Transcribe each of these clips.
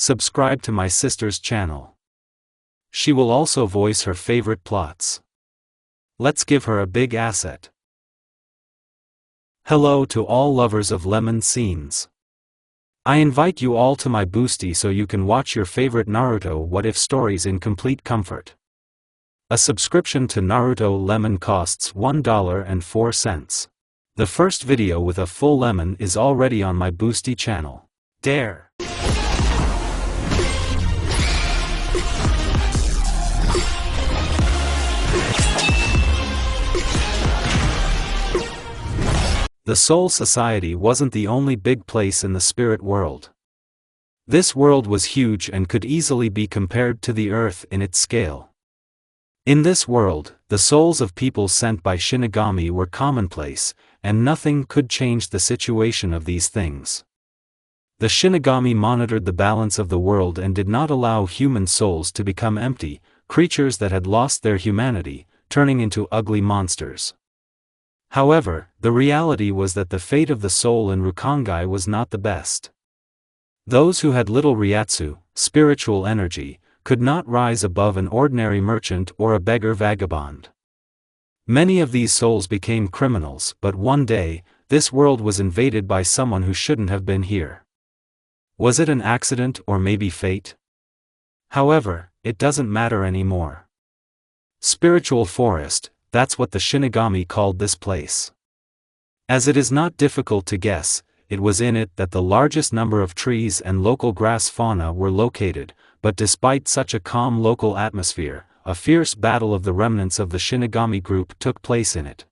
subscribe to my sister's channel. She will also voice her favorite plots. Let's give her a big asset. Hello to all lovers of lemon scenes. I invite you all to my boosty so you can watch your favorite Naruto what if stories in complete comfort. A subscription to Naruto Lemon costs $1.04. The first video with a full lemon is already on my boosty channel. Dare! The Soul Society wasn't the only big place in the spirit world. This world was huge and could easily be compared to the Earth in its scale. In this world, the souls of people sent by Shinigami were commonplace, and nothing could change the situation of these things. The Shinigami monitored the balance of the world and did not allow human souls to become empty, creatures that had lost their humanity, turning into ugly monsters. However, the reality was that the fate of the soul in Rukongai was not the best. Those who had little Ryatsu, spiritual energy, could not rise above an ordinary merchant or a beggar vagabond. Many of these souls became criminals, but one day, this world was invaded by someone who shouldn't have been here. Was it an accident or maybe fate? However, it doesn't matter anymore. Spiritual forest, that's what the Shinigami called this place. As it is not difficult to guess, it was in it that the largest number of trees and local grass fauna were located, but despite such a calm local atmosphere, a fierce battle of the remnants of the Shinigami group took place in it.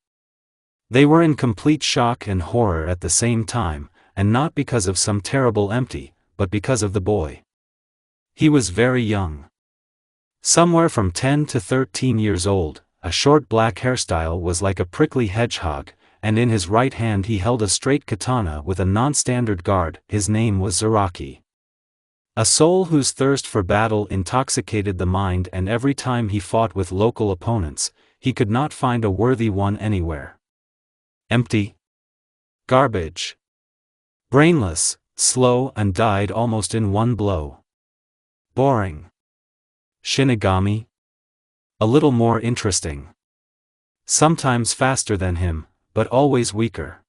They were in complete shock and horror at the same time, and not because of some terrible empty, but because of the boy. He was very young. Somewhere from 10 to 13 years old, a short black hairstyle was like a prickly hedgehog, and in his right hand he held a straight katana with a non-standard guard. His name was Zaraki. A soul whose thirst for battle intoxicated the mind, and every time he fought with local opponents, he could not find a worthy one anywhere. Empty. Garbage. Brainless, slow, and died almost in one blow. Boring. Shinigami? A little more interesting. Sometimes faster than him, but always weaker.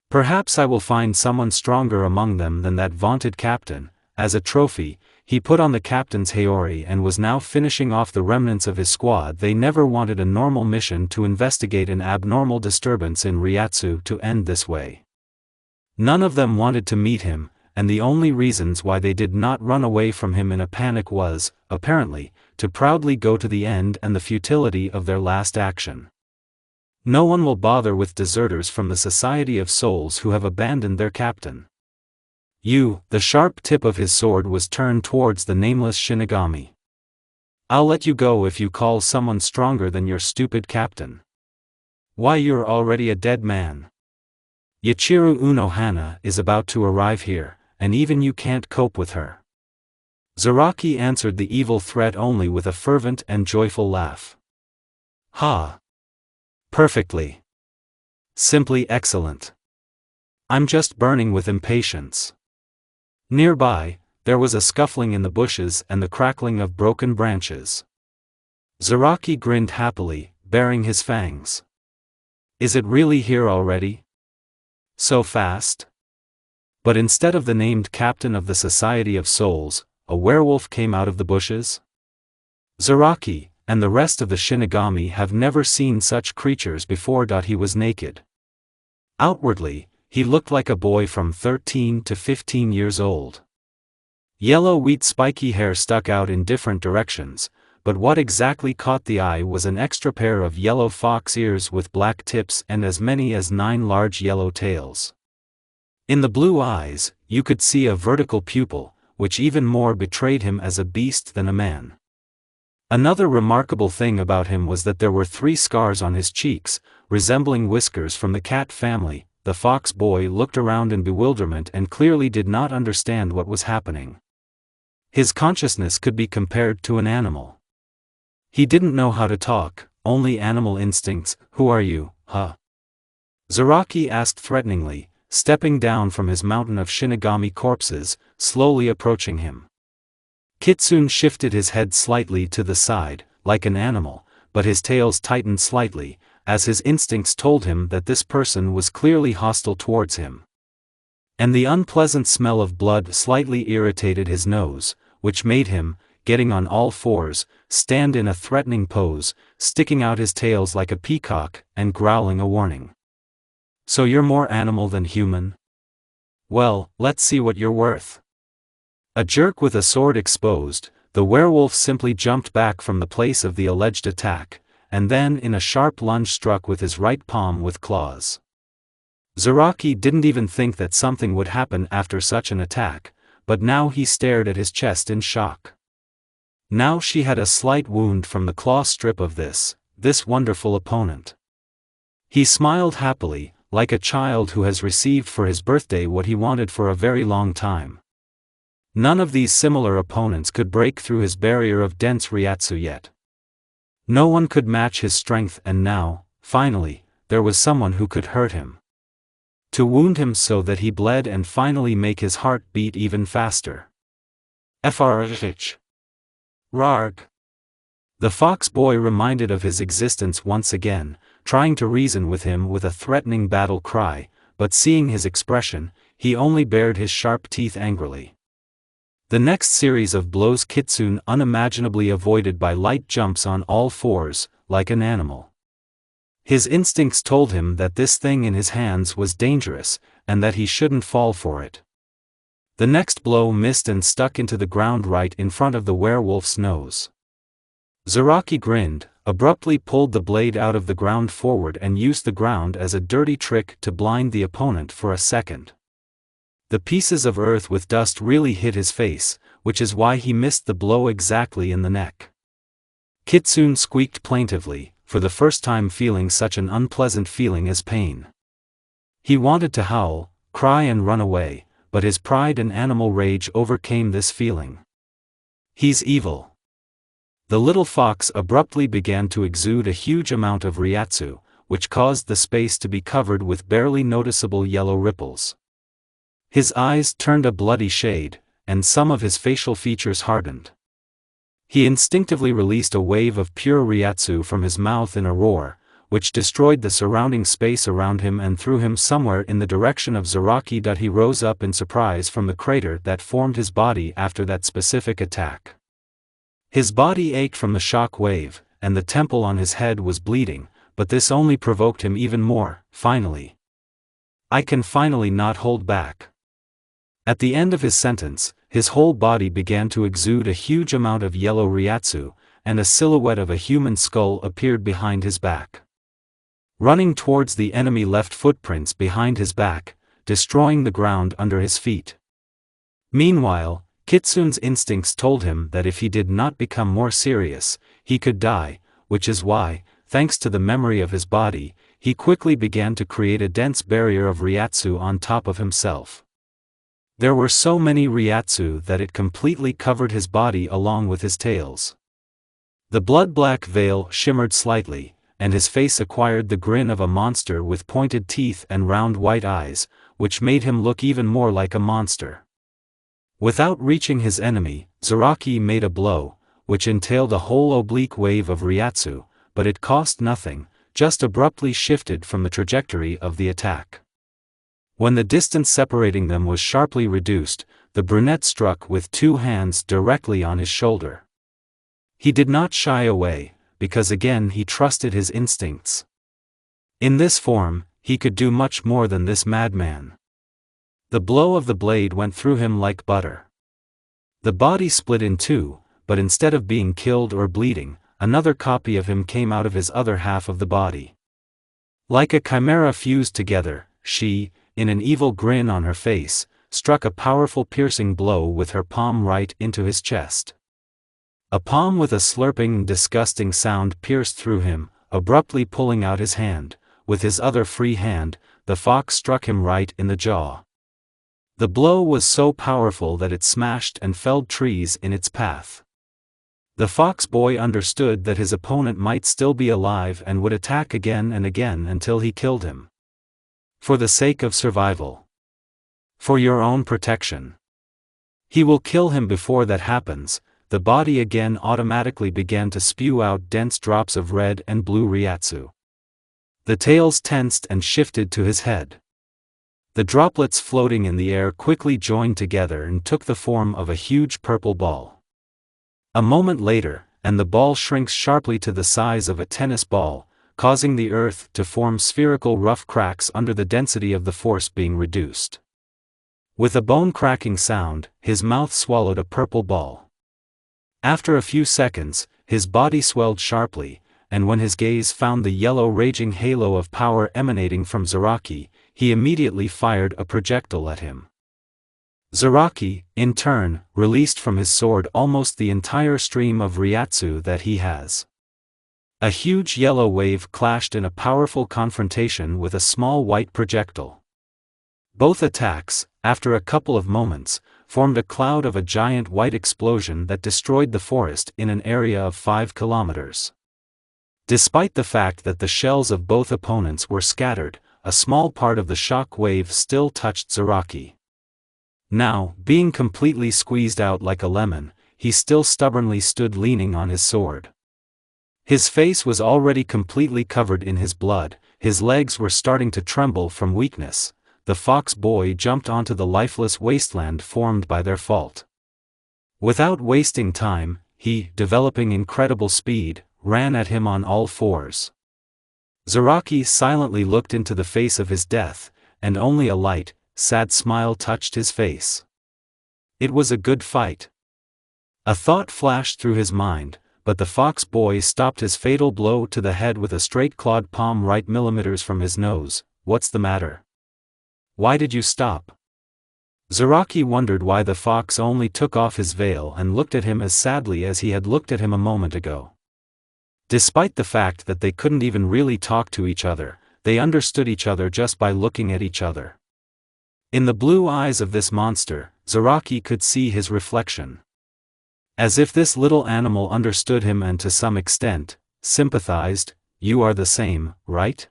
Perhaps I will find someone stronger among them than that vaunted captain. As a trophy, he put on the captain's Haori and was now finishing off the remnants of his squad. They never wanted a normal mission to investigate an abnormal disturbance in Ryatsu to end this way. None of them wanted to meet him, and the only reasons why they did not run away from him in a panic was, apparently, to proudly go to the end and the futility of their last action. No one will bother with deserters from the Society of Souls who have abandoned their captain. The sharp tip of his sword was turned towards the nameless Shinigami. I'll let you go if you call someone stronger than your stupid captain. Why, you're already a dead man. Yachiru Unohana is about to arrive here, and even you can't cope with her. Zaraki answered the evil threat only with a fervent and joyful laugh. Ha! Perfectly. Simply excellent. I'm just burning with impatience. Nearby, there was a scuffling in the bushes and the crackling of broken branches. Zaraki grinned happily, baring his fangs. Is it really here already? So fast? But instead of the named captain of the Society of Souls, a werewolf came out of the bushes? Zaraki, and the rest of the Shinigami have never seen such creatures before. He was naked. Outwardly, he looked like a boy from 13 to 15 years old. Yellow wheat spiky hair stuck out in different directions, but what exactly caught the eye was an extra pair of yellow fox ears with black tips and as many as 9 large yellow tails. In the blue eyes, you could see a vertical pupil, which even more betrayed him as a beast than a man. Another remarkable thing about him was that there were 3 scars on his cheeks, resembling whiskers from the cat family. The fox boy looked around in bewilderment and clearly did not understand what was happening. His consciousness could be compared to an animal. He didn't know how to talk, only animal instincts. Who are you, huh? Zaraki asked threateningly, stepping down from his mountain of Shinigami corpses, slowly approaching him. Kitsune shifted his head slightly to the side, like an animal, but his tails tightened slightly, as his instincts told him that this person was clearly hostile towards him. And the unpleasant smell of blood slightly irritated his nose, which made him, getting on all fours, stand in a threatening pose, sticking out his tails like a peacock, and growling a warning. "So you're more animal than human? Well, let's see what you're worth." A jerk with a sword exposed, the werewolf simply jumped back from the place of the alleged attack, and then in a sharp lunge struck with his right palm with claws. Zaraki didn't even think that something would happen after such an attack, but now he stared at his chest in shock. Now she had a slight wound from the claw strip of this wonderful opponent. He smiled happily, like a child who has received for his birthday what he wanted for a very long time. None of these similar opponents could break through his barrier of dense Ryatsu yet. No one could match his strength, and now, finally, there was someone who could hurt him. To wound him so that he bled and finally make his heart beat even faster. Frh. Rarg. The fox boy reminded of his existence once again, trying to reason with him with a threatening battle cry, but seeing his expression, he only bared his sharp teeth angrily. The next series of blows Kitsune unimaginably avoided by light jumps on all fours, like an animal. His instincts told him that this thing in his hands was dangerous, and that he shouldn't fall for it. The next blow missed and stuck into the ground right in front of the werewolf's nose. Zaraki grinned, abruptly pulled the blade out of the ground forward and used the ground as a dirty trick to blind the opponent for a second. The pieces of earth with dust really hit his face, which is why he missed the blow exactly in the neck. Kitsune squeaked plaintively, for the first time feeling such an unpleasant feeling as pain. He wanted to howl, cry and run away, but his pride and animal rage overcame this feeling. "He's evil." The little fox abruptly began to exude a huge amount of Ryatsu, which caused the space to be covered with barely noticeable yellow ripples. His eyes turned a bloody shade, and some of his facial features hardened. He instinctively released a wave of pure Ryatsu from his mouth in a roar, which destroyed the surrounding space around him and threw him somewhere in the direction of Zaraki. He rose up in surprise from the crater that formed his body after that specific attack. His body ached from the shock wave, and the temple on his head was bleeding, but this only provoked him even more. Finally, "I can finally not hold back." At the end of his sentence, his whole body began to exude a huge amount of yellow Ryatsu, and a silhouette of a human skull appeared behind his back. Running towards the enemy left footprints behind his back, destroying the ground under his feet. Meanwhile, Kitsune's instincts told him that if he did not become more serious, he could die, which is why, thanks to the memory of his body, he quickly began to create a dense barrier of Ryatsu on top of himself. There were so many Ryatsu that it completely covered his body along with his tails. The blood-black veil shimmered slightly, and his face acquired the grin of a monster with pointed teeth and round white eyes, which made him look even more like a monster. Without reaching his enemy, Zaraki made a blow, which entailed a whole oblique wave of Ryatsu, but it cost nothing, just abruptly shifted from the trajectory of the attack. When the distance separating them was sharply reduced, the brunette struck with two hands directly on his shoulder. He did not shy away, because again he trusted his instincts. In this form, he could do much more than this madman. The blow of the blade went through him like butter. The body split in two, but instead of being killed or bleeding, another copy of him came out of his other half of the body. Like a chimera fused together, she, in an evil grin on her face, struck a powerful piercing blow with her palm right into his chest. A palm with a slurping, disgusting sound pierced through him, abruptly pulling out his hand. With his other free hand, the fox struck him right in the jaw. The blow was so powerful that it smashed and felled trees in its path. The fox boy understood that his opponent might still be alive and would attack again and again until he killed him. For the sake of survival. For your own protection. He will kill him before that happens, the body again automatically began to spew out dense drops of red and blue Ryatsu. The tails tensed and shifted to his head. The droplets floating in the air quickly joined together and took the form of a huge purple ball. A moment later, and the ball shrinks sharply to the size of a tennis ball, causing the earth to form spherical rough cracks under the density of the force being reduced. With a bone-cracking sound, his mouth swallowed a purple ball. After a few seconds, his body swelled sharply, and when his gaze found the yellow raging halo of power emanating from Zaraki, he immediately fired a projectile at him. Zaraki, in turn, released from his sword almost the entire stream of Ryatsu that he has. A huge yellow wave clashed in a powerful confrontation with a small white projectile. Both attacks, after a couple of moments, formed a cloud of a giant white explosion that destroyed the forest in an area of 5 kilometers. Despite the fact that the shells of both opponents were scattered, a small part of the shock wave still touched Zaraki. Now, being completely squeezed out like a lemon, he still stubbornly stood leaning on his sword. His face was already completely covered in his blood, his legs were starting to tremble from weakness. The fox boy jumped onto the lifeless wasteland formed by their fault. Without wasting time, he, developing incredible speed, ran at him on all fours. Zaraki silently looked into the face of his death, and only a light, sad smile touched his face. It was a good fight. A thought flashed through his mind, but the fox boy stopped his fatal blow to the head with a straight-clawed palm right millimeters from his nose. What's the matter? Why did you stop? Zaraki wondered why the fox only took off his veil and looked at him as sadly as he had looked at him a moment ago. Despite the fact that they couldn't even really talk to each other, they understood each other just by looking at each other. In the blue eyes of this monster, Zaraki could see his reflection. As if this little animal understood him and to some extent, sympathized. You are the same, right?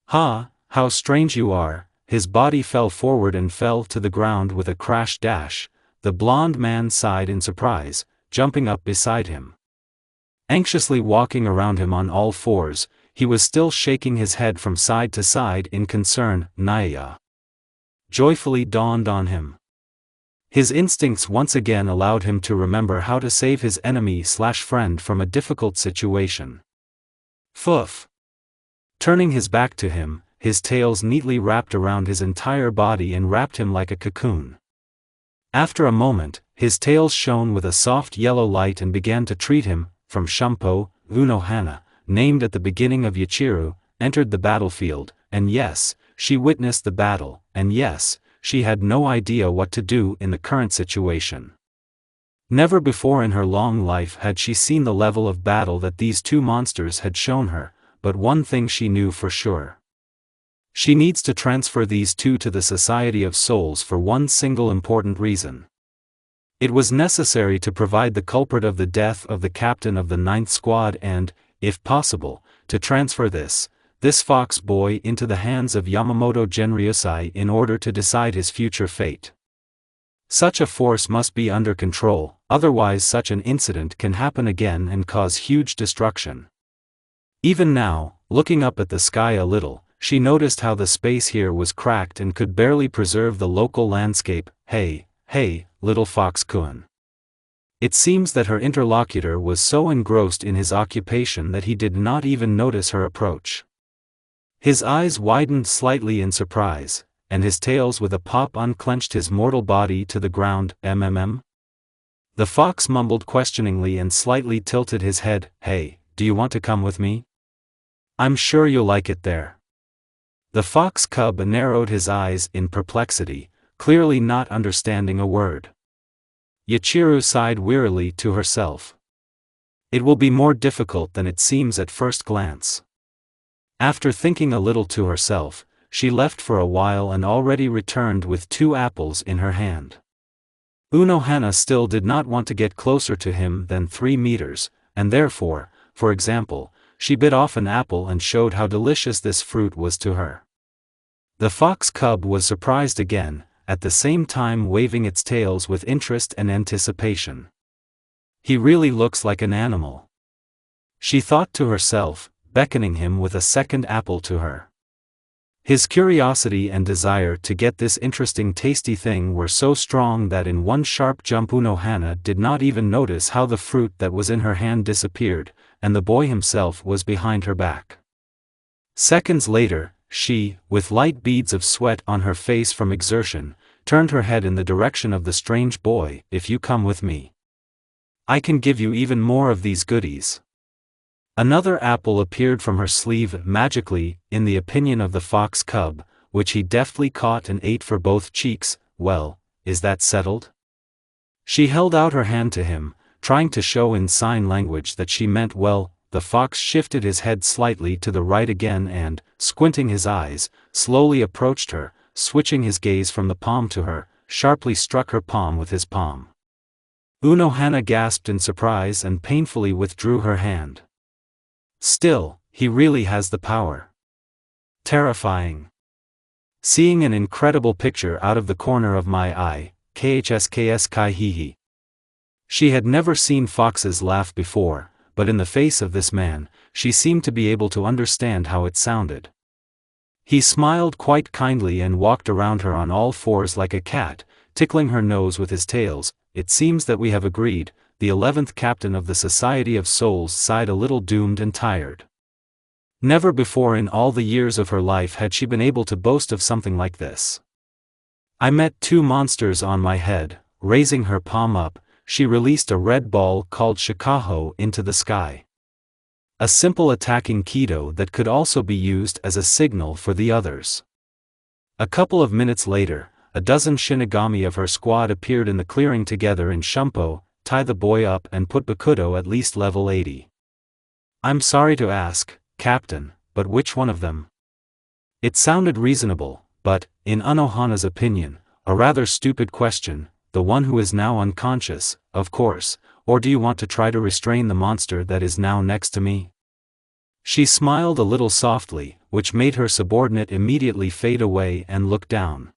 Ha, how strange you are. His body fell forward and fell to the ground with a crash dash. The blond man sighed in surprise, jumping up beside him. Anxiously walking around him on all fours, he was still shaking his head from side to side in concern. Naya joyfully dawned on him. His instincts once again allowed him to remember how to save his enemy/friend from a difficult situation. Foof! Turning his back to him, his tails neatly wrapped around his entire body and wrapped him like a cocoon. After a moment, his tails shone with a soft yellow light and began to treat him. From Shumpo, Unohana, named at the beginning of Yachiru, entered the battlefield, and yes, she witnessed the battle, and yes, she had no idea what to do in the current situation. Never before in her long life had she seen the level of battle that these two monsters had shown her, but one thing she knew for sure. She needs to transfer these two to the Society of Souls for one single important reason. It was necessary to provide the culprit of the death of the captain of the 9th Squad and, if possible, to transfer this fox boy into the hands of Yamamoto Genryusai in order to decide his future fate. Such a force must be under control, otherwise such an incident can happen again and cause huge destruction. Even now, looking up at the sky a little, she noticed how the space here was cracked and could barely preserve the local landscape. Hey, little fox-kun. It seems that her interlocutor was so engrossed in his occupation that he did not even notice her approach. His eyes widened slightly in surprise, and his tails with a pop unclenched his mortal body to the ground. The fox mumbled questioningly and slightly tilted his head. Hey, do you want to come with me? I'm sure you'll like it there. The fox cub narrowed his eyes in perplexity, clearly not understanding a word. Yachiru sighed wearily to herself. It will be more difficult than it seems at first glance. After thinking a little to herself, she left for a while and already returned with 2 apples in her hand. Unohana still did not want to get closer to him than 3 meters, and therefore, for example, she bit off an apple and showed how delicious this fruit was to her. The fox cub was surprised again, at the same time waving its tails with interest and anticipation. He really looks like an animal. She thought to herself, beckoning him with a second apple to her. His curiosity and desire to get this interesting tasty thing were so strong that in one sharp jump Unohana did not even notice how the fruit that was in her hand disappeared, and the boy himself was behind her back. Seconds later, she, with light beads of sweat on her face from exertion, turned her head in the direction of the strange boy. "If you come with me, I can give you even more of these goodies." Another apple appeared from her sleeve magically, in the opinion of the fox cub, which he deftly caught and ate for both cheeks. "Well, is that settled?" She held out her hand to him, trying to show in sign language that she meant well. The fox shifted his head slightly to the right again and, squinting his eyes, slowly approached her, switching his gaze from the palm to her, sharply struck her palm with his palm. Unohana gasped in surprise and painfully withdrew her hand. Still, he really has the power. Terrifying. Seeing an incredible picture out of the corner of my eye, khsks kai hihi. She had never seen foxes laugh before, but in the face of this man, she seemed to be able to understand how it sounded. He smiled quite kindly and walked around her on all fours like a cat, tickling her nose with his tails. "It seems that we have agreed." The 11th captain of the Society of Souls sighed a little, doomed and tired. Never before in all the years of her life had she been able to boast of something like this. "I met two monsters on my head." Raising her palm up, she released a red ball called Shikaho into the sky. A simple attacking Kido that could also be used as a signal for the others. A couple of minutes later, a dozen Shinigami of her squad appeared in the clearing together in Shumpo. "Tie the boy up and put Bakudo at least level 80. "I'm sorry to ask, Captain, but which one of them?" It sounded reasonable, but, in Unohana's opinion, a rather stupid question. "The one who is now unconscious, of course, or do you want to try to restrain the monster that is now next to me?" She smiled a little softly, which made her subordinate immediately fade away and look down.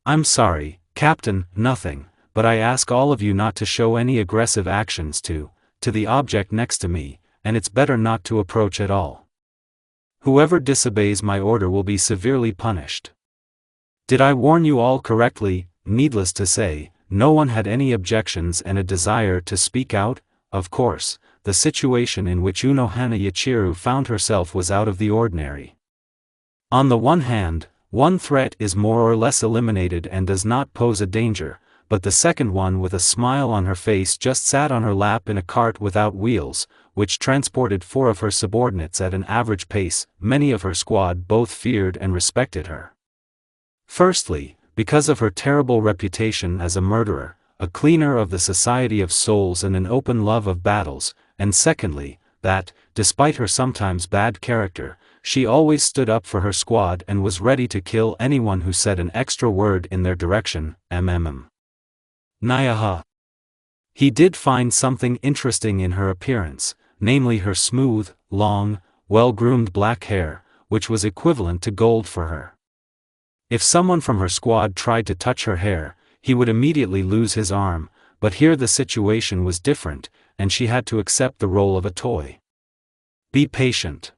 "I'm sorry, Captain, nothing. But I ask all of you not to show any aggressive actions to the object next to me, and it's better not to approach at all. Whoever disobeys my order will be severely punished." Did I warn you all correctly? Needless to say, no one had any objections and a desire to speak out. Of course, the situation in which Unohana Yachiru found herself was out of the ordinary. On the one hand, one threat is more or less eliminated and does not pose a danger, but the second one with a smile on her face just sat on her lap in a cart without wheels, which transported 4 of her subordinates at an average pace. Many of her squad both feared and respected her. Firstly, because of her terrible reputation as a murderer, a cleaner of the Society of Souls and an open love of battles, and secondly, that, despite her sometimes bad character, she always stood up for her squad and was ready to kill anyone who said an extra word in their direction. Nyaha. He did find something interesting in her appearance, namely her smooth, long, well-groomed black hair, which was equivalent to gold for her. If someone from her squad tried to touch her hair, he would immediately lose his arm, but here the situation was different, and she had to accept the role of a toy. Be patient.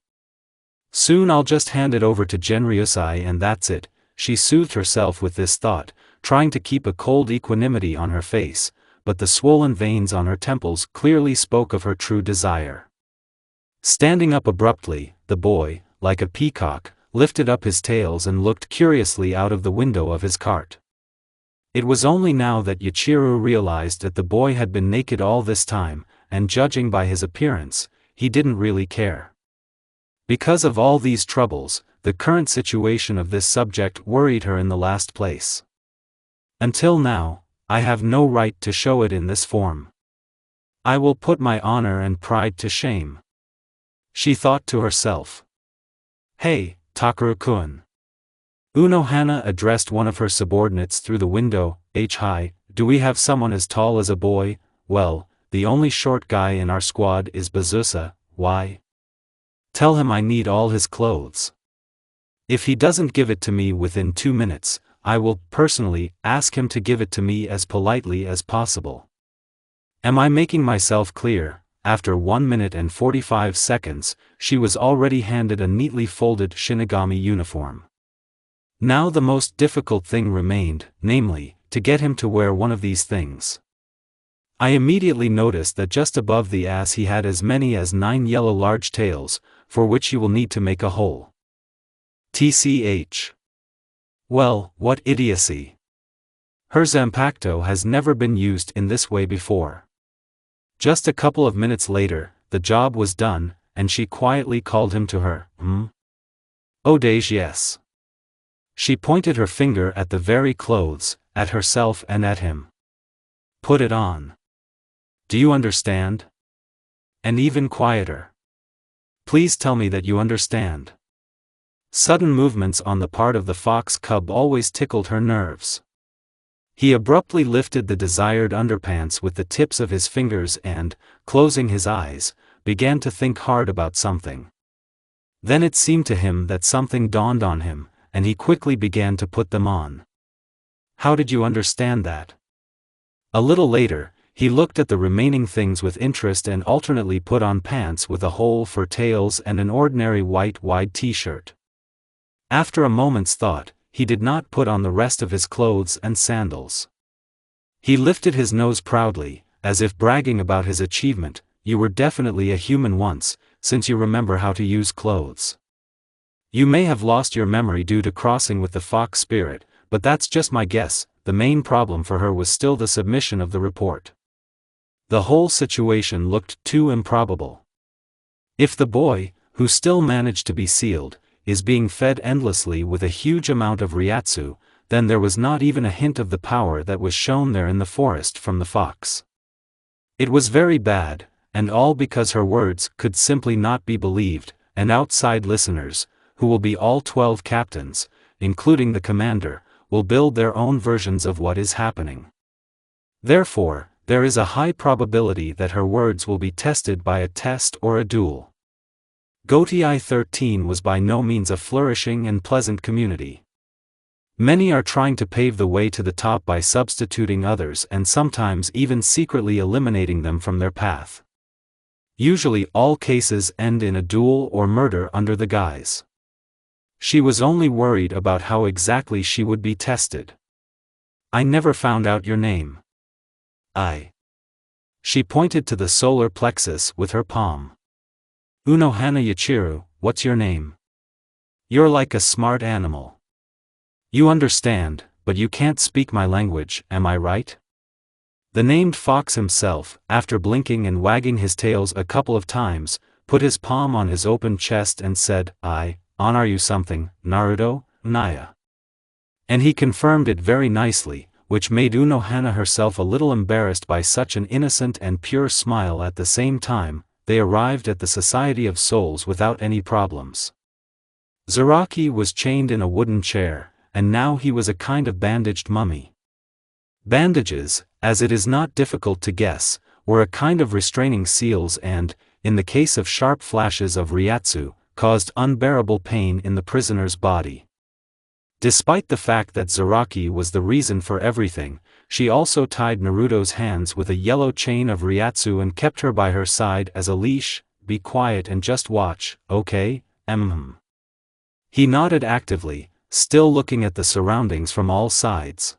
Soon I'll just hand it over to Genryusai and that's it. She soothed herself with this thought, trying to keep a cold equanimity on her face, but the swollen veins on her temples clearly spoke of her true desire. Standing up abruptly, the boy, like a peacock, lifted up his tails and looked curiously out of the window of his cart. It was only now that Yachiru realized that the boy had been naked all this time, and judging by his appearance, he didn't really care. Because of all these troubles, the current situation of this subject worried her in the last place. Until now, I have no right to show it in this form. I will put my honor and pride to shame. She thought to herself. Hey, Takeru-kun. Unohana addressed one of her subordinates through the window. Hi, do we have someone as tall as a boy? Well, the only short guy in our squad is Bazusa. Why? Tell him I need all his clothes. If he doesn't give it to me within 2 minutes, I will personally ask him to give it to me as politely as possible. Am I making myself clear? After 1 minute and 45 seconds, she was already handed a neatly folded Shinigami uniform. Now the most difficult thing remained, namely, to get him to wear one of these things. I immediately noticed that just above the ass he had as many as 9 yellow large tails, for which you will need to make a hole. TCH. Well, what idiocy. Her Zanpakuto has never been used in this way before. Just a couple of minutes later, the job was done, and she quietly called him to her. Oh days, yes. She pointed her finger at the very clothes, at herself and at him. Put it on. Do you understand? And even quieter. Please tell me that you understand. Sudden movements on the part of the fox cub always tickled her nerves. He abruptly lifted the desired underpants with the tips of his fingers and, closing his eyes, began to think hard about something. Then it seemed to him that something dawned on him, and he quickly began to put them on. How did you understand that? A little later, he looked at the remaining things with interest and alternately put on pants with a hole for tails and an ordinary white wide t-shirt. After a moment's thought, he did not put on the rest of his clothes and sandals. He lifted his nose proudly, as if bragging about his achievement. You were definitely a human once, since you remember how to use clothes. You may have lost your memory due to crossing with the fox spirit, but that's just my guess. The main problem for her was still the submission of the report. The whole situation looked too improbable. If the boy, who still managed to be sealed, is being fed endlessly with a huge amount of ryatsu, then there was not even a hint of the power that was shown there in the forest from the fox. It was very bad, and all because her words could simply not be believed, and outside listeners, who will be all 12 captains, including the commander, will build their own versions of what is happening. Therefore, there is a high probability that her words will be tested by a test or a duel. Gotei 13 was by no means a flourishing and pleasant community. Many are trying to pave the way to the top by substituting others and sometimes even secretly eliminating them from their path. Usually all cases end in a duel or murder under the guise. She was only worried about how exactly she would be tested. I never found out your name. She pointed to the solar plexus with her palm. Unohana Yachiru, what's your name? You're like a smart animal. You understand, but you can't speak my language, am I right? The named fox himself, after blinking and wagging his tails a couple of times, put his palm on his open chest and said, Are you something, Naruto, Naya? And he confirmed it very nicely, which made Unohana herself a little embarrassed by such an innocent and pure smile. At the same time, they arrived at the Society of Souls without any problems. Zaraki was chained in a wooden chair, and now he was a kind of bandaged mummy. Bandages, as it is not difficult to guess, were a kind of restraining seals and, in the case of sharp flashes of ryatsu, caused unbearable pain in the prisoner's body. Despite the fact that Zaraki was the reason for everything, she also tied Naruto's hands with a yellow chain of ryatsu and kept her by her side as a leash. Be quiet and just watch, okay? He nodded actively, still looking at the surroundings from all sides.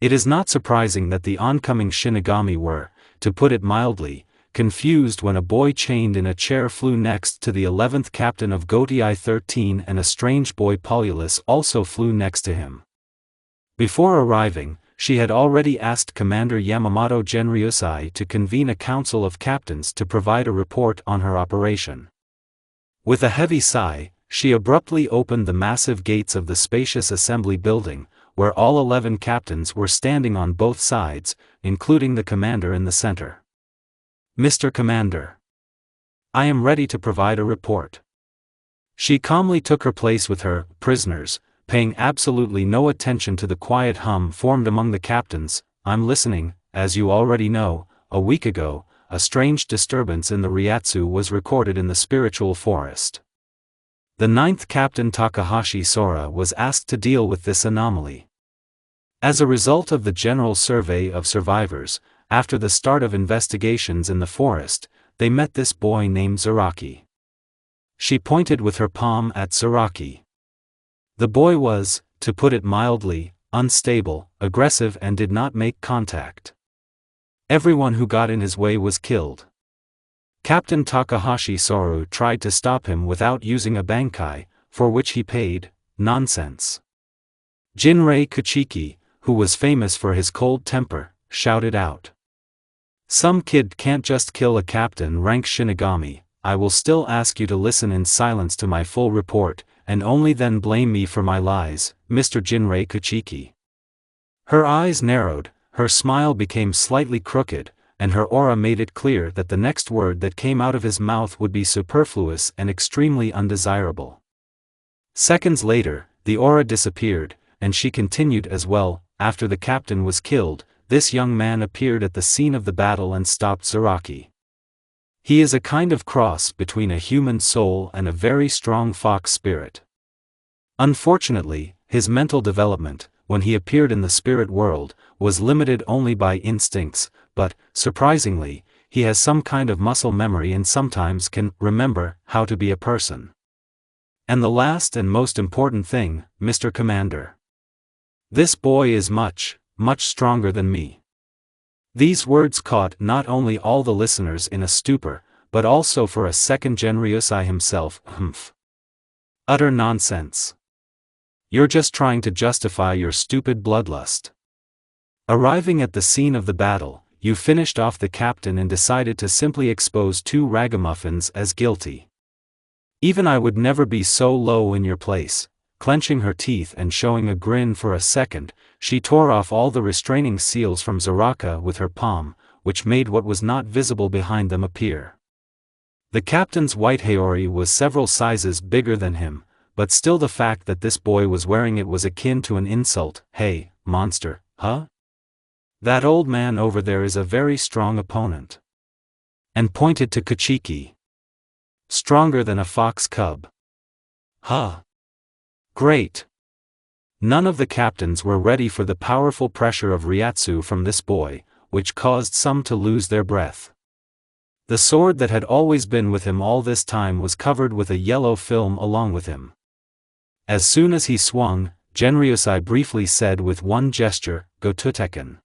It is not surprising that the oncoming Shinigami were, to put it mildly, confused when a boy chained in a chair flew next to the 11th captain of Gotei 13 and a strange boy Polulus also flew next to him. Before arriving, she had already asked Commander Yamamoto Genryusai to convene a council of captains to provide a report on her operation. With a heavy sigh, she abruptly opened the massive gates of the spacious assembly building, where all 11 captains were standing on both sides, including the commander in the center. Mr. Commander, I am ready to provide a report. She calmly took her place with her prisoners, paying absolutely no attention to the quiet hum formed among the captains. I'm listening. As you already know, a week ago, a strange disturbance in the ryatsu was recorded in the spiritual forest. The 9th Captain Takahashi Sora was asked to deal with this anomaly. As a result of the general survey of survivors, after the start of investigations in the forest, they met this boy named Zaraki. She pointed with her palm at Zaraki. The boy was, to put it mildly, unstable, aggressive and did not make contact. Everyone who got in his way was killed. Captain Takahashi Soru tried to stop him without using a bankai, for which he paid. Nonsense. Jinrei Kuchiki, who was famous for his cold temper, shouted out. Some kid can't just kill a captain rank Shinigami. I will still ask you to listen in silence to my full report, and only then blame me for my lies, Mr. Jinrei Kuchiki. Her eyes narrowed, her smile became slightly crooked, and her aura made it clear that the next word that came out of his mouth would be superfluous and extremely undesirable. Seconds later, the aura disappeared, and she continued as well. After the captain was killed, this young man appeared at the scene of the battle and stopped Zaraki. He is a kind of cross between a human soul and a very strong fox spirit. Unfortunately, his mental development, when he appeared in the spirit world, was limited only by instincts, but, surprisingly, he has some kind of muscle memory and sometimes can remember how to be a person. And the last and most important thing, Mr. Commander. This boy is much, much stronger than me. These words caught not only all the listeners in a stupor, but also for a second Genryusai himself. Utter nonsense. You're just trying to justify your stupid bloodlust. Arriving at the scene of the battle, you finished off the captain and decided to simply expose two ragamuffins as guilty. Even I would never be so low in your place. Clenching her teeth and showing a grin for a second, she tore off all the restraining seals from Zaraka with her palm, which made what was not visible behind them appear. The captain's white haori was several sizes bigger than him, but still the fact that this boy was wearing it was akin to an insult. Hey, monster, huh? That old man over there is a very strong opponent. And pointed to Kuchiki. Stronger than a fox cub. Huh? Great. None of the captains were ready for the powerful pressure of Ryatsu from this boy, which caused some to lose their breath. The sword that had always been with him all this time was covered with a yellow film along with him. As soon as he swung, Genryusai briefly said with one gesture, "Go to Tekken."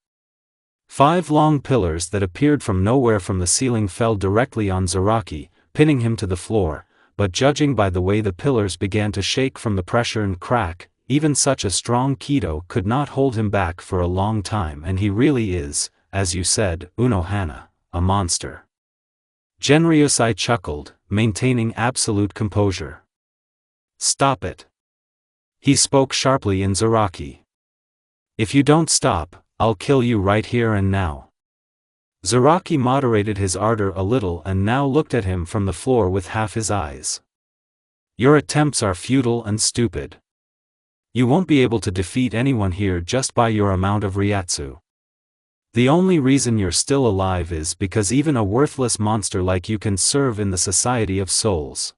5 long pillars that appeared from nowhere from the ceiling fell directly on Zaraki, pinning him to the floor. But judging by the way the pillars began to shake from the pressure and crack, even such a strong Kido could not hold him back for a long time, and he really is, as you said, Unohana, a monster. Genryusai chuckled, maintaining absolute composure. Stop it. He spoke sharply in Zaraki. If you don't stop, I'll kill you right here and now. Zaraki moderated his ardor a little and now looked at him from the floor with half his eyes. Your attempts are futile and stupid. You won't be able to defeat anyone here just by your amount of Ryatsu. The only reason you're still alive is because even a worthless monster like you can serve in the Society of Souls.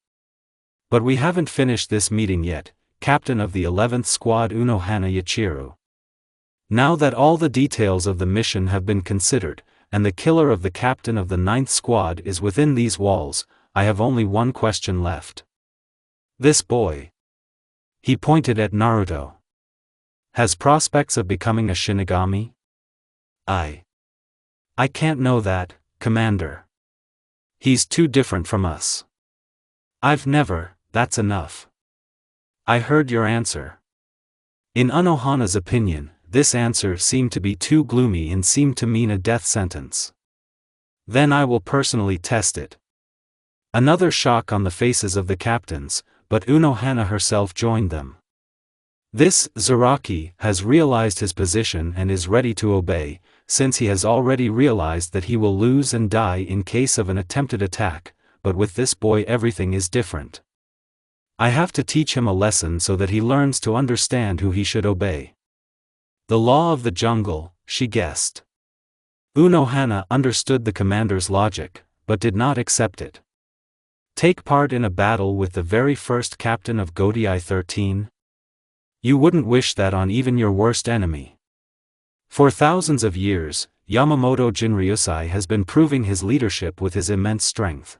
But we haven't finished this meeting yet, Captain of the 11th Squad Unohana Yachiru. Now that all the details of the mission have been considered, and the killer of the captain of the 9th Squad is within these walls, I have only one question left. This boy. He pointed at Naruto. Has prospects of becoming a Shinigami? I can't know that, Commander. He's too different from us. I've never, that's enough. I heard your answer. In Unohana's opinion, this answer seemed to be too gloomy and seemed to mean a death sentence. Then I will personally test it. Another shock on the faces of the captains, but Unohana herself joined them. This Zaraki has realized his position and is ready to obey, since he has already realized that he will lose and die in case of an attempted attack, but with this boy everything is different. I have to teach him a lesson so that he learns to understand who he should obey. The law of the jungle, she guessed. Unohana understood the commander's logic, but did not accept it. Take part in a battle with the very first captain of Godii 13? You wouldn't wish that on even your worst enemy. For thousands of years, Yamamoto Jinryusai has been proving his leadership with his immense strength.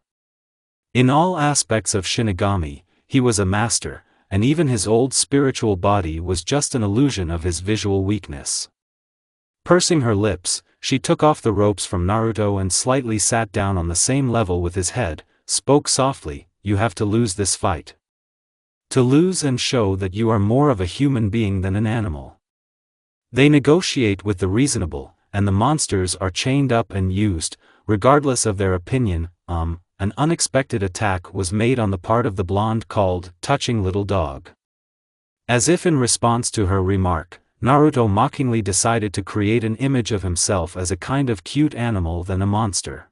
In all aspects of Shinigami, he was a master, and even his old spiritual body was just an illusion of his visual weakness. Pursing her lips, she took off the ropes from Naruto and slightly sat down on the same level with his head, spoke softly, "You have to lose this fight. To lose and show that you are more of a human being than an animal." They negotiate with the reasonable, and the monsters are chained up and used, regardless of their opinion. An unexpected attack was made on the part of the blonde called "touching little dog." As if in response to her remark, Naruto mockingly decided to create an image of himself as a kind of cute animal than a monster.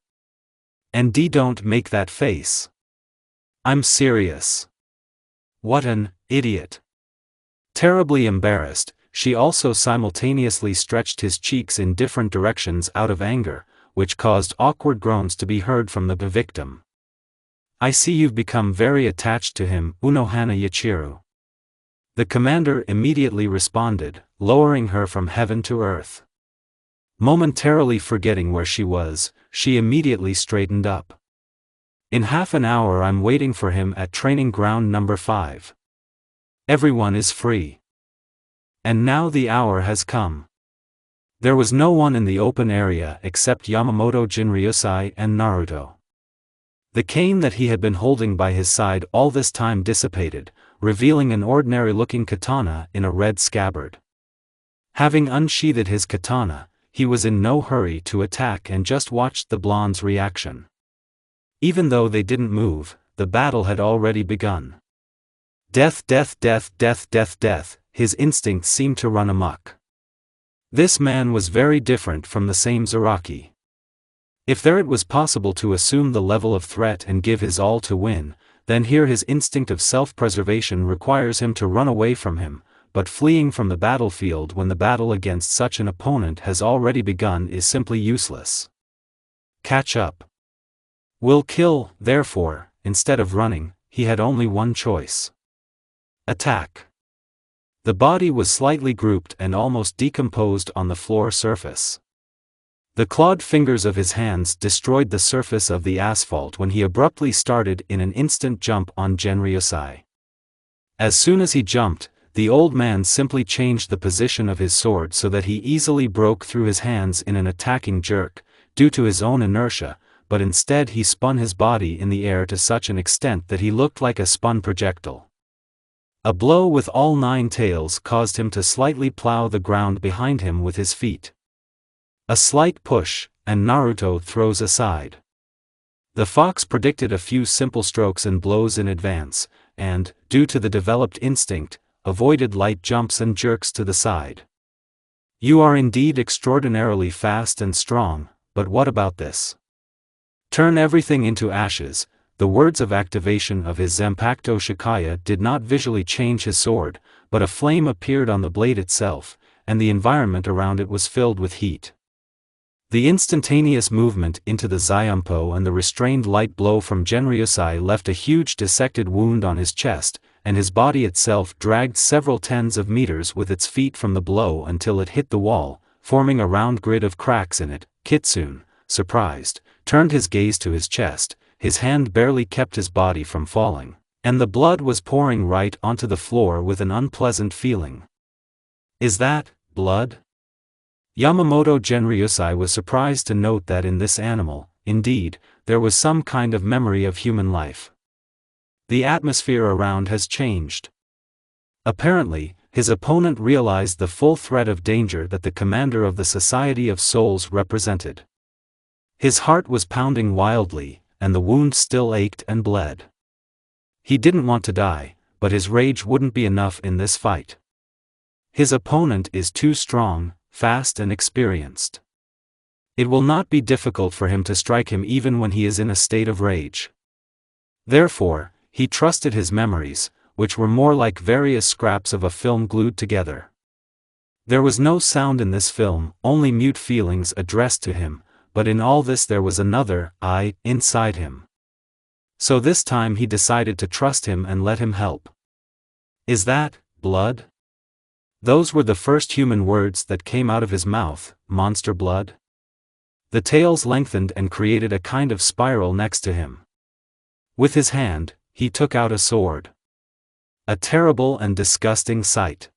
"And don't make that face. I'm serious." What an idiot. Terribly embarrassed, she also simultaneously stretched his cheeks in different directions out of anger, which caused awkward groans to be heard from the victim. "I see you've become very attached to him, Unohana Yachiru." The commander immediately responded, lowering her from heaven to earth. Momentarily forgetting where she was, she immediately straightened up. "In half an hour I'm waiting for him at training ground number 5. Everyone is free. And now the hour has come." There was no one in the open area except Yamamoto Jinryusai and Naruto. The cane that he had been holding by his side all this time dissipated, revealing an ordinary-looking katana in a red scabbard. Having unsheathed his katana, he was in no hurry to attack and just watched the blonde's reaction. Even though they didn't move, the battle had already begun. Death, death, death, death, death, death, his instincts seemed to run amok. This man was very different from the same Zaraki. If there it was possible to assume the level of threat and give his all to win, then here his instinct of self-preservation requires him to run away from him, but fleeing from the battlefield when the battle against such an opponent has already begun is simply useless. Catch up. Will kill, therefore, instead of running, he had only one choice. Attack. The body was slightly grouped and almost decomposed on the floor surface. The clawed fingers of his hands destroyed the surface of the asphalt when he abruptly started in an instant jump on Jinryusai. As soon as he jumped, the old man simply changed the position of his sword so that he easily broke through his hands in an attacking jerk, due to his own inertia, but instead he spun his body in the air to such an extent that he looked like a spun projectile. A blow with all 9 tails caused him to slightly plow the ground behind him with his feet. A slight push, and Naruto throws aside. The fox predicted a few simple strokes and blows in advance, and, due to the developed instinct, avoided light jumps and jerks to the side. "You are indeed extraordinarily fast and strong, but what about this? Turn everything into ashes." The words of activation of his Zanpakuto Shikaya did not visually change his sword, but a flame appeared on the blade itself, and the environment around it was filled with heat. The instantaneous movement into the Zyumpo and the restrained light blow from Jinryusai left a huge dissected wound on his chest, and his body itself dragged several tens of meters with its feet from the blow until it hit the wall, forming a round grid of cracks in it. Kitsune, surprised, turned his gaze to his chest. His hand barely kept his body from falling, and the blood was pouring right onto the floor with an unpleasant feeling. "Is that blood?" Yamamoto Jinryusai was surprised to note that in this animal, indeed, there was some kind of memory of human life. The atmosphere around has changed. Apparently, his opponent realized the full threat of danger that the commander of the Society of Souls represented. His heart was pounding wildly, and the wound still ached and bled. He didn't want to die, but his rage wouldn't be enough in this fight. His opponent is too strong, fast and experienced. It will not be difficult for him to strike him even when he is in a state of rage. Therefore, he trusted his memories, which were more like various scraps of a film glued together. There was no sound in this film, only mute feelings addressed to him, but in all this there was another I inside him. So this time he decided to trust him and let him help. "Is that blood?" Those were the first human words that came out of his mouth. "Monster blood?" The tails lengthened and created a kind of spiral next to him. With his hand, he took out a sword. A terrible and disgusting sight.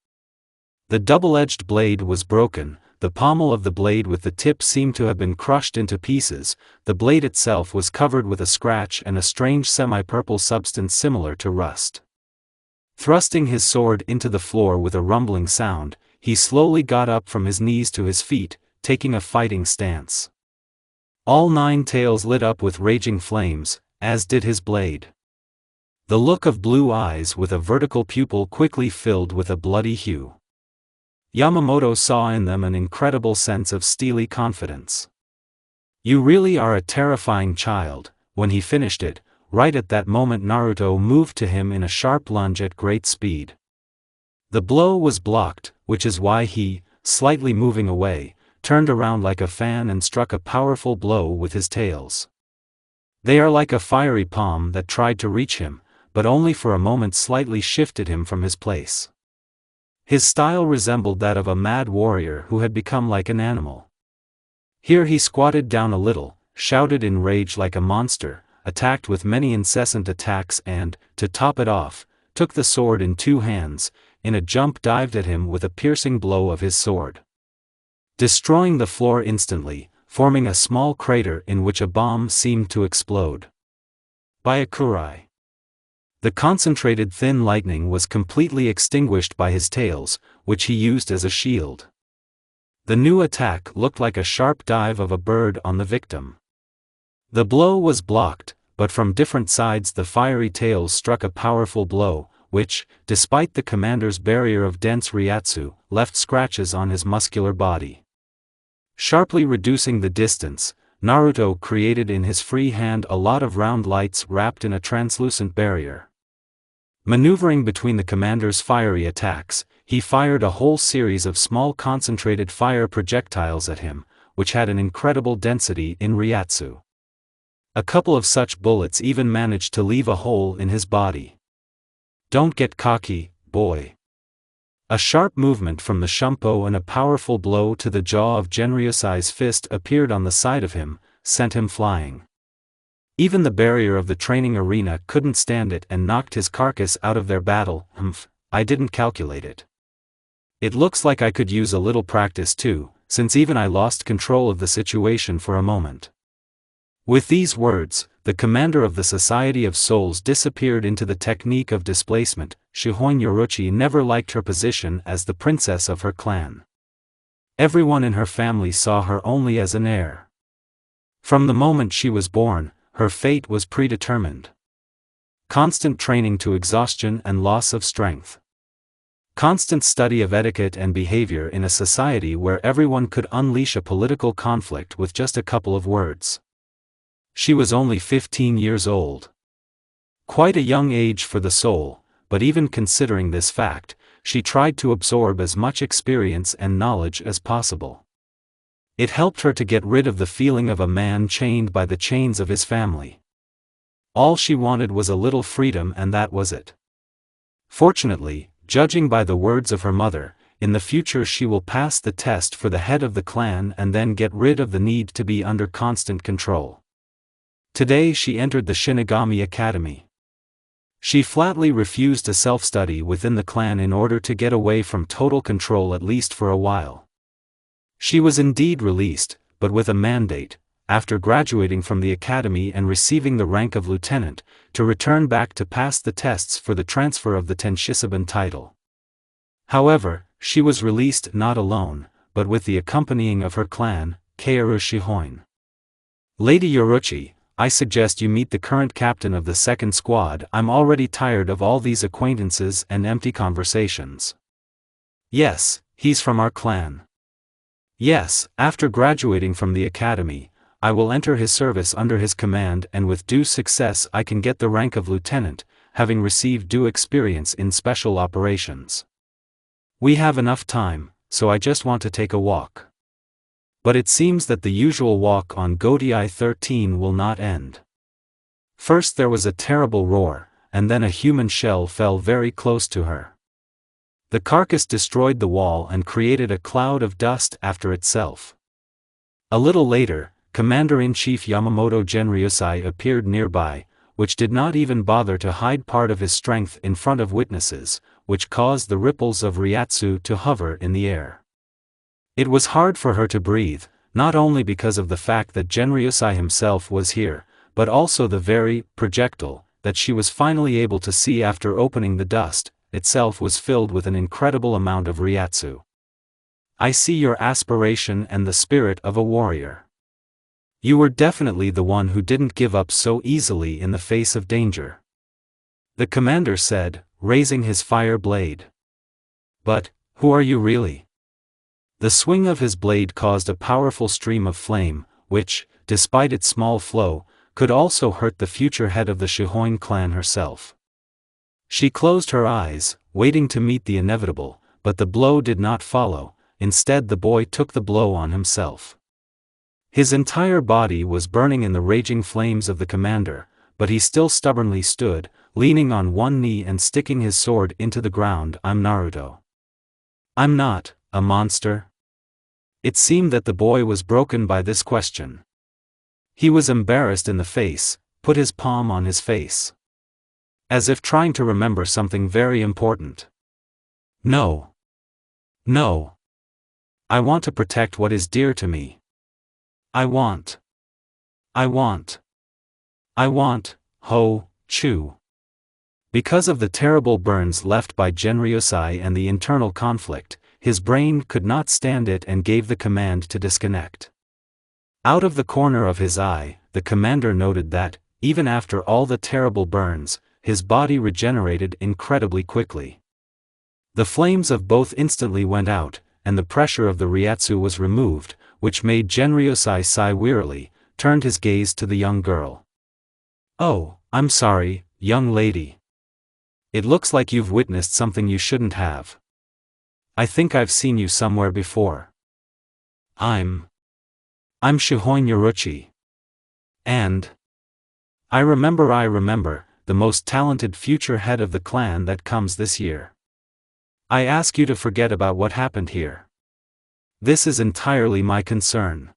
The double-edged blade was broken, the pommel of the blade with the tip seemed to have been crushed into pieces, the blade itself was covered with a scratch and a strange semi-purple substance similar to rust. Thrusting his sword into the floor with a rumbling sound, he slowly got up from his knees to his feet, taking a fighting stance. All 9 tails lit up with raging flames, as did his blade. The look of blue eyes with a vertical pupil quickly filled with a bloody hue. Yamamoto saw in them an incredible sense of steely confidence. "You really are a terrifying child." When he finished it, right at that moment Naruto moved to him in a sharp lunge at great speed. The blow was blocked, which is why he, slightly moving away, turned around like a fan and struck a powerful blow with his tails. They are like a fiery palm that tried to reach him, but only for a moment slightly shifted him from his place. His style resembled that of a mad warrior who had become like an animal. Here he squatted down a little, shouted in rage like a monster, attacked with many incessant attacks and, to top it off, took the sword in 2 hands, in a jump dived at him with a piercing blow of his sword, destroying the floor instantly, forming a small crater in which a bomb seemed to explode. Byakurai. The concentrated thin lightning was completely extinguished by his tails, which he used as a shield. The new attack looked like a sharp dive of a bird on the victim. The blow was blocked, but from different sides the fiery tails struck a powerful blow, which, despite the commander's barrier of dense Ryatsu, left scratches on his muscular body. Sharply reducing the distance, Naruto created in his free hand a lot of round lights wrapped in a translucent barrier. Maneuvering between the commander's fiery attacks, he fired a whole series of small concentrated fire projectiles at him, which had an incredible density in Ryatsu. A couple of such bullets even managed to leave a hole in his body. "Don't get cocky, boy." A sharp movement from the Shumpo and a powerful blow to the jaw of Genryusai's fist appeared on the side of him, sent him flying. Even the barrier of the training arena couldn't stand it and knocked his carcass out of their battle. I didn't calculate it. It looks like I could use a little practice too, since even I lost control of the situation for a moment. With these words, the commander of the Society of Souls disappeared into the technique of displacement. Shihoin Yoruchi never liked her position as the princess of her clan. Everyone in her family saw her only as an heir. From the moment she was born, her fate was predetermined. Constant training to exhaustion and loss of strength. Constant study of etiquette and behavior in a society where everyone could unleash a political conflict with just a couple of words. She was only 15 years old. Quite a young age for the soul, but even considering this fact, she tried to absorb as much experience and knowledge as possible. It helped her to get rid of the feeling of a man chained by the chains of his family. All she wanted was a little freedom, and that was it. Fortunately, judging by the words of her mother, in the future she will pass the test for the head of the clan and then get rid of the need to be under constant control. Today she entered the Shinigami Academy. She flatly refused to self-study within the clan in order to get away from total control at least for a while. She was indeed released, but with a mandate, after graduating from the academy and receiving the rank of lieutenant, to return back to pass the tests for the transfer of the Tenshinsaban title. However, she was released not alone, but with the accompanying of her clan, Kaoru Shihoin. "Lady Yoruchi, I suggest you meet the current captain of the second squad. I'm already tired of all these acquaintances and empty conversations." "Yes, he's from our clan." "Yes, after graduating from the academy, I will enter his service under his command, and with due success I can get the rank of lieutenant, having received due experience in special operations. We have enough time, so I just want to take a walk." But it seems that the usual walk on Godai 13 will not end. First there was a terrible roar, and then a human shell fell very close to her. The carcass destroyed the wall and created a cloud of dust after itself. A little later, Commander-in-Chief Yamamoto Genryusai appeared nearby, which did not even bother to hide part of his strength in front of witnesses, which caused the ripples of Ryatsu to hover in the air. It was hard for her to breathe, not only because of the fact that Genryusai himself was here, but also the very projectile that she was finally able to see after opening the dust itself was filled with an incredible amount of Ryatsu. I see your aspiration and the spirit of a warrior. You were definitely the one who didn't give up so easily in the face of danger. The commander said, raising his fire blade. But, who are you really? The swing of his blade caused a powerful stream of flame, which, despite its small flow, could also hurt the future head of the Shihoin clan herself. She closed her eyes, waiting to meet the inevitable, but the blow did not follow. Instead, the boy took the blow on himself. His entire body was burning in the raging flames of the commander, but he still stubbornly stood, leaning on one knee and sticking his sword into the ground. I'm Naruto. I'm not a monster. It seemed that the boy was broken by this question. He was embarrassed in the face, put his palm on his face, as if trying to remember something very important. No. No. I want to protect what is dear to me. I want, Chu. Because of the terrible burns left by Genryusai and the internal conflict, his brain could not stand it and gave the command to disconnect. Out of the corner of his eye, the commander noted that, even after all the terrible burns, his body regenerated incredibly quickly. The flames of both instantly went out, and the pressure of the Ryatsu was removed, which made Genryusai sigh wearily, turned his gaze to the young girl. Oh, I'm sorry, young lady. It looks like you've witnessed something you shouldn't have. I think I've seen you somewhere before. I'm Shihoin Yoruchi. And I remember, the most talented future head of the clan that comes this year. I ask you to forget about what happened here. This is entirely my concern.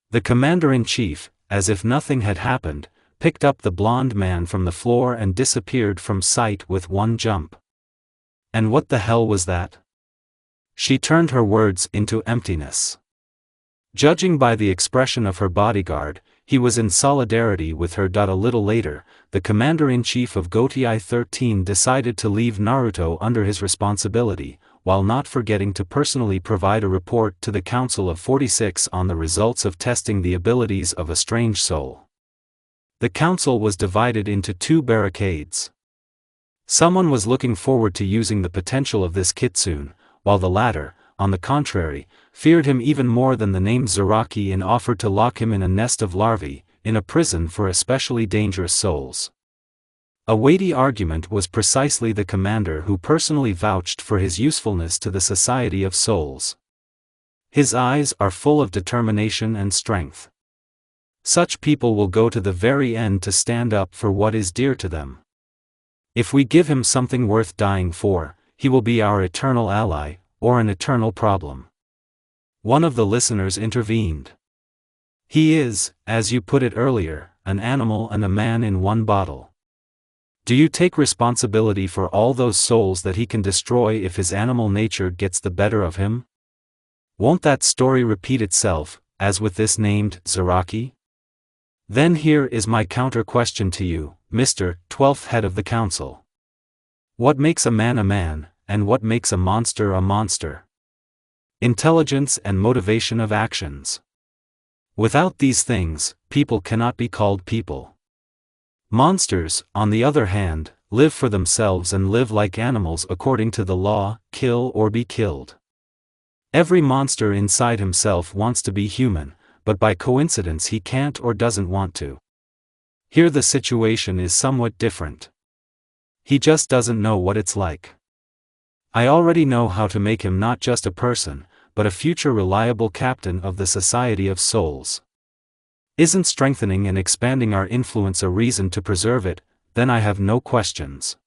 The commander-in-chief, as if nothing had happened, picked up the blonde man from the floor and disappeared from sight with one jump. And what the hell was that? She turned her words into emptiness. Judging by the expression of her bodyguard, he was in solidarity with her. A little later, the commander-in-chief of Gotei 13 decided to leave Naruto under his responsibility, while not forgetting to personally provide a report to the Council of 46 on the results of testing the abilities of a strange soul. The council was divided into two barricades. Someone was looking forward to using the potential of this kitsune, while the latter, on the contrary, feared him even more than the name Zaraki and offered to lock him in a nest of larvae, in a prison for especially dangerous souls. A weighty argument was precisely the commander who personally vouched for his usefulness to the Society of Souls. His eyes are full of determination and strength. Such people will go to the very end to stand up for what is dear to them. If we give him something worth dying for, he will be our eternal ally, or an eternal problem. One of the listeners intervened. He is, as you put it earlier, an animal and a man in one bottle. Do you take responsibility for all those souls that he can destroy if his animal nature gets the better of him? Won't that story repeat itself, as with this named Zaraki? Then here is my counter-question to you, Mr. 12th head of the council. What makes a man, and what makes a monster a monster? Intelligence and motivation of actions. Without these things, people cannot be called people. Monsters, on the other hand, live for themselves and live like animals according to the law, kill or be killed. Every monster inside himself wants to be human, but by coincidence he can't or doesn't want to. Here the situation is somewhat different. He just doesn't know what it's like. I already know how to make him not just a person, but a future reliable captain of the Society of Souls. Isn't strengthening and expanding our influence a reason to preserve it? Then I have no questions.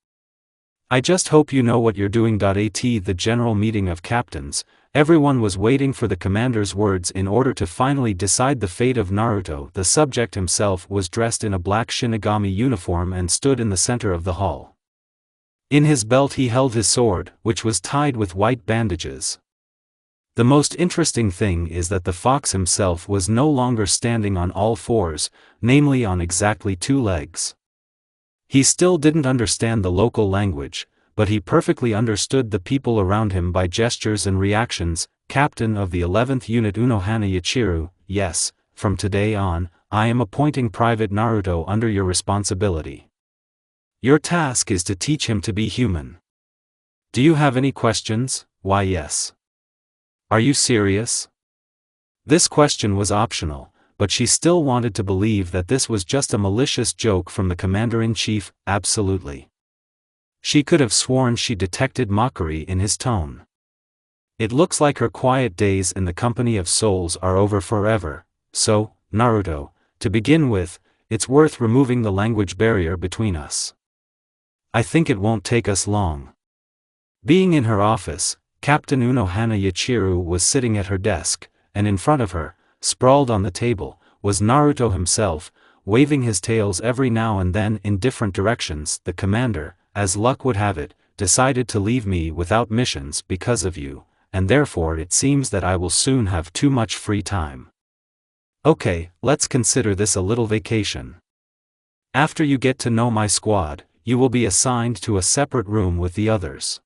I just hope you know what you're doing. At the general meeting of captains, everyone was waiting for the commander's words in order to finally decide the fate of Naruto. The subject himself was dressed in a black Shinigami uniform and stood in the center of the hall. In his belt he held his sword, which was tied with white bandages. The most interesting thing is that the fox himself was no longer standing on all fours, namely on exactly 2 legs. He still didn't understand the local language, but he perfectly understood the people around him by gestures and reactions. Captain of the 11th Unit Unohana Yachiru, yes, from today on, I am appointing Private Naruto under your responsibility. Your task is to teach him to be human. Do you have any questions? Why yes. Are you serious? This question was optional, but she still wanted to believe that this was just a malicious joke from the commander-in-chief. Absolutely. She could have sworn she detected mockery in his tone. It looks like her quiet days in the company of souls are over forever, so, Naruto, to begin with, it's worth removing the language barrier between us. I think it won't take us long. Being in her office, Captain Unohana Yachiru was sitting at her desk, and in front of her, sprawled on the table, was Naruto himself, waving his tails every now and then in different directions. The commander, as luck would have it, decided to leave me without missions because of you, and therefore it seems that I will soon have too much free time. Okay, let's consider this a little vacation. After you get to know my squad, you will be assigned to a separate room with the others.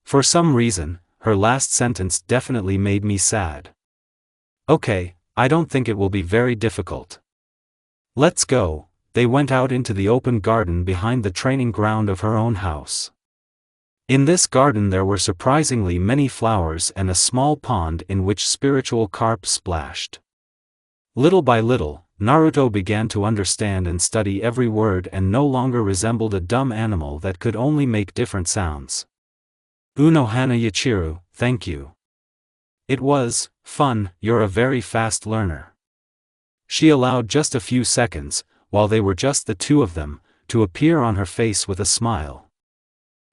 For some reason, her last sentence definitely made me sad. Okay, I don't think it will be very difficult. Let's go. They went out into the open garden behind the training ground of her own house. In this garden there were surprisingly many flowers and a small pond in which spiritual carp splashed. Little by little, Naruto began to understand and study every word and no longer resembled a dumb animal that could only make different sounds. Unohana Yachiru, thank you. It was fun. You're a very fast learner. She allowed just a few seconds, while they were just the two of them, to appear on her face with a smile.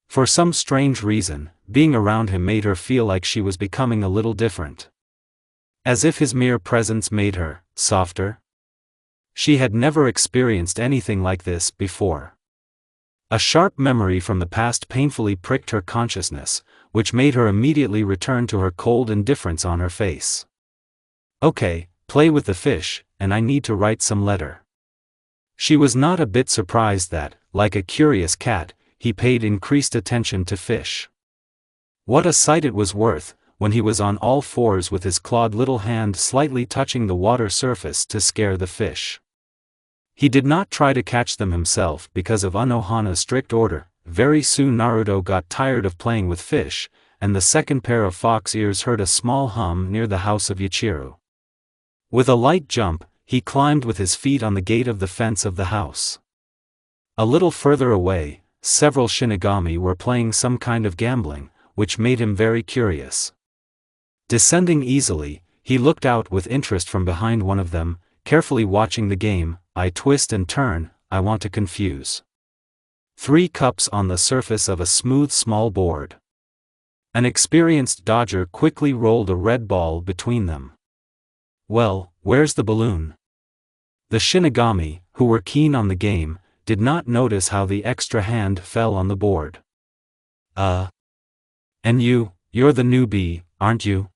For some strange reason, being around him made her feel like she was becoming a little different. As if his mere presence made her softer. She had never experienced anything like this before. A sharp memory from the past painfully pricked her consciousness, which made her immediately return to her cold indifference on her face. Okay, play with the fish, and I need to write some letter. She was not a bit surprised that, like a curious cat, he paid increased attention to fish. What a sight it was worth, when he was on all fours with his clawed little hand slightly touching the water surface to scare the fish. He did not try to catch them himself because of Unohana's strict order. Very soon Naruto got tired of playing with fish, and the second pair of fox ears heard a small hum near the house of Yachiru. With a light jump, he climbed with his feet on the gate of the fence of the house. A little further away, several Shinigami were playing some kind of gambling, which made him very curious. Descending easily, he looked out with interest from behind one of them, carefully watching the game. I twist and turn, I want to confuse. 3 cups on the surface of a smooth small board. An experienced dodger quickly rolled a red ball between them. Well, where's the balloon? The Shinigami, who were keen on the game, did not notice how the extra hand fell on the board. And you're the newbie, aren't you?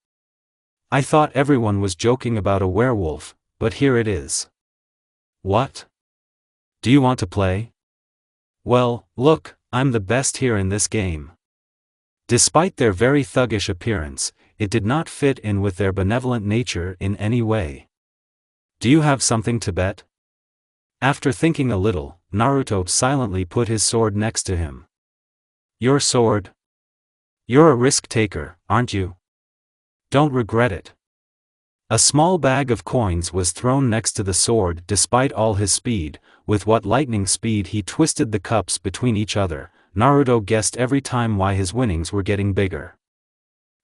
I thought everyone was joking about a werewolf, but here it is. What? Do you want to play? Well, look, I'm the best here in this game. Despite their very thuggish appearance, it did not fit in with their benevolent nature in any way. Do you have something to bet? After thinking a little, Naruto silently put his sword next to him. Your sword? You're a risk-taker, aren't you? Don't regret it. A small bag of coins was thrown next to the sword. Despite all his speed, with what lightning speed he twisted the cups between each other, Naruto guessed every time why his winnings were getting bigger.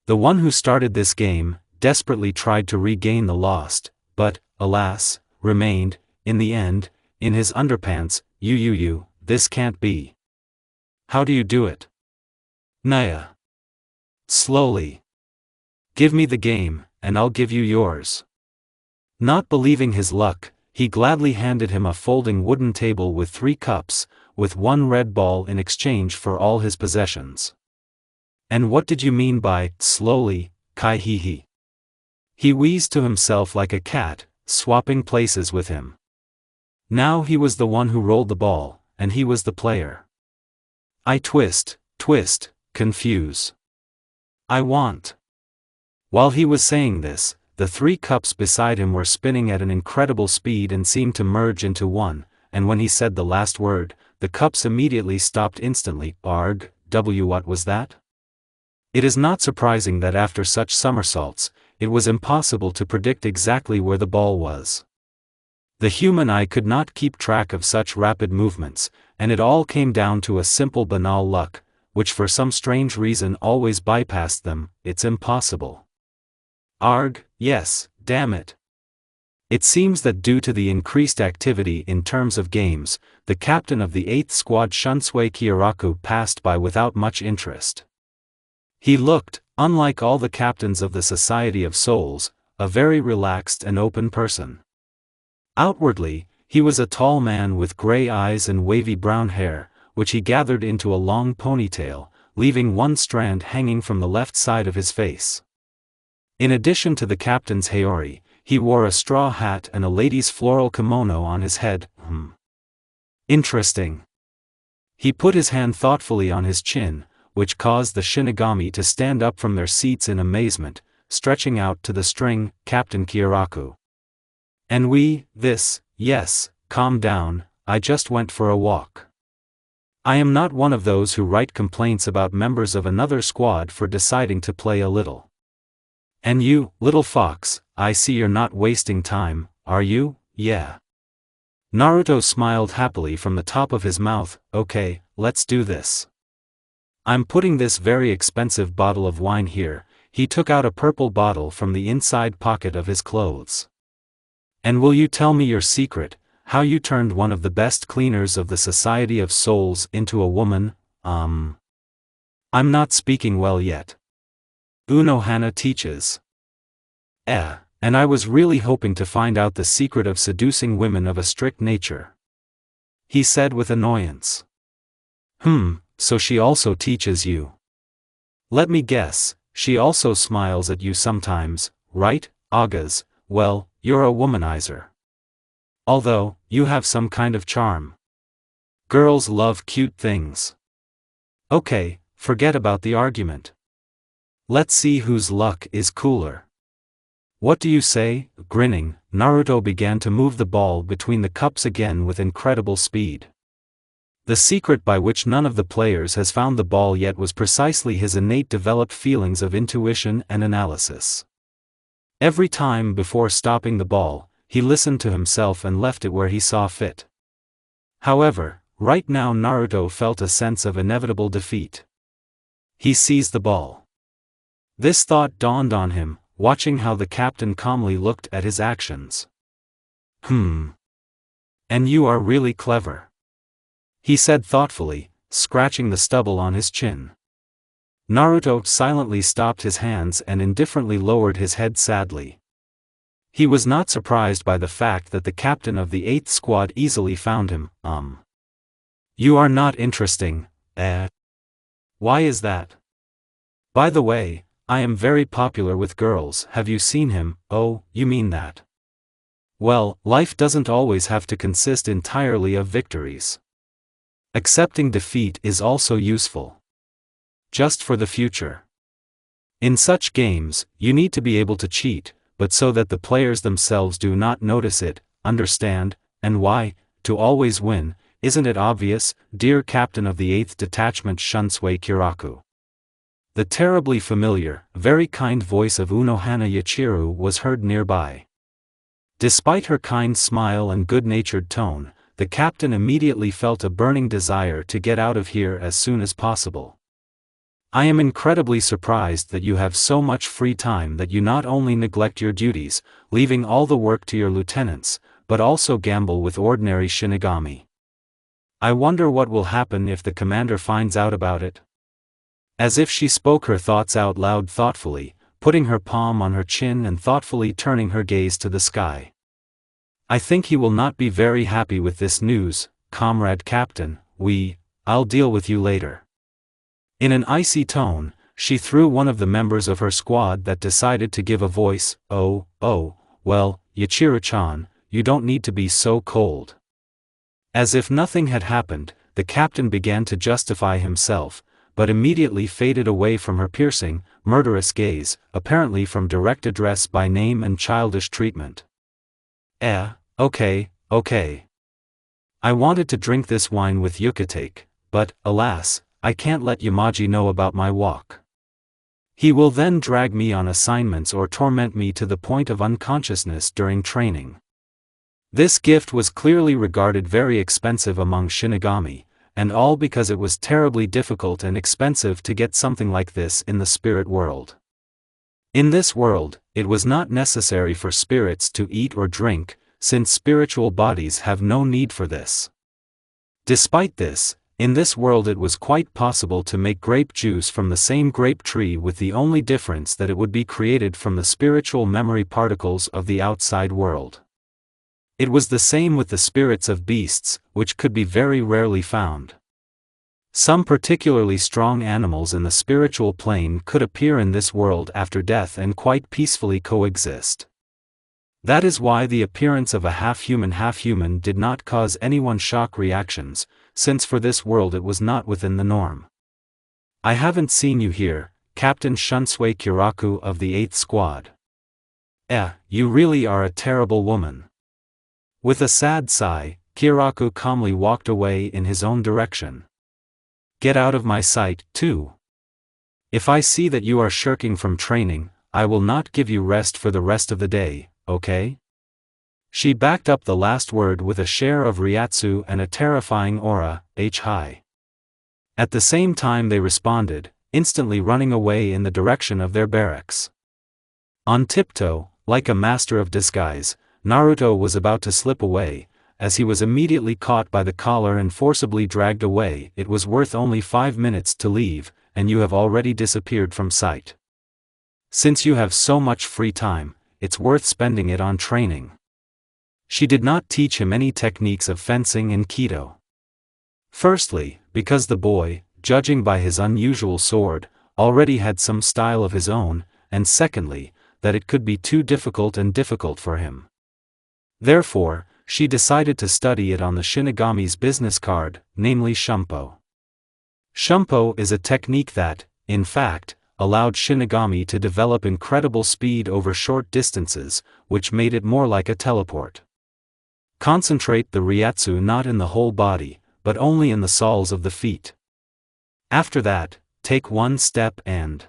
The one who started this game, desperately tried to regain the lost, but, alas, remained, in the end, in his underpants. You, this can't be. How do you do it? Naya. Slowly. Give me the game, and I'll give you yours. Not believing his luck, he gladly handed him a folding wooden table with 3 cups, with 1 red ball in exchange for all his possessions. And what did you mean by, slowly, Kai-hee-hee? He wheezed to himself like a cat, swapping places with him. Now he was the one who rolled the ball, and he was the player. I twist, confuse. I want. While he was saying this, the 3 cups beside him were spinning at an incredible speed and seemed to merge into one, and when he said the last word, the cups immediately stopped instantly. Arg, what was that? It is not surprising that after such somersaults, it was impossible to predict exactly where the ball was. The human eye could not keep track of such rapid movements, and it all came down to a simple banal luck, which for some strange reason always bypassed them. It's impossible. Arg, yes, damn it. It seems that due to the increased activity in terms of games, the captain of the 8th squad Shunsui Kyoraku passed by without much interest. He looked, unlike all the captains of the Society of Souls, a very relaxed and open person. Outwardly, he was a tall man with gray eyes and wavy brown hair, which he gathered into a long ponytail, leaving 1 strand hanging from the left side of his face. In addition to the captain's haori, he wore a straw hat and a lady's floral kimono on his head. Interesting. He put his hand thoughtfully on his chin, which caused the Shinigami to stand up from their seats in amazement, stretching out to the string, Captain Kyoraku. And yes, calm down, I just went for a walk. I am not one of those who write complaints about members of another squad for deciding to play a little. And you, little fox, I see you're not wasting time, are you? Yeah. Naruto smiled happily from the top of his mouth. Okay, let's do this. I'm putting this very expensive bottle of wine here. He took out a purple bottle from the inside pocket of his clothes. And will you tell me your secret, how you turned one of the best cleaners of the Society of Souls into a woman? I'm not speaking well yet. Unohana teaches. And I was really hoping to find out the secret of seducing women of a strict nature. He said with annoyance. So she also teaches you. Let me guess, she also smiles at you sometimes, right, Agas? Well, you're a womanizer. Although, you have some kind of charm. Girls love cute things. Okay, forget about the argument. Let's see whose luck is cooler. What do you say? Grinning, Naruto began to move the ball between the cups again with incredible speed. The secret by which none of the players has found the ball yet was precisely his innate developed feelings of intuition and analysis. Every time before stopping the ball, he listened to himself and left it where he saw fit. However, right now Naruto felt a sense of inevitable defeat. He seized the ball. This thought dawned on him, watching how the captain calmly looked at his actions. And you are really clever. He said thoughtfully, scratching the stubble on his chin. Naruto silently stopped his hands and indifferently lowered his head sadly. He was not surprised by the fact that the captain of the 8th squad easily found him. You are not interesting, Why is that? By the way, I am very popular with girls. Have you seen him? Oh, you mean that? Well, life doesn't always have to consist entirely of victories. Accepting defeat is also useful. Just for the future. In such games, you need to be able to cheat, but so that the players themselves do not notice it, understand, and why, to always win, isn't it obvious, dear captain of the 8th detachment Shunsui Kyoraku? The terribly familiar, very kind voice of Unohana Yachiru was heard nearby. Despite her kind smile and good-natured tone, the captain immediately felt a burning desire to get out of here as soon as possible. I am incredibly surprised that you have so much free time that you not only neglect your duties, leaving all the work to your lieutenants, but also gamble with ordinary Shinigami. I wonder what will happen if the commander finds out about it. As if she spoke her thoughts out loud thoughtfully, putting her palm on her chin and thoughtfully turning her gaze to the sky. I think he will not be very happy with this news, comrade captain. I'll deal with you later. In an icy tone, she threw one of the members of her squad that decided to give a voice. Oh, well, Yachiru-chan, you don't need to be so cold. As if nothing had happened, the captain began to justify himself, but immediately faded away from her piercing, murderous gaze, apparently from direct address by name and childish treatment. Okay. I wanted to drink this wine with Yukitake, but, alas, I can't let Yamaji know about my walk. He will then drag me on assignments or torment me to the point of unconsciousness during training. This gift was clearly regarded very expensive among Shinigami, and all because it was terribly difficult and expensive to get something like this in the spirit world. In this world, it was not necessary for spirits to eat or drink, since spiritual bodies have no need for this. Despite this, in this world it was quite possible to make grape juice from the same grape tree, with the only difference that it would be created from the spiritual memory particles of the outside world. It was the same with the spirits of beasts, which could be very rarely found. Some particularly strong animals in the spiritual plane could appear in this world after death and quite peacefully coexist. That is why the appearance of a half-human did not cause anyone shock reactions, since for this world it was not within the norm. I haven't seen you here, Captain Shunsui Kiraku of the 8th Squad. You really are a terrible woman. With a sad sigh, Kiraku calmly walked away in his own direction. Get out of my sight, too. If I see that you are shirking from training, I will not give you rest for the rest of the day, okay? She backed up the last word with a share of Ryatsu and a terrifying aura, high. At the same time they responded, instantly running away in the direction of their barracks. On tiptoe, like a master of disguise, Naruto was about to slip away, as he was immediately caught by the collar and forcibly dragged away. It was worth only 5 minutes to leave, and you have already disappeared from sight. Since you have so much free time, it's worth spending it on training. She did not teach him any techniques of fencing and Kido. Firstly, because the boy, judging by his unusual sword, already had some style of his own, and secondly, that it could be too difficult for him. Therefore, she decided to study it on the Shinigami's business card, namely Shumpo. Shumpo is a technique that, in fact, allowed Shinigami to develop incredible speed over short distances, which made it more like a teleport. Concentrate the Ryatsu not in the whole body, but only in the soles of the feet. After that, take one step and...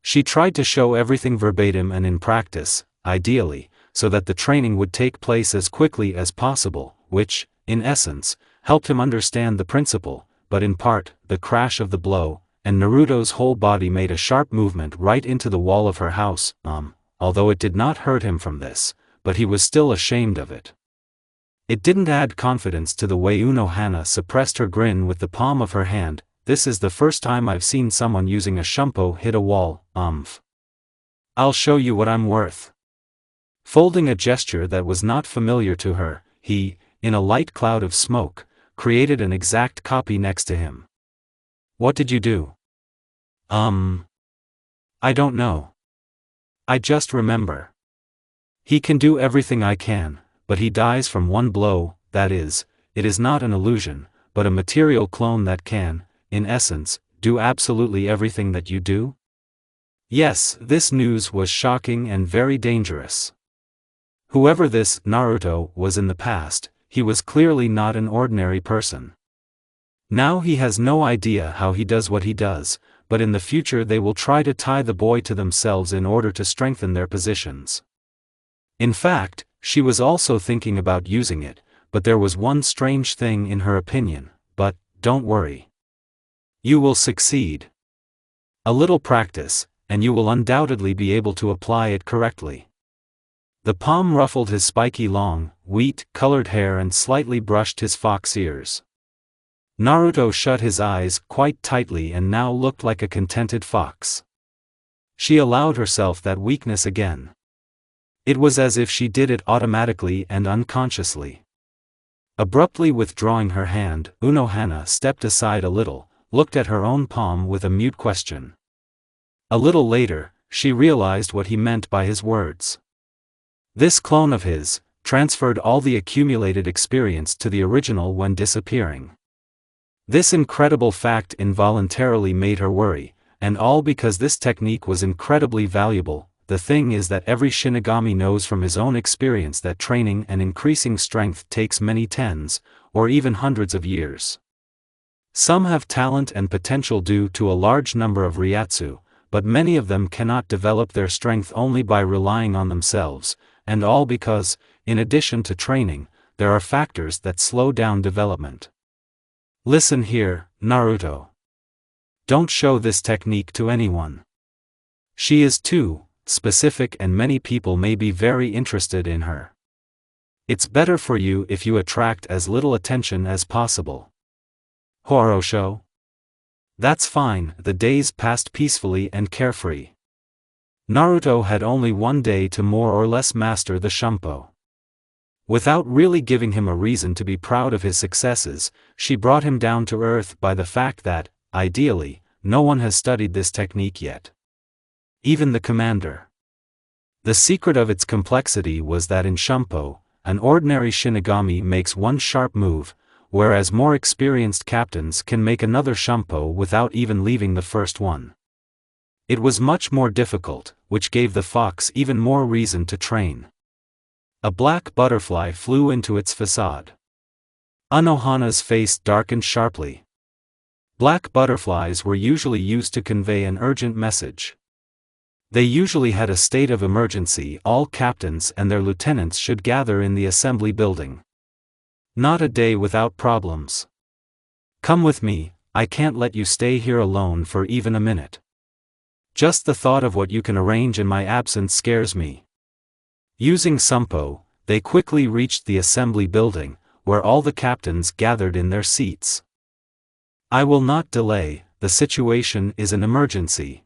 She tried to show everything verbatim and in practice, ideally, so that the training would take place as quickly as possible, which, in essence, helped him understand the principle, but in part, the crash of the blow, and Naruto's whole body made a sharp movement right into the wall of her house, although it did not hurt him from this, but he was still ashamed of it. It didn't add confidence to the way Unohana suppressed her grin with the palm of her hand. This is the first time I've seen someone using a Shumpo hit a wall, I'll show you what I'm worth. Folding a gesture that was not familiar to her, he, in a light cloud of smoke, created an exact copy next to him. What did you do? I don't know. I just remember. He can do everything I can, but he dies from one blow. That is, it is not an illusion, but a material clone that can, in essence, do absolutely everything that you do? Yes, this news was shocking and very dangerous. Whoever this Naruto was in the past, he was clearly not an ordinary person. Now he has no idea how he does what he does, but in the future they will try to tie the boy to themselves in order to strengthen their positions. In fact, she was also thinking about using it, but there was one strange thing in her opinion. But, don't worry. You will succeed. A little practice, and you will undoubtedly be able to apply it correctly. The palm ruffled his spiky long, wheat-colored hair and slightly brushed his fox ears. Naruto shut his eyes quite tightly and now looked like a contented fox. She allowed herself that weakness again. It was as if she did it automatically and unconsciously. Abruptly withdrawing her hand, Unohana stepped aside a little, looked at her own palm with a mute question. A little later, she realized what he meant by his words. This clone of his transferred all the accumulated experience to the original when disappearing. This incredible fact involuntarily made her worry, and all because this technique was incredibly valuable. The thing is that every Shinigami knows from his own experience that training and increasing strength takes many tens, or even hundreds of years. Some have talent and potential due to a large number of Ryatsu, but many of them cannot develop their strength only by relying on themselves, and all because, in addition to training, there are factors that slow down development. Listen here, Naruto. Don't show this technique to anyone. She is too specific and many people may be very interested in her. It's better for you if you attract as little attention as possible. Horosho? That's fine. The days passed peacefully and carefree. Naruto had only one day to more or less master the Shumpo. Without really giving him a reason to be proud of his successes, she brought him down to earth by the fact that, ideally, no one has studied this technique yet. Even the commander. The secret of its complexity was that in Shumpo, an ordinary Shinigami makes one sharp move, whereas more experienced captains can make another Shumpo without even leaving the first one. It was much more difficult, which gave the fox even more reason to train. A black butterfly flew into its facade. Unohana's face darkened sharply. Black butterflies were usually used to convey an urgent message. They usually had a state of emergency. All captains and their lieutenants should gather in the assembly building. Not a day without problems. Come with me, I can't let you stay here alone for even a minute. Just the thought of what you can arrange in my absence scares me. Using Shumpo, they quickly reached the assembly building, where all the captains gathered in their seats. I will not delay, the situation is an emergency.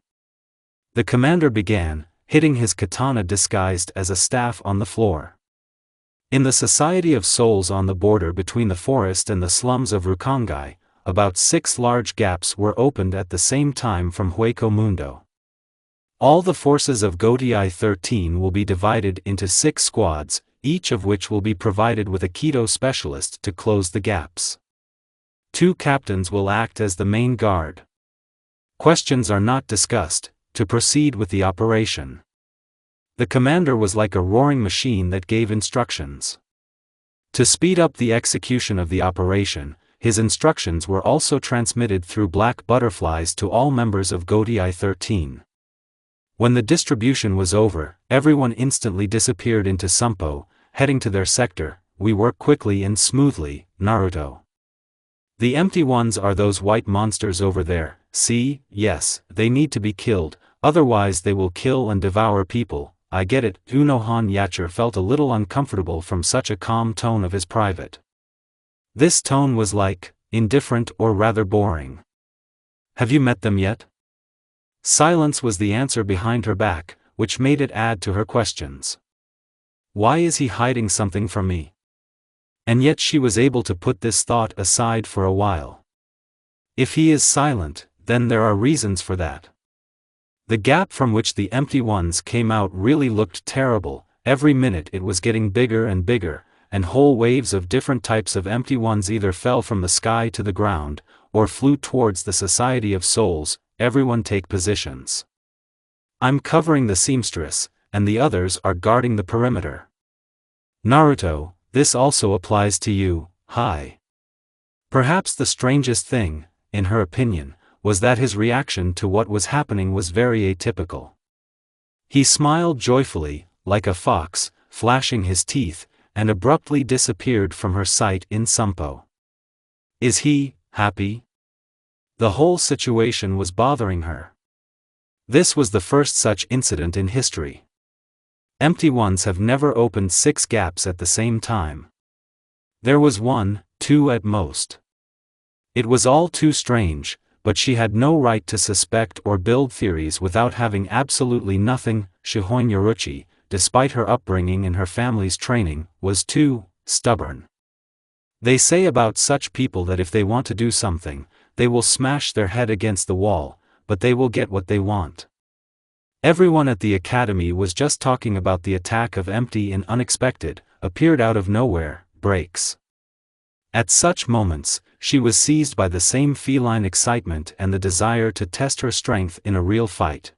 The commander began, hitting his katana disguised as a staff on the floor. In the Society of Souls on the border between the forest and the slums of Rukongai, about 6 large gaps were opened at the same time from Hueco Mundo. All the forces of Gotei 13 will be divided into 6 squads, each of which will be provided with a Kido specialist to close the gaps. 2 captains will act as the main guard. Questions are not discussed, to proceed with the operation. The commander was like a roaring machine that gave instructions. To speed up the execution of the operation, his instructions were also transmitted through black butterflies to all members of Gotei 13. When the distribution was over, everyone instantly disappeared into Shumpo, heading to their sector. We work quickly and smoothly, Naruto. The empty ones are those white monsters over there. See, yes, they need to be killed, otherwise they will kill and devour people. I get it. Unohan Yacher felt a little uncomfortable from such a calm tone of his private. This tone was like, indifferent or rather boring. Have you met them yet? Silence was the answer behind her back, which made it add to her questions. Why is he hiding something from me? And yet she was able to put this thought aside for a while. If he is silent, then there are reasons for that. The gap from which the empty ones came out really looked terrible. Every minute it was getting bigger and bigger, and whole waves of different types of empty ones either fell from the sky to the ground, or flew towards the Society of Souls. Everyone take positions. I'm covering the seamstress, and the others are guarding the perimeter. Naruto, this also applies to you. Hi. Perhaps the strangest thing, in her opinion, was that his reaction to what was happening was very atypical. He smiled joyfully, like a fox, flashing his teeth, and abruptly disappeared from her sight in Shumpo. Is he happy? The whole situation was bothering her. This was the first such incident in history. Empty ones have never opened 6 gaps at the same time. There was 1, 2 at most. It was all too strange, but she had no right to suspect or build theories without having absolutely nothing. Shihoin Yoruchi, despite her upbringing and her family's training, was too stubborn. They say about such people that if they want to do something, they will smash their head against the wall, but they will get what they want. Everyone at the academy was just talking about the attack of empty and unexpected, appeared out of nowhere, breaks. At such moments, she was seized by the same feline excitement and the desire to test her strength in a real fight.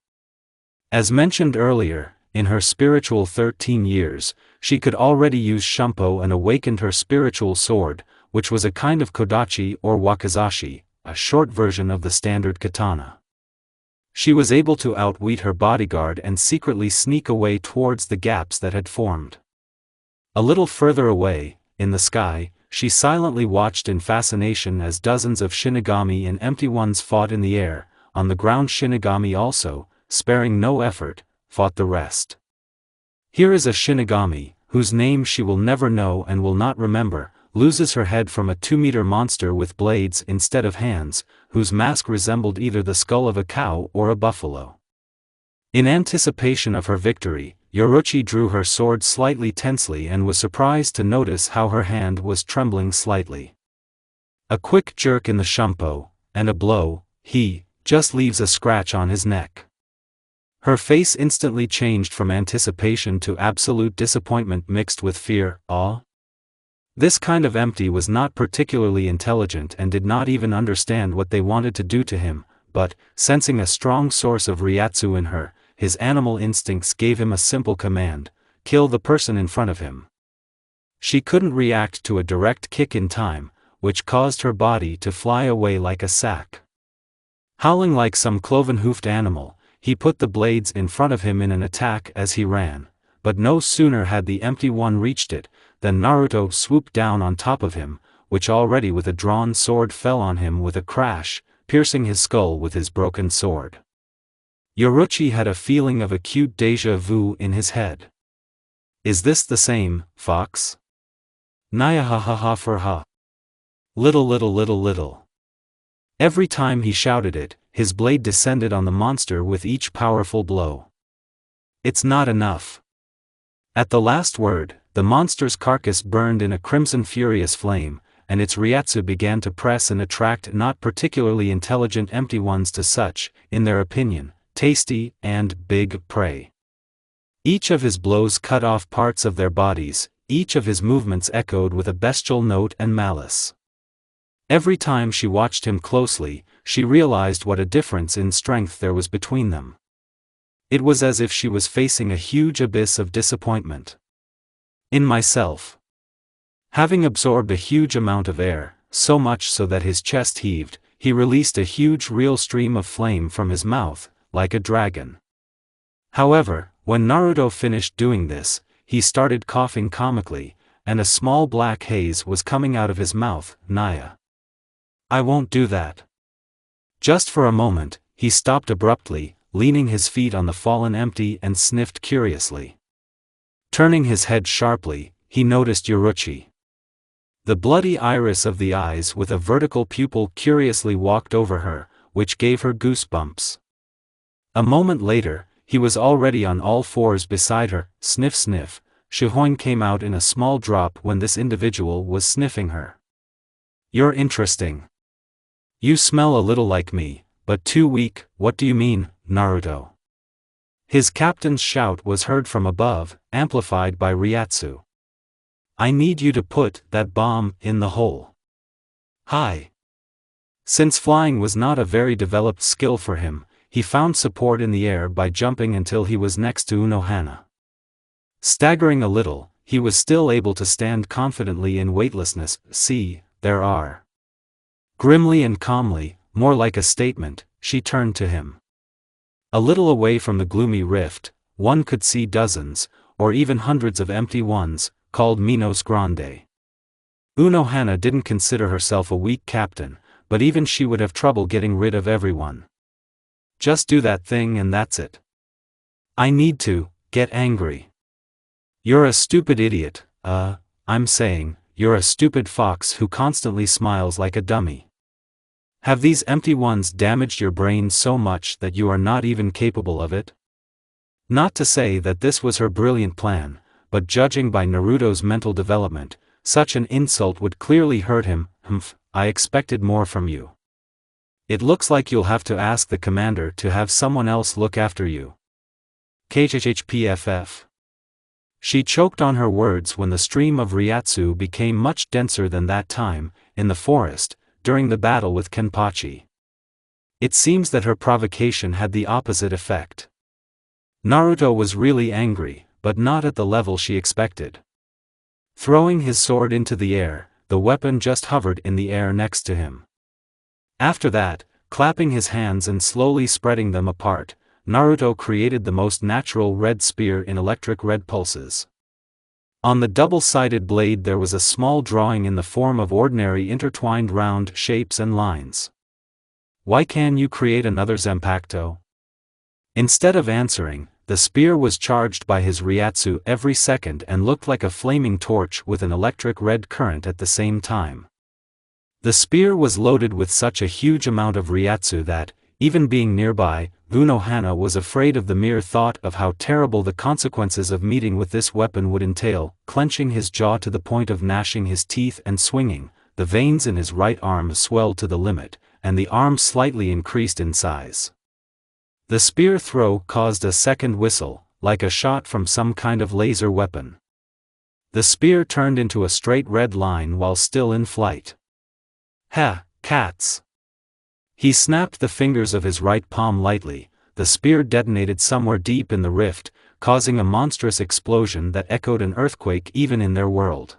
As mentioned earlier, in her spiritual 13 years, she could already use Shumpo and awakened her spiritual sword, which was a kind of kodachi or wakizashi, a short version of the standard katana. She was able to outwit her bodyguard and secretly sneak away towards the gaps that had formed. A little further away, in the sky, she silently watched in fascination as dozens of Shinigami and empty ones fought in the air. On the ground Shinigami also, sparing no effort, fought the rest. Here is a Shinigami, whose name she will never know and will not remember, loses her head from a 2-meter monster with blades instead of hands, whose mask resembled either the skull of a cow or a buffalo. In anticipation of her victory, Yoruchi drew her sword slightly tensely and was surprised to notice how her hand was trembling slightly. A quick jerk in the shumpo, and a blow, he just leaves a scratch on his neck. Her face instantly changed from anticipation to absolute disappointment mixed with fear, awe. This kind of empty was not particularly intelligent and did not even understand what they wanted to do to him, but, sensing a strong source of Ryatsu in her, his animal instincts gave him a simple command: kill the person in front of him. She couldn't react to a direct kick in time, which caused her body to fly away like a sack. Howling like some cloven-hoofed animal, he put the blades in front of him in an attack as he ran, but no sooner had the empty one reached it, than Naruto swooped down on top of him, which already with a drawn sword fell on him with a crash, piercing his skull with his broken sword. Yoruchi had a feeling of acute déjà vu in his head. Is this the same, fox? Naya ha ha ha for ha. Little little little little. Every time he shouted it, his blade descended on the monster with each powerful blow. It's not enough. At the last word, the monster's carcass burned in a crimson furious flame, and its Ryatsu began to press and attract not particularly intelligent empty ones to such, in their opinion, tasty and big prey. Each of his blows cut off parts of their bodies, each of his movements echoed with a bestial note and malice. Every time she watched him closely, she realized what a difference in strength there was between them. It was as if she was facing a huge abyss of disappointment. In myself. Having absorbed a huge amount of air, so much so that his chest heaved, he released a huge real stream of flame from his mouth, like a dragon. However, when Naruto finished doing this, he started coughing comically, and a small black haze was coming out of his mouth. Naya. I won't do that. Just for a moment, he stopped abruptly, leaning his feet on the fallen empty and sniffed curiously. Turning his head sharply, he noticed Yoruchi. The bloody iris of the eyes with a vertical pupil curiously walked over her, which gave her goosebumps. A moment later, he was already on all fours beside her. Sniff sniff, Shihoin came out in a small drop when this individual was sniffing her. You're interesting. You smell a little like me, but too weak. What do you mean, Naruto? His captain's shout was heard from above, amplified by Ryatsu. I need you to put that bomb in the hole. Hi. Since flying was not a very developed skill for him, he found support in the air by jumping until he was next to Unohana. Staggering a little, he was still able to stand confidently in weightlessness. See, there are. Grimly and calmly, more like a statement, she turned to him. A little away from the gloomy rift, one could see dozens, or even hundreds of empty ones, called Minos Grande. Unohana didn't consider herself a weak captain, but even she would have trouble getting rid of everyone. Just do that thing and that's it. I need to get angry. You're a stupid idiot, I'm saying, you're a stupid fox who constantly smiles like a dummy. Have these empty ones damaged your brain so much that you are not even capable of it? Not to say that this was her brilliant plan, but judging by Naruto's mental development, such an insult would clearly hurt him. I expected more from you. It looks like you'll have to ask the commander to have someone else look after you. KHHPFF. She choked on her words when the stream of Ryatsu became much denser than that time, in the forest, during the battle with Kenpachi. It seems that her provocation had the opposite effect. Naruto was really angry, but not at the level she expected. Throwing his sword into the air, the weapon just hovered in the air next to him. After that, clapping his hands and slowly spreading them apart, Naruto created the most natural red spear in electric red pulses. On the double-sided blade there was a small drawing in the form of ordinary intertwined round shapes and lines. Why can't you create another Zanpakuto? Instead of answering, the spear was charged by his Ryatsu every second and looked like a flaming torch with an electric red current at the same time. The spear was loaded with such a huge amount of Ryatsu that, even being nearby, Unohana was afraid of the mere thought of how terrible the consequences of meeting with this weapon would entail. Clenching his jaw to the point of gnashing his teeth and swinging, the veins in his right arm swelled to the limit, and the arm slightly increased in size. The spear throw caused a second whistle, like a shot from some kind of laser weapon. The spear turned into a straight red line while still in flight. Ha, cats! He snapped the fingers of his right palm lightly. The spear detonated somewhere deep in the rift, causing a monstrous explosion that echoed an earthquake even in their world.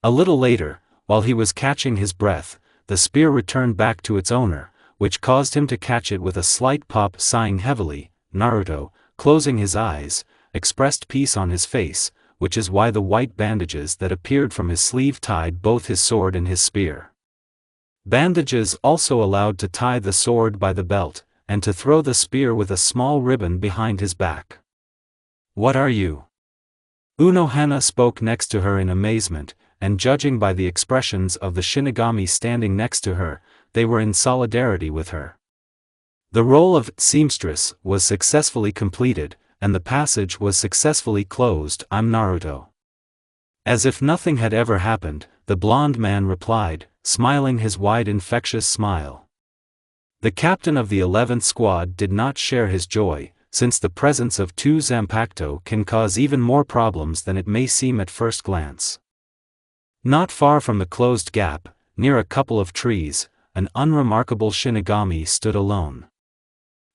A little later, while he was catching his breath, the spear returned back to its owner, which caused him to catch it with a slight pop. Sighing heavily, Naruto, closing his eyes, expressed peace on his face, which is why the white bandages that appeared from his sleeve tied both his sword and his spear. Bandages also allowed to tie the sword by the belt, and to throw the spear with a small ribbon behind his back. What are you? Unohana spoke next to her in amazement, and judging by the expressions of the Shinigami standing next to her, they were in solidarity with her. The role of seamstress was successfully completed, and the passage was successfully closed. I'm Naruto. As if nothing had ever happened, the blond man replied, smiling his wide infectious smile. The captain of the 11th squad did not share his joy, since the presence of two Zanpakuto can cause even more problems than it may seem at first glance. Not far from the closed gap, near a couple of trees, an unremarkable Shinigami stood alone.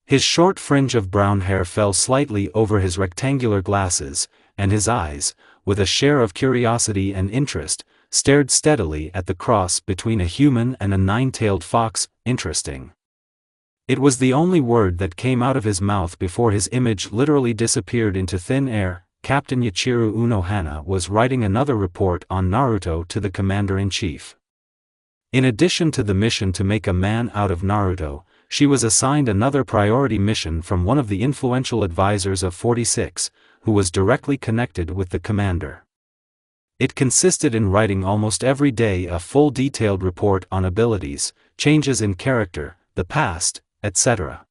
His short fringe of brown hair fell slightly over his rectangular glasses, and his eyes, with a share of curiosity and interest, stared steadily at the cross between a human and a nine-tailed fox. Interesting. It was the only word that came out of his mouth before his image literally disappeared into thin air. Captain Yachiru Unohana was writing another report on Naruto to the commander-in-chief. In addition to the mission to make a man out of Naruto, she was assigned another priority mission from one of the influential advisors of 46, who was directly connected with the commander. It consisted in writing almost every day a full detailed report on abilities, changes in character, the past, etc.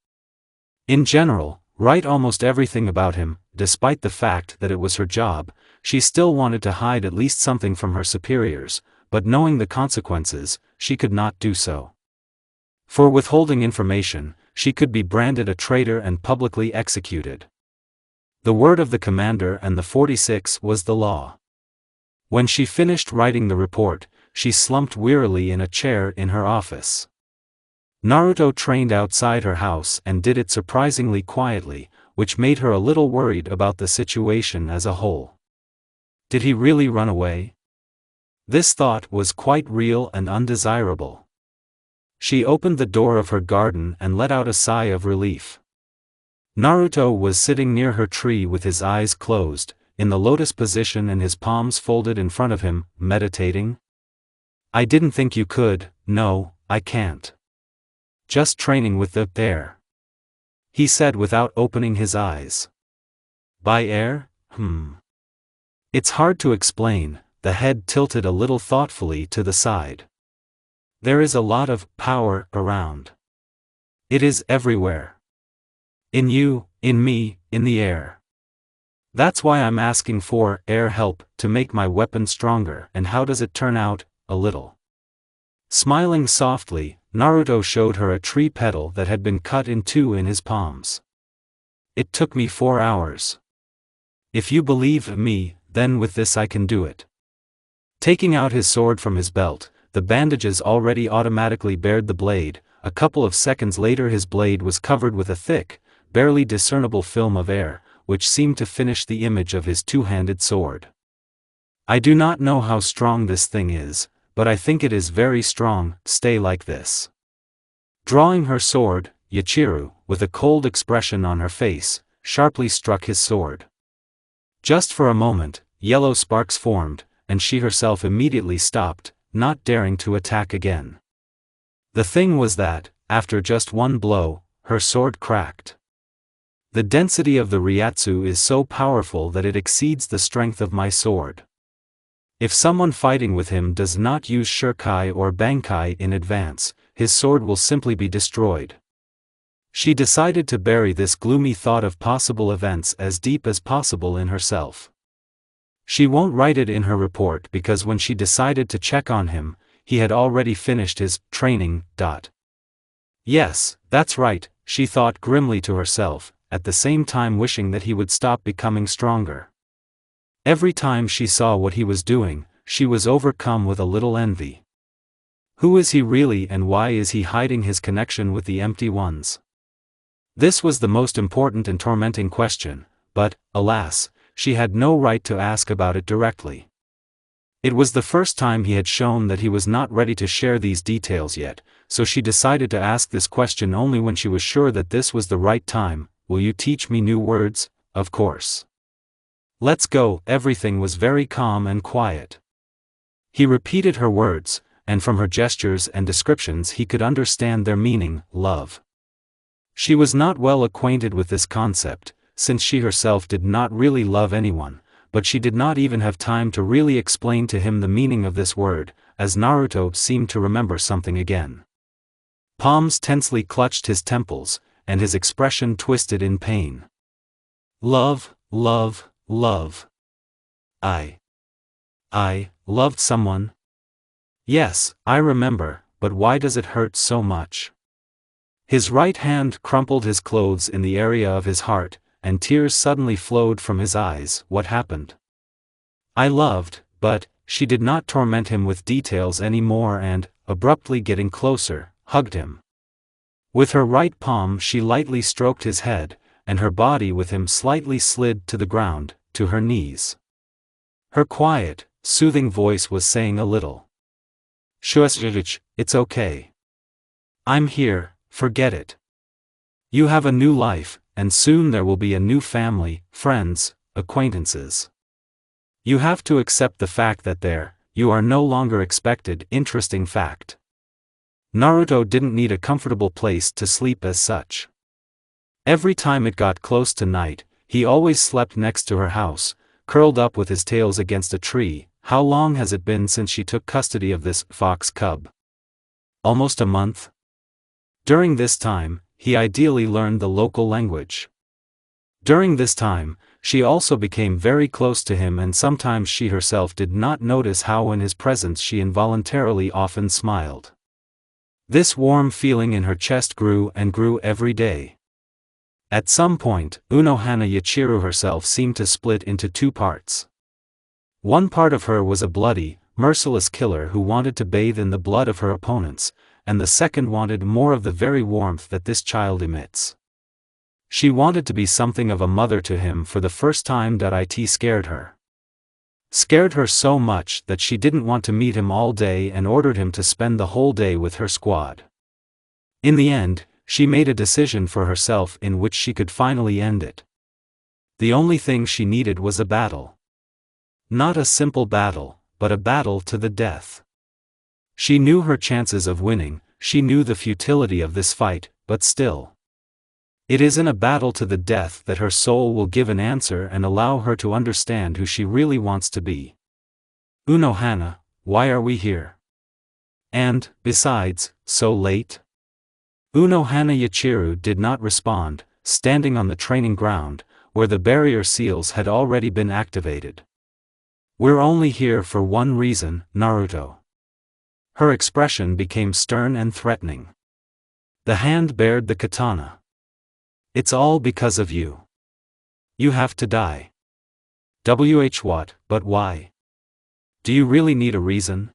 In general, write almost everything about him. Despite the fact that it was her job, she still wanted to hide at least something from her superiors, but knowing the consequences, she could not do so. For withholding information, she could be branded a traitor and publicly executed. The word of the commander and the 46 was the law. When she finished writing the report, she slumped wearily in a chair in her office. Naruto trained outside her house and did it surprisingly quietly, which made her a little worried about the situation as a whole. Did he really run away? This thought was quite real and undesirable. She opened the door of her garden and let out a sigh of relief. Naruto was sitting near her tree with his eyes closed, in the lotus position and his palms folded in front of him, meditating. I didn't think you could. No, I can't. Just training with the air. He said without opening his eyes. By air? It's hard to explain. The head tilted a little thoughtfully to the side. There is a lot of power around. It is everywhere. In you, in me, in the air. That's why I'm asking for air help to make my weapon stronger. And how does it turn out? A little. Smiling softly, Naruto showed her a tree petal that had been cut in two in his palms. It took me 4 hours. If you believe me, then with this I can do it. Taking out his sword from his belt, the bandages already automatically bared the blade. A couple of seconds later his blade was covered with a thick, barely discernible film of air, which seemed to finish the image of his two-handed sword. I do not know how strong this thing is, but I think it is very strong. Stay like this. Drawing her sword, Yachiru, with a cold expression on her face, sharply struck his sword. Just for a moment, yellow sparks formed, and she herself immediately stopped, not daring to attack again. The thing was that, after just one blow, her sword cracked. The density of the Ryatsu is so powerful that it exceeds the strength of my sword. If someone fighting with him does not use Shurikai or Bankai in advance, his sword will simply be destroyed. She decided to bury this gloomy thought of possible events as deep as possible in herself. She won't write it in her report because when she decided to check on him, he had already finished his training. Yes, that's right, she thought grimly to herself, at the same time wishing that he would stop becoming stronger. Every time she saw what he was doing, she was overcome with a little envy. Who is he really and why is he hiding his connection with the empty ones? This was the most important and tormenting question, but, alas, she had no right to ask about it directly. It was the first time he had shown that he was not ready to share these details yet, so she decided to ask this question only when she was sure that this was the right time. Will you teach me new words? Of course. Let's go. Everything was very calm and quiet. He repeated her words, and from her gestures and descriptions he could understand their meaning, love. She was not well acquainted with this concept, since she herself did not really love anyone, but she did not even have time to really explain to him the meaning of this word, as Naruto seemed to remember something again. Palms tensely clutched his temples, and his expression twisted in pain. Love, love, love. I loved someone? Yes, I remember, but why does it hurt so much? His right hand crumpled his clothes in the area of his heart, and tears suddenly flowed from his eyes. What happened? I loved, but, she did not torment him with details anymore and, abruptly getting closer, hugged him. With her right palm she lightly stroked his head, and her body with him slightly slid to the ground, to her knees. Her quiet, soothing voice was saying a little. Shush, it's okay. I'm here, forget it. You have a new life, and soon there will be a new family, friends, acquaintances. You have to accept the fact that you are no longer expected. Interesting fact. Naruto didn't need a comfortable place to sleep as such. Every time it got close to night, he always slept next to her house, curled up with his tails against a tree. How long has it been since she took custody of this fox cub? Almost a month? During this time, he ideally learned the local language. During this time, she also became very close to him, and sometimes she herself did not notice how in his presence she involuntarily often smiled. This warm feeling in her chest grew and grew every day. At some point, Unohana Yachiru herself seemed to split into two parts. One part of her was a bloody, merciless killer who wanted to bathe in the blood of her opponents, and the second wanted more of the very warmth that this child emits. She wanted to be something of a mother to him for the first time. It scared her. Scared her so much that she didn't want to meet him all day and ordered him to spend the whole day with her squad. In the end, she made a decision for herself in which she could finally end it. The only thing she needed was a battle. Not a simple battle, but a battle to the death. She knew her chances of winning, she knew the futility of this fight, but still. It is in a battle to the death that her soul will give an answer and allow her to understand who she really wants to be. Unohana, why are we here? And, besides, so late? Unohana Yachiru did not respond, standing on the training ground, where the barrier seals had already been activated. We're only here for one reason, Naruto. Her expression became stern and threatening. The hand bared the katana. It's all because of you. You have to die. What, but why? Do you really need a reason?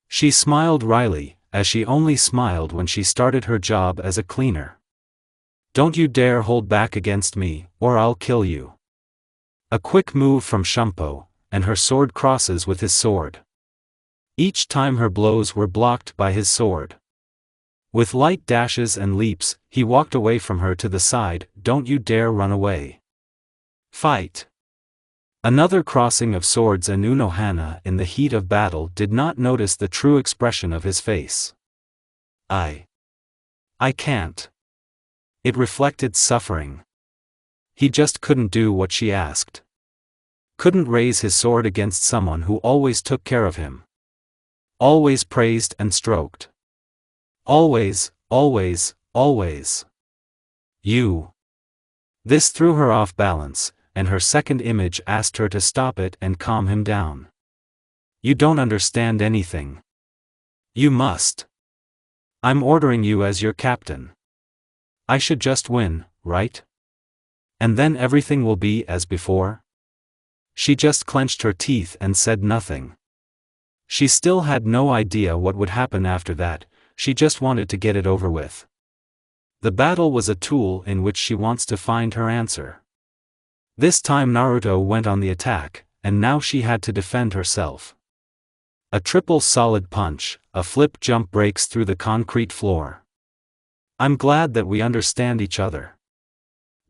She smiled wryly, as she only smiled when she started her job as a cleaner. Don't you dare hold back against me, or I'll kill you. A quick move from Shumpo, and her sword crosses with his sword. Each time her blows were blocked by his sword. With light dashes and leaps, he walked away from her to the side. Don't you dare run away. Fight. Another crossing of swords, and Unohana in the heat of battle did not notice the true expression of his face. I can't. It reflected suffering. He just couldn't do what she asked. Couldn't raise his sword against someone who always took care of him. Always praised and stroked. Always, always, always. You. This threw her off balance, and her second image asked her to stop it and calm him down. You don't understand anything. You must. I'm ordering you as your captain. I should just win, right? And then everything will be as before? She just clenched her teeth and said nothing. She still had no idea what would happen after that, she just wanted to get it over with. The battle was a tool in which she wants to find her answer. This time Naruto went on the attack, and now she had to defend herself. A triple solid punch, a flip jump breaks through the concrete floor. I'm glad that we understand each other.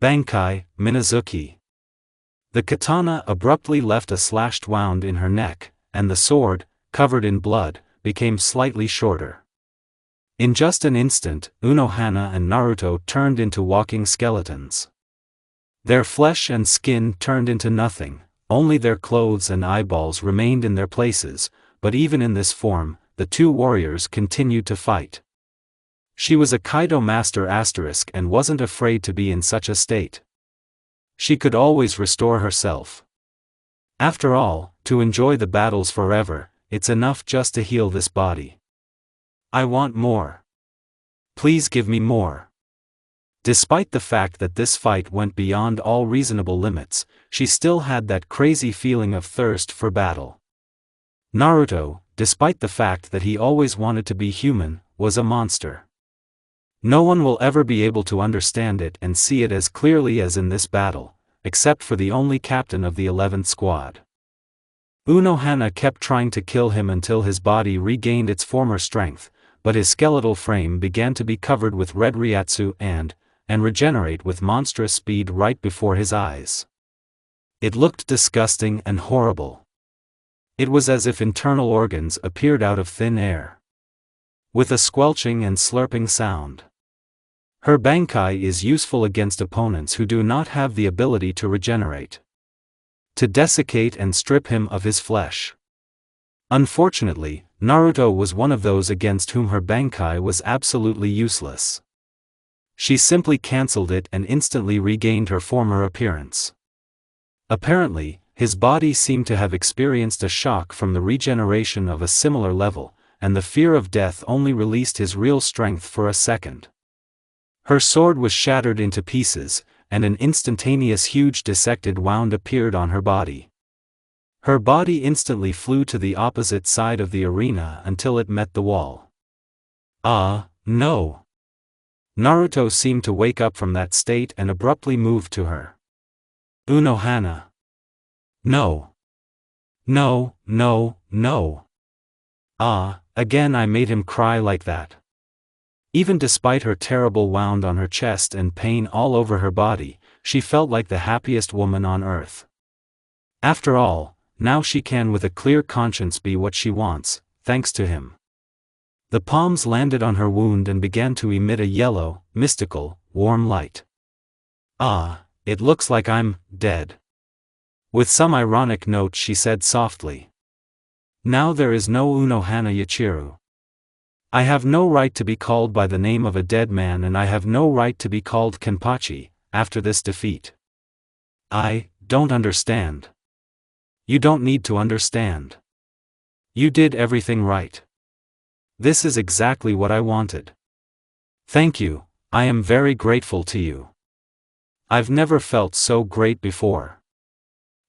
Bankai, Minazuki. The katana abruptly left a slashed wound in her neck, and the sword, covered in blood, became slightly shorter. In just an instant, Unohana and Naruto turned into walking skeletons. Their flesh and skin turned into nothing, only their clothes and eyeballs remained in their places, but even in this form, the two warriors continued to fight. She was a Kaido master and wasn't afraid to be in such a state. She could always restore herself. After all, to enjoy the battles forever, it's enough just to heal this body. I want more. Please give me more. Despite the fact that this fight went beyond all reasonable limits, she still had that crazy feeling of thirst for battle. Naruto, despite the fact that he always wanted to be human, was a monster. No one will ever be able to understand it and see it as clearly as in this battle, except for the only captain of the 11th squad. Unohana kept trying to kill him until his body regained its former strength, but his skeletal frame began to be covered with red Ryatsu and regenerate with monstrous speed right before his eyes. It looked disgusting and horrible. It was as if internal organs appeared out of thin air. With a squelching and slurping sound. Her Bankai is useful against opponents who do not have the ability to regenerate. To desiccate and strip him of his flesh. Unfortunately, Naruto was one of those against whom her Bankai was absolutely useless. She simply cancelled it and instantly regained her former appearance. Apparently, his body seemed to have experienced a shock from the regeneration of a similar level, and the fear of death only released his real strength for a second. Her sword was shattered into pieces, and an instantaneous huge dissected wound appeared on her body. Her body instantly flew to the opposite side of the arena until it met the wall. No. Naruto seemed to wake up from that state and abruptly moved to her. Unohana. No. No, no, no. Again I made him cry like that. Even despite her terrible wound on her chest and pain all over her body, she felt like the happiest woman on earth. After all, now she can with a clear conscience be what she wants, thanks to him. The palms landed on her wound and began to emit a yellow, mystical, warm light. It looks like I'm dead. With some ironic note she said softly. Now there is no Unohana Yachiru. I have no right to be called by the name of a dead man, and I have no right to be called Kenpachi, after this defeat. I don't understand. You don't need to understand. You did everything right. This is exactly what I wanted. Thank you, I am very grateful to you. I've never felt so great before.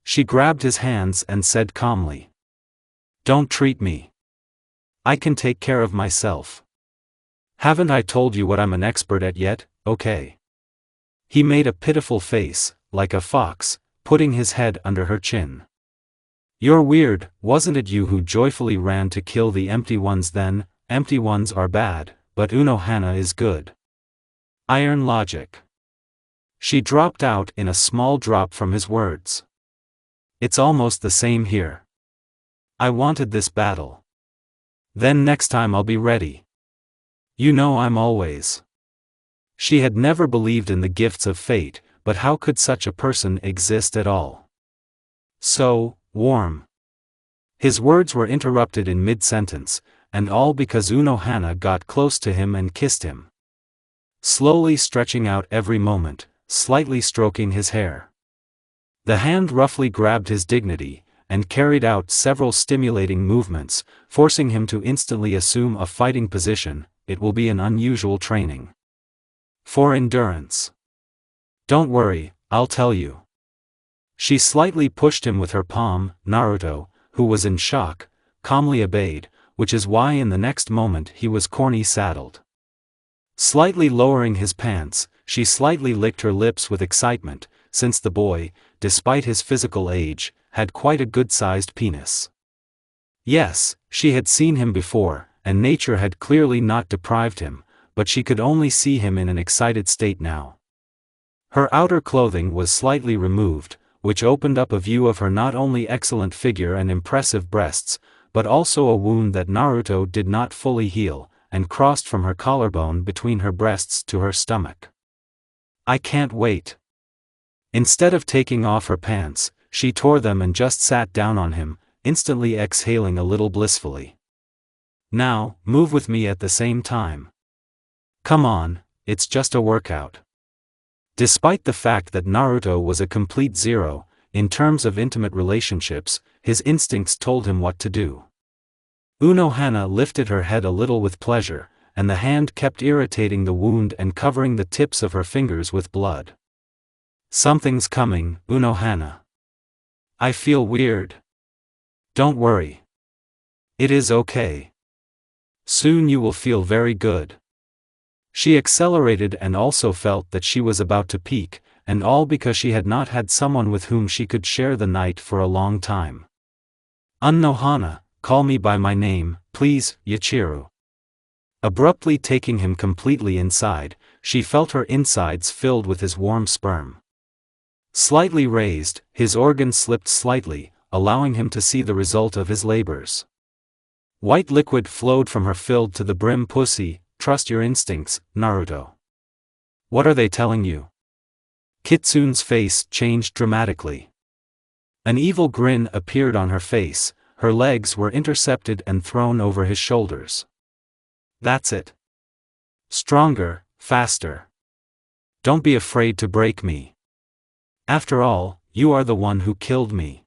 She grabbed his hands and said calmly. Don't treat me. I can take care of myself. Haven't I told you what I'm an expert at yet, okay? He made a pitiful face, like a fox, putting his head under her chin. You're weird, wasn't it you who joyfully ran to kill the empty ones then? Empty ones are bad, but Unohana is good. Iron logic. She dropped out in a small drop from his words. It's almost the same here. I wanted this battle. Then next time I'll be ready. You know I'm always. She had never believed in the gifts of fate, but how could such a person exist at all? So warm. His words were interrupted in mid-sentence, and all because Unohana got close to him and kissed him. Slowly stretching out every moment, slightly stroking his hair. The hand roughly grabbed his dignity, and carried out several stimulating movements, forcing him to instantly assume a fighting position. It will be an unusual training. For endurance. Don't worry, I'll tell you. She slightly pushed him with her palm. Naruto, who was in shock, calmly obeyed, which is why in the next moment he was corny saddled. Slightly lowering his pants, she slightly licked her lips with excitement, since the boy, despite his physical age, had quite a good-sized penis. Yes, she had seen him before, and nature had clearly not deprived him, but she could only see him in an excited state now. Her outer clothing was slightly removed, which opened up a view of her not only excellent figure and impressive breasts, but also a wound that Naruto did not fully heal, and crossed from her collarbone between her breasts to her stomach. I can't wait. Instead of taking off her pants, she tore them and just sat down on him, instantly exhaling a little blissfully. Now, move with me at the same time. Come on, it's just a workout. Despite the fact that Naruto was a complete zero, in terms of intimate relationships, his instincts told him what to do. Unohana lifted her head a little with pleasure, and the hand kept irritating the wound and covering the tips of her fingers with blood. Something's coming, Unohana. I feel weird. Don't worry. It is okay. Soon you will feel very good. She accelerated and also felt that she was about to peak, and all because she had not had someone with whom she could share the night for a long time. Unohana, call me by my name, please, Yachiru. Abruptly taking him completely inside, she felt her insides filled with his warm sperm. Slightly raised, his organs slipped slightly, allowing him to see the result of his labors. White liquid flowed from her filled to the brim pussy. Trust your instincts, Naruto. What are they telling you? Kitsune's face changed dramatically. An evil grin appeared on her face, her legs were intercepted and thrown over his shoulders. That's it. Stronger, faster. Don't be afraid to break me. After all, you are the one who killed me.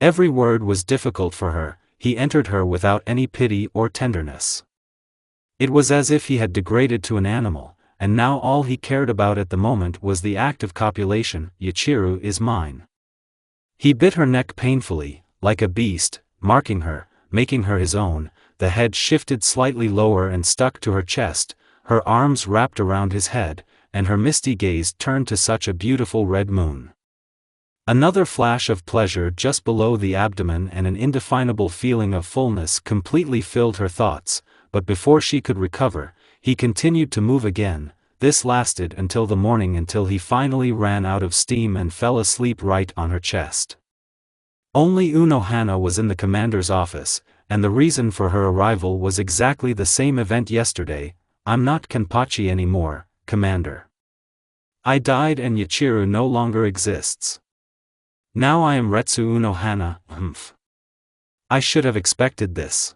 Every word was difficult for her. He entered her without any pity or tenderness. It was as if he had degraded to an animal, and now all he cared about at the moment was the act of copulation. Yachiru is mine. He bit her neck painfully, like a beast, marking her, making her his own. The head shifted slightly lower and stuck to her chest, her arms wrapped around his head, and her misty gaze turned to such a beautiful red moon. Another flash of pleasure just below the abdomen and an indefinable feeling of fullness completely filled her thoughts. But before she could recover, he continued to move again. This lasted until the morning, until he finally ran out of steam and fell asleep right on her chest. Only Unohana was in the commander's office, and the reason for her arrival was exactly the same event yesterday. I'm not Kenpachi anymore, Commander. I died and Yachiru no longer exists. Now I am Retsu Unohana. I should have expected this.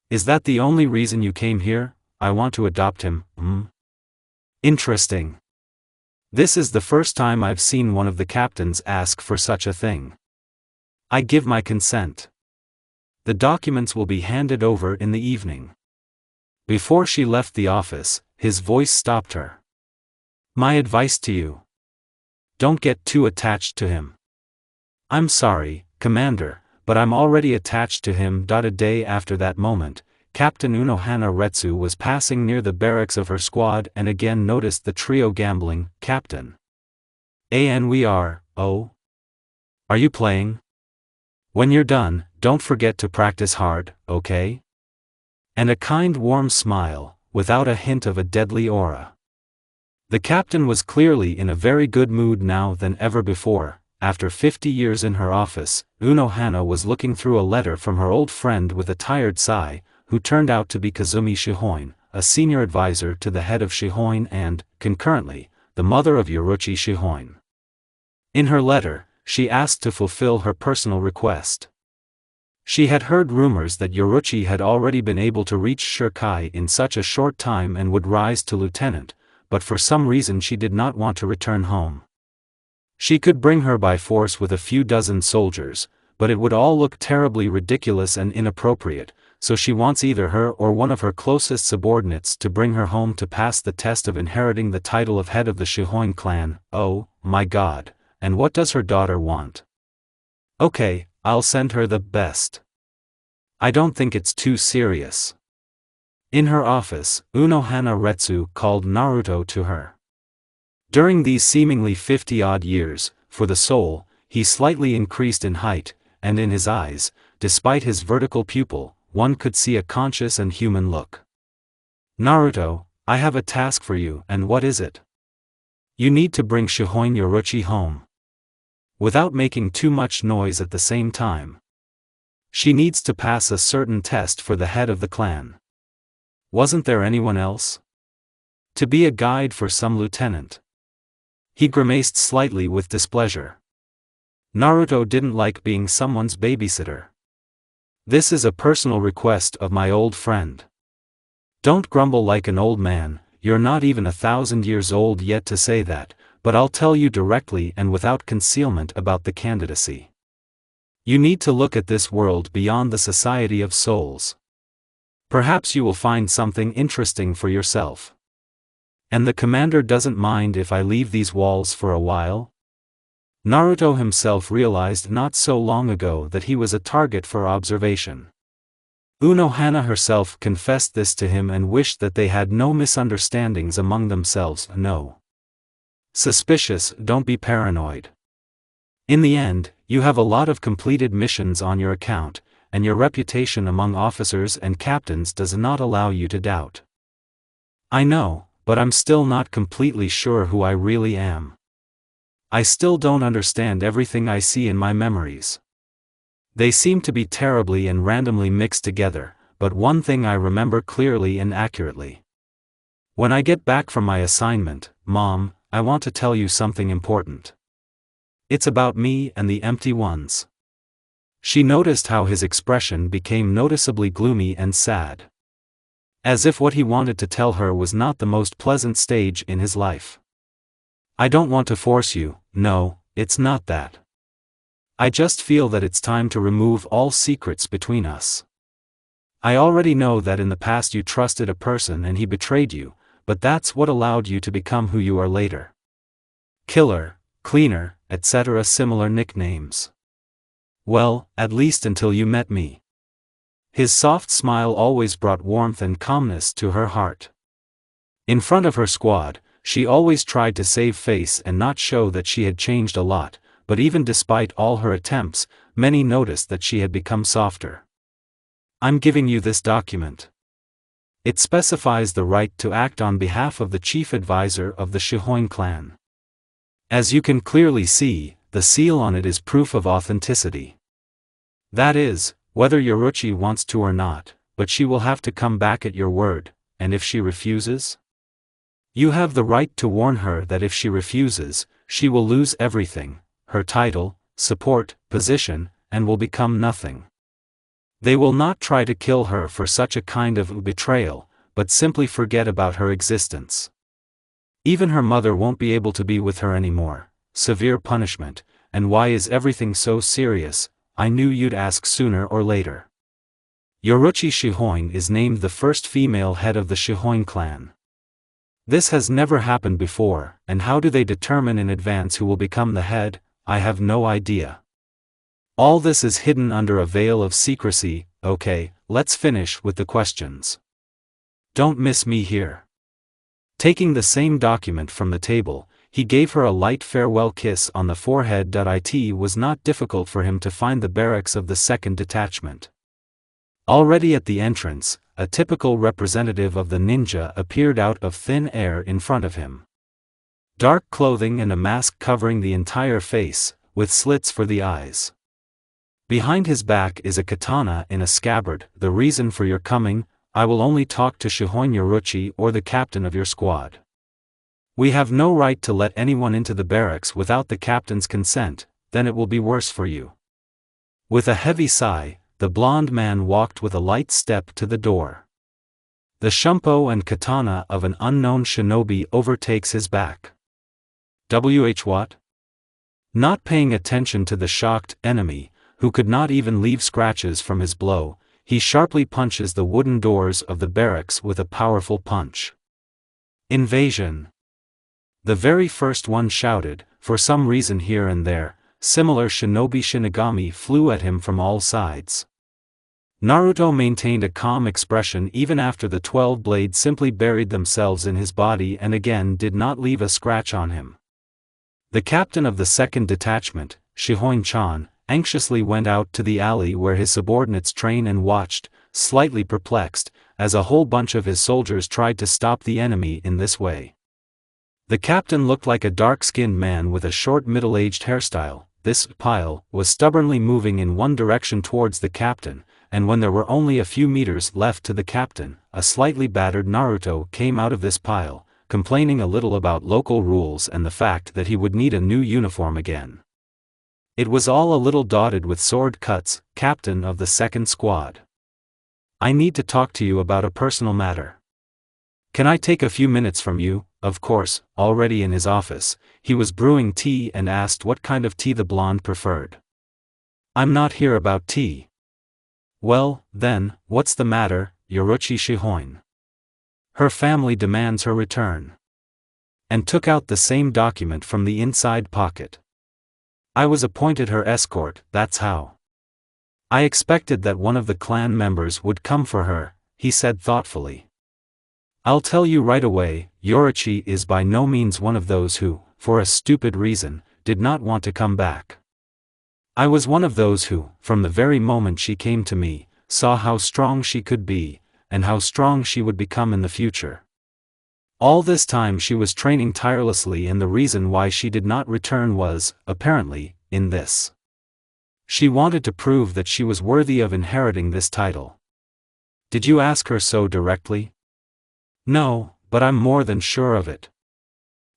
Is that the only reason you came here? I want to adopt him. Interesting. This is the first time I've seen one of the captains ask for such a thing. I give my consent. The documents will be handed over in the evening. Before she left the office, his voice stopped her. My advice to you. Don't get too attached to him. I'm sorry, Commander, but I'm already attached to him. A day after that moment, Captain Unohana Retsu was passing near the barracks of her squad and again noticed the trio gambling. Captain. We are, oh? Are you playing? When you're done, don't forget to practice hard, okay? And a kind warm smile, without a hint of a deadly aura. The captain was clearly in a very good mood now than ever before. After 50 years in her office, Unohana was looking through a letter from her old friend with a tired sigh, who turned out to be Kazumi Shihoin, a senior advisor to the head of Shihoin and, concurrently, the mother of Yoruchi Shihoin. In her letter, she asked to fulfill her personal request. She had heard rumors that Yoruchi had already been able to reach Shirkai in such a short time and would rise to lieutenant, but for some reason she did not want to return home. She could bring her by force with a few dozen soldiers, but it would all look terribly ridiculous and inappropriate, so she wants either her or one of her closest subordinates to bring her home to pass the test of inheriting the title of head of the Shihoin clan. Oh, my God, and what does her daughter want? Okay, I'll send her the best. I don't think it's too serious. In her office, Unohana Retsu called Naruto to her. During these seemingly 50-odd years, for the soul, he slightly increased in height, and in his eyes, despite his vertical pupil, one could see a conscious and human look. Naruto, I have a task for you, and what is it? You need to bring Shihoin Yoruchi home. Without making too much noise at the same time. She needs to pass a certain test for the head of the clan. Wasn't there anyone else? To be a guide for some lieutenant. He grimaced slightly with displeasure. Naruto didn't like being someone's babysitter. This is a personal request of my old friend. Don't grumble like an old man, you're not even 1,000 years old yet to say that, but I'll tell you directly and without concealment about the candidacy. You need to look at this world beyond the society of souls. Perhaps you will find something interesting for yourself. And the commander doesn't mind if I leave these walls for a while? Naruto himself realized not so long ago that he was a target for observation. Unohana herself confessed this to him and wished that they had no misunderstandings among themselves. No. Suspicious, don't be paranoid. In the end, you have a lot of completed missions on your account, and your reputation among officers and captains does not allow you to doubt. I know, but I'm still not completely sure who I really am. I still don't understand everything I see in my memories. They seem to be terribly and randomly mixed together, but one thing I remember clearly and accurately. When I get back from my assignment, Mom, I want to tell you something important. It's about me and the empty ones. She noticed how his expression became noticeably gloomy and sad. As if what he wanted to tell her was not the most pleasant stage in his life. I don't want to force you, no, it's not that. I just feel that it's time to remove all secrets between us. I already know that in the past you trusted a person and he betrayed you, but that's what allowed you to become who you are later. Killer, cleaner, etc. similar nicknames. Well, at least until you met me. His soft smile always brought warmth and calmness to her heart. In front of her squad, she always tried to save face and not show that she had changed a lot, but even despite all her attempts, many noticed that she had become softer. I'm giving you this document. It specifies the right to act on behalf of the chief advisor of the Shihoin clan. As you can clearly see, the seal on it is proof of authenticity. That is, whether Yoruchi wants to or not, but she will have to come back at your word, and if she refuses? You have the right to warn her that if she refuses, she will lose everything, her title, support, position, and will become nothing. They will not try to kill her for such a kind of betrayal, but simply forget about her existence. Even her mother won't be able to be with her anymore. Severe punishment. And why is everything so serious? I knew you'd ask sooner or later. Yoruichi Shihoin is named the first female head of the Shihoin clan. This has never happened before, and how do they determine in advance who will become the head? I have no idea. All this is hidden under a veil of secrecy. Okay, let's finish with the questions. Don't miss me here. Taking the same document from the table, he gave her a light farewell kiss on the forehead. It was not difficult for him to find the barracks of the second detachment. Already at the entrance, a typical representative of the ninja appeared out of thin air in front of him. Dark clothing and a mask covering the entire face, with slits for the eyes. Behind his back is a katana in a scabbard. The reason for your coming? I will only talk to Shihoin Yoruichi or the captain of your squad. We have no right to let anyone into the barracks without the captain's consent, then it will be worse for you. With a heavy sigh, the blond man walked with a light step to the door. The shumpo and katana of an unknown shinobi overtakes his back. What? Not paying attention to the shocked enemy, who could not even leave scratches from his blow, he sharply punches the wooden doors of the barracks with a powerful punch. Invasion! The very first one shouted. For some reason here and there, similar shinobi shinigami flew at him from all sides. Naruto maintained a calm expression even after the 12 blades simply buried themselves in his body and again did not leave a scratch on him. The captain of the second detachment, Shihoin-chan, anxiously went out to the alley where his subordinates train and watched, slightly perplexed, as a whole bunch of his soldiers tried to stop the enemy in this way. The captain looked like a dark-skinned man with a short middle-aged hairstyle. This pile was stubbornly moving in one direction towards the captain, and when there were only a few meters left to the captain, a slightly battered Naruto came out of this pile, complaining a little about local rules and the fact that he would need a new uniform again. It was all a little dotted with sword cuts. Captain of the second squad. I need to talk to you about a personal matter. Can I take a few minutes from you? Of course, already in his office, he was brewing tea and asked what kind of tea the blonde preferred. I'm not here about tea. Well, then, what's the matter, Yoruichi Shihoin? Her family demands her return. And took out the same document from the inside pocket. I was appointed her escort, that's how. I expected that one of the clan members would come for her, he said thoughtfully. I'll tell you right away, Yoruichi is by no means one of those who, for a stupid reason, did not want to come back. I was one of those who, from the very moment she came to me, saw how strong she could be, and how strong she would become in the future. All this time she was training tirelessly, and the reason why she did not return was, apparently, in this. She wanted to prove that she was worthy of inheriting this title. Did you ask her so directly? No, but I'm more than sure of it.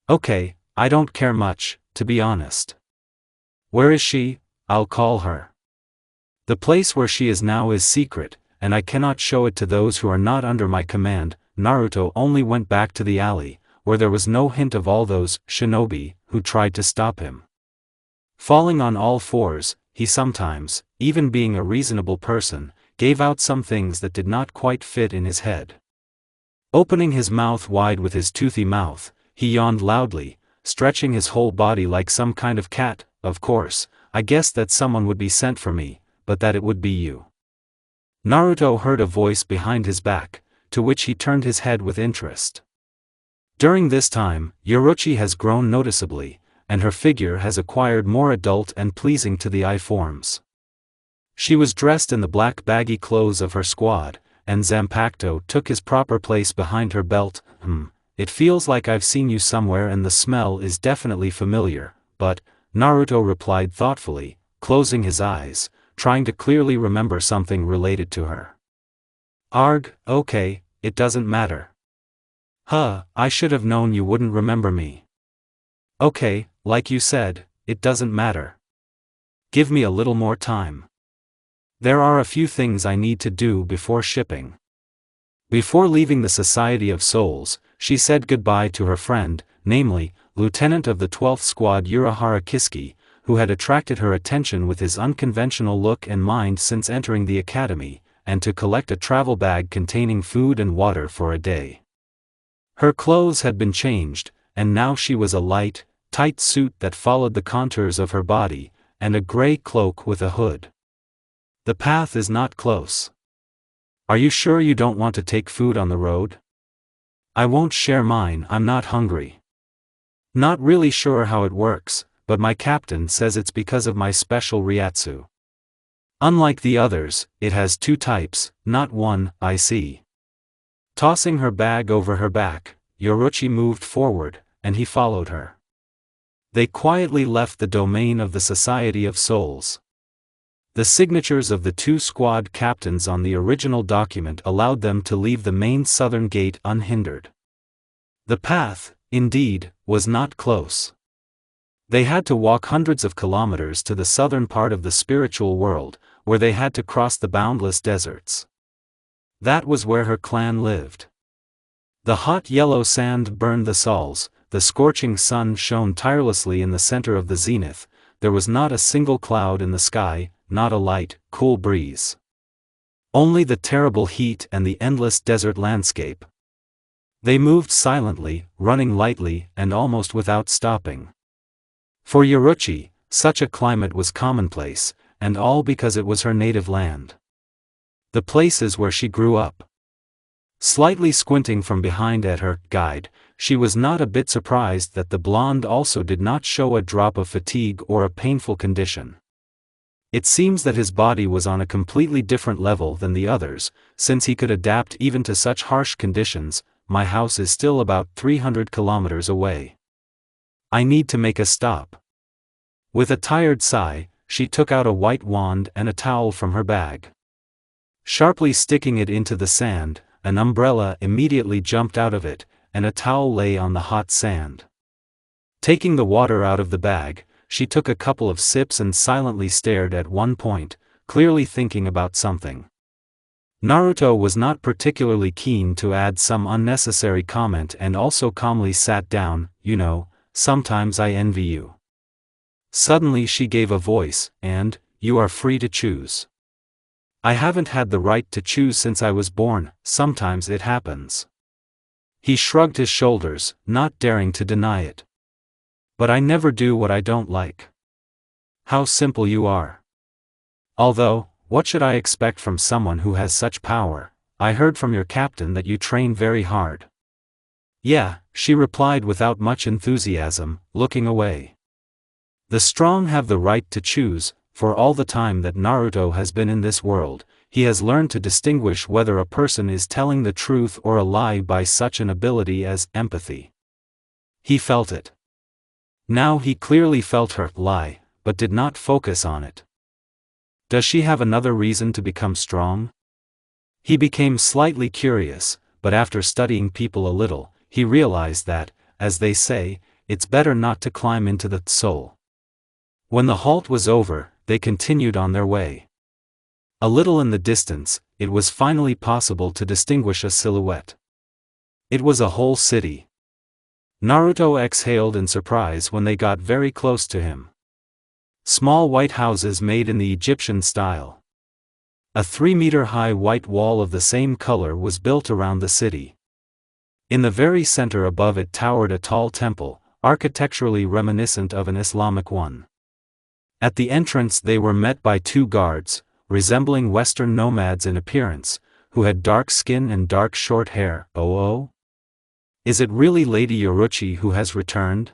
Okay, I don't care much, to be honest. Where is she? I'll call her. The place where she is now is secret, and I cannot show it to those who are not under my command. Naruto only went back to the alley, where there was no hint of all those shinobi who tried to stop him. Falling on all fours, he sometimes, even being a reasonable person, gave out some things that did not quite fit in his head. Opening his mouth wide with his toothy mouth, he yawned loudly, stretching his whole body like some kind of cat. Of course, I guessed that someone would be sent for me, but that it would be you. Naruto heard a voice behind his back, to which he turned his head with interest. During this time, Yoruichi has grown noticeably, and her figure has acquired more adult and pleasing to the eye forms. She was dressed in the black baggy clothes of her squad, and Zanpakuto took his proper place behind her belt. It feels like I've seen you somewhere and the smell is definitely familiar, but, Naruto replied thoughtfully, closing his eyes, trying to clearly remember something related to her. Arg, okay, it doesn't matter. I should have known you wouldn't remember me. Okay, like you said, it doesn't matter. Give me a little more time. There are a few things I need to do before shipping. Before leaving the Society of Souls, she said goodbye to her friend, namely, Lieutenant of the 12th Squad Urahara Kiski, who had attracted her attention with his unconventional look and mind since entering the academy, and to collect a travel bag containing food and water for a day. Her clothes had been changed, and now she was a light, tight suit that followed the contours of her body, and a gray cloak with a hood. The path is not close. Are you sure you don't want to take food on the road? I won't share mine, I'm not hungry. Not really sure how it works, but my captain says it's because of my special Ryatsu. Unlike the others, it has 2 types, not 1, I see. Tossing her bag over her back, Yoruchi moved forward, and he followed her. They quietly left the domain of the Society of Souls. The signatures of the 2 squad captains on the original document allowed them to leave the main southern gate unhindered. The path, indeed, was not close. They had to walk hundreds of kilometers to the southern part of the spiritual world, where they had to cross the boundless deserts. That was where her clan lived. The hot yellow sand burned the sols, the scorching sun shone tirelessly in the center of the zenith, there was not a single cloud in the sky, not a light, cool breeze. Only the terrible heat and the endless desert landscape. They moved silently, running lightly and almost without stopping. For Yoruchi, such a climate was commonplace, and all because it was her native land. The places where she grew up. Slightly squinting from behind at her guide, she was not a bit surprised that the blonde also did not show a drop of fatigue or a painful condition. It seems that his body was on a completely different level than the others, since he could adapt even to such harsh conditions. My house is still about 300 kilometers away. I need to make a stop. With a tired sigh, she took out a white wand and a towel from her bag. Sharply sticking it into the sand, an umbrella immediately jumped out of it, and a towel lay on the hot sand. Taking the water out of the bag, she took a couple of sips and silently stared at one point, clearly thinking about something. Naruto was not particularly keen to add some unnecessary comment and also calmly sat down. You know, sometimes I envy you. Suddenly she gave a voice, and, you are free to choose. I haven't had the right to choose since I was born, sometimes it happens. He shrugged his shoulders, not daring to deny it. But I never do what I don't like. How simple you are. Although, what should I expect from someone who has such power? I heard from your captain that you train very hard. Yeah, she replied without much enthusiasm, looking away. The strong have the right to choose. For all the time that Naruto has been in this world, he has learned to distinguish whether a person is telling the truth or a lie by such an ability as empathy. He felt it. Now he clearly felt her lie, but did not focus on it. Does she have another reason to become strong? He became slightly curious, but after studying people a little, he realized that, as they say, it's better not to climb into the soul. When the halt was over, they continued on their way. A little in the distance, it was finally possible to distinguish a silhouette. It was a whole city. Naruto exhaled in surprise when they got very close to him. Small white houses made in the Egyptian style. A 3-meter-high white wall of the same color was built around the city. In the very center above it towered a tall temple, architecturally reminiscent of an Islamic one. At the entrance they were met by 2 guards, resembling Western nomads in appearance, who had dark skin and dark short hair. Oh? Is it really Lady Yoruchi who has returned?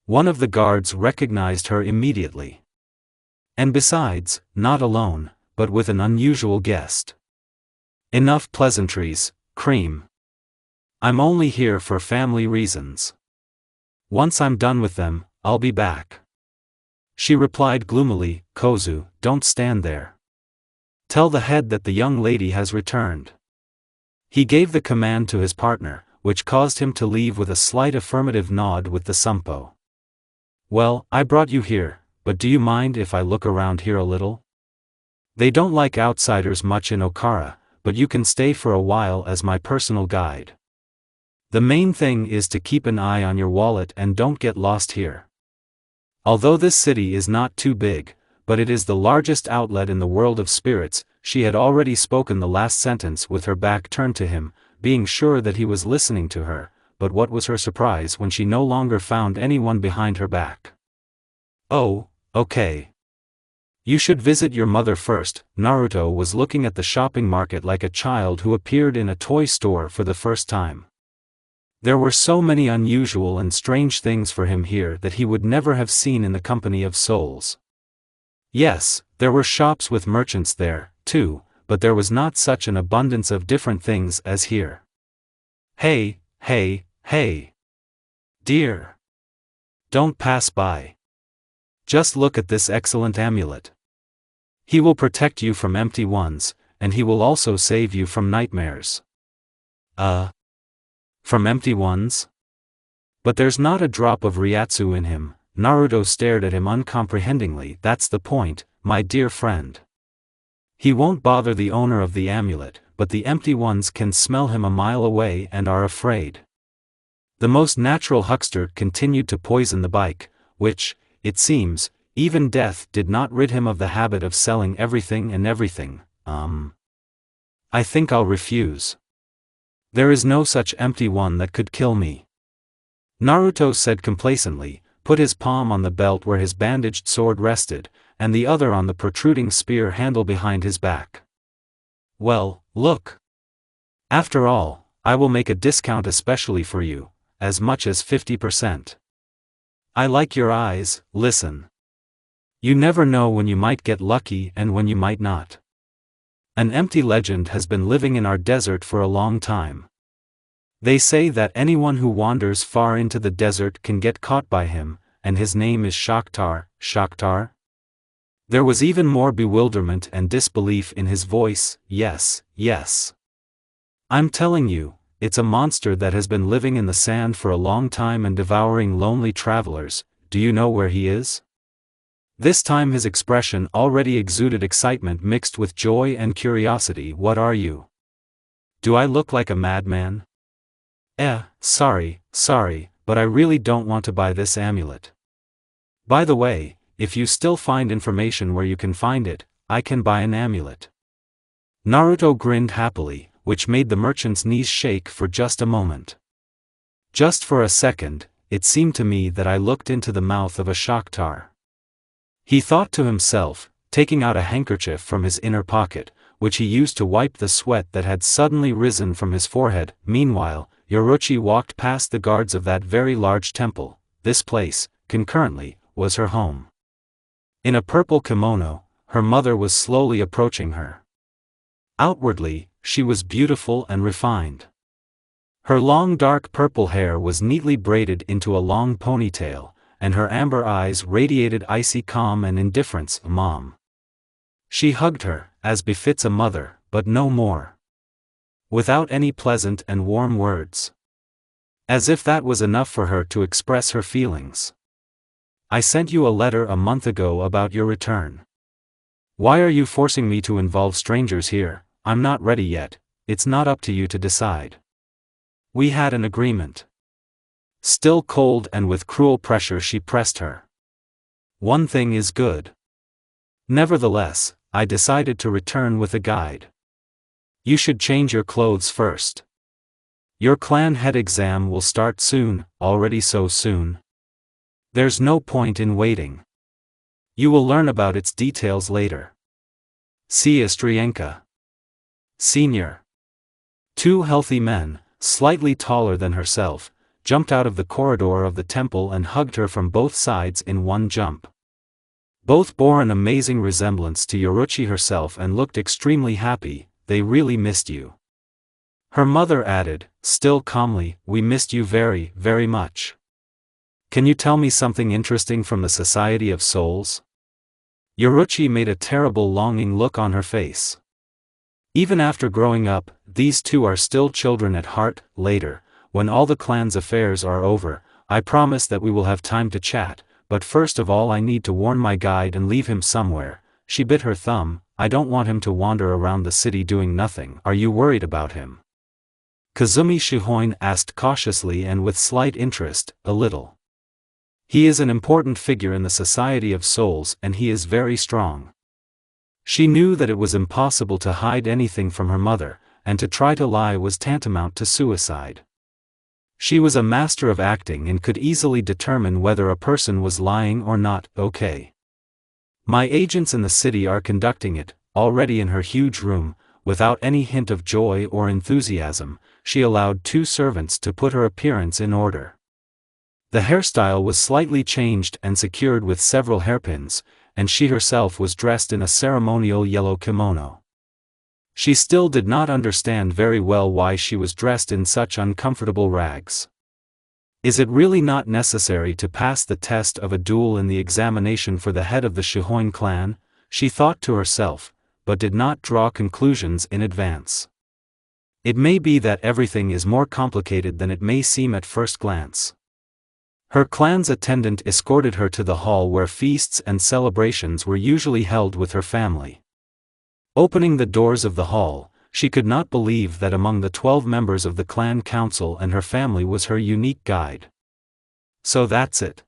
One of the guards recognized her immediately. And besides, not alone, but with an unusual guest. Enough pleasantries, cream. I'm only here for family reasons. Once I'm done with them, I'll be back. She replied gloomily, Kozu, don't stand there. Tell the head that the young lady has returned. He gave the command to his partner, which caused him to leave with a slight affirmative nod with the Sumpo. Well, I brought you here, but do you mind if I look around here a little? They don't like outsiders much in Okara, but you can stay for a while as my personal guide. The main thing is to keep an eye on your wallet and don't get lost here. Although this city is not too big, but it is the largest outlet in the world of spirits. She had already spoken the last sentence with her back turned to him, being sure that he was listening to her, but what was her surprise when she no longer found anyone behind her back. Oh, okay. You should visit your mother first. Naruto was looking at the shopping market like a child who appeared in a toy store for the first time. There were so many unusual and strange things for him here that he would never have seen in the company of souls. Yes, there were shops with merchants there, too, but there was not such an abundance of different things as here. Hey, hey, hey. Dear. Don't pass by. Just look at this excellent amulet. He will protect you from empty ones, and he will also save you from nightmares. From empty ones? But there's not a drop of Ryatsu in him. Naruto stared at him uncomprehendingly. That's the point, my dear friend. He won't bother the owner of the amulet, but the empty ones can smell him a mile away and are afraid. The most natural huckster continued to poison the bike, which, it seems, even death did not rid him of the habit of selling everything and everything. I think I'll refuse. There is no such empty one that could kill me. Naruto said complacently, put his palm on the belt where his bandaged sword rested, and the other on the protruding spear handle behind his back. Well, look. After all, I will make a discount especially for you, as much as 50%. I like your eyes. Listen. You never know when you might get lucky and when you might not. An empty legend has been living in our desert for a long time. They say that anyone who wanders far into the desert can get caught by him, and his name is Shakhtar. Shakhtar? There was even more bewilderment and disbelief in his voice. Yes, yes. I'm telling you, it's a monster that has been living in the sand for a long time and devouring lonely travelers. Do you know where he is? This time his expression already exuded excitement mixed with joy and curiosity. What are you? Do I look like a madman? Sorry, but I really don't want to buy this amulet. By the way, if you still find information where you can find it, I can buy an amulet. Naruto grinned happily, which made the merchant's knees shake for just a moment. Just for a second, it seemed to me that I looked into the mouth of a Shakhtar. He thought to himself, taking out a handkerchief from his inner pocket, which he used to wipe the sweat that had suddenly risen from his forehead. Meanwhile, Yoruchi walked past the guards of that very large temple. This place, concurrently, was her home. In a purple kimono, her mother was slowly approaching her. Outwardly, she was beautiful and refined. Her long dark purple hair was neatly braided into a long ponytail, and her amber eyes radiated icy calm and indifference. Mom. She hugged her, as befits a mother, but no more. Without any pleasant and warm words. As if that was enough for her to express her feelings. I sent you a letter a month ago about your return. Why are you forcing me to involve strangers here? I'm not ready yet. It's not up to you to decide. We had an agreement. Still cold and with cruel pressure she pressed her. One thing is good. Nevertheless, I decided to return with a guide. You should change your clothes first. Your clan head exam will start soon. Already so soon? There's no point in waiting. You will learn about its details later. See Ostrienka. Senior. Two healthy men, slightly taller than herself, jumped out of the corridor of the temple and hugged her from both sides in one jump. Both bore an amazing resemblance to Yoruchi herself and looked extremely happy. They really missed you. Her mother added, still calmly, we missed you very, very much. Can you tell me something interesting from the Society of Souls? Yoruchi made a terrible longing look on her face. Even after growing up, these two are still children at heart. Later, when all the clan's affairs are over, I promise that we will have time to chat, but first of all I need to warn my guide and leave him somewhere. she bit her thumb. I don't want him to wander around the city doing nothing. Are you worried about him? Kazumi Shihoin asked cautiously and with slight interest. A little. He is an important figure in the Society of Souls and he is very strong. She knew that it was impossible to hide anything from her mother, and to try to lie was tantamount to suicide. She was a master of acting and could easily determine whether a person was lying or not. Okay. My agents in the city are conducting it. Already in her huge room, without any hint of joy or enthusiasm, she allowed 2 servants to put her appearance in order. The hairstyle was slightly changed and secured with several hairpins, and she herself was dressed in a ceremonial yellow kimono. She still did not understand very well why she was dressed in such uncomfortable rags. Is it really not necessary to pass the test of a duel in the examination for the head of the Shihoin clan? She thought to herself, but did not draw conclusions in advance. It may be that everything is more complicated than it may seem at first glance. Her clan's attendant escorted her to the hall where feasts and celebrations were usually held with her family. Opening the doors of the hall, she could not believe that among the 12 members of the clan council and her family was her unique guide. So that's it.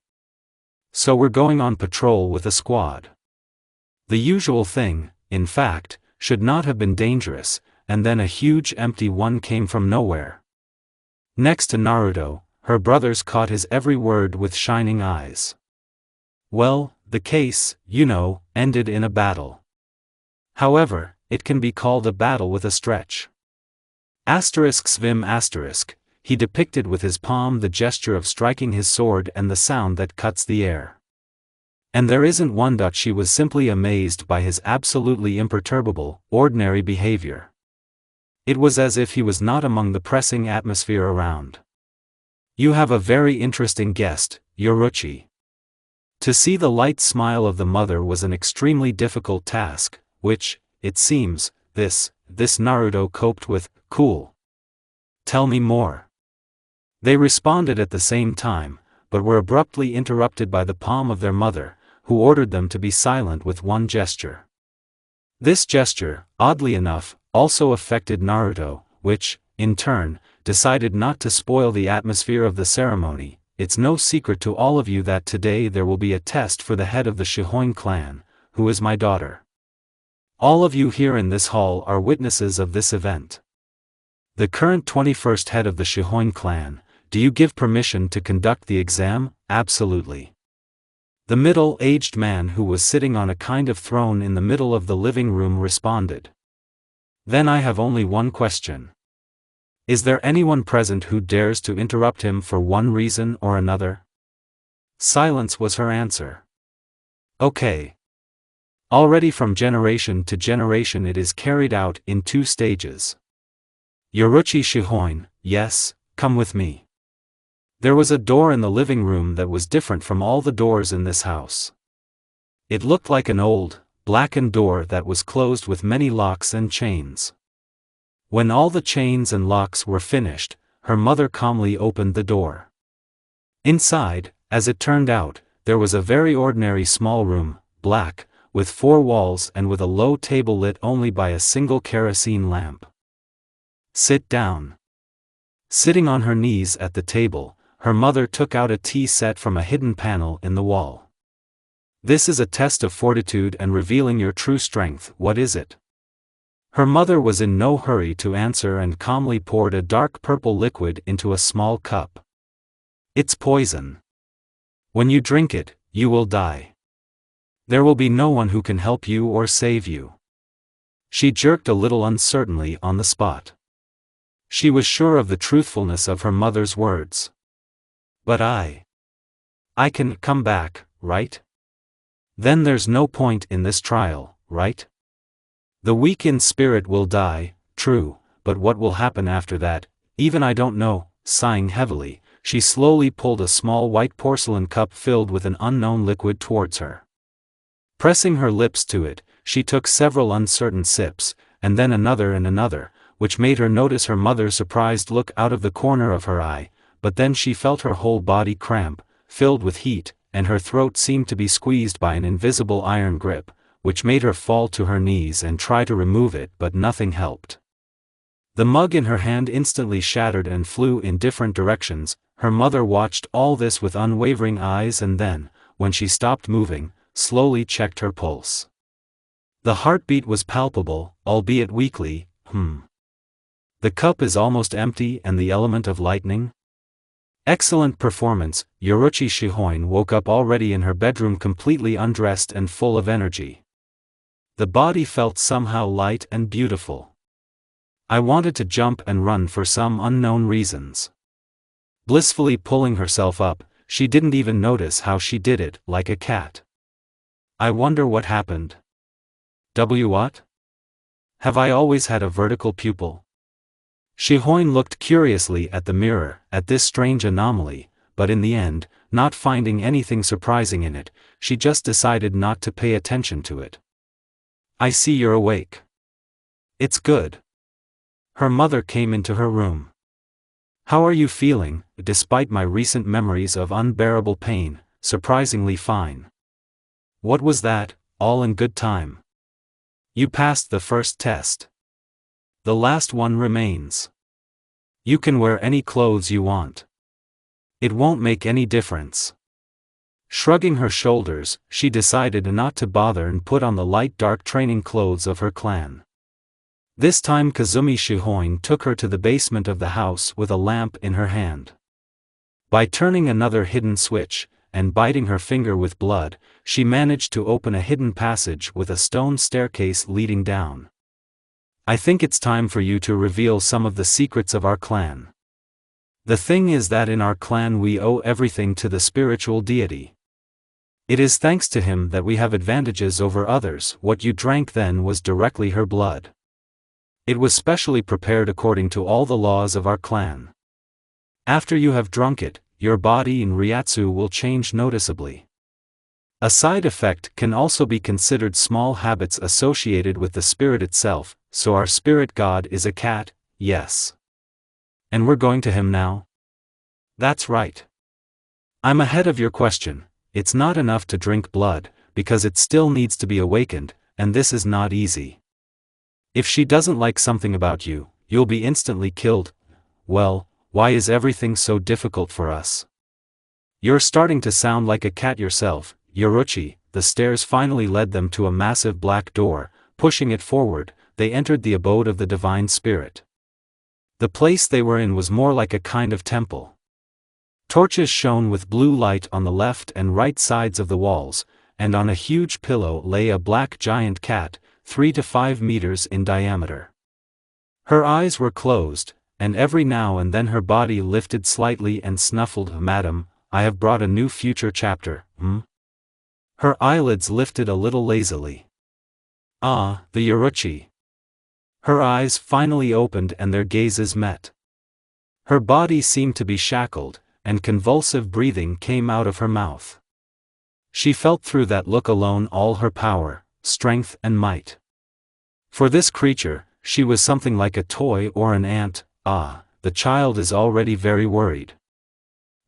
So we're going on patrol with a squad. The usual thing, in fact, should not have been dangerous, and then a huge empty one came from nowhere. Next to Naruto, her brothers caught his every word with shining eyes. Well, the case, ended in a battle. However, it can be called a battle with a stretch. *svim**, he depicted with his palm the gesture of striking his sword and the sound that cuts the air. And there isn't one. She was simply amazed by his absolutely imperturbable, ordinary behavior. It was as if he was not among the pressing atmosphere around. You have a very interesting guest, Yoruchi. To see the light smile of the mother was an extremely difficult task, which, it seems, this Naruto coped with. Cool. Tell me more. They responded at the same time, but were abruptly interrupted by the palm of their mother, who ordered them to be silent with one gesture. This gesture, oddly enough, also affected Naruto, which, in turn, decided not to spoil the atmosphere of the ceremony. It's no secret to all of you that today there will be a test for the head of the Shihoin clan, who is my daughter. All of you here in this hall are witnesses of this event. The current 21st head of the Shihoin clan, do you give permission to conduct the exam? Absolutely. The middle-aged man who was sitting on a kind of throne in the middle of the living room responded. Then I have only one question. Is there anyone present who dares to interrupt him for one reason or another? Silence was her answer. Okay. Already from generation to generation it is carried out in 2 stages. Yoruchi Shihoin, yes, come with me. There was a door in the living room that was different from all the doors in this house. It looked like an old, blackened door that was closed with many locks and chains. When all the chains and locks were finished, her mother calmly opened the door. Inside, as it turned out, there was a very ordinary small room, black, with 4 walls and with a low table lit only by a single kerosene lamp. Sit down. Sitting on her knees at the table, her mother took out a tea set from a hidden panel in the wall. This is a test of fortitude and revealing your true strength. What is it? Her mother was in no hurry to answer and calmly poured a dark purple liquid into a small cup. It's poison. When you drink it, you will die. There will be no one who can help you or save you. She jerked a little uncertainly on the spot. She was sure of the truthfulness of her mother's words. But I can come back, right? Then there's no point in this trial, right? The weak in spirit will die, true, but what will happen after that, even I don't know. Sighing heavily, she slowly pulled a small white porcelain cup filled with an unknown liquid towards her. Pressing her lips to it, she took several uncertain sips, and then another and another, which made her notice her mother's surprised look out of the corner of her eye, but then she felt her whole body cramp, filled with heat, and her throat seemed to be squeezed by an invisible iron grip, which made her fall to her knees and try to remove it, but nothing helped. The mug in her hand instantly shattered and flew in different directions. Her mother watched all this with unwavering eyes and then, when she stopped moving, slowly checked her pulse. The heartbeat was palpable, albeit weakly. The cup is almost empty and the element of lightning? Excellent performance. Yoruichi Shihoin woke up already in her bedroom, completely undressed and full of energy. The body felt somehow light and beautiful. I wanted to jump and run for some unknown reasons. Blissfully pulling herself up, she didn't even notice how she did it, like a cat. I wonder what happened. What? Have I always had a vertical pupil? Shihoin looked curiously at the mirror, at this strange anomaly, but in the end, not finding anything surprising in it, she just decided not to pay attention to it. I see you're awake. It's good. Her mother came into her room. How are you feeling? Despite my recent memories of unbearable pain, surprisingly fine. What was that? All in good time. You passed the first test. The last one remains. You can wear any clothes you want. It won't make any difference. Shrugging her shoulders, she decided not to bother and put on the light dark training clothes of her clan. This time Kazumi Shihoin took her to the basement of the house with a lamp in her hand. By turning another hidden switch, and biting her finger with blood, she managed to open a hidden passage with a stone staircase leading down. I think it's time for you to reveal some of the secrets of our clan. The thing is that in our clan we owe everything to the spiritual deity. It is thanks to him that we have advantages over others. What you drank then was directly her blood. It was specially prepared according to all the laws of our clan. After you have drunk it, your body in Ryatsu will change noticeably. A side effect can also be considered small habits associated with the spirit itself. So our spirit god is a cat, yes. And we're going to him now? That's right. I'm ahead of your question. It's not enough to drink blood, because it still needs to be awakened, and this is not easy. If she doesn't like something about you, you'll be instantly killed. Well, why is everything so difficult for us? You're starting to sound like a cat yourself, Yoruichi. The stairs finally led them to a massive black door. Pushing it forward, they entered the abode of the divine spirit. The place they were in was more like a kind of temple. Torches shone with blue light on the left and right sides of the walls, and on a huge pillow lay a black giant cat, 3 to 5 meters in diameter. Her eyes were closed, and every now and then her body lifted slightly and snuffled. Madam, I have brought a new future chapter, Her eyelids lifted a little lazily. Ah, the Yoruichi. Her eyes finally opened and their gazes met. Her body seemed to be shackled, and convulsive breathing came out of her mouth. She felt through that look alone all her power, strength and might. For this creature, she was something like a toy or an ant. The child is already very worried.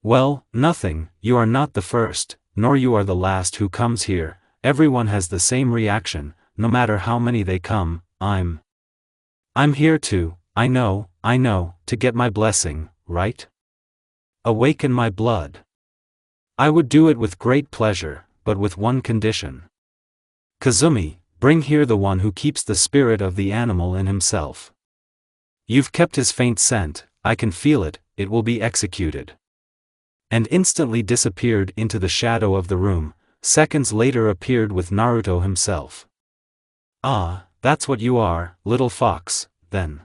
Well, nothing, you are not the first, nor you are the last who comes here. Everyone has the same reaction, no matter how many they come. I'm here to, I know, to get my blessing, right? Awaken my blood. I would do it with great pleasure, but with one condition. Kazumi, bring here the one who keeps the spirit of the animal in himself. You've kept his faint scent, I can feel it, it will be executed. And instantly disappeared into the shadow of the room. Seconds later appeared with Naruto himself. That's what you are, little fox, then.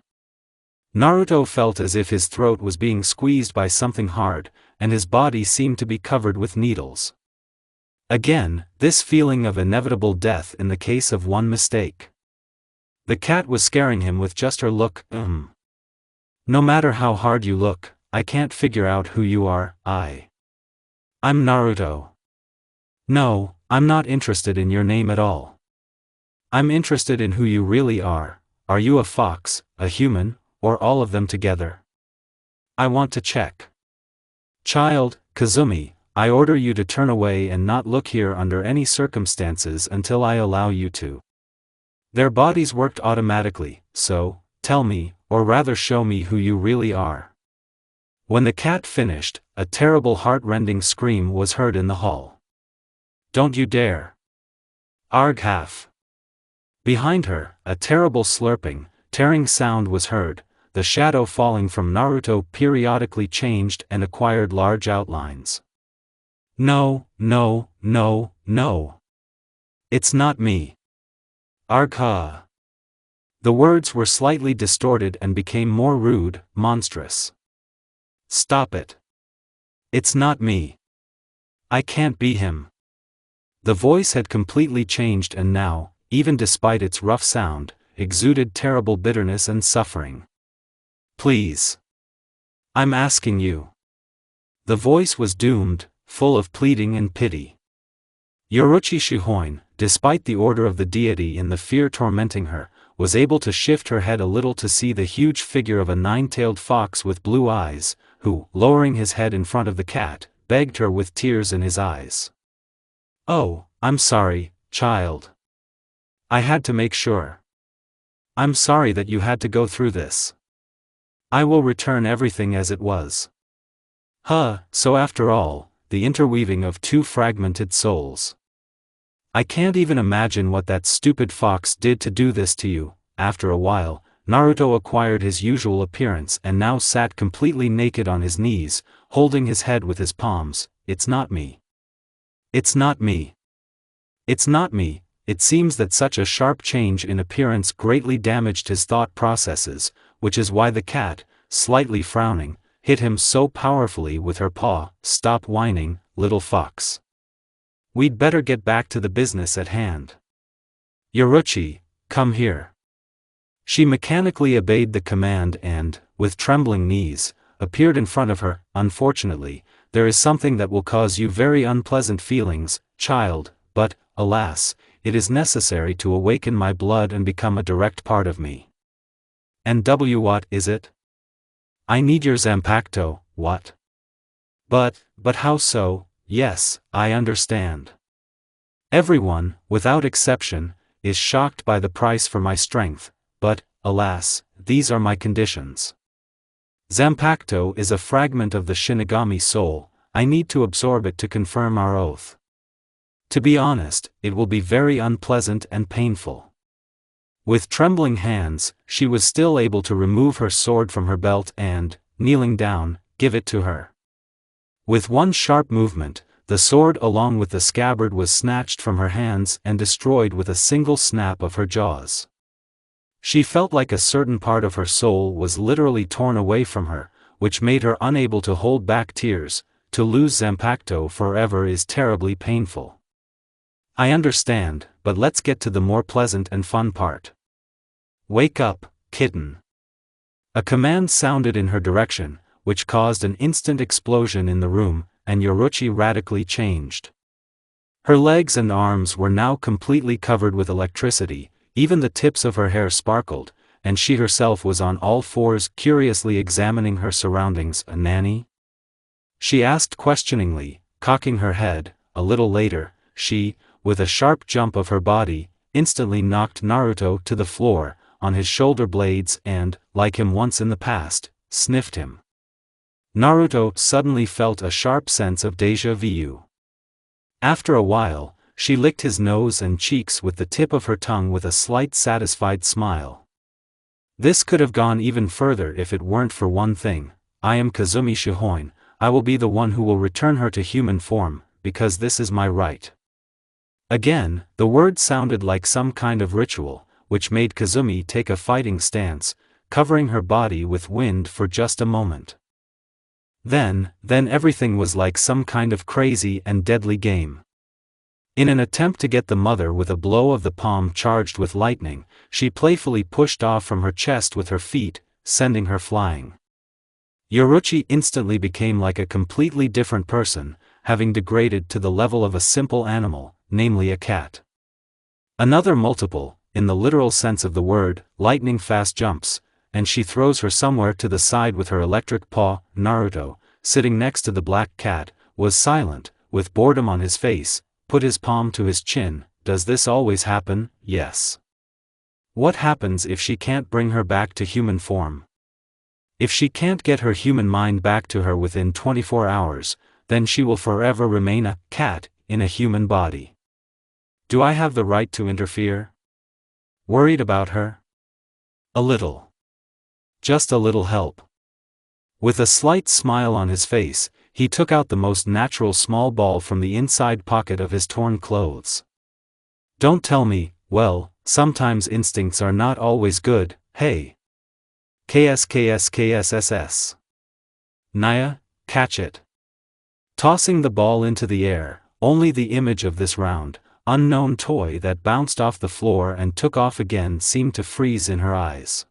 Naruto felt as if his throat was being squeezed by something hard, and his body seemed to be covered with needles. Again, this feeling of inevitable death in the case of one mistake. The cat was scaring him with just her look. No matter how hard you look, I can't figure out who you are. I'm Naruto. No, I'm not interested in your name at all. I'm interested in who you really are. Are you a fox, a human, or all of them together? I want to check. Child, Kazumi, I order you to turn away and not look here under any circumstances until I allow you to. Their bodies worked automatically, so, tell me, or rather show me who you really are. When the cat finished, a terrible heart-rending scream was heard in the hall. Don't you dare! Arg half! Behind her, a terrible slurping, tearing sound was heard. The shadow falling from Naruto periodically changed and acquired large outlines. No, no, no, no. It's not me. Argha. The words were slightly distorted and became more rude, monstrous. Stop it. It's not me. I can't be him. The voice had completely changed and now, even despite its rough sound, exuded terrible bitterness and suffering. Please. I'm asking you. The voice was doomed, full of pleading and pity. Yoruichi Shihoin, despite the order of the deity and the fear tormenting her, was able to shift her head a little to see the huge figure of a nine-tailed fox with blue eyes, who, lowering his head in front of the cat, begged her with tears in his eyes. Oh, I'm sorry, child. I had to make sure. I'm sorry that you had to go through this. I will return everything as it was. So after all, the interweaving of two fragmented souls. I can't even imagine what that stupid fox did to do this to you. After a while, Naruto acquired his usual appearance and now sat completely naked on his knees, holding his head with his palms. It's not me. It's not me. It's not me. It seems that such a sharp change in appearance greatly damaged his thought processes, which is why the cat, slightly frowning, hit him so powerfully with her paw. Stop whining, little fox. We'd better get back to the business at hand. Yoruichi, come here. She mechanically obeyed the command and, with trembling knees, appeared in front of her. Unfortunately, there is something that will cause you very unpleasant feelings, child, but, alas, it is necessary to awaken my blood and become a direct part of me. And what is it? I need your Zanpakuto. What? But how so? Yes, I understand. Everyone, without exception, is shocked by the price for my strength, but, alas, these are my conditions. Zanpakuto is a fragment of the Shinigami soul. I need to absorb it to confirm our oath. To be honest, it will be very unpleasant and painful. With trembling hands, she was still able to remove her sword from her belt and, kneeling down, give it to her. With one sharp movement, the sword along with the scabbard was snatched from her hands and destroyed with a single snap of her jaws. She felt like a certain part of her soul was literally torn away from her, which made her unable to hold back tears. To lose Zanpakuto forever is terribly painful. I understand, but let's get to the more pleasant and fun part. Wake up, kitten. A command sounded in her direction, which caused an instant explosion in the room, and Yoruichi radically changed. Her legs and arms were now completely covered with electricity, even the tips of her hair sparkled, and she herself was on all fours curiously examining her surroundings. A nanny? She asked questioningly, cocking her head. A little later, she, with a sharp jump of her body, instantly knocked Naruto to the floor, on his shoulder blades and, like him once in the past, sniffed him. Naruto suddenly felt a sharp sense of déjà vu. After a while, she licked his nose and cheeks with the tip of her tongue with a slight satisfied smile. This could have gone even further if it weren't for one thing. I am Kazumi Shihoin. I will be the one who will return her to human form, because this is my right. Again, the word sounded like some kind of ritual, which made Kazumi take a fighting stance, covering her body with wind for just a moment. Then everything was like some kind of crazy and deadly game. In an attempt to get the mother with a blow of the palm charged with lightning, she playfully pushed off from her chest with her feet, sending her flying. Yoruichi instantly became like a completely different person, having degraded to the level of a simple animal, namely a cat. Another multiple, in the literal sense of the word, lightning fast jumps, and she throws her somewhere to the side with her electric paw. Naruto, sitting next to the black cat, was silent, with boredom on his face, put his palm to his chin. Does this always happen? Yes. What happens if she can't bring her back to human form? If she can't get her human mind back to her within 24 hours, then she will forever remain a cat in a human body. Do I have the right to interfere? Worried about her? A little. Just a little help. With a slight smile on his face, he took out the most natural small ball from the inside pocket of his torn clothes. Don't tell me, well, sometimes instincts are not always good, hey. KSKSKSSS. Naya, catch it. Tossing the ball into the air, only the image of this round, unknown toy that bounced off the floor and took off again seemed to freeze in her eyes.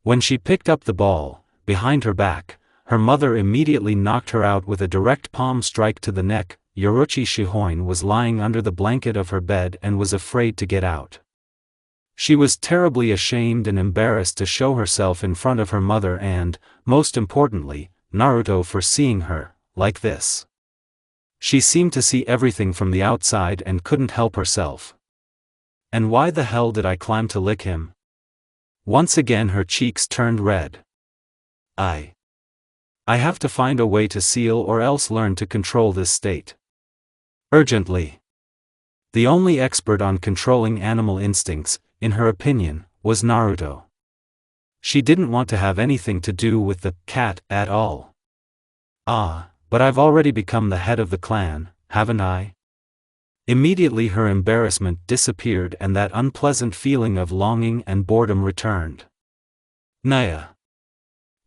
When she picked up the ball, behind her back, her mother immediately knocked her out with a direct palm strike to the neck. Yoruichi Shihoin was lying under the blanket of her bed and was afraid to get out. She was terribly ashamed and embarrassed to show herself in front of her mother and, most importantly, Naruto for seeing her like this. She seemed to see everything from the outside and couldn't help herself. And why the hell did I climb to lick him? Once again her cheeks turned red. I have to find a way to seal or else learn to control this state. Urgently. The only expert on controlling animal instincts, in her opinion, was Naruto. She didn't want to have anything to do with the cat at all. But I've already become the head of the clan, haven't I? Immediately her embarrassment disappeared and that unpleasant feeling of longing and boredom returned. Naya.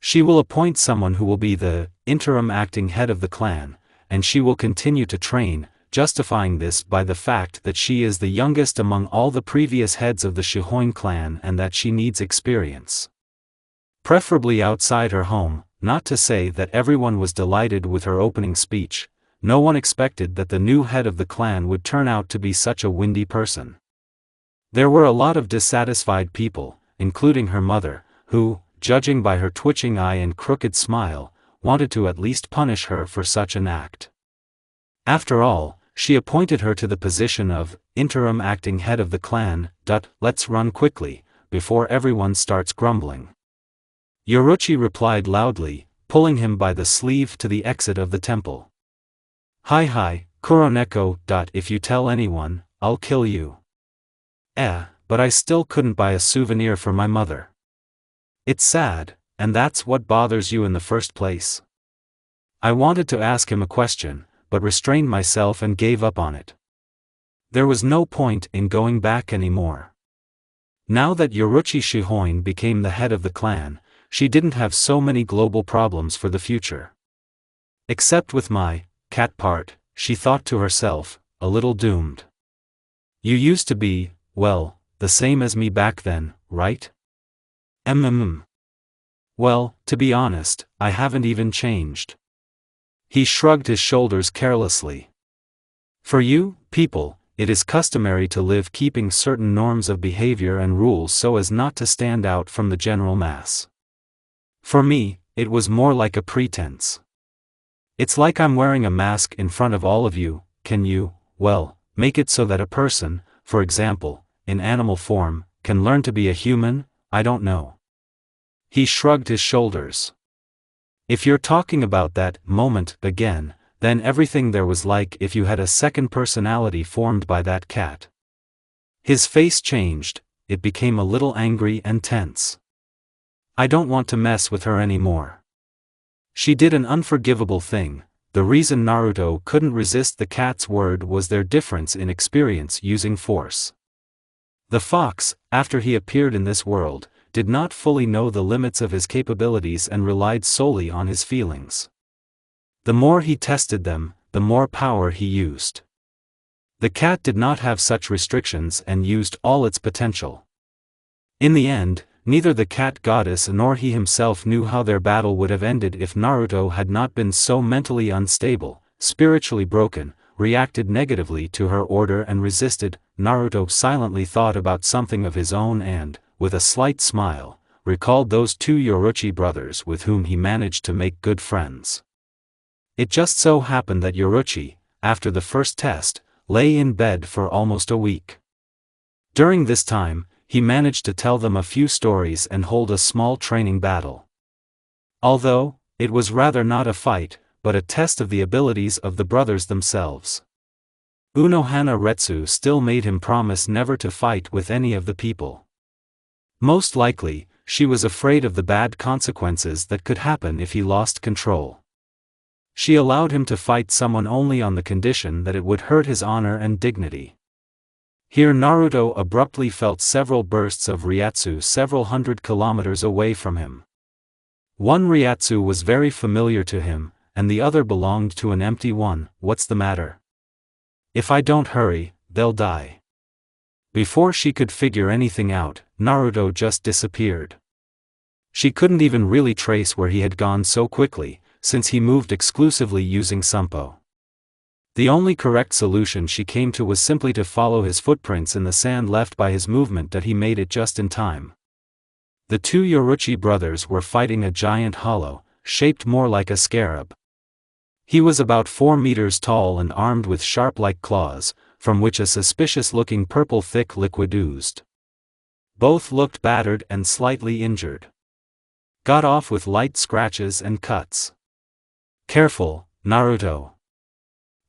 She will appoint someone who will be the interim acting head of the clan, and she will continue to train, justifying this by the fact that she is the youngest among all the previous heads of the Shihoin clan and that she needs experience. Preferably outside her home. Not to say that everyone was delighted with her opening speech, no one expected that the new head of the clan would turn out to be such a windy person. There were a lot of dissatisfied people, including her mother, who, judging by her twitching eye and crooked smile, wanted to at least punish her for such an act. After all, she appointed her to the position of interim acting head of the clan. Let's run quickly, before everyone starts grumbling. Yoruichi replied loudly, pulling him by the sleeve to the exit of the temple. Hi, Kuroneko. If you tell anyone, I'll kill you. But I still couldn't buy a souvenir for my mother. It's sad, and that's what bothers you in the first place? I wanted to ask him a question, but restrained myself and gave up on it. There was no point in going back anymore. Now that Yoruichi Shihoin became the head of the clan, she didn't have so many global problems for the future. Except with my cat part, she thought to herself, a little doomed. You used to be, well, the same as me back then, right? Well, to be honest, I haven't even changed. He shrugged his shoulders carelessly. For you, people, it is customary to live keeping certain norms of behavior and rules so as not to stand out from the general mass. For me, it was more like a pretense. It's like I'm wearing a mask in front of all of you. Can you, well, make it so that a person, for example, in animal form, can learn to be a human? I don't know. He shrugged his shoulders. If you're talking about that moment again, then everything there was like if you had a second personality formed by that cat. His face changed, it became a little angry and tense. I don't want to mess with her anymore. She did an unforgivable thing. The reason Naruto couldn't resist the cat's word was their difference in experience using force. The fox, after he appeared in this world, did not fully know the limits of his capabilities and relied solely on his feelings. The more he tested them, the more power he used. The cat did not have such restrictions and used all its potential. In the end, neither the cat goddess nor he himself knew how their battle would have ended if Naruto had not been so mentally unstable, spiritually broken, reacted negatively to her order and resisted. Naruto silently thought about something of his own and, with a slight smile, recalled those two Yoruichi brothers with whom he managed to make good friends. It just so happened that Yoruchi, after the first test, lay in bed for almost a week. During this time, he managed to tell them a few stories and hold a small training battle. Although, it was rather not a fight, but a test of the abilities of the brothers themselves. Unohana Retsu still made him promise never to fight with any of the people. Most likely, she was afraid of the bad consequences that could happen if he lost control. She allowed him to fight someone only on the condition that it would hurt his honor and dignity. Here Naruto abruptly felt several bursts of Ryatsu several hundred kilometers away from him. One Ryatsu was very familiar to him, and the other belonged to an empty one. What's the matter? If I don't hurry, they'll die. Before she could figure anything out, Naruto just disappeared. She couldn't even really trace where he had gone so quickly, since he moved exclusively using Sampo. The only correct solution she came to was simply to follow his footprints in the sand left by his movement that he made it just in time. The two Yoruchi brothers were fighting a giant hollow, shaped more like a scarab. He was about 4 meters tall and armed with sharp-like claws, from which a suspicious-looking purple thick liquid oozed. Both looked battered and slightly injured. Got off with light scratches and cuts. Careful, Naruto.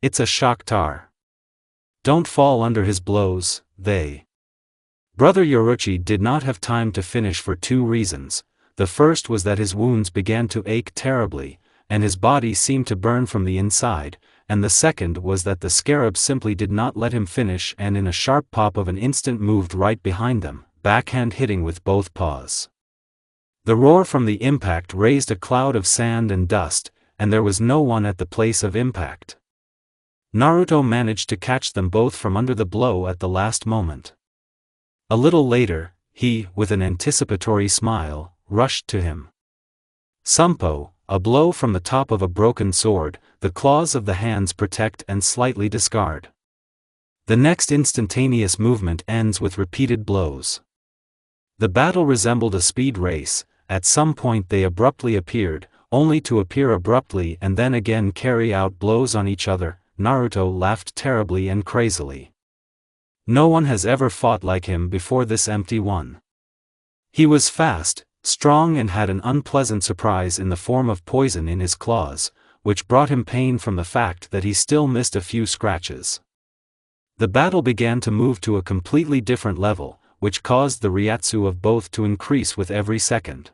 It's a shock tar. Don't fall under his blows, Brother Yoruchi did not have time to finish for 2 reasons. The first was that his wounds began to ache terribly, and his body seemed to burn from the inside, and the second was that the scarab simply did not let him finish and in a sharp pop of an instant moved right behind them, backhand hitting with both paws. The roar from the impact raised a cloud of sand and dust, and there was no one at the place of impact. Naruto managed to catch them both from under the blow at the last moment. A little later, he, with an anticipatory smile, rushed to him. Sampo, a blow from the top of a broken sword, the claws of the hands protect and slightly discard. The next instantaneous movement ends with repeated blows. The battle resembled a speed race. At some point they abruptly appeared, only to appear abruptly and then again carry out blows on each other. Naruto laughed terribly and crazily. No one has ever fought like him before this empty one. He was fast, strong and had an unpleasant surprise in the form of poison in his claws, which brought him pain from the fact that he still missed a few scratches. The battle began to move to a completely different level, which caused the Ryatsu of both to increase with every second.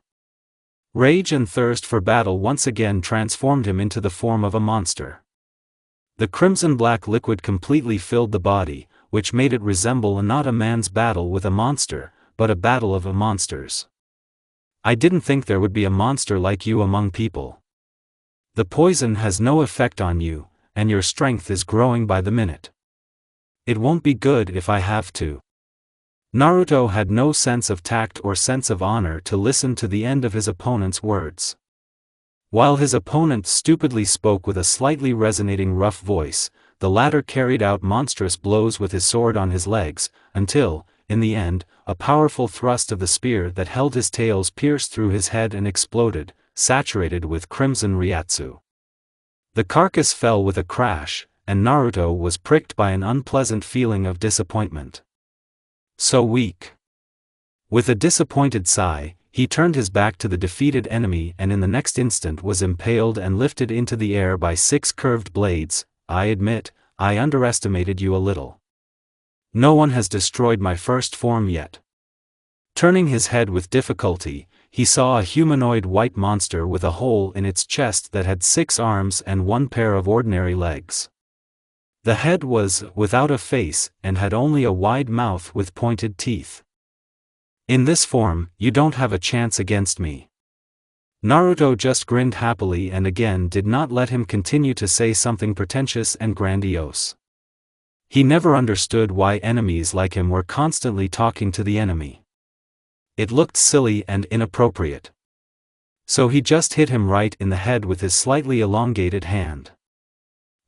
Rage and thirst for battle once again transformed him into the form of a monster. The crimson-black liquid completely filled the body, which made it resemble not a man's battle with a monster, but a battle of monsters. I didn't think there would be a monster like you among people. The poison has no effect on you, and your strength is growing by the minute. It won't be good if I have to. Naruto had no sense of tact or sense of honor to listen to the end of his opponent's words. While his opponent stupidly spoke with a slightly resonating rough voice, the latter carried out monstrous blows with his sword on his legs, until, in the end, a powerful thrust of the spear that held his tails pierced through his head and exploded, saturated with crimson Ryatsu. The carcass fell with a crash, and Naruto was pricked by an unpleasant feeling of disappointment. So weak. With a disappointed sigh, he turned his back to the defeated enemy and in the next instant was impaled and lifted into the air by 6 curved blades. I admit, I underestimated you a little. No one has destroyed my first form yet. Turning his head with difficulty, he saw a humanoid white monster with a hole in its chest that had 6 arms and 1 pair of ordinary legs. The head was without a face and had only a wide mouth with pointed teeth. In this form, you don't have a chance against me. Naruto just grinned happily and again did not let him continue to say something pretentious and grandiose. He never understood why enemies like him were constantly talking to the enemy. It looked silly and inappropriate. So he just hit him right in the head with his slightly elongated hand.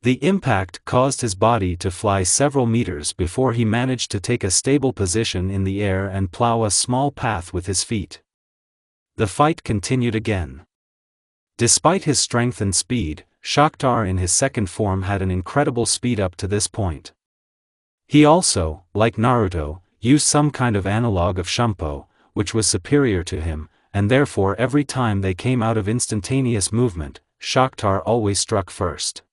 The impact caused his body to fly several meters before he managed to take a stable position in the air and plow a small path with his feet. The fight continued again. Despite his strength and speed, Shakhtar in his second form had an incredible speed up to this point. He also, like Naruto, used some kind of analog of Shumpo, which was superior to him, and therefore every time they came out of instantaneous movement, Shakhtar always struck first.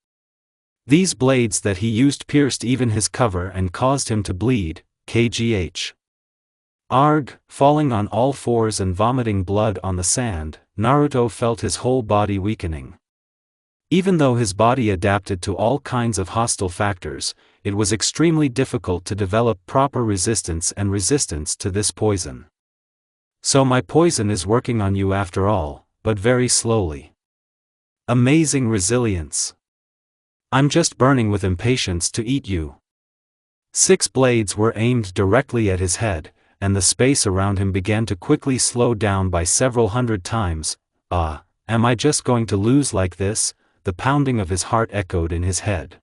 These blades that he used pierced even his cover and caused him to bleed, kgh. Arg, falling on all fours and vomiting blood on the sand, Naruto felt his whole body weakening. Even though his body adapted to all kinds of hostile factors, it was extremely difficult to develop proper resistance to this poison. So my poison is working on you after all, but very slowly. Amazing resilience. I'm just burning with impatience to eat you. 6 blades were aimed directly at his head, and the space around him began to quickly slow down by several hundred times. Am I just going to lose like this? The pounding of his heart echoed in his head.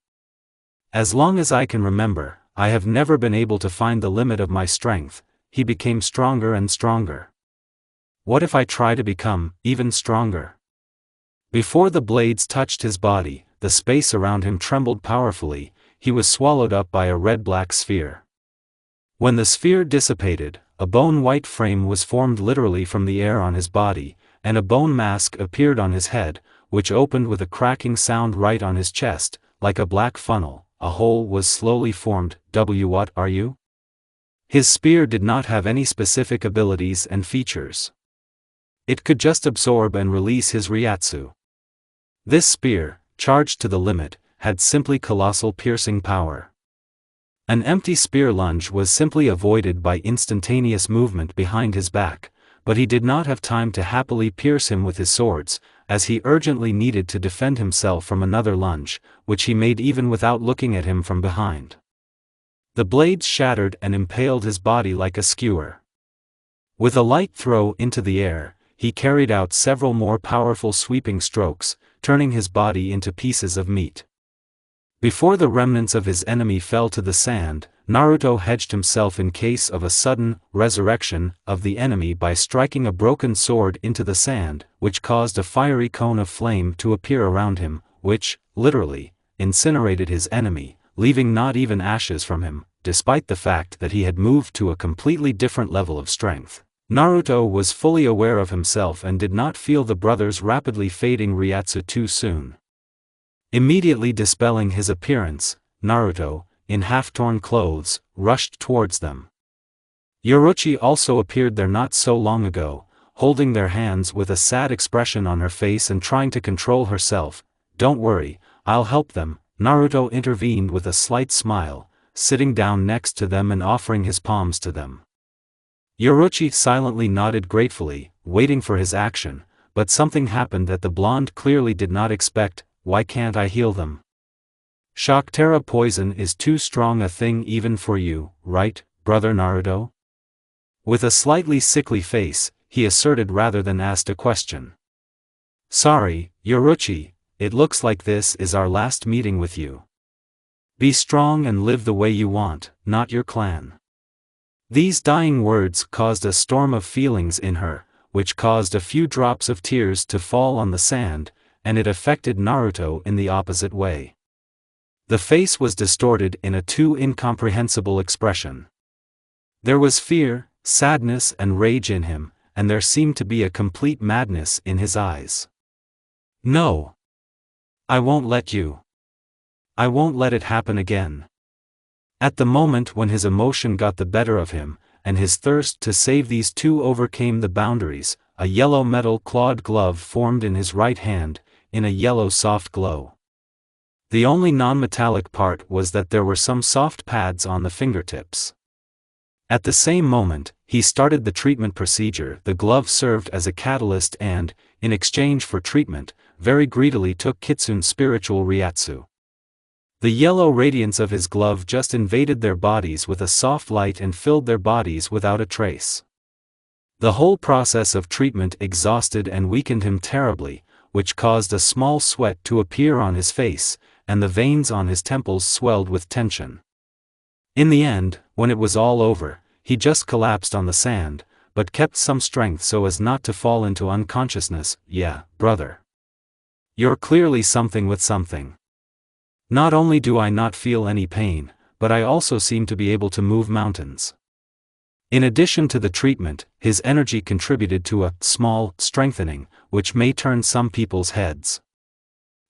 As long as I can remember, I have never been able to find the limit of my strength. He became stronger and stronger. What if I try to become even stronger? Before the blades touched his body, the space around him trembled powerfully. He was swallowed up by a red-black sphere. When the sphere dissipated, a bone-white frame was formed literally from the air on his body, and a bone mask appeared on his head, which opened with a cracking sound right on his chest, like a black funnel. A hole was slowly formed. What are you? His spear did not have any specific abilities and features. It could just absorb and release his Reiatsu. This spear, charged to the limit, had simply colossal piercing power. An empty spear lunge was simply avoided by instantaneous movement behind his back, but he did not have time to happily pierce him with his swords, as he urgently needed to defend himself from another lunge, which he made even without looking at him from behind. The blades shattered and impaled his body like a skewer. With a light throw into the air, he carried out several more powerful sweeping strokes, turning his body into pieces of meat. Before the remnants of his enemy fell to the sand, Naruto hedged himself in case of a sudden resurrection of the enemy by striking a broken sword into the sand, which caused a fiery cone of flame to appear around him, which, literally, incinerated his enemy, leaving not even ashes from him, despite the fact that he had moved to a completely different level of strength. Naruto was fully aware of himself and did not feel the brother's rapidly fading Reiatsu too soon. Immediately dispelling his appearance, Naruto, in half-torn clothes, rushed towards them. Yoruchi also appeared there not so long ago, holding their hands with a sad expression on her face and trying to control herself. Don't worry, I'll help them, Naruto intervened with a slight smile, sitting down next to them and offering his palms to them. Yoruchi silently nodded gratefully, waiting for his action, but something happened that the blonde clearly did not expect. Why can't I heal them? Shaktara poison is too strong a thing even for you, right, brother Naruto? With a slightly sickly face, he asserted rather than asked a question. Sorry, Yoruchi, it looks like this is our last meeting with you. Be strong and live the way you want, not your clan. These dying words caused a storm of feelings in her, which caused a few drops of tears to fall on the sand, and it affected Naruto in the opposite way. The face was distorted in a too incomprehensible expression. There was fear, sadness and rage in him, and there seemed to be a complete madness in his eyes. No. I won't let you. I won't let it happen again. At the moment when his emotion got the better of him, and his thirst to save these two overcame the boundaries, a yellow metal clawed glove formed in his right hand, in a yellow soft glow. The only non-metallic part was that there were some soft pads on the fingertips. At the same moment, he started the treatment procedure. The glove served as a catalyst and, in exchange for treatment, very greedily took Kitsune's spiritual Reiatsu. The yellow radiance of his glove just invaded their bodies with a soft light and filled their bodies without a trace. The whole process of treatment exhausted and weakened him terribly, which caused a small sweat to appear on his face, and the veins on his temples swelled with tension. In the end, when it was all over, he just collapsed on the sand, but kept some strength so as not to fall into unconsciousness. Yeah, brother. You're clearly something with something. Not only do I not feel any pain, but I also seem to be able to move mountains. In addition to the treatment, his energy contributed to a small strengthening, which may turn some people's heads.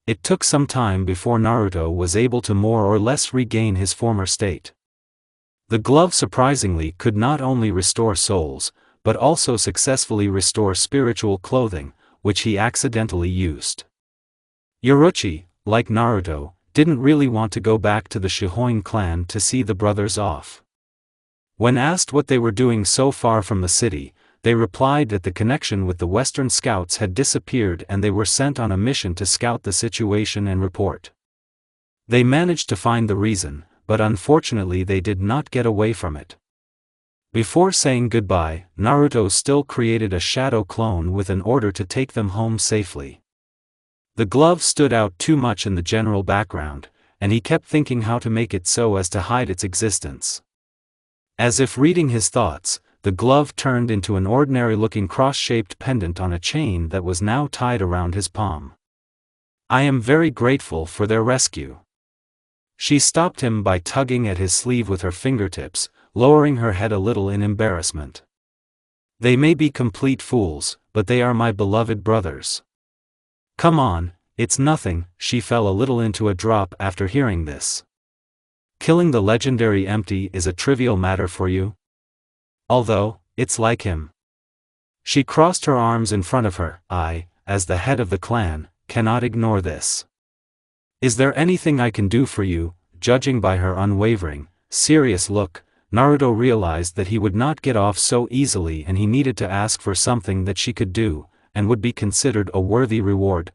It took some time before Naruto was able to more or less regain his former state. The glove surprisingly could not only restore souls, but also successfully restore spiritual clothing, which he accidentally used. Yoruchi, like Naruto, didn't really want to go back to the Shihoin clan to see the brothers off. When asked what they were doing so far from the city, they replied that the connection with the Western scouts had disappeared and they were sent on a mission to scout the situation and report. They managed to find the reason, but unfortunately they did not get away from it. Before saying goodbye, Naruto still created a shadow clone with an order to take them home safely. The glove stood out too much in the general background, and he kept thinking how to make it so as to hide its existence. As if reading his thoughts, the glove turned into an ordinary-looking cross-shaped pendant on a chain that was now tied around his palm. I am very grateful for their rescue. She stopped him by tugging at his sleeve with her fingertips, lowering her head a little in embarrassment. They may be complete fools, but they are my beloved brothers. Come on, it's nothing. She fell a little into a drop after hearing this. Killing the legendary Empty is a trivial matter for you? Although, it's like him. She crossed her arms in front of her. I, as the head of the clan, cannot ignore this. Is there anything I can do for you? Judging by her unwavering, serious look, Naruto realized that he would not get off so easily and he needed to ask for something that she could do, and would be considered a worthy reward.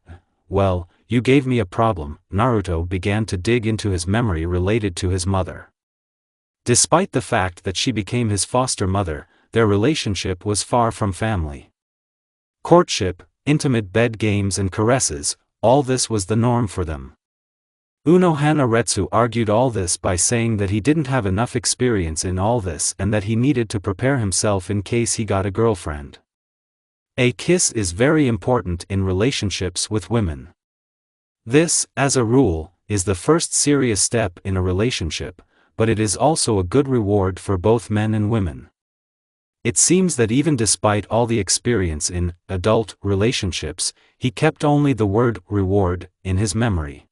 Well, you gave me a problem. Naruto began to dig into his memory related to his mother. Despite the fact that she became his foster mother, their relationship was far from family. Courtship, intimate bed games and caresses, all this was the norm for them. Unohana Retsu argued all this by saying that he didn't have enough experience in all this and that he needed to prepare himself in case he got a girlfriend. A kiss is very important in relationships with women. This, as a rule, is the first serious step in a relationship, but it is also a good reward for both men and women. It seems that even despite all the experience in adult relationships, he kept only the word reward in his memory.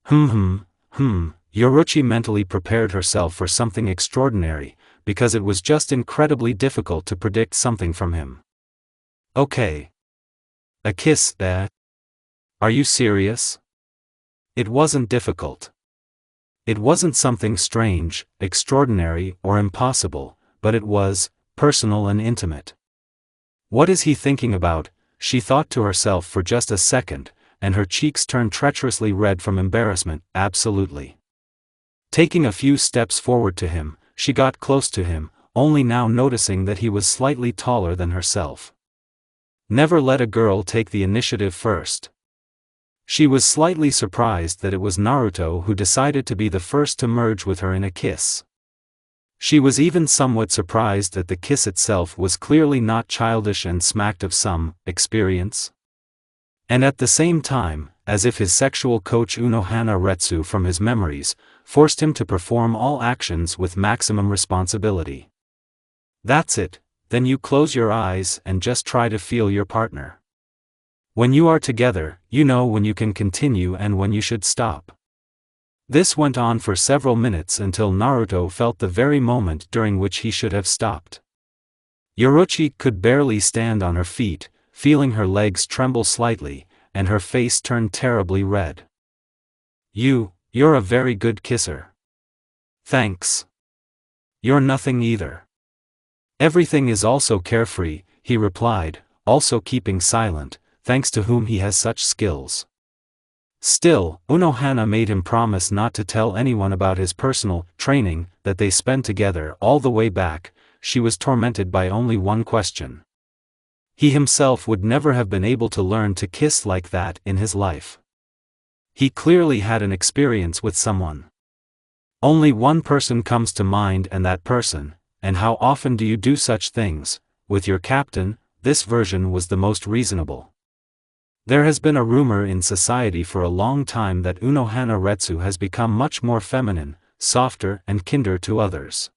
Yoruchi mentally prepared herself for something extraordinary, because it was just incredibly difficult to predict something from him. Okay. A kiss, eh? Are you serious? It wasn't difficult. It wasn't something strange, extraordinary, or impossible, but it was personal and intimate. What is he thinking about? She thought to herself for just a second, and her cheeks turned treacherously red from embarrassment. Absolutely. Taking a few steps forward to him, she got close to him, only now noticing that he was slightly taller than herself. Never let a girl take the initiative first. She was slightly surprised that it was Naruto who decided to be the first to merge with her in a kiss. She was even somewhat surprised that the kiss itself was clearly not childish and smacked of some experience. And at the same time, as if his sexual coach Unohana Retsu from his memories, forced him to perform all actions with maximum responsibility. That's it, then you close your eyes and just try to feel your partner. When you are together, you know when you can continue and when you should stop. This went on for several minutes until Naruto felt the very moment during which he should have stopped. Yoruchi could barely stand on her feet, feeling her legs tremble slightly, and her face turned terribly red. You're a very good kisser. Thanks. You're nothing either. Everything is also carefree, he replied, also keeping silent, thanks to whom he has such skills. Still, Unohana made him promise not to tell anyone about his personal training that they spent together all the way back. She was tormented by only one question. He himself would never have been able to learn to kiss like that in his life. He clearly had an experience with someone. Only one person comes to mind, and that person, and how often do you do such things, with your captain? This version was the most reasonable. There has been a rumor in society for a long time that Unohana Retsu has become much more feminine, softer and kinder to others.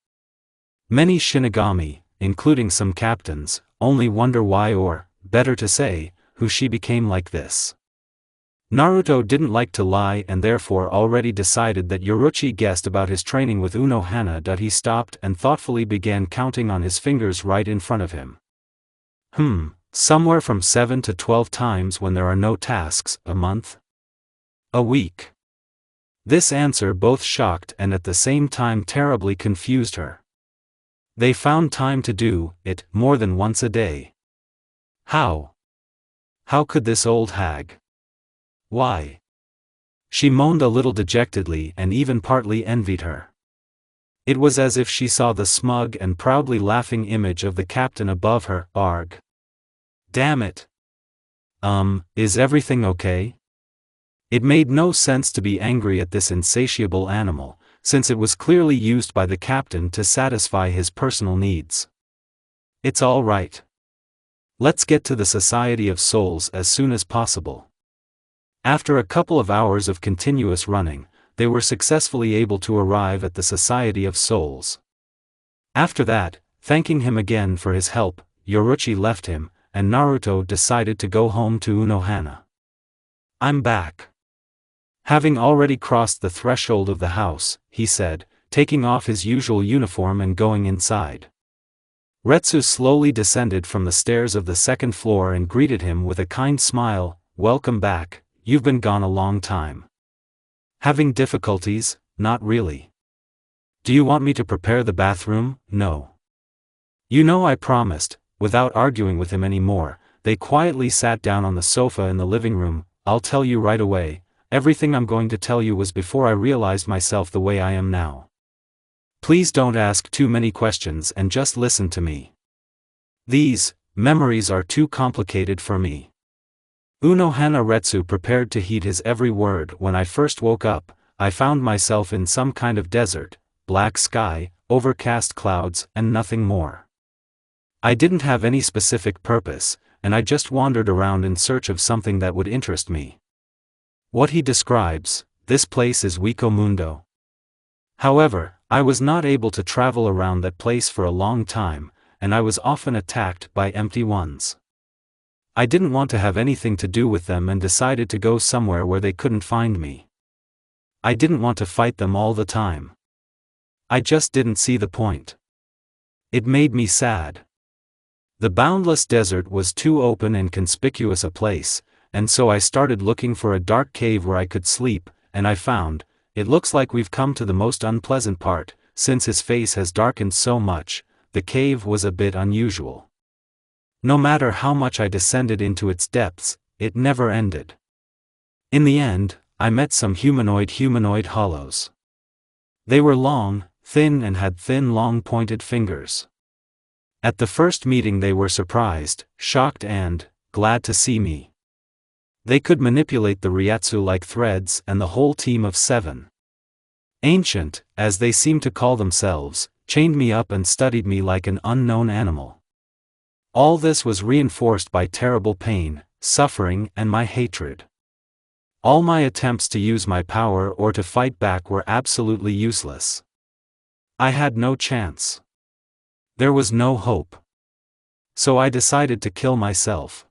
Many Shinigami, including some captains, only wonder why or, better to say, who she became like this. Naruto didn't like to lie and therefore already decided that Yoruichi guessed about his training with Unohana. He stopped and thoughtfully began counting on his fingers right in front of him. Somewhere from 7 to 12 times when there are no tasks, a month? A week. This answer both shocked and at the same time terribly confused her. They found time to do it more than once a day. How? How could this old hag? Why? She moaned a little dejectedly and even partly envied her. It was as if she saw the smug and proudly laughing image of the captain above her. Arg. Damn it. Is everything okay? It made no sense to be angry at this insatiable animal, since it was clearly used by the captain to satisfy his personal needs. It's all right. Let's get to the Society of Souls as soon as possible. After a couple of hours of continuous running, they were successfully able to arrive at the Society of Souls. After that, thanking him again for his help, Yoruichi left him, and Naruto decided to go home to Unohana. I'm back. Having already crossed the threshold of the house, he said, taking off his usual uniform and going inside. Retsu slowly descended from the stairs of the second floor and greeted him with a kind smile. Welcome back, you've been gone a long time. Having difficulties? Not really. Do you want me to prepare the bathroom? No. You know I promised. Without arguing with him anymore, they quietly sat down on the sofa in the living room. I'll tell you right away. Everything I'm going to tell you was before I realized myself the way I am now. Please don't ask too many questions and just listen to me. These memories are too complicated for me. Unohana Retsu prepared to heed his every word. When I first woke up, I found myself in some kind of desert, black sky, overcast clouds, and nothing more. I didn't have any specific purpose, and I just wandered around in search of something that would interest me. What he describes, this place is Wiko Mundo. However, I was not able to travel around that place for a long time, and I was often attacked by empty ones. I didn't want to have anything to do with them and decided to go somewhere where they couldn't find me. I didn't want to fight them all the time. I just didn't see the point. It made me sad. The boundless desert was too open and conspicuous a place, and so I started looking for a dark cave where I could sleep, and I found, it looks like we've come to the most unpleasant part. Since his face has darkened so much, the cave was a bit unusual. No matter how much I descended into its depths, it never ended. In the end, I met some humanoid hollows. They were long, thin and had thin long pointed fingers. At the first meeting they were surprised, shocked and glad to see me. They could manipulate the Ryatsu like threads, and the whole team of 7. Ancient, as they seemed to call themselves, chained me up and studied me like an unknown animal. All this was reinforced by terrible pain, suffering, and my hatred. All my attempts to use my power or to fight back were absolutely useless. I had no chance. There was no hope. So I decided to kill myself.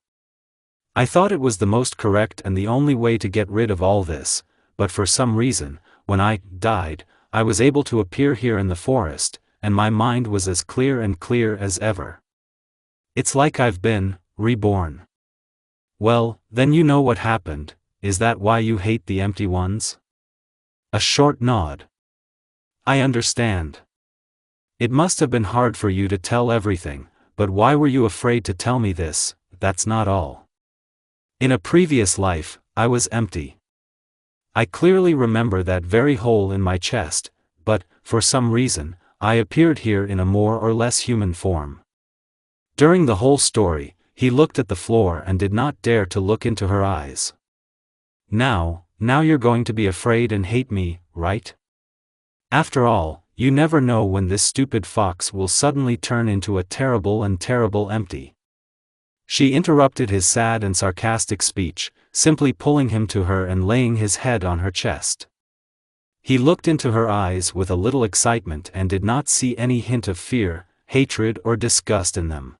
I thought it was the most correct and the only way to get rid of all this, but for some reason, when I died, I was able to appear here in the forest, and my mind was as clear as ever. It's like I've been reborn. Well, then you know what happened. Is that why you hate the empty ones? A short nod. I understand. It must have been hard for you to tell everything, but why were you afraid to tell me this? That's not all. In a previous life, I was empty. I clearly remember that very hole in my chest, but, for some reason, I appeared here in a more or less human form. During the whole story, he looked at the floor and did not dare to look into her eyes. Now you're going to be afraid and hate me, right? After all, you never know when this stupid fox will suddenly turn into a terrible empty. She interrupted his sad and sarcastic speech, simply pulling him to her and laying his head on her chest. He looked into her eyes with a little excitement and did not see any hint of fear, hatred or disgust in them.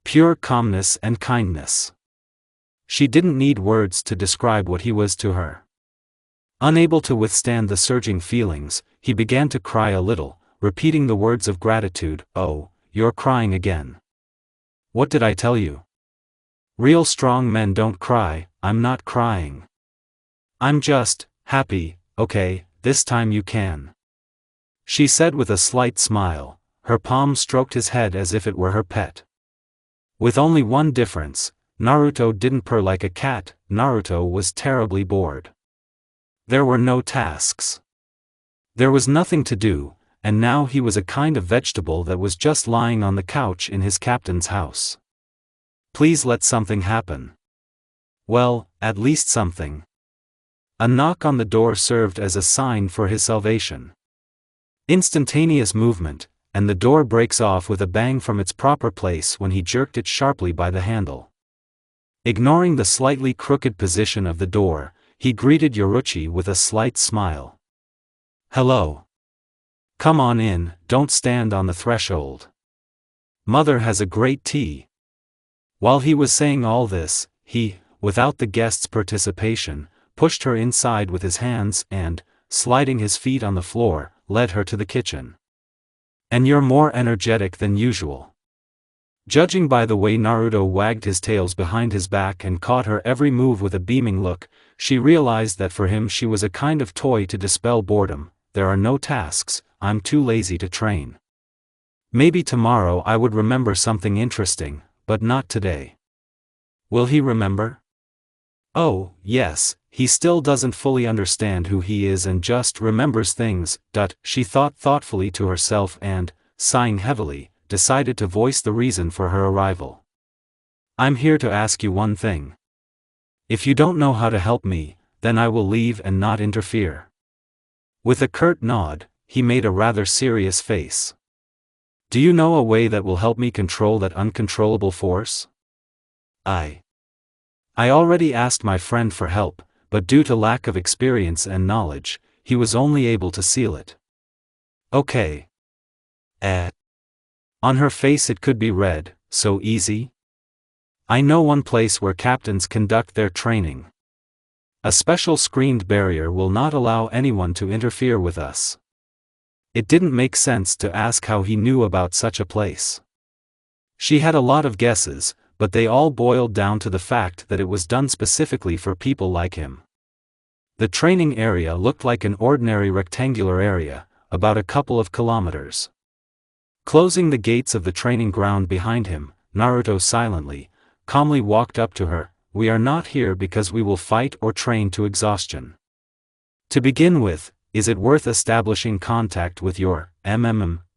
Pure calmness and kindness. She didn't need words to describe what he was to her. Unable to withstand the surging feelings, he began to cry a little, repeating the words of gratitude. "Oh, you're crying again. What did I tell you? Real strong men don't cry." "I'm not crying. I'm just happy." "Okay, this time you can," she said with a slight smile. Her palm stroked his head as if it were her pet. With only one difference, Naruto didn't purr like a cat. Naruto was terribly bored. There were no tasks. There was nothing to do, and now he was a kind of vegetable that was just lying on the couch in his captain's house. Please let something happen. Well, at least something. A knock on the door served as a sign for his salvation. Instantaneous movement, and the door breaks off with a bang from its proper place when he jerked it sharply by the handle. Ignoring the slightly crooked position of the door, he greeted Yoruichi with a slight smile. "Hello. Come on in, don't stand on the threshold. Mother has a great tea." While he was saying all this, he, without the guest's participation, pushed her inside with his hands and, sliding his feet on the floor, led her to the kitchen. "And you're more energetic than usual." Judging by the way Naruto wagged his tails behind his back and caught her every move with a beaming look, she realized that for him she was a kind of toy to dispel boredom. "There are no tasks, I'm too lazy to train. Maybe tomorrow I would remember something interesting, but not today." Will he remember? Oh, yes, he still doesn't fully understand who he is and just remembers things. She thought thoughtfully to herself and, sighing heavily, decided to voice the reason for her arrival. "I'm here to ask you one thing. If you don't know how to help me, then I will leave and not interfere." With a curt nod, he made a rather serious face. "Do you know a way that will help me control that uncontrollable force?" I already asked my friend for help, but due to lack of experience and knowledge, he was only able to seal it. "Okay." On her face it could be read, "So easy?" "I know one place where captains conduct their training. A special screened barrier will not allow anyone to interfere with us." It didn't make sense to ask how he knew about such a place. She had a lot of guesses, but they all boiled down to the fact that it was done specifically for people like him. The training area looked like an ordinary rectangular area, about a couple of kilometers. Closing the gates of the training ground behind him, Naruto silently, calmly walked up to her. "We are not here because we will fight or train to exhaustion. To begin with, is it worth establishing contact with your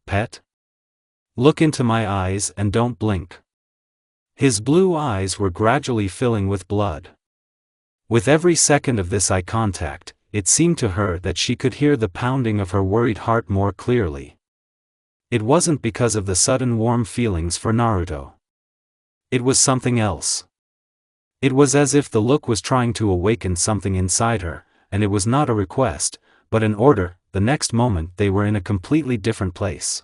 pet? Look into my eyes and don't blink." His blue eyes were gradually filling with blood. With every second of this eye contact, it seemed to her that she could hear the pounding of her worried heart more clearly. It wasn't because of the sudden warm feelings for Naruto. It was something else. It was as if the look was trying to awaken something inside her, and it was not a request, but an order. The next moment they were in a completely different place.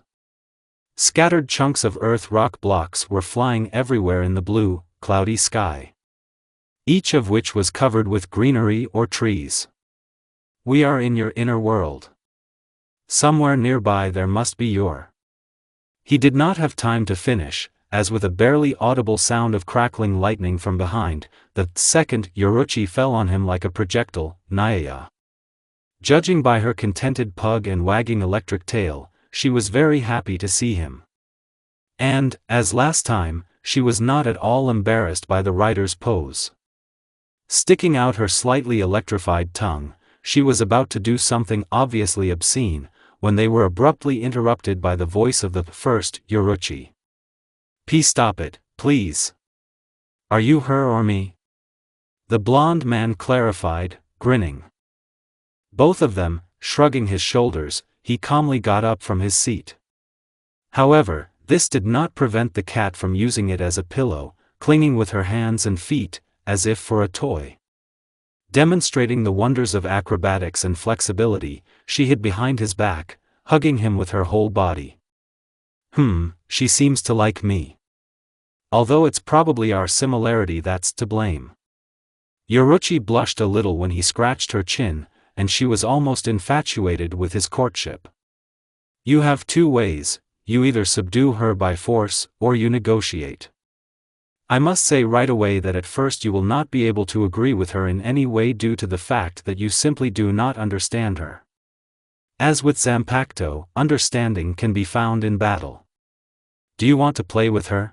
Scattered chunks of earth rock blocks were flying everywhere in the blue, cloudy sky, each of which was covered with greenery or trees. "We are in your inner world. Somewhere nearby there must be your..." He did not have time to finish, as with a barely audible sound of crackling lightning from behind, the second Yoruichi fell on him like a projectile. Naya. Judging by her contented pug and wagging electric tail, she was very happy to see him. And, as last time, she was not at all embarrassed by the rider's pose. Sticking out her slightly electrified tongue, she was about to do something obviously obscene, when they were abruptly interrupted by the voice of the first Yoruichi. Stop it, please. Are you her or me?" The blond man clarified, grinning. Both of them, shrugging his shoulders, he calmly got up from his seat. However, this did not prevent the cat from using it as a pillow, clinging with her hands and feet, as if for a toy. Demonstrating the wonders of acrobatics and flexibility, she hid behind his back, hugging him with her whole body. She seems to like me. Although it's probably our similarity that's to blame. Yoruichi blushed a little when he scratched her chin, and she was almost infatuated with his courtship. You have two ways, you either subdue her by force, or you negotiate. I must say right away that at first you will not be able to agree with her in any way due to the fact that you simply do not understand her. As with Zanpakuto, understanding can be found in battle. Do you want to play with her?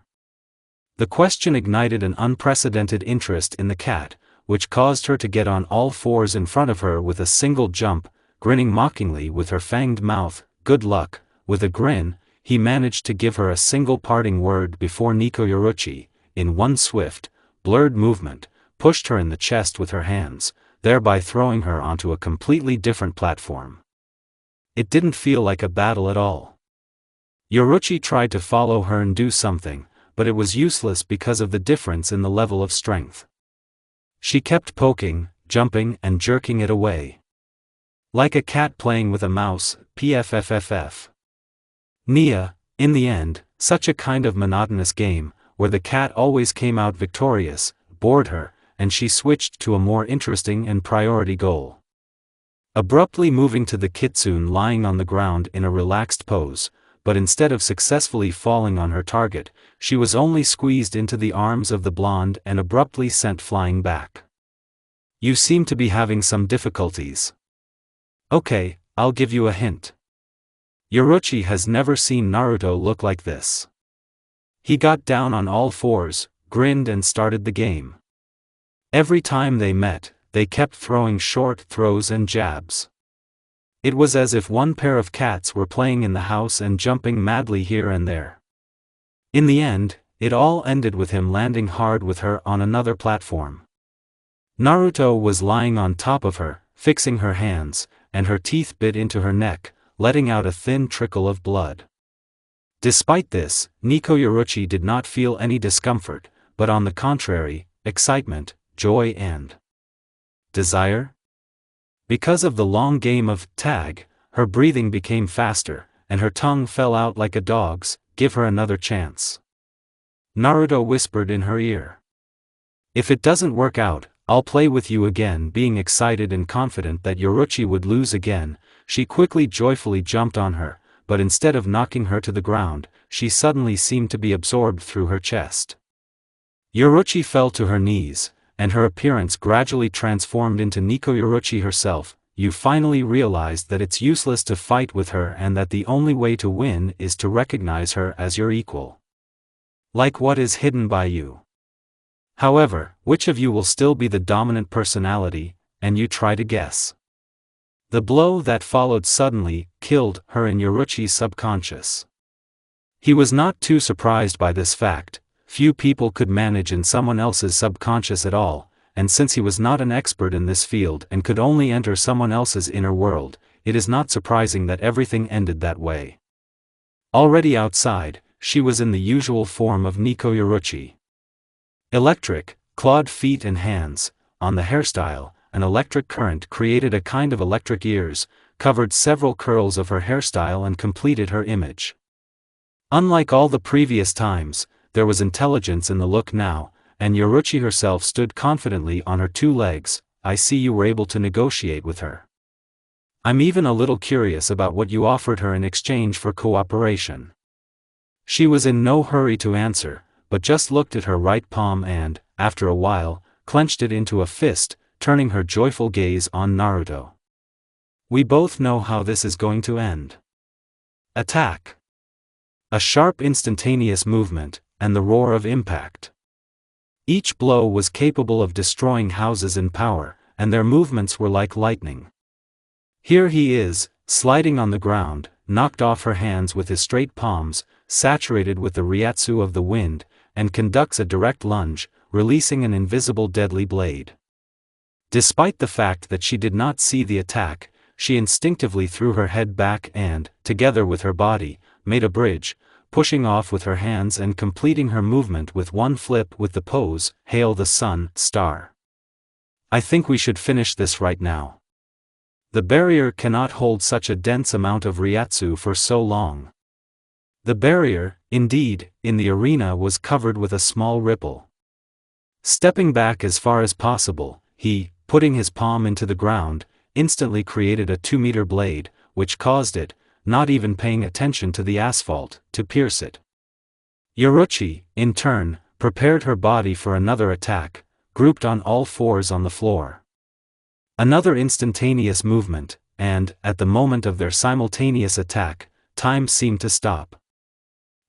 The question ignited an unprecedented interest in the cat, which caused her to get on all fours in front of her with a single jump, grinning mockingly with her fanged mouth. Good luck. With a grin, he managed to give her a single parting word before Yoruichi, in one swift, blurred movement, pushed her in the chest with her hands, thereby throwing her onto a completely different platform. It didn't feel like a battle at all. Yoruichi tried to follow her and do something, but it was useless because of the difference in the level of strength. She kept poking, jumping and jerking it away. Like a cat playing with a mouse, pfffff. Nia, in the end, such a kind of monotonous game, where the cat always came out victorious, bored her, and she switched to a more interesting and priority goal. Abruptly moving to the kitsune lying on the ground in a relaxed pose, but instead of successfully falling on her target, she was only squeezed into the arms of the blonde and abruptly sent flying back. You seem to be having some difficulties. Okay, I'll give you a hint. Yoruichi has never seen Naruto look like this. He got down on all fours, grinned and started the game. Every time they met, they kept throwing short throws and jabs. It was as if one pair of cats were playing in the house and jumping madly here and there. In the end, it all ended with him landing hard with her on another platform. Naruto was lying on top of her, fixing her hands, and her teeth bit into her neck, letting out a thin trickle of blood. Despite this, Yoruichi did not feel any discomfort, but on the contrary, excitement, joy and desire? Because of the long game of tag, her breathing became faster, and her tongue fell out like a dog's. Give her another chance. Naruto whispered in her ear. If it doesn't work out, I'll play with you again. Being excited and confident that Yoruichi would lose again, she quickly joyfully jumped on her, but instead of knocking her to the ground, she suddenly seemed to be absorbed through her chest. Yoruichi fell to her knees, and her appearance gradually transformed into Yoruichi herself. You finally realized that it's useless to fight with her and that the only way to win is to recognize her as your equal. Like what is hidden by you. However, which of you will still be the dominant personality, and you try to guess. The blow that followed suddenly killed her in Yoruichi's subconscious. He was not too surprised by this fact. Few people could manage in someone else's subconscious at all, and since he was not an expert in this field and could only enter someone else's inner world, it is not surprising that everything ended that way. Already outside, she was in the usual form of Yoruichi. Electric, clawed feet and hands. On the hairstyle, an electric current created a kind of electric ears, covered several curls of her hairstyle and completed her image. Unlike all the previous times, there was intelligence in the look now, and Yoruichi herself stood confidently on her two legs. I see you were able to negotiate with her. I'm even a little curious about what you offered her in exchange for cooperation. She was in no hurry to answer, but just looked at her right palm and, after a while, clenched it into a fist, turning her joyful gaze on Naruto. We both know how this is going to end. Attack. A sharp instantaneous movement, and the roar of impact. Each blow was capable of destroying houses in power, and their movements were like lightning. Here he is, sliding on the ground, knocked off her hands with his straight palms, saturated with the ryatsu of the wind, and conducts a direct lunge, releasing an invisible deadly blade. Despite the fact that she did not see the attack, she instinctively threw her head back and, together with her body, made a bridge, pushing off with her hands and completing her movement with one flip with the pose, "Hail the sun, star. I think we should finish this right now. The barrier cannot hold such a dense amount of Ryatsu for so long." The barrier, indeed, in the arena was covered with a small ripple. Stepping back as far as possible, he, putting his palm into the ground, instantly created a 2-meter blade, which caused it, not even paying attention to the asphalt, to pierce it. Yoruichi, in turn, prepared her body for another attack, grouped on all fours on the floor. Another instantaneous movement, and, at the moment of their simultaneous attack, time seemed to stop.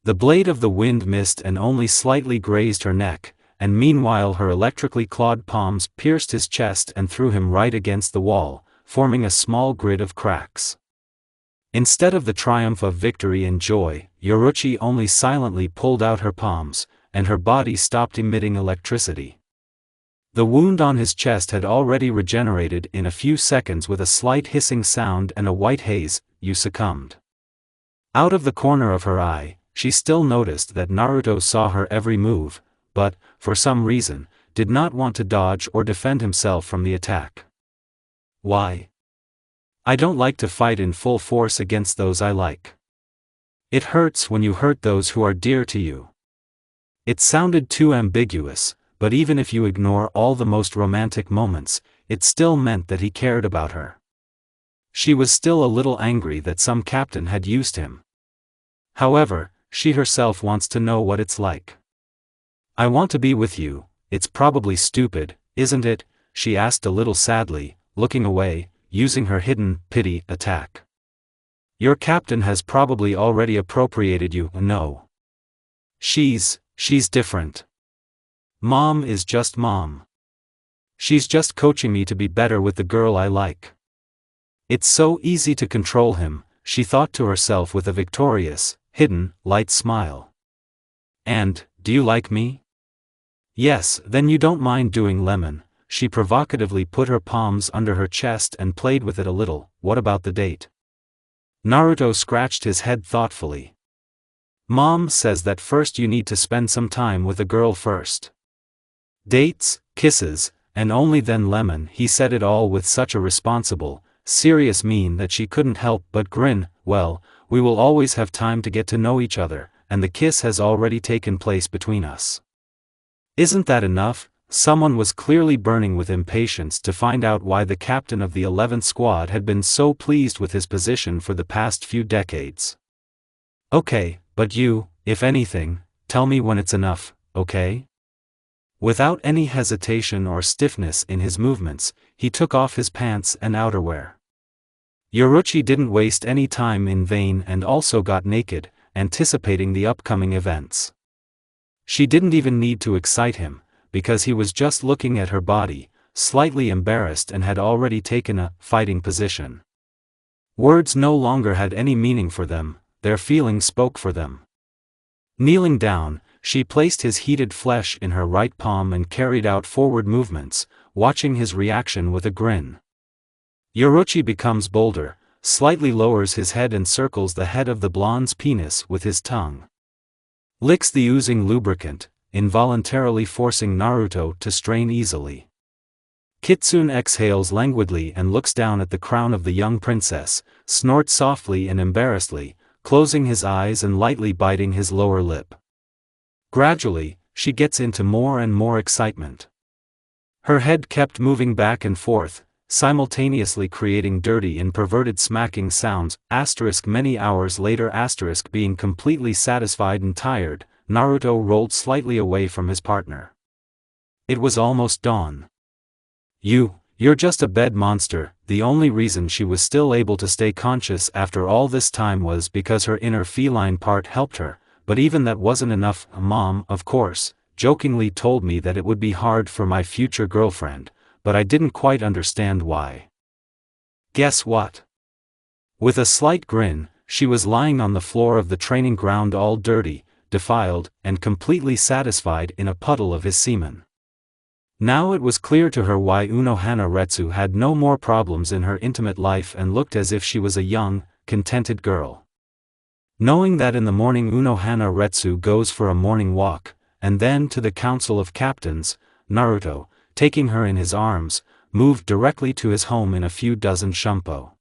The blade of the wind missed and only slightly grazed her neck, and meanwhile her electrically clawed palms pierced his chest and threw him right against the wall, forming a small grid of cracks. Instead of the triumph of victory and joy, Yoruichi only silently pulled out her palms, and her body stopped emitting electricity. The wound on his chest had already regenerated in a few seconds with a slight hissing sound and a white haze. "You succumbed." Out of the corner of her eye, she still noticed that Naruto saw her every move, but, for some reason, did not want to dodge or defend himself from the attack. "Why? I don't like to fight in full force against those I like. It hurts when you hurt those who are dear to you." It sounded too ambiguous, but even if you ignore all the most romantic moments, it still meant that he cared about her. She was still a little angry that some captain had used him. However, she herself wants to know what it's like. "I want to be with you. It's probably stupid, isn't it?" she asked a little sadly, looking away, using her hidden pity attack. "Your captain has probably already appropriated you." "No. She's different. Mom is just mom. She's just coaching me to be better with the girl I like." "It's so easy to control him," she thought to herself with a victorious, hidden, light smile. "And, do you like me?" "Yes, then you don't mind doing lemon." She provocatively put her palms under her chest and played with it a little. "What about the date?" Naruto scratched his head thoughtfully. "Mom says that first you need to spend some time with a girl first. Dates, kisses, and only then lemon." He said it all with such a responsible, serious mien that she couldn't help but grin. "Well, we will always have time to get to know each other, and the kiss has already taken place between us. Isn't that enough?" Someone was clearly burning with impatience to find out why the captain of the 11th squad had been so pleased with his position for the past few decades. "Okay, but you, if anything, tell me when it's enough, okay?" Without any hesitation or stiffness in his movements, he took off his pants and outerwear. Yoruichi didn't waste any time in vain and also got naked, anticipating the upcoming events. She didn't even need to excite him, because he was just looking at her body, slightly embarrassed, and had already taken a fighting position. Words no longer had any meaning for them, their feelings spoke for them. Kneeling down, she placed his heated flesh in her right palm and carried out forward movements, watching his reaction with a grin. Yoruichi becomes bolder, slightly lowers his head and circles the head of the blonde's penis with his tongue. Licks the oozing lubricant, involuntarily forcing Naruto to strain easily. Kitsune exhales languidly and looks down at the crown of the young princess, snorts softly and embarrassedly, closing his eyes and lightly biting his lower lip. Gradually, she gets into more and more excitement. Her head kept moving back and forth, simultaneously creating dirty and perverted smacking sounds. Many hours later, being completely satisfied and tired, Naruto rolled slightly away from his partner. It was almost dawn. You're just a bed monster." The only reason she was still able to stay conscious after all this time was because her inner feline part helped her, but even that wasn't enough. "Mom, of course, jokingly told me that it would be hard for my future girlfriend, but I didn't quite understand why. Guess what?" With a slight grin, she was lying on the floor of the training ground, all dirty, defiled, and completely satisfied in a puddle of his semen. Now it was clear to her why Unohana Retsu had no more problems in her intimate life and looked as if she was a young, contented girl. Knowing that in the morning Unohana Retsu goes for a morning walk, and then to the Council of Captains, Naruto, taking her in his arms, moved directly to his home in a few dozen shumpo.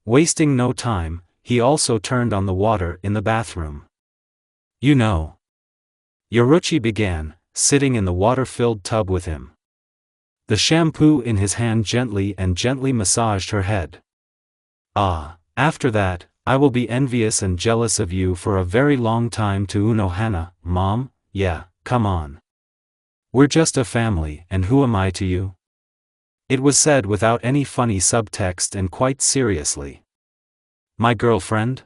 Wasting no time, he also turned on the water in the bathroom. You know. Yoruichi began, sitting in the water-filled tub with him. The shampoo in his hand gently massaged her head. Ah, after that, I will be envious and jealous of you for a very long time to Unohana, Mom, yeah, come on. We're just a family, and who am I to you? It was said without any funny subtext and quite seriously. My girlfriend?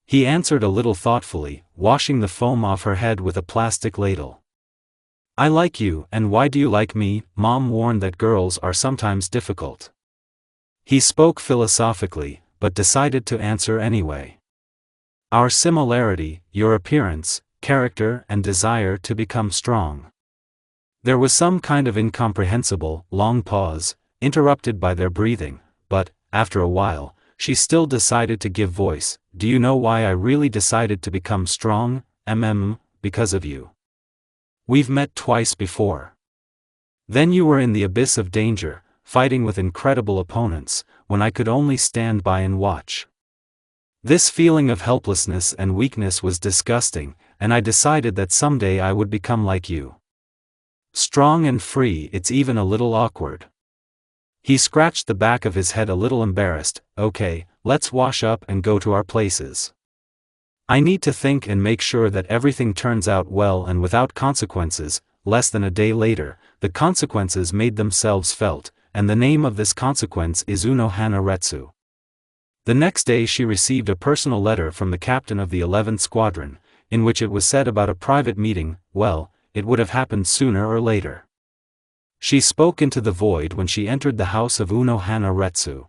He answered a little thoughtfully, washing the foam off her head with a plastic ladle. I like you, and why do you like me? Mom warned that girls are sometimes difficult. He spoke philosophically, but decided to answer anyway. Our similarity, your appearance, character and desire to become strong. There was some kind of incomprehensible, long pause, interrupted by their breathing, but, after a while, she still decided to give voice. Do you know why I really decided to become strong? Because of you. We've met twice before. Then you were in the abyss of danger, fighting with incredible opponents, when I could only stand by and watch. This feeling of helplessness and weakness was disgusting, and I decided that someday I would become like you. Strong and free. It's even a little awkward. He scratched the back of his head a little embarrassed. Okay, let's wash up and go to our places. I need to think and make sure that everything turns out well and without consequences. Less than a day later, the consequences made themselves felt, and the name of this consequence is Unohana Retsu. The next day she received a personal letter from the captain of the 11th Squadron, in which it was said about a private meeting. Well, it would have happened sooner or later. She spoke into the void when she entered the house of Unohana Retsu.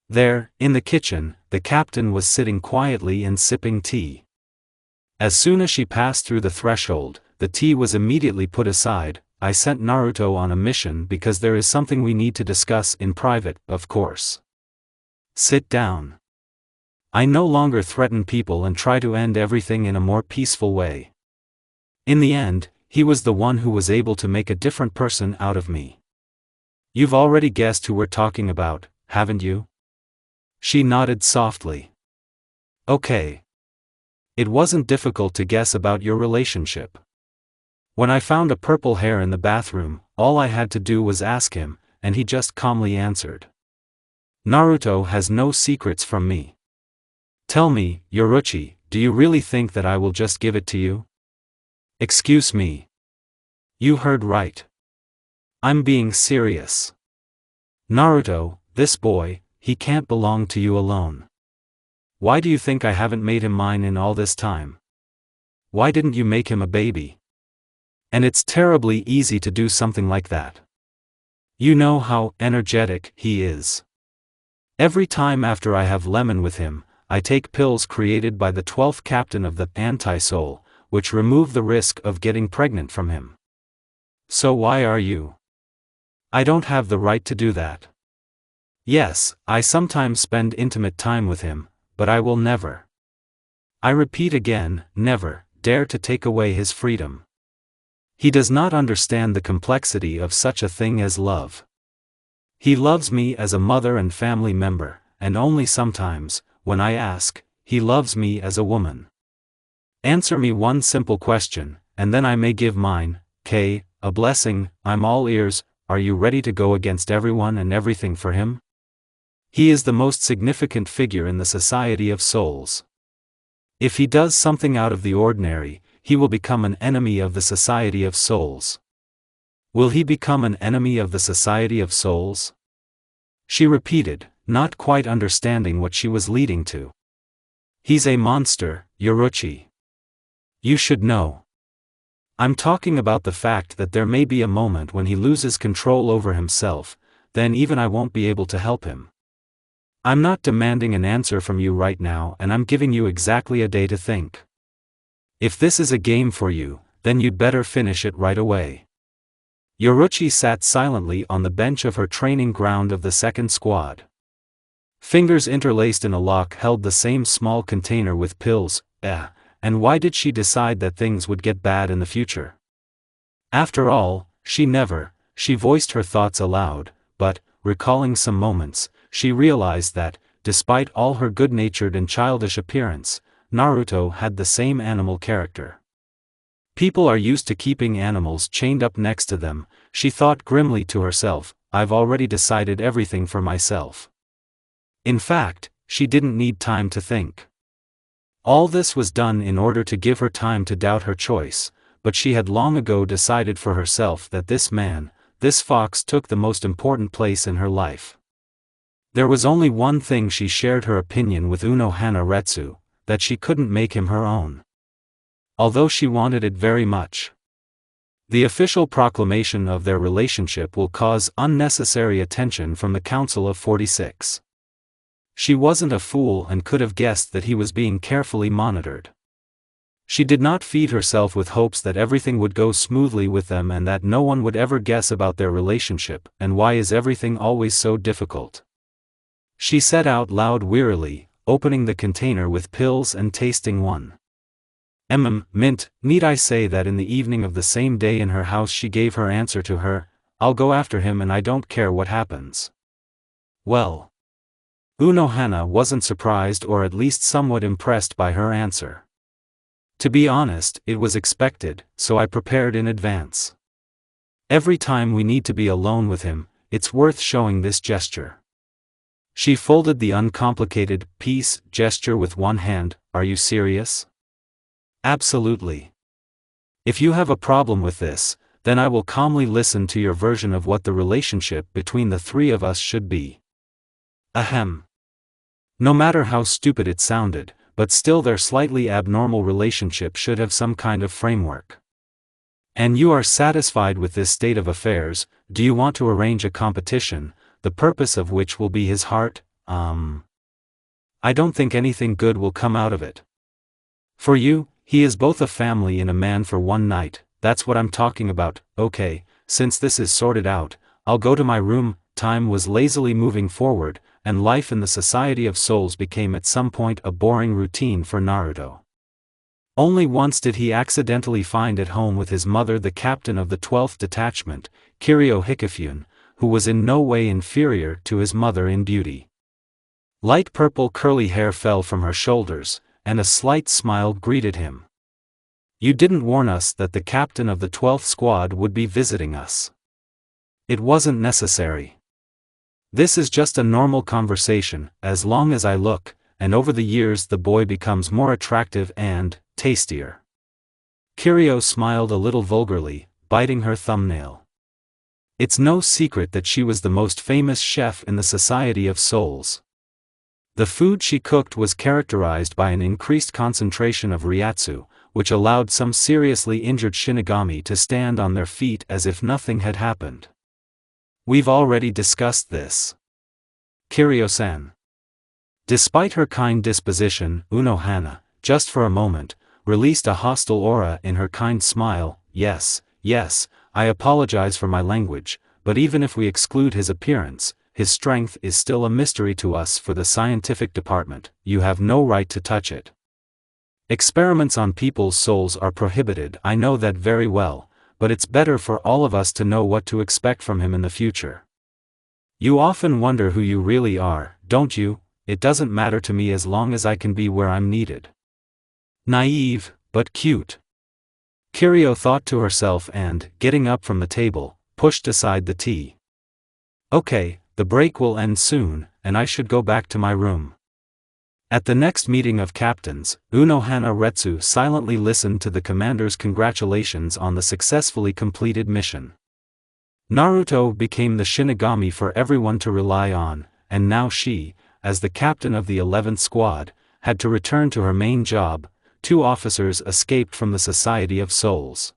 There, in the kitchen, the captain was sitting quietly and sipping tea. As soon as she passed through the threshold, the tea was immediately put aside. I sent Naruto on a mission because there is something we need to discuss in private, of course. Sit down. I no longer threaten people and try to end everything in a more peaceful way. In the end, he was the one who was able to make a different person out of me. You've already guessed who we're talking about, haven't you? She nodded softly. Okay. It wasn't difficult to guess about your relationship. When I found a purple hair in the bathroom, all I had to do was ask him, and he just calmly answered. Naruto has no secrets from me. Tell me, Yoruichi, do you really think that I will just give it to you? Excuse me. You heard right. I'm being serious. Naruto, this boy, he can't belong to you alone. Why do you think I haven't made him mine in all this time? Why didn't you make him a baby? And it's terribly easy to do something like that. You know how energetic he is. Every time after I have lemon with him, I take pills created by the 12th captain of the anti-soul, which remove the risk of getting pregnant from him. So why are you? I don't have the right to do that. Yes, I sometimes spend intimate time with him, but I will never. I repeat again, never, dare to take away his freedom. He does not understand the complexity of such a thing as love. He loves me as a mother and family member, and only sometimes, when I ask, he loves me as a woman. Answer me one simple question, and then I may give mine, a blessing. I'm all ears. Are you ready to go against everyone and everything for him? He is the most significant figure in the Society of Souls. If he does something out of the ordinary, he will become an enemy of the Society of Souls. Will he become an enemy of the Society of Souls? She repeated, not quite understanding what she was leading to. He's a monster, Yoruichi. You should know. I'm talking about the fact that there may be a moment when he loses control over himself, then even I won't be able to help him. I'm not demanding an answer from you right now, and I'm giving you exactly a day to think. If this is a game for you, then you'd better finish it right away. Yoruichi sat silently on the bench of her training ground of the second squad. Fingers interlaced in a lock held the same small container with pills. And why did she decide that things would get bad in the future? After all, she voiced her thoughts aloud, but, recalling some moments, she realized that, despite all her good-natured and childish appearance, Naruto had the same animal character. People are used to keeping animals chained up next to them, she thought grimly to herself. I've already decided everything for myself. In fact, she didn't need time to think. All this was done in order to give her time to doubt her choice, but she had long ago decided for herself that this man, this fox, took the most important place in her life. There was only one thing she shared her opinion with Unohana Retsu, that she couldn't make him her own. Although she wanted it very much. The official proclamation of their relationship will cause unnecessary attention from the Council of 46. She wasn't a fool and could have guessed that he was being carefully monitored. She did not feed herself with hopes that everything would go smoothly with them and that no one would ever guess about their relationship. And why is everything always so difficult? She said out loud wearily, opening the container with pills and tasting one. Mint, need I say that in the evening of the same day in her house she gave her answer to her, I'll go after him and I don't care what happens. Well. Unohana wasn't surprised or at least somewhat impressed by her answer. To be honest, it was expected, so I prepared in advance. Every time we need to be alone with him, it's worth showing this gesture. She folded the uncomplicated peace gesture with one hand. Are you serious? Absolutely. If you have a problem with this, then I will calmly listen to your version of what the relationship between the three of us should be. Ahem. No matter how stupid it sounded, but still their slightly abnormal relationship should have some kind of framework. And you are satisfied with this state of affairs? Do you want to arrange a competition, the purpose of which will be his heart? I don't think anything good will come out of it. For you, he is both a family and a man for one night, that's what I'm talking about. Okay, since this is sorted out, I'll go to my room. Time was lazily moving forward, and life in the Society of Souls became at some point a boring routine for Naruto. Only once did he accidentally find at home with his mother, the captain of the 12th detachment, Kiryu Hikifune, who was in no way inferior to his mother in beauty. Light purple curly hair fell from her shoulders, and a slight smile greeted him. You didn't warn us that the captain of the 12th squad would be visiting us. It wasn't necessary. This is just a normal conversation. As long as I look, and over the years the boy becomes more attractive and tastier. Kiryu smiled a little vulgarly, biting her thumbnail. It's no secret that she was the most famous chef in the Society of Souls. The food she cooked was characterized by an increased concentration of ryatsu, which allowed some seriously injured Shinigami to stand on their feet as if nothing had happened. We've already discussed this. Kiryu-san. Despite her kind disposition, Unohana, just for a moment, released a hostile aura in her kind smile. Yes, I apologize for my language, but even if we exclude his appearance, his strength is still a mystery to us for the scientific department. You have no right to touch it. Experiments on people's souls are prohibited, I know that very well, but it's better for all of us to know what to expect from him in the future. You often wonder who you really are, don't you? It doesn't matter to me as long as I can be where I'm needed. Naive, but cute. Kiryu thought to herself and, getting up from the table, pushed aside the tea. Okay, the break will end soon, and I should go back to my room. At the next meeting of captains, Unohana Retsu silently listened to the commander's congratulations on the successfully completed mission. Naruto became the Shinigami for everyone to rely on, and now she, as the captain of the 11th squad, had to return to her main job. 2 officers escaped from the Society of Souls.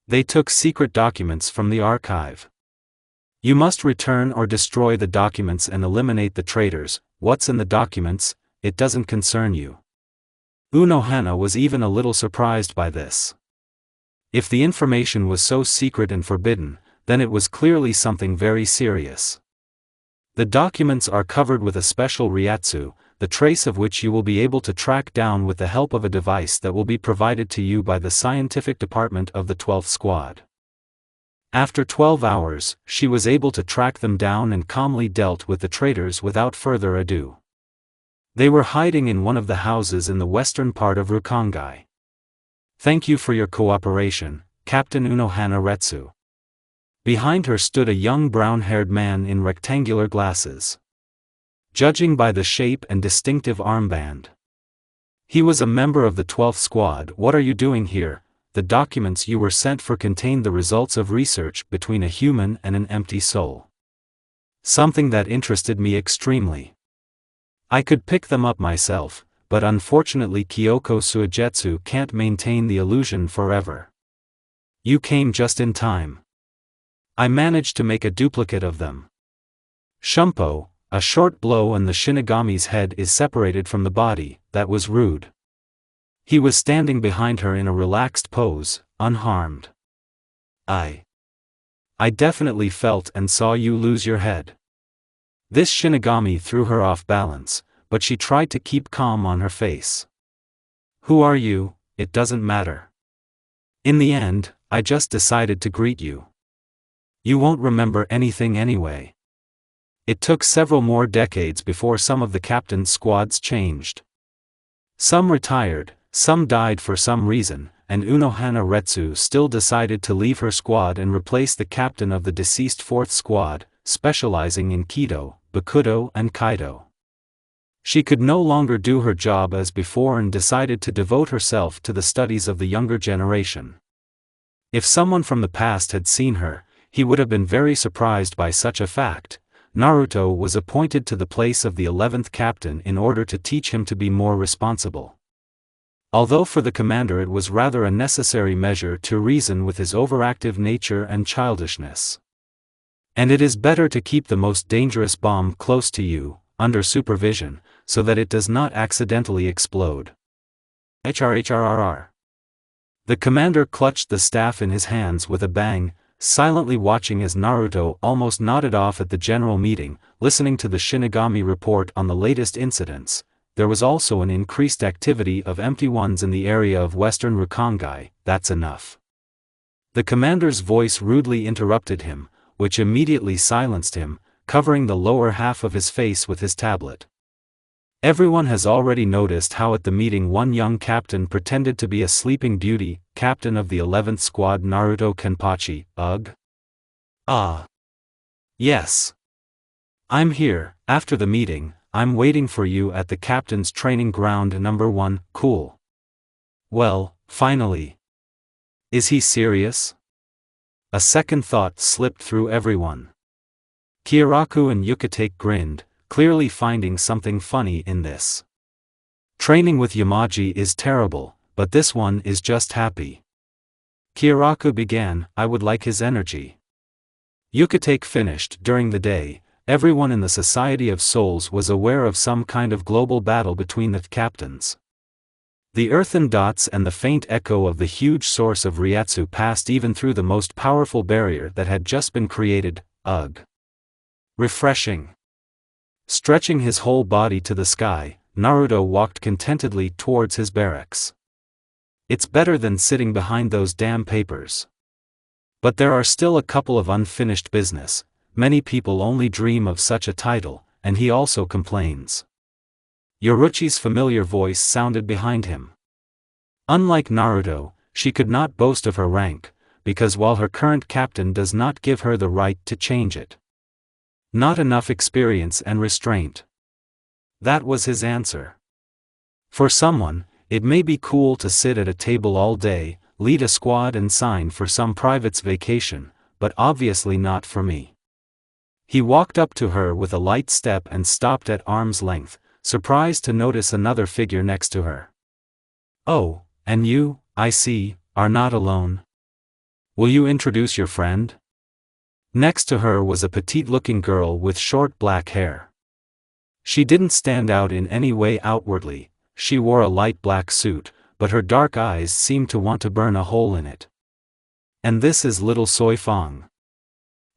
They took secret documents from the archive. You must return or destroy the documents and eliminate the traitors. What's in the documents? It doesn't concern you. Unohana was even a little surprised by this. If the information was so secret and forbidden, then it was clearly something very serious. The documents are covered with a special ryatsu, the trace of which you will be able to track down with the help of a device that will be provided to you by the scientific department of the 12th Squad. After 12 hours, she was able to track them down and calmly dealt with the traitors without further ado. They were hiding in one of the houses in the western part of Rukongai. Thank you for your cooperation, Captain Unohana Retsu. Behind her stood a young brown-haired man in rectangular glasses. Judging by the shape and distinctive armband, he was a member of the 12th Squad. What are you doing here? The documents you were sent for contained the results of research between a human and an empty soul. Something that interested me extremely. I could pick them up myself, but unfortunately Kyoko Suigetsu can't maintain the illusion forever. You came just in time. I managed to make a duplicate of them. Shumpo, a short blow and the Shinigami's head is separated from the body. That was rude. He was standing behind her in a relaxed pose, unharmed. I definitely felt and saw you lose your head. This Shinigami threw her off balance, but she tried to keep calm on her face. Who are you? It doesn't matter. In the end, I just decided to greet you. You won't remember anything anyway. It took several more decades before some of the captain's squads changed. Some retired, some died for some reason, and Unohana Retsu still decided to leave her squad and replace the captain of the deceased 4th Squad, specializing in Kido, Bakudo and Kaido. She could no longer do her job as before and decided to devote herself to the studies of the younger generation. If someone from the past had seen her, he would have been very surprised by such a fact. Naruto was appointed to the place of the 11th captain in order to teach him to be more responsible. Although for the commander it was rather a necessary measure to reason with his overactive nature and childishness. And it is better to keep the most dangerous bomb close to you, under supervision, so that it does not accidentally explode. HRHRRR. The commander clutched the staff in his hands with a bang, silently watching as Naruto almost nodded off at the general meeting, listening to the Shinigami report on the latest incidents. There was also an increased activity of empty ones in the area of western Rukongai. That's enough. The commander's voice rudely interrupted him, which immediately silenced him, covering the lower half of his face with his tablet. Everyone has already noticed how at the meeting one young captain pretended to be a sleeping beauty, captain of the 11th Squad Naruto Kenpachi. Ugh. Ah. Yes. I'm here. After the meeting, I'm waiting for you at the captain's training ground number 1. Cool. Well, finally. Is he serious? A second thought slipped through everyone. Kyoraku and Yukitake grinned, clearly finding something funny in this. Training with Yamaji is terrible, but this one is just happy. Kyoraku began, I would like his energy. Yukitake finished. During the day, everyone in the Society of Souls was aware of some kind of global battle between the captains. The earthen dots and the faint echo of the huge source of Ryatsu passed even through the most powerful barrier that had just been created. Ugh. Refreshing. Stretching his whole body to the sky, Naruto walked contentedly towards his barracks. It's better than sitting behind those damn papers. But there are still a couple of unfinished business. Many people only dream of such a title, and he also complains. Yoruchi's familiar voice sounded behind him. Unlike Naruto, she could not boast of her rank, because while her current captain does not give her the right to change it. Not enough experience and restraint. That was his answer. For someone, it may be cool to sit at a table all day, lead a squad and sign for some private's vacation, but obviously not for me. He walked up to her with a light step and stopped at arm's length, surprised to notice another figure next to her. Oh, and you, I see, are not alone. Will you introduce your friend? Next to her was a petite-looking girl with short black hair. She didn't stand out in any way outwardly. She wore a light black suit, but her dark eyes seemed to want to burn a hole in it. And this is little Soifang.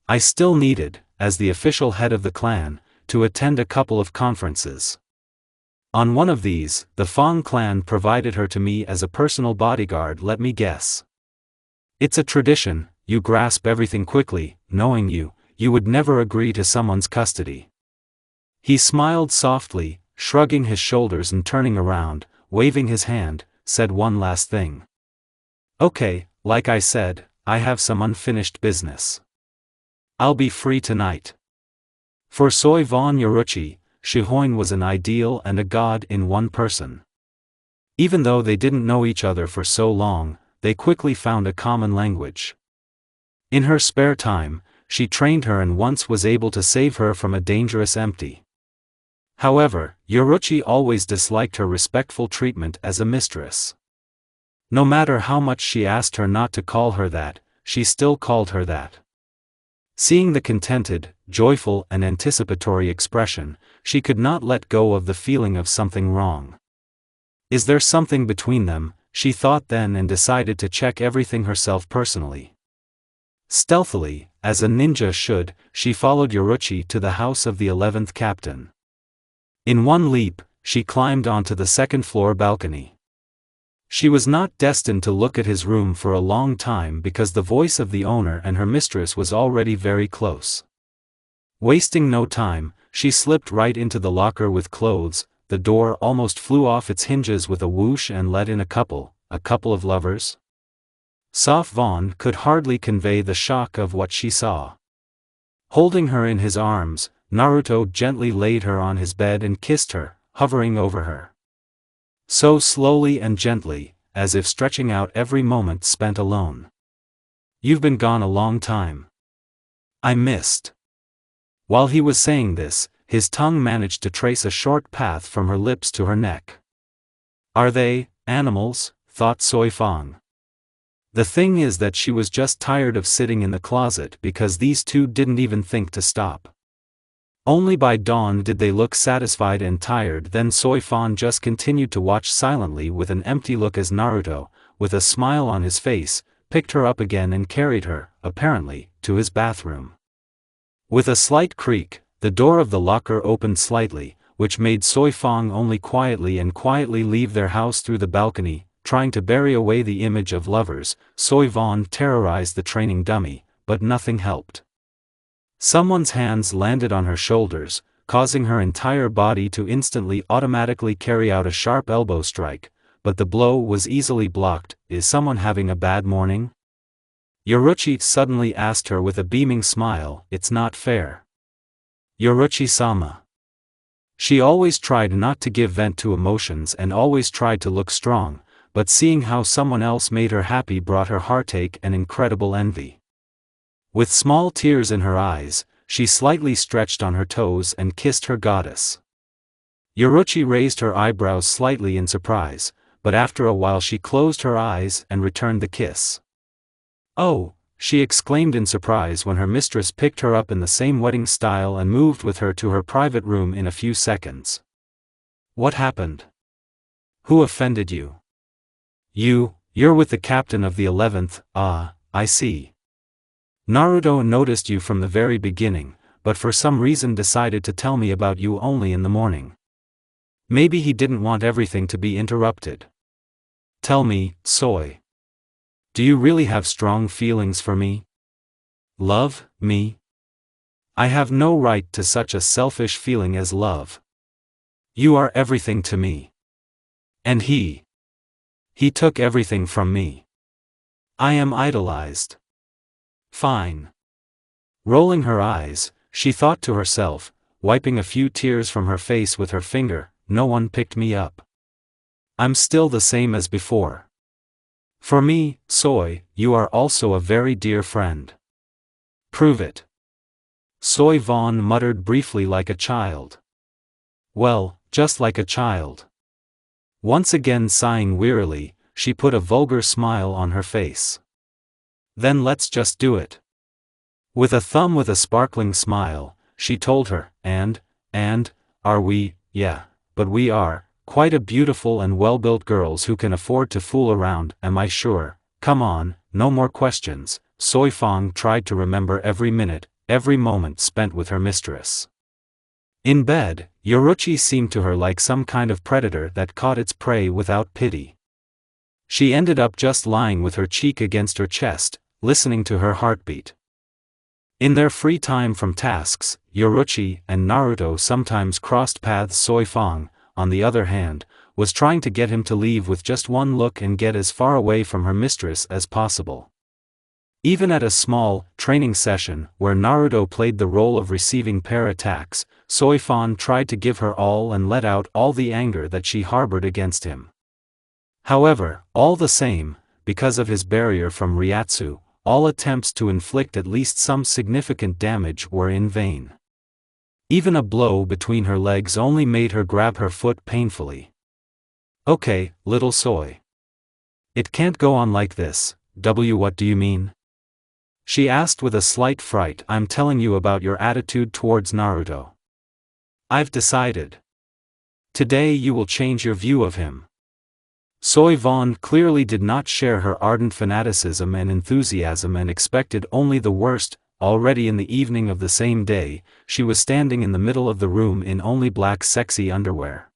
I still needed, as the official head of the clan, to attend a couple of conferences. On one of these, the Fang clan provided her to me as a personal bodyguard. Let me guess. It's a tradition, you grasp everything quickly, knowing you would never agree to someone's custody. He smiled softly, shrugging his shoulders and turning around, waving his hand, said one last thing. Okay, like I said, I have some unfinished business. I'll be free tonight. For Soi von Yoruchi, Shihoin was an ideal and a god in one person. Even though they didn't know each other for so long, they quickly found a common language. In her spare time, she trained her and once was able to save her from a dangerous empty. However, Yoruchi always disliked her respectful treatment as a mistress. No matter how much she asked her not to call her that, she still called her that. Seeing the contented, joyful and anticipatory expression, she could not let go of the feeling of something wrong. Is there something between them, she thought then, and decided to check everything herself personally. Stealthily, as a ninja should, she followed Yoruchi to the house of the 11th captain. In one leap, she climbed onto the second-floor balcony. She was not destined to look at his room for a long time because the voice of the owner and her mistress was already very close. Wasting no time, she slipped right into the locker with clothes. The door almost flew off its hinges with a whoosh and let in a couple of lovers. Saf Vaughn could hardly convey the shock of what she saw. Holding her in his arms, Naruto gently laid her on his bed and kissed her, hovering over her. So slowly and gently, as if stretching out every moment spent alone. You've been gone a long time. I missed. While he was saying this, his tongue managed to trace a short path from her lips to her neck. Are they animals? Thought Soi Fang. The thing is that she was just tired of sitting in the closet because these two didn't even think to stop. Only by dawn did they look satisfied and tired. Then Soi Fang just continued to watch silently with an empty look as Naruto, with a smile on his face, picked her up again and carried her, apparently, to his bathroom. With a slight creak, the door of the locker opened slightly, which made Soi Fang only quietly leave their house through the balcony, trying to bury away the image of lovers. Soi Vaughn terrorized the training dummy, but nothing helped. Someone's hands landed on her shoulders, causing her entire body to automatically carry out a sharp elbow strike, but the blow was easily blocked. Is someone having a bad morning? Yoruchi suddenly asked her with a beaming smile. It's not fair. Yoruchi-sama. She always tried not to give vent to emotions and always tried to look strong, but seeing how someone else made her happy brought her heartache and incredible envy. With small tears in her eyes, she slightly stretched on her toes and kissed her goddess. Yoruchi raised her eyebrows slightly in surprise, but after a while she closed her eyes and returned the kiss. Oh, she exclaimed in surprise when her mistress picked her up in the same wedding style and moved with her to her private room in a few seconds. What happened? Who offended you? You're with the captain of the 11th, I see. Naruto noticed you from the very beginning, but for some reason decided to tell me about you only in the morning. Maybe he didn't want everything to be interrupted. Tell me, Soi. Do you really have strong feelings for me? Love, me? I have no right to such a selfish feeling as love. You are everything to me. And he took everything from me. I am idolized. Fine. Rolling her eyes, she thought to herself, wiping a few tears from her face with her finger, no one picked me up. I'm still the same as before. For me, Soi, you are also a very dear friend. Prove it. Soi Vaughn muttered briefly like a child. Well, just like a child. Once again sighing wearily, she put a vulgar smile on her face. Then let's just do it. With a thumb with a sparkling smile, she told her, and, are we? Yeah, but we are, quite a beautiful and well-built girls who can afford to fool around, am I sure? Come on, no more questions. Soi Fang tried to remember every minute, every moment spent with her mistress. In bed, Yoruchi seemed to her like some kind of predator that caught its prey without pity. She ended up just lying with her cheek against her chest, listening to her heartbeat. In their free time from tasks, Yoruchi and Naruto sometimes crossed paths. Soifang, on the other hand, was trying to get him to leave with just one look and get as far away from her mistress as possible. Even at a small, training session, where Naruto played the role of receiving pair attacks, Soifang tried to give her all and let out all the anger that she harbored against him. However, all the same, because of his barrier from Ryatsu, all attempts to inflict at least some significant damage were in vain. Even a blow between her legs only made her grab her foot painfully. "Okay, little Soy. It can't go on like this. What do you mean?" she asked with a slight fright. "I'm telling you about your attitude towards Naruto. I've decided. Today you will change your view of him." Soy Vaughn clearly did not share her ardent fanaticism and enthusiasm and expected only the worst. Already in the evening of the same day, she was standing in the middle of the room in only black sexy underwear.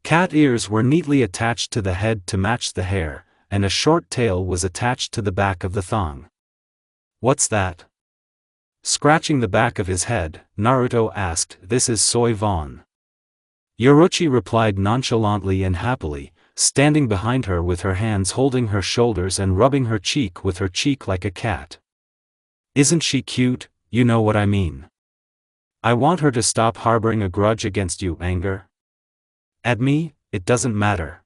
Cat ears were neatly attached to the head to match the hair, and a short tail was attached to the back of the thong. "What's that?" Scratching the back of his head, Naruto asked. "This is Soy Vaughn." Yoruchi replied nonchalantly and happily, standing behind her with her hands holding her shoulders and rubbing her cheek with her cheek like a cat. "Isn't she cute? You know what I mean. I want her to stop harboring a grudge against you." "Anger at me? It doesn't matter.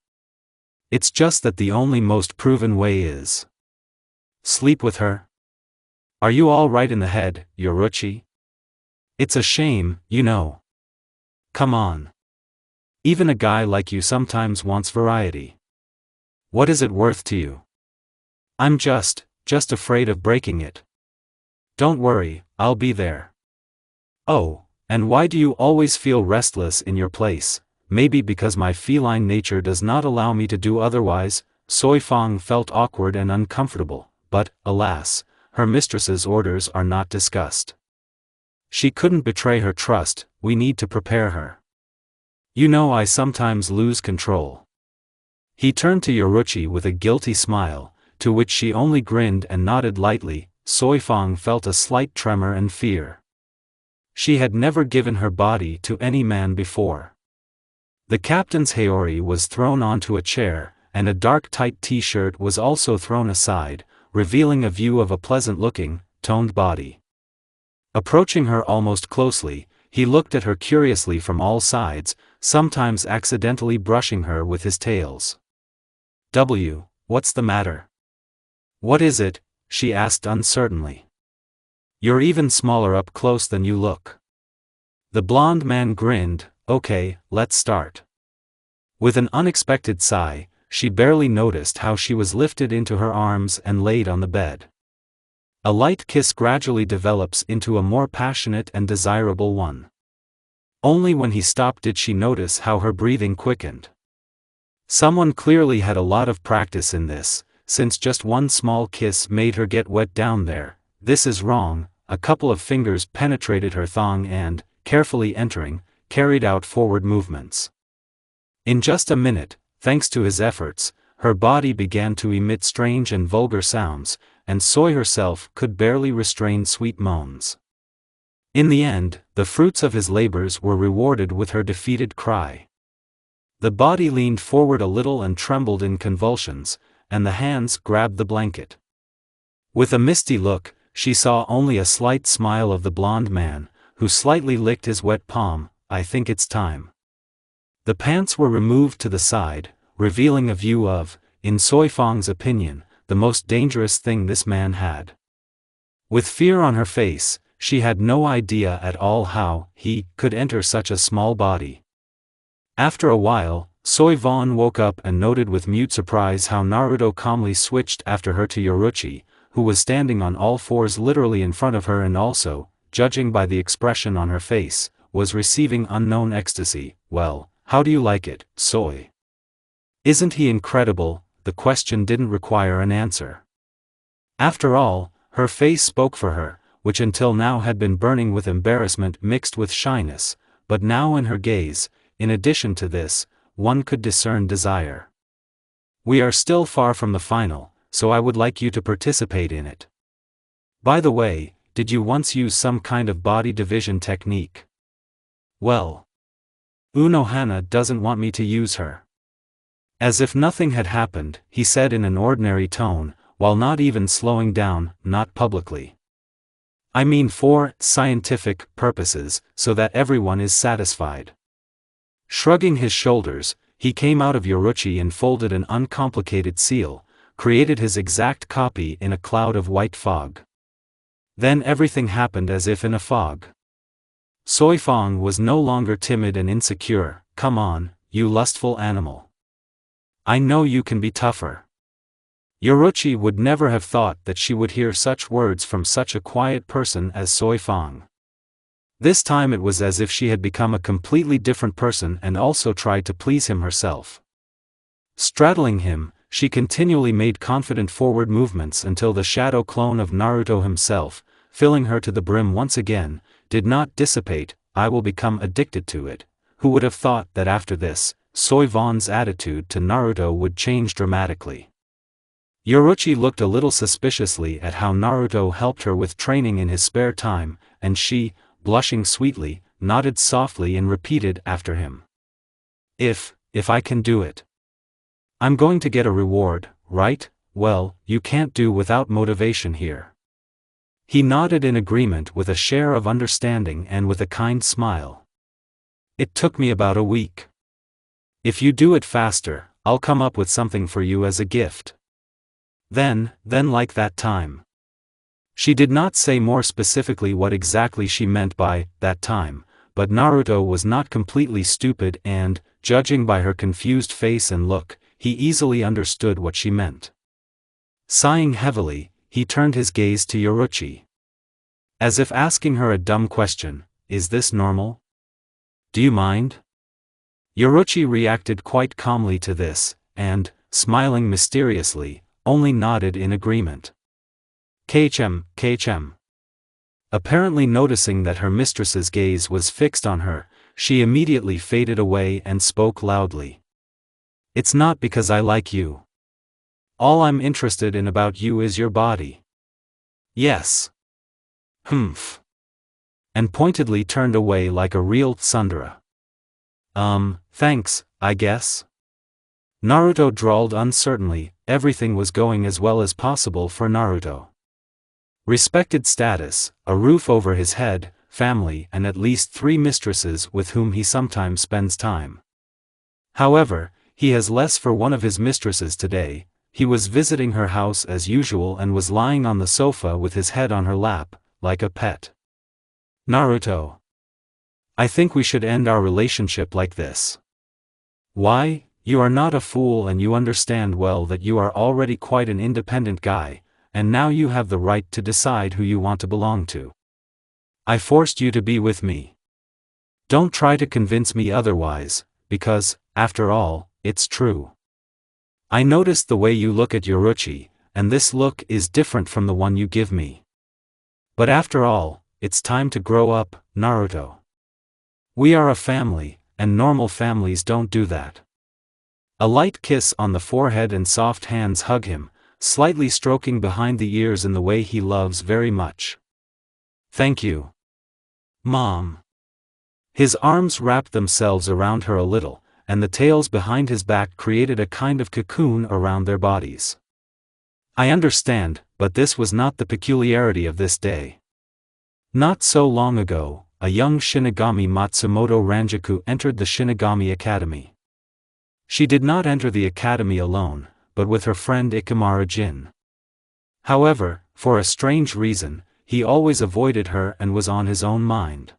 It's just that the only most proven way is sleep with her. Are you all right in the head, Yoruchi? It's a shame, you know. Come on. Even a guy like you sometimes wants variety. What is it worth to you?" "I'm just afraid of breaking it." "Don't worry, I'll be there." "Oh, and why do you always feel restless in your place?" "Maybe because my feline nature does not allow me to do otherwise." Soifang felt awkward and uncomfortable, but, alas, her mistress's orders are not discussed. She couldn't betray her trust. "We need to prepare her. You know I sometimes lose control." He turned to Yoruchi with a guilty smile, to which she only grinned and nodded lightly. Soifang felt a slight tremor and fear. She had never given her body to any man before. The captain's haori was thrown onto a chair, and a dark tight t-shirt was also thrown aside, revealing a view of a pleasant-looking, toned body. Approaching her almost closely, he looked at her curiously from all sides, sometimes accidentally brushing her with his tails. What's the matter?" "What is it?" she asked uncertainly. "You're even smaller up close than you look." The blonde man grinned. "Okay, let's start." With an unexpected sigh, she barely noticed how she was lifted into her arms and laid on the bed. A light kiss gradually develops into a more passionate and desirable one. Only when he stopped did she notice how her breathing quickened. Someone clearly had a lot of practice in this, since just one small kiss made her get wet down there. "This is wrong." A couple of fingers penetrated her thong and, carefully entering, carried out forward movements. In just a minute, thanks to his efforts, her body began to emit strange and vulgar sounds, and Soy herself could barely restrain sweet moans. In the end, the fruits of his labors were rewarded with her defeated cry. The body leaned forward a little and trembled in convulsions, and the hands grabbed the blanket. With a misty look, she saw only a slight smile of the blonde man, who slightly licked his wet palm. "I think it's time." The pants were removed to the side, revealing a view of, in Soifang's opinion, the most dangerous thing this man had. With fear on her face, she had no idea at all how he could enter such a small body. After a while, Soy Vaughn woke up and noted with mute surprise how Naruto calmly switched after her to Yoruchi, who was standing on all fours literally in front of her and also, judging by the expression on her face, was receiving unknown ecstasy. "Well, how do you like it, Soy? Isn't he incredible?" The question didn't require an answer. After all, her face spoke for her, which until now had been burning with embarrassment mixed with shyness, but now in her gaze, in addition to this, one could discern desire. We are still far from the final, so I would like you to participate in it. By the way, did you once use some kind of body division technique? Well, Unohana doesn't want me to use her. As if nothing had happened, he said in an ordinary tone, while not even slowing down, not publicly. I mean for scientific purposes, so that everyone is satisfied. Shrugging his shoulders, he came out of Yoruichi and folded an uncomplicated seal, created his exact copy in a cloud of white fog. Then everything happened as if in a fog. Soifang was no longer timid and insecure. Come on, you lustful animal. I know you can be tougher. Yoruichi would never have thought that she would hear such words from such a quiet person as Soifang. This time it was as if she had become a completely different person and also tried to please him herself. Straddling him, she continually made confident forward movements until the shadow clone of Naruto himself, filling her to the brim once again, did not dissipate. I will become addicted to it. Who would have thought that after this, Soifang's attitude to Naruto would change dramatically? Yoruichi looked a little suspiciously at how Naruto helped her with training in his spare time, and she, blushing sweetly, nodded softly and repeated after him. If I can do it. I'm going to get a reward, right? Well, you can't do without motivation here. He nodded in agreement with a share of understanding and with a kind smile. It took me about a week. If you do it faster, I'll come up with something for you as a gift. Then like that time. She did not say more specifically what exactly she meant by that time, but Naruto was not completely stupid and, judging by her confused face and look, he easily understood what she meant. Sighing heavily, he turned his gaze to Yoruichi. As if asking her a dumb question, is this normal? Do you mind? Yoruichi reacted quite calmly to this, and, smiling mysteriously, only nodded in agreement. KHM. Apparently noticing that her mistress's gaze was fixed on her, she immediately faded away and spoke loudly. It's not because I like you. All I'm interested in about you is your body. Yes. Humph. And pointedly turned away like a real tsundere. Thanks, I guess. Naruto drawled uncertainly. Everything was going as well as possible for Naruto. Respected status, a roof over his head, family and at least 3 mistresses with whom he sometimes spends time. However, he has less for one of his mistresses today. He was visiting her house as usual and was lying on the sofa with his head on her lap, like a pet. Naruto. I think we should end our relationship like this. Why? You are not a fool and you understand well that you are already quite an independent guy, and now you have the right to decide who you want to belong to. I forced you to be with me. Don't try to convince me otherwise, because, after all, it's true. I noticed the way you look at Yoruichi, and this look is different from the one you give me. But after all, it's time to grow up, Naruto. We are a family, and normal families don't do that. A light kiss on the forehead and soft hands hug him, slightly stroking behind the ears in the way he loves very much. Thank you. Mom. His arms wrapped themselves around her a little, and the tails behind his back created a kind of cocoon around their bodies. I understand, but this was not the peculiarity of this day. Not so long ago, a young Shinigami Matsumoto Ranjaku entered the Shinigami Academy. She did not enter the academy alone, but with her friend Ikimara Jin. However, for a strange reason, he always avoided her and was on his own mind.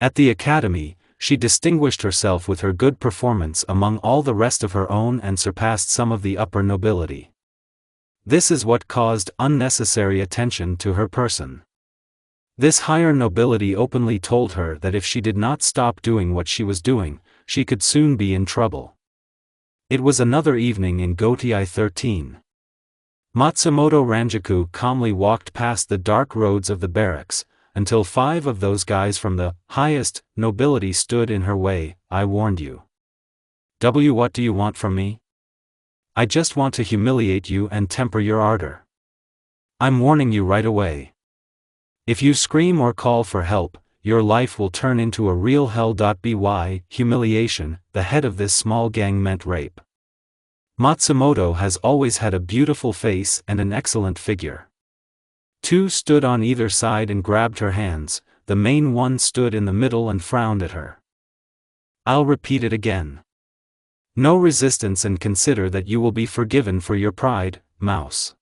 At the academy, she distinguished herself with her good performance among all the rest of her own and surpassed some of the upper nobility. This is what caused unnecessary attention to her person. This higher nobility openly told her that if she did not stop doing what she was doing, she could soon be in trouble. It was another evening in Gotei 13. Matsumoto Ranjaku calmly walked past the dark roads of the barracks, until 5 of those guys from the highest nobility stood in her way. I warned you. What do you want from me? I just want to humiliate you and temper your ardor. I'm warning you right away. If you scream or call for help, your life will turn into a real hell. By humiliation, the head of this small gang meant rape. Matsumoto has always had a beautiful face and an excellent figure. 2 stood on either side and grabbed her hands. The main one stood in the middle and frowned at her. I'll repeat it again. No resistance and consider that you will be forgiven for your pride, mouse.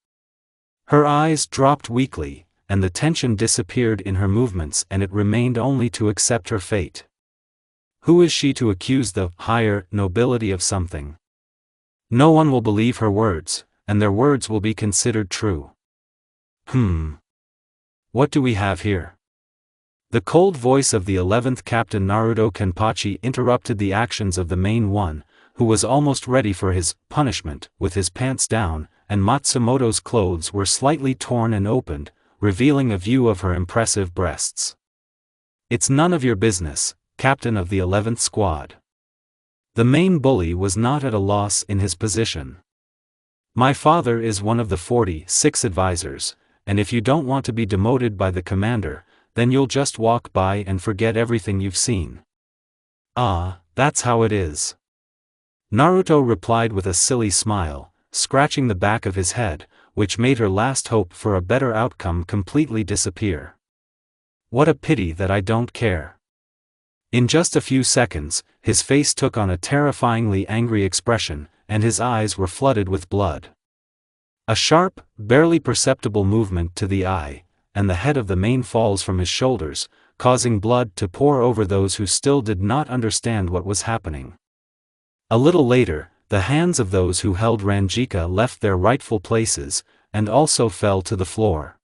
Her eyes dropped weakly, and the tension disappeared in her movements, and it remained only to accept her fate. Who is she to accuse the higher nobility of something? No one will believe her words, and their words will be considered true. What do we have here? The cold voice of the 11th Captain Naruto Kenpachi interrupted the actions of the main one, who was almost ready for his punishment, with his pants down, and Matsumoto's clothes were slightly torn and opened, revealing a view of her impressive breasts. It's none of your business, Captain of the 11th Squad. The main bully was not at a loss in his position. My father is one of the 46 advisors, and if you don't want to be demoted by the commander, then you'll just walk by and forget everything you've seen. Ah, that's how it is. Naruto replied with a silly smile, scratching the back of his head, which made her last hope for a better outcome completely disappear. What a pity that I don't care. In just a few seconds, his face took on a terrifyingly angry expression, and his eyes were flooded with blood. A sharp, barely perceptible movement to the eye, and the head of the main falls from his shoulders, causing blood to pour over those who still did not understand what was happening. A little later, the hands of those who held Ranjika left their rightful places, and also fell to the floor.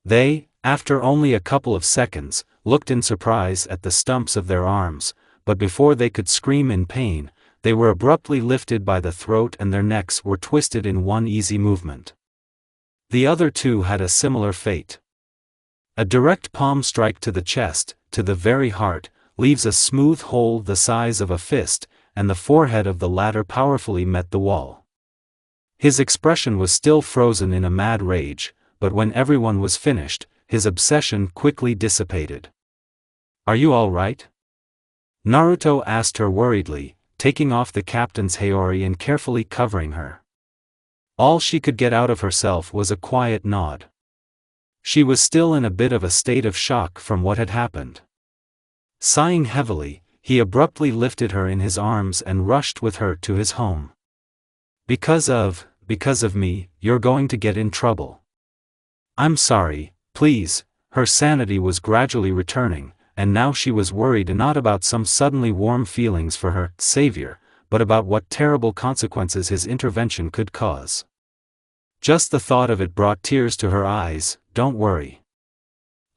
They, after only a couple of seconds, looked in surprise at the stumps of their arms, but before they could scream in pain, they were abruptly lifted by the throat and their necks were twisted in one easy movement. The other 2 had a similar fate. A direct palm strike to the chest, to the very heart, leaves a smooth hole the size of a fist, and the forehead of the latter powerfully met the wall. His expression was still frozen in a mad rage, but when everyone was finished, his obsession quickly dissipated. Are you all right? Naruto asked her worriedly, taking off the captain's haori and carefully covering her. All she could get out of herself was a quiet nod. She was still in a bit of a state of shock from what had happened. Sighing heavily, he abruptly lifted her in his arms and rushed with her to his home. Because of me, you're going to get in trouble. I'm sorry, please. Her sanity was gradually returning, and now she was worried not about some suddenly warm feelings for her savior, but about what terrible consequences his intervention could cause. Just the thought of it brought tears to her eyes. Don't worry.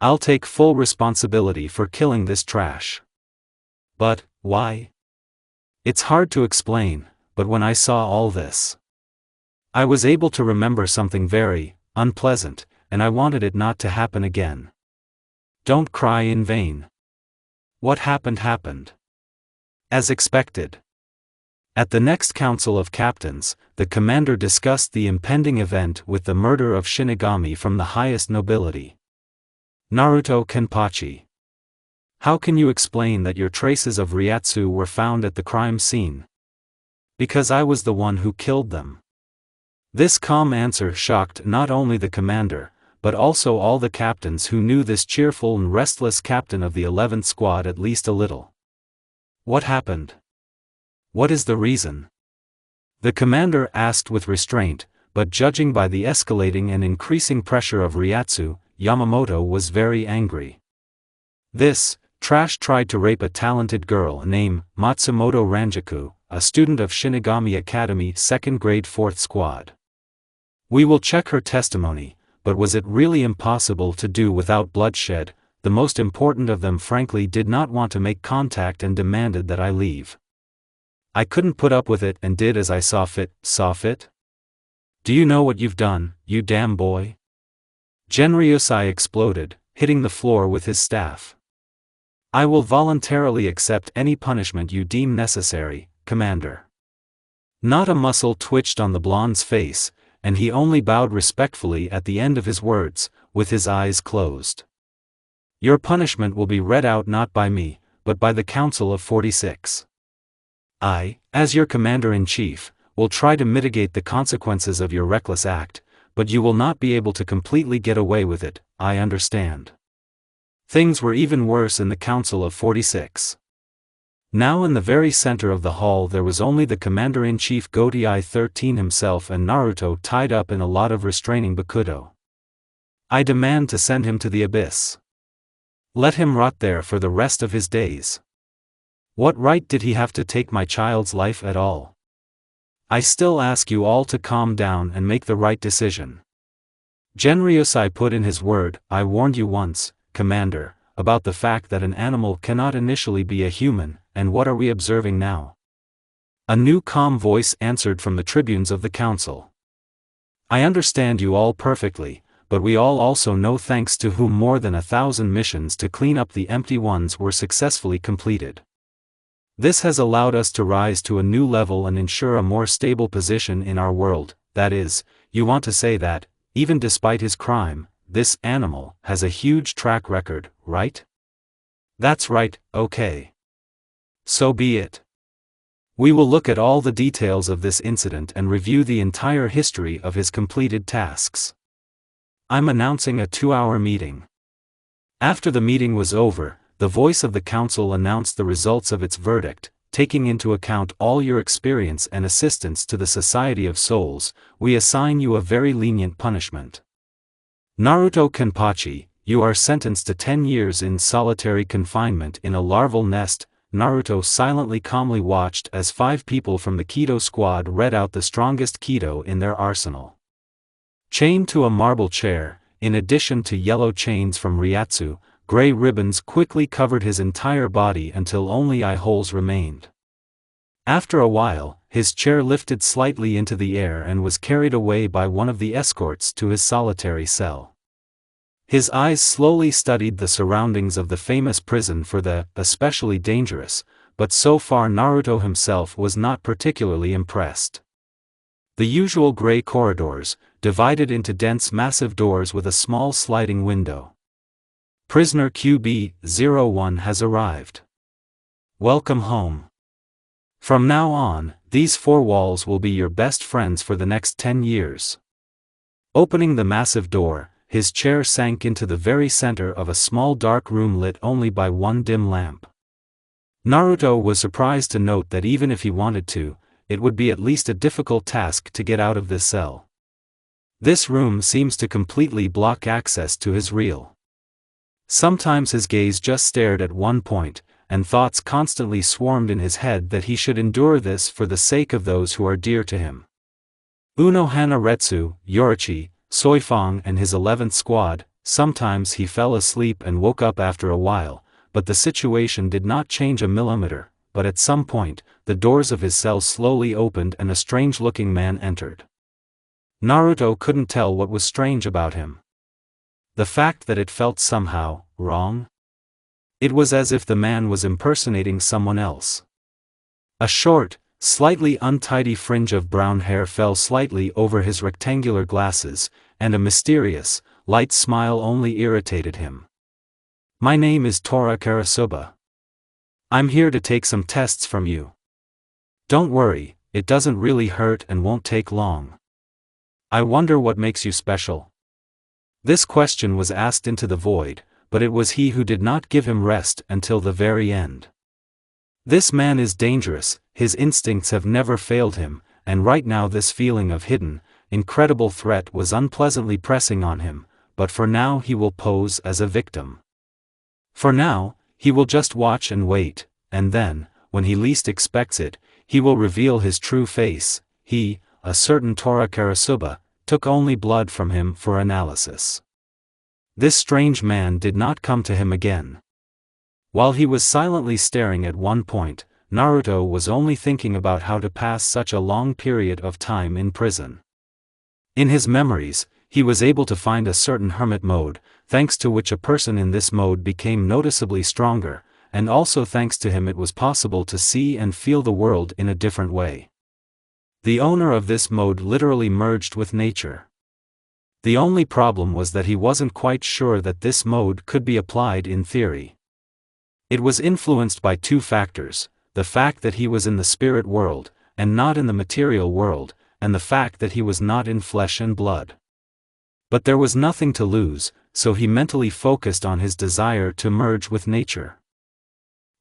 I'll take full responsibility for killing this trash. But, why? It's hard to explain, but when I saw all this, I was able to remember something very unpleasant, and I wanted it not to happen again. Don't cry in vain. What happened. As expected. At the next Council of Captains, the commander discussed the impending event with the murder of Shinigami from the highest nobility. Naruto Kenpachi. How can you explain that your traces of Ryatsu were found at the crime scene? Because I was the one who killed them. This calm answer shocked not only the commander, but also all the captains who knew this cheerful and restless captain of the 11th Squad at least a little. What happened? What is the reason? The commander asked with restraint, but judging by the escalating and increasing pressure of Ryatsu, Yamamoto was very angry. This trash tried to rape a talented girl named Matsumoto Ranjaku, a student of Shinigami Academy 2nd grade 4th Squad. We will check her testimony, but was it really impossible to do without bloodshed? The most important of them frankly did not want to make contact and demanded that I leave. I couldn't put up with it and did as I saw fit? Do you know what you've done, you damn boy? Genryusai exploded, hitting the floor with his staff. "I will voluntarily accept any punishment you deem necessary, Commander." Not a muscle twitched on the blonde's face, and he only bowed respectfully at the end of his words, with his eyes closed. "Your punishment will be read out not by me, but by the Council of 46. I, as your Commander-in-Chief, will try to mitigate the consequences of your reckless act, but you will not be able to completely get away with it, I understand." Things were even worse in the Council of 46. Now in the very center of the hall there was only the Commander-in-Chief Gotei 13 himself and Naruto tied up in a lot of restraining bakudo. "I demand to send him to the abyss. Let him rot there for the rest of his days. What right did he have to take my child's life at all? I still ask you all to calm down and make the right decision." Genryosei put in his word. "I warned you once, Commander, about the fact that an animal cannot initially be a human, and what are we observing now?" A new calm voice answered from the tribunes of the council. "I understand you all perfectly, but we all also know thanks to whom more than 1,000 missions to clean up the empty ones were successfully completed. This has allowed us to rise to a new level and ensure a more stable position in our world. That is, you want to say that, even despite his crime, this animal has a huge track record, right?" "That's right, okay. So be it. We will look at all the details of this incident and review the entire history of his completed tasks. I'm announcing a 2-hour meeting." After the meeting was over, the voice of the council announced the results of its verdict. "Taking into account all your experience and assistance to the Society of Souls, we assign you a very lenient punishment. Naruto Kenpachi, you are sentenced to 10 years in solitary confinement in a larval nest." Naruto silently calmly watched as 5 people from the Kido squad read out the strongest Kido in their arsenal. Chained to a marble chair, in addition to yellow chains from Ryatsu, gray ribbons quickly covered his entire body until only eye holes remained. After a while, his chair lifted slightly into the air and was carried away by one of the escorts to his solitary cell. His eyes slowly studied the surroundings of the famous prison for the especially dangerous, but so far Naruto himself was not particularly impressed. The usual gray corridors, divided into dense massive doors with a small sliding window. "Prisoner QB-01 has arrived. Welcome home. From now on, these 4 walls will be your best friends for the next 10 years. Opening the massive door, his chair sank into the very center of a small dark room lit only by one dim lamp. Naruto was surprised to note that even if he wanted to, it would be at least a difficult task to get out of this cell. This room seems to completely block access to his real. Sometimes his gaze just stared at one point, and thoughts constantly swarmed in his head that he should endure this for the sake of those who are dear to him. Unohana Retsu, Yorichi, Soifang and his 11th squad, sometimes he fell asleep and woke up after a while, but the situation did not change a millimeter. But at some point, the doors of his cell slowly opened and a strange-looking man entered. Naruto couldn't tell what was strange about him. The fact that it felt somehow wrong? It was as if the man was impersonating someone else. A short, slightly untidy fringe of brown hair fell slightly over his rectangular glasses, and a mysterious, light smile only irritated him. "My name is Tora Karasuba. I'm here to take some tests from you. Don't worry, it doesn't really hurt and won't take long. I wonder what makes you special?" This question was asked into the void, but it was he who did not give him rest until the very end. This man is dangerous, his instincts have never failed him, and right now this feeling of hidden, incredible threat was unpleasantly pressing on him, but for now he will pose as a victim. For now, he will just watch and wait, and then, when he least expects it, he will reveal his true face. He, a certain Tora Karasuba, took only blood from him for analysis. This strange man did not come to him again. While he was silently staring at one point, Naruto was only thinking about how to pass such a long period of time in prison. In his memories, he was able to find a certain hermit mode, thanks to which a person in this mode became noticeably stronger, and also thanks to him it was possible to see and feel the world in a different way. The owner of this mode literally merged with nature. The only problem was that he wasn't quite sure that this mode could be applied in theory. It was influenced by two factors: the fact that he was in the spirit world, and not in the material world, and the fact that he was not in flesh and blood. But there was nothing to lose, so he mentally focused on his desire to merge with nature.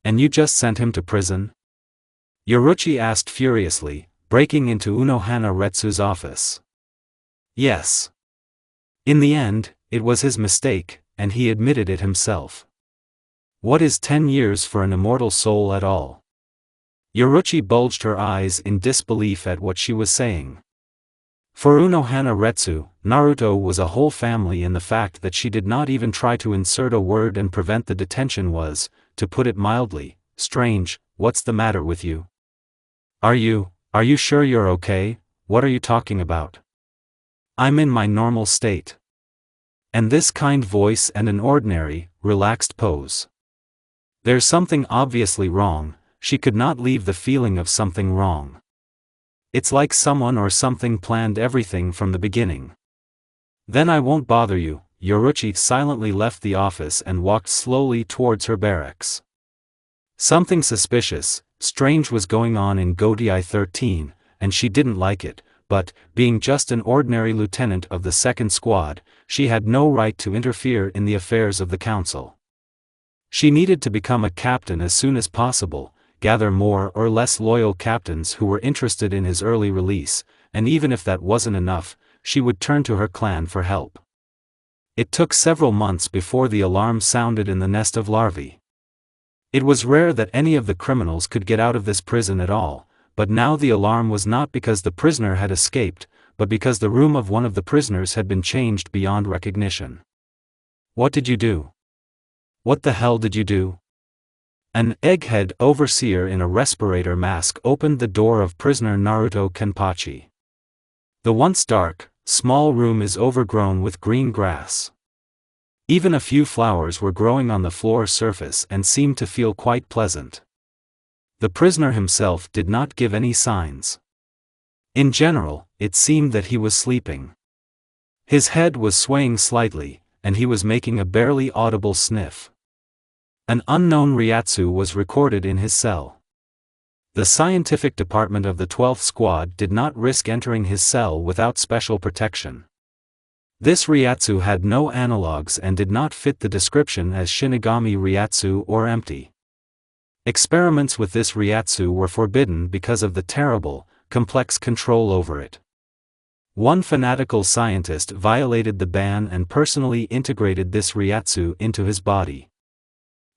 "And you just sent him to prison?" Yoruichi asked furiously, breaking into Unohana Retsu's office. "Yes. In the end, it was his mistake, and he admitted it himself. What is 10 years for an immortal soul at all?" Yoruichi bulged her eyes in disbelief at what she was saying. For Unohana Retsu, Naruto was a whole family, and the fact that she did not even try to insert a word and prevent the detention was, to put it mildly, strange. "What's the matter with you? Are you sure you're okay? What are you talking about?" "I'm in my normal state." And this kind voice and an ordinary, relaxed pose. There's something obviously wrong. She could not leave the feeling of something wrong. It's like someone or something planned everything from the beginning. "Then I won't bother you." Yoruichi silently left the office and walked slowly towards her barracks. Something suspicious, strange was going on in Godai 13, and she didn't like it, but, being just an ordinary lieutenant of the second squad, she had no right to interfere in the affairs of the council. She needed to become a captain as soon as possible, gather more or less loyal captains who were interested in his early release, and even if that wasn't enough, she would turn to her clan for help. It took several months before the alarm sounded in the nest of larvae. It was rare that any of the criminals could get out of this prison at all, but now the alarm was not because the prisoner had escaped, but because the room of one of the prisoners had been changed beyond recognition. "What did you do? What the hell did you do?" An egghead overseer in a respirator mask opened the door of prisoner Naruto Kenpachi. The once dark, small room is overgrown with green grass. Even a few flowers were growing on the floor surface and seemed to feel quite pleasant. The prisoner himself did not give any signs. In general, it seemed that he was sleeping. His head was swaying slightly, and he was making a barely audible sniff. An unknown Ryatsu was recorded in his cell. The scientific department of the 12th Squad did not risk entering his cell without special protection. This Ryatsu had no analogues and did not fit the description as Shinigami Ryatsu or empty. Experiments with this Ryatsu were forbidden because of the terrible, complex control over it. One fanatical scientist violated the ban and personally integrated this Ryatsu into his body.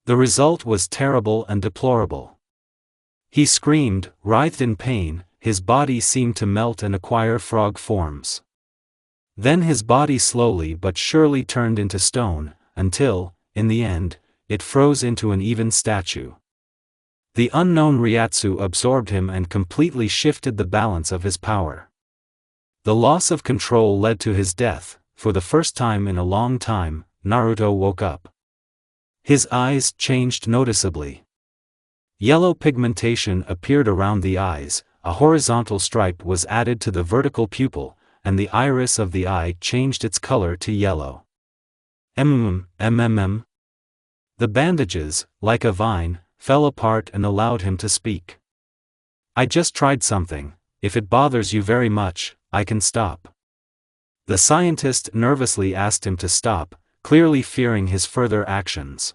The result was terrible and deplorable. He screamed, writhed in pain, his body seemed to melt and acquire frog forms. Then his body slowly but surely turned into stone, until, in the end, it froze into an even statue. The unknown Ryatsu absorbed him and completely shifted the balance of his power. The loss of control led to his death. For the first time in a long time, Naruto woke up. His eyes changed noticeably. Yellow pigmentation appeared around the eyes, a horizontal stripe was added to the vertical pupil, and the iris of the eye changed its color to yellow. The bandages, like a vine, fell apart and allowed him to speak. "I just tried something. If it bothers you very much, I can stop." The scientist nervously asked him to stop, clearly fearing his further actions.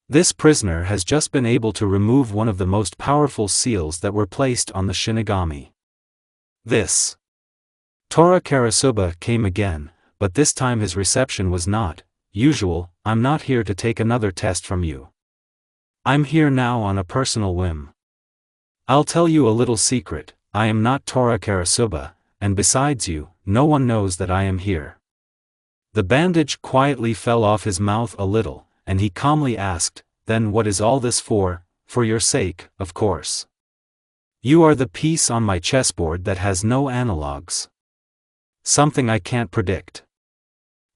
This prisoner has just been able to remove one of the most powerful seals that were placed on the Shinigami. This Tora Karasuba came again, but this time his reception was not usual. "I'm not here to take another test from you. I'm here now on a personal whim. I'll tell you a little secret, I am not Tora Karasuba, and besides you, no one knows that I am here." The bandage quietly fell off his mouth a little, and he calmly asked, "Then what is all this for?" "For your sake, of course. You are the piece on my chessboard that has no analogues. Something I can't predict.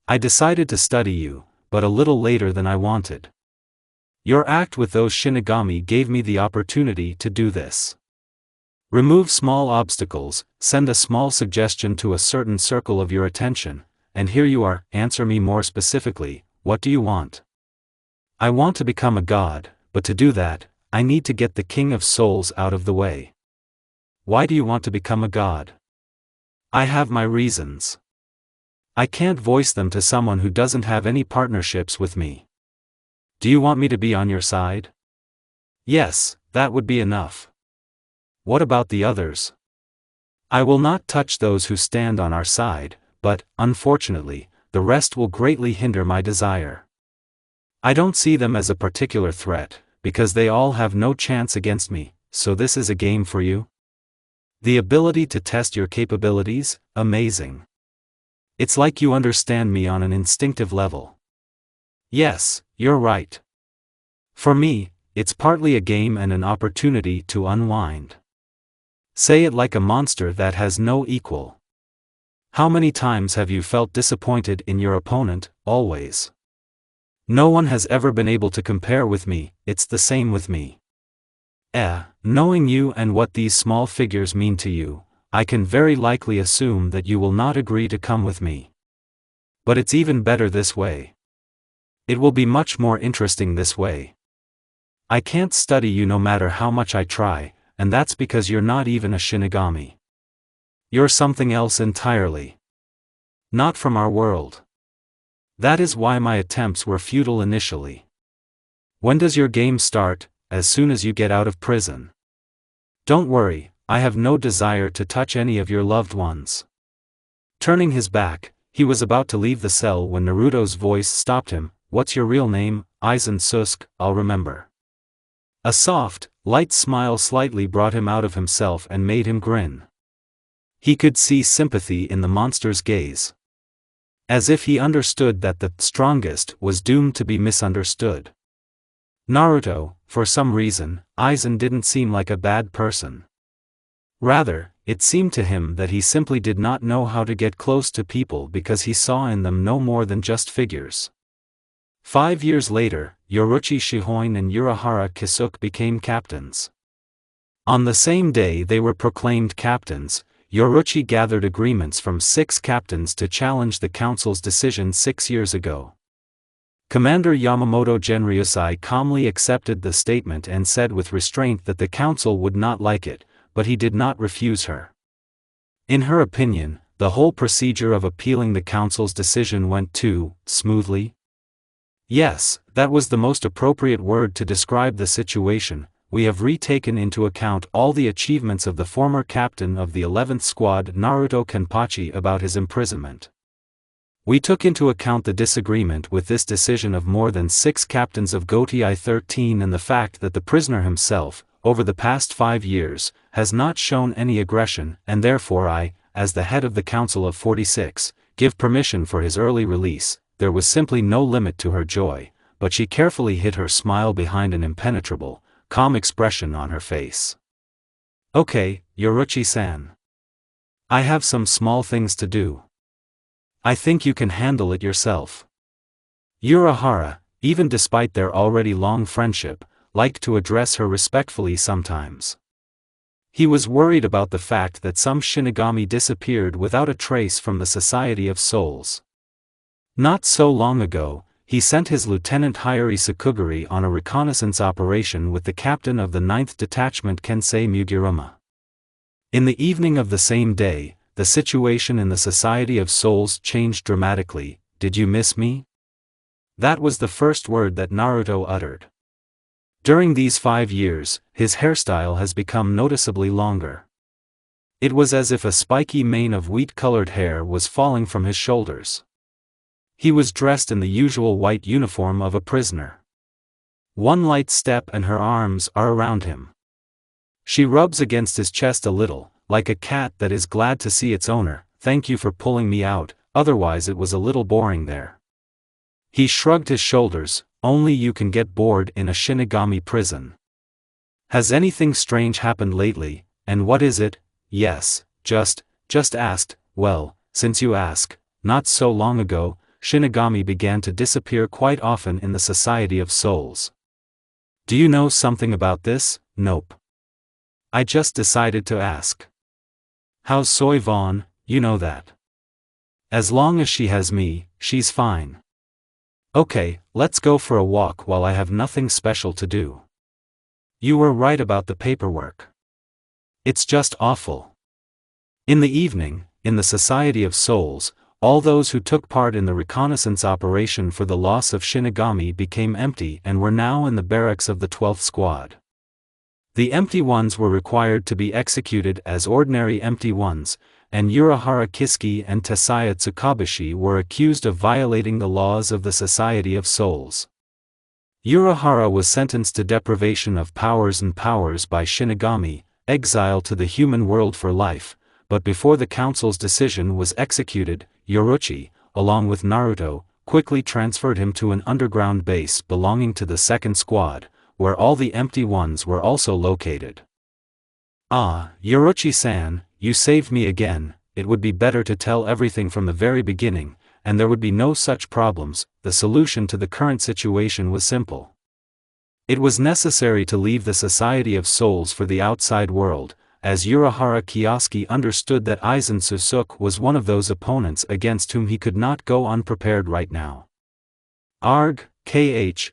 I decided to study you, but a little later than I wanted. Your act with those Shinigami gave me the opportunity to do this. Remove small obstacles, send a small suggestion to a certain circle of your attention, and here you are. Answer me more specifically, what do you want? I want to become a god, but to do that, I need to get the King of Souls out of the way. Why do you want to become a god? I have my reasons. I can't voice them to someone who doesn't have any partnerships with me. Do you want me to be on your side? Yes, that would be enough. What about the others? I will not touch those who stand on our side, but, unfortunately, the rest will greatly hinder my desire. I don't see them as a particular threat, because they all have no chance against me, so this is a game for you? The ability to test your capabilities, amazing. It's like you understand me on an instinctive level. Yes, you're right. For me, it's partly a game and an opportunity to unwind. Say it like a monster that has no equal. How many times have you felt disappointed in your opponent? Always. No one has ever been able to compare with me. It's the same with me. Knowing you and what these small figures mean to you, I can very likely assume that you will not agree to come with me. But it's even better this way. It will be much more interesting this way. I can't study you no matter how much I try, and that's because you're not even a Shinigami. You're something else entirely. Not from our world. That is why my attempts were futile initially. When does your game start? As soon as you get out of prison. Don't worry, I have no desire to touch any of your loved ones. Turning his back, he was about to leave the cell when Naruto's voice stopped him. What's your real name? Aizen Sasuke, I'll remember. A soft, light smile slightly brought him out of himself and made him grin. He could see sympathy in the monster's gaze. As if he understood that the strongest was doomed to be misunderstood. Naruto, for some reason, Aizen didn't seem like a bad person. Rather, it seemed to him that he simply did not know how to get close to people because he saw in them no more than just figures. 5 years later, Yoruichi Shihoin and Urahara Kisuke became captains. On the same day they were proclaimed captains, Yoruichi gathered agreements from 6 captains to challenge the council's decision 6 years ago. Commander Yamamoto Genryusai calmly accepted the statement and said with restraint that the council would not like it, but he did not refuse her. In her opinion, the whole procedure of appealing the council's decision went too smoothly. Yes, that was the most appropriate word to describe the situation. We have retaken into account all the achievements of the former captain of the 11th Squad Naruto Kenpachi about his imprisonment. We took into account the disagreement with this decision of more than 6 captains of Gotei 13 and the fact that the prisoner himself, over the past 5 years, has not shown any aggression, and therefore I, as the head of the Council of 46, give permission for his early release. There was simply no limit to her joy, but she carefully hid her smile behind an impenetrable, calm expression on her face. Okay, Yoruichi-san. I have some small things to do. I think you can handle it yourself. Urahara, even despite their already long friendship, liked to address her respectfully sometimes. He was worried about the fact that some Shinigami disappeared without a trace from the Society of Souls. Not so long ago, he sent his Lieutenant Hayari Sakugari on a reconnaissance operation with the captain of the 9th Detachment Kensei Mugiuruma. In the evening of the same day, the situation in the Society of Souls changed dramatically. Did you miss me? That was the first word that Naruto uttered. During these 5 years, his hairstyle has become noticeably longer. It was as if a spiky mane of wheat-colored hair was falling from his shoulders. He was dressed in the usual white uniform of a prisoner. One light step and her arms are around him. She rubs against his chest a little, like a cat that is glad to see its owner. Thank you for pulling me out, otherwise it was a little boring there. He shrugged his shoulders. Only you can get bored in a Shinigami prison. Has anything strange happened lately, and what is it? Yes, just asked. Well, since you ask, not so long ago, Shinigami began to disappear quite often in the Society of Souls. Do you know something about this? Nope. I just decided to ask. How's Soy Vaughn? You know that. As long as she has me, she's fine. Okay, let's go for a walk while I have nothing special to do. You were right about the paperwork. It's just awful. In the evening, in the Society of Souls, all those who took part in the reconnaissance operation for the loss of Shinigami became empty and were now in the barracks of the 12th Squad. The empty ones were required to be executed as ordinary empty ones, and Urahara Kisuke and Tasaya Tsukabushi were accused of violating the laws of the Society of Souls. Urahara was sentenced to deprivation of powers and powers by Shinigami, exile to the human world for life, but before the council's decision was executed, Yoruichi, along with Naruto, quickly transferred him to an underground base belonging to the 2nd Squad, where all the empty ones were also located. Ah, Yoruichi-san, you saved me again. It would be better to tell everything from the very beginning, and there would be no such problems. The solution to the current situation was simple. It was necessary to leave the Society of Souls for the outside world, as Urahara Kisuke understood that Aizen Sasuke was one of those opponents against whom he could not go unprepared right now. Arg,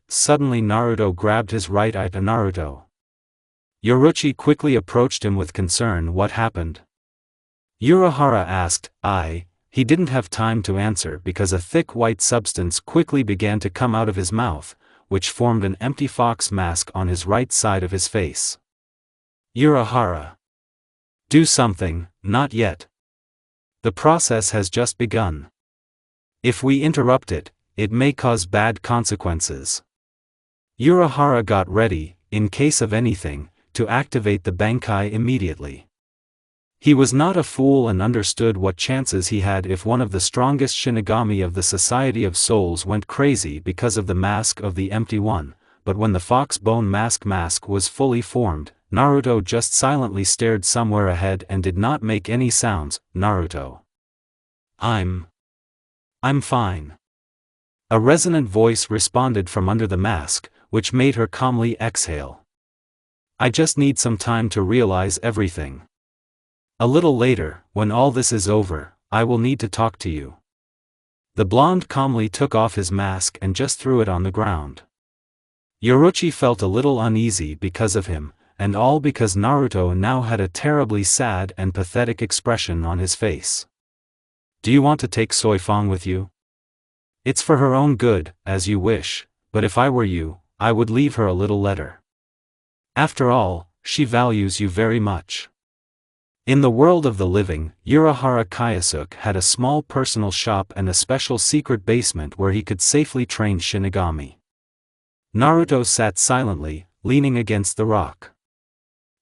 suddenly Naruto grabbed his right eye to Naruto. Yoruichi quickly approached him with concern. What happened? Urahara asked. He didn't have time to answer because a thick white substance quickly began to come out of his mouth, which formed an empty fox mask on his right side of his face. Urahara. Do something. Not yet. The process has just begun. If we interrupt it, it may cause bad consequences. Urahara got ready, in case of anything, to activate the Bankai immediately. He was not a fool and understood what chances he had if one of the strongest Shinigami of the Society of Souls went crazy because of the mask of the Empty One, but when the fox bone mask was fully formed, Naruto just silently stared somewhere ahead and did not make any sounds. Naruto. I'm fine. A resonant voice responded from under the mask, which made her calmly exhale. I just need some time to realize everything. A little later, when all this is over, I will need to talk to you. The blonde calmly took off his mask and just threw it on the ground. Yoruichi felt a little uneasy because of him, and all because Naruto now had a terribly sad and pathetic expression on his face. Do you want to take Soy Fong with you? It's for her own good, as you wish, but if I were you, I would leave her a little letter. After all, she values you very much. In the world of the living, Urahara Kisuke had a small personal shop and a special secret basement where he could safely train Shinigami. Naruto sat silently, leaning against the rock.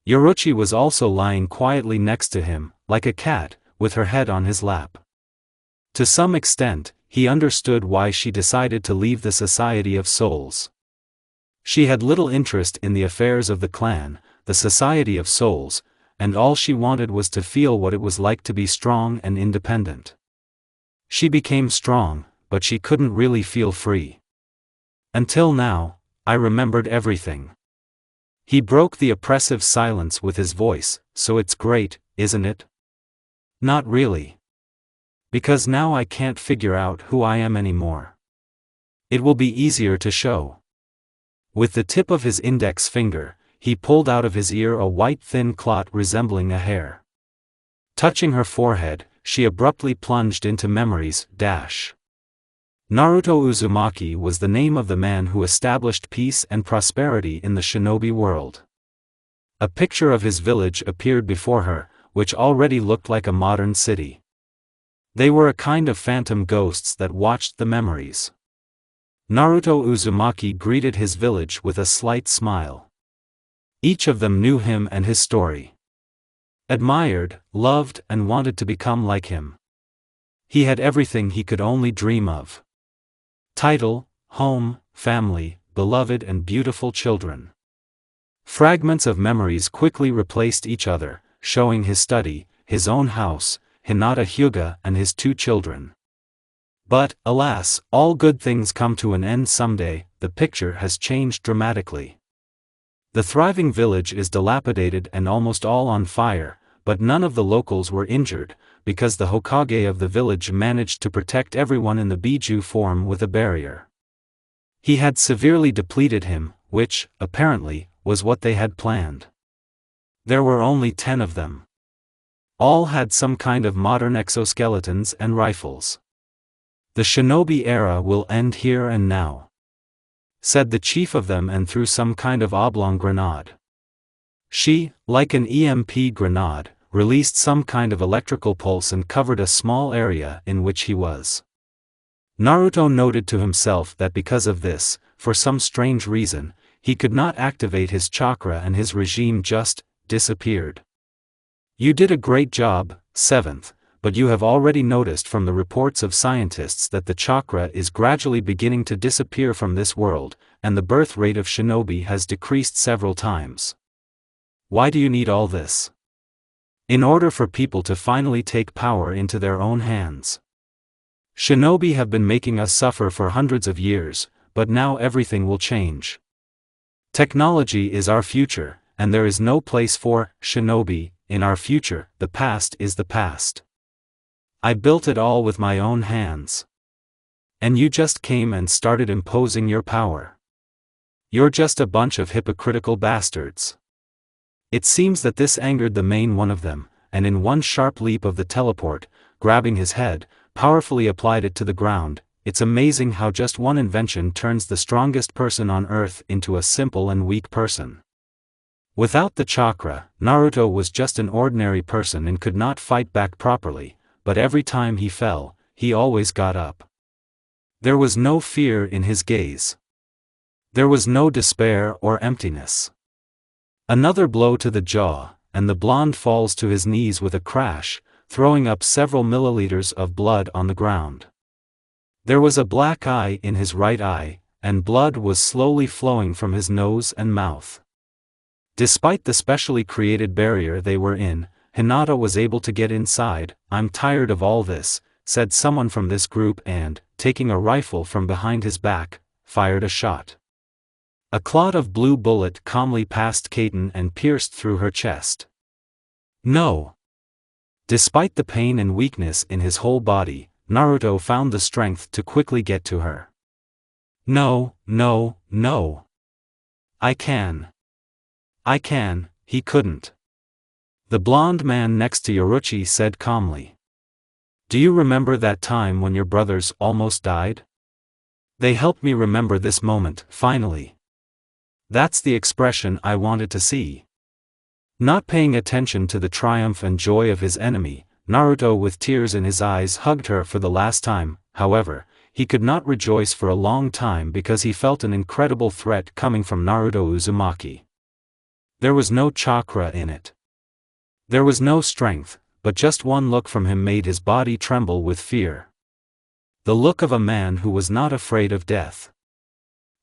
Yoruichi was also lying quietly next to him, like a cat, with her head on his lap. To some extent, he understood why she decided to leave the Society of Souls. She had little interest in the affairs of the clan, the Society of Souls, and all she wanted was to feel what it was like to be strong and independent. She became strong, but she couldn't really feel free. Until now, I remembered everything. He broke the oppressive silence with his voice. So it's great, isn't it? Not really. Because now I can't figure out who I am anymore. It will be easier to show. With the tip of his index finger, he pulled out of his ear a white thin clot resembling a hair. Touching her forehead, she abruptly plunged into memories. Naruto Uzumaki was the name of the man who established peace and prosperity in the shinobi world. A picture of his village appeared before her, which already looked like a modern city. They were a kind of phantom ghosts that watched the memories. Naruto Uzumaki greeted his village with a slight smile. Each of them knew him and his story. Admired, loved, and wanted to become like him. He had everything he could only dream of. Title, home, family, beloved and beautiful children. Fragments of memories quickly replaced each other, showing his study, his own house, Hinata Hyuga and his 2 children. But, alas, all good things come to an end someday. The picture has changed dramatically. The thriving village is dilapidated and almost all on fire, but none of the locals were injured, because the Hokage of the village managed to protect everyone in the Biju form with a barrier. He had severely depleted him, which, apparently, was what they had planned. There were only 10 of them. All had some kind of modern exoskeletons and rifles. "The shinobi era will end here and now," said the chief of them, and threw some kind of oblong grenade. She, like an EMP grenade, released some kind of electrical pulse and covered a small area in which he was. Naruto noted to himself that because of this, for some strange reason, he could not activate his chakra and his regime just disappeared. "You did a great job, 7th, but you have already noticed from the reports of scientists that the chakra is gradually beginning to disappear from this world, and the birth rate of shinobi has decreased several times. Why do you need all this? In order for people to finally take power into their own hands. Shinobi have been making us suffer for hundreds of years, but now everything will change. Technology is our future, and there is no place for shinobi in our future. The past is the past. I built it all with my own hands. And you just came and started imposing your power. You're just a bunch of hypocritical bastards." It seems that this angered the main one of them, and in one sharp leap of the teleport, grabbing his head, powerfully applied it to the ground. It's amazing how just one invention turns the strongest person on Earth into a simple and weak person. Without the chakra, Naruto was just an ordinary person and could not fight back properly, but every time he fell, he always got up. There was no fear in his gaze. There was no despair or emptiness. Another blow to the jaw, and the blonde falls to his knees with a crash, throwing up several milliliters of blood on the ground. There was a black eye in his right eye, and blood was slowly flowing from his nose and mouth. Despite the specially created barrier they were in, Hinata was able to get inside. "I'm tired of all this," said someone from this group and, taking a rifle from behind his back, fired a shot. A clot of blue bullet calmly passed Kaiten and pierced through her chest. No! Despite the pain and weakness in his whole body, Naruto found the strength to quickly get to her. "No, no, no! I can! I can!" He couldn't. The blonde man next to Yoruchi said calmly. "Do you remember that time when your brothers almost died? They helped me remember this moment, finally. That's the expression I wanted to see." Not paying attention to the triumph and joy of his enemy, Naruto with tears in his eyes hugged her for the last time. However, he could not rejoice for a long time because he felt an incredible threat coming from Naruto Uzumaki. There was no chakra in it. There was no strength, but just one look from him made his body tremble with fear. The look of a man who was not afraid of death.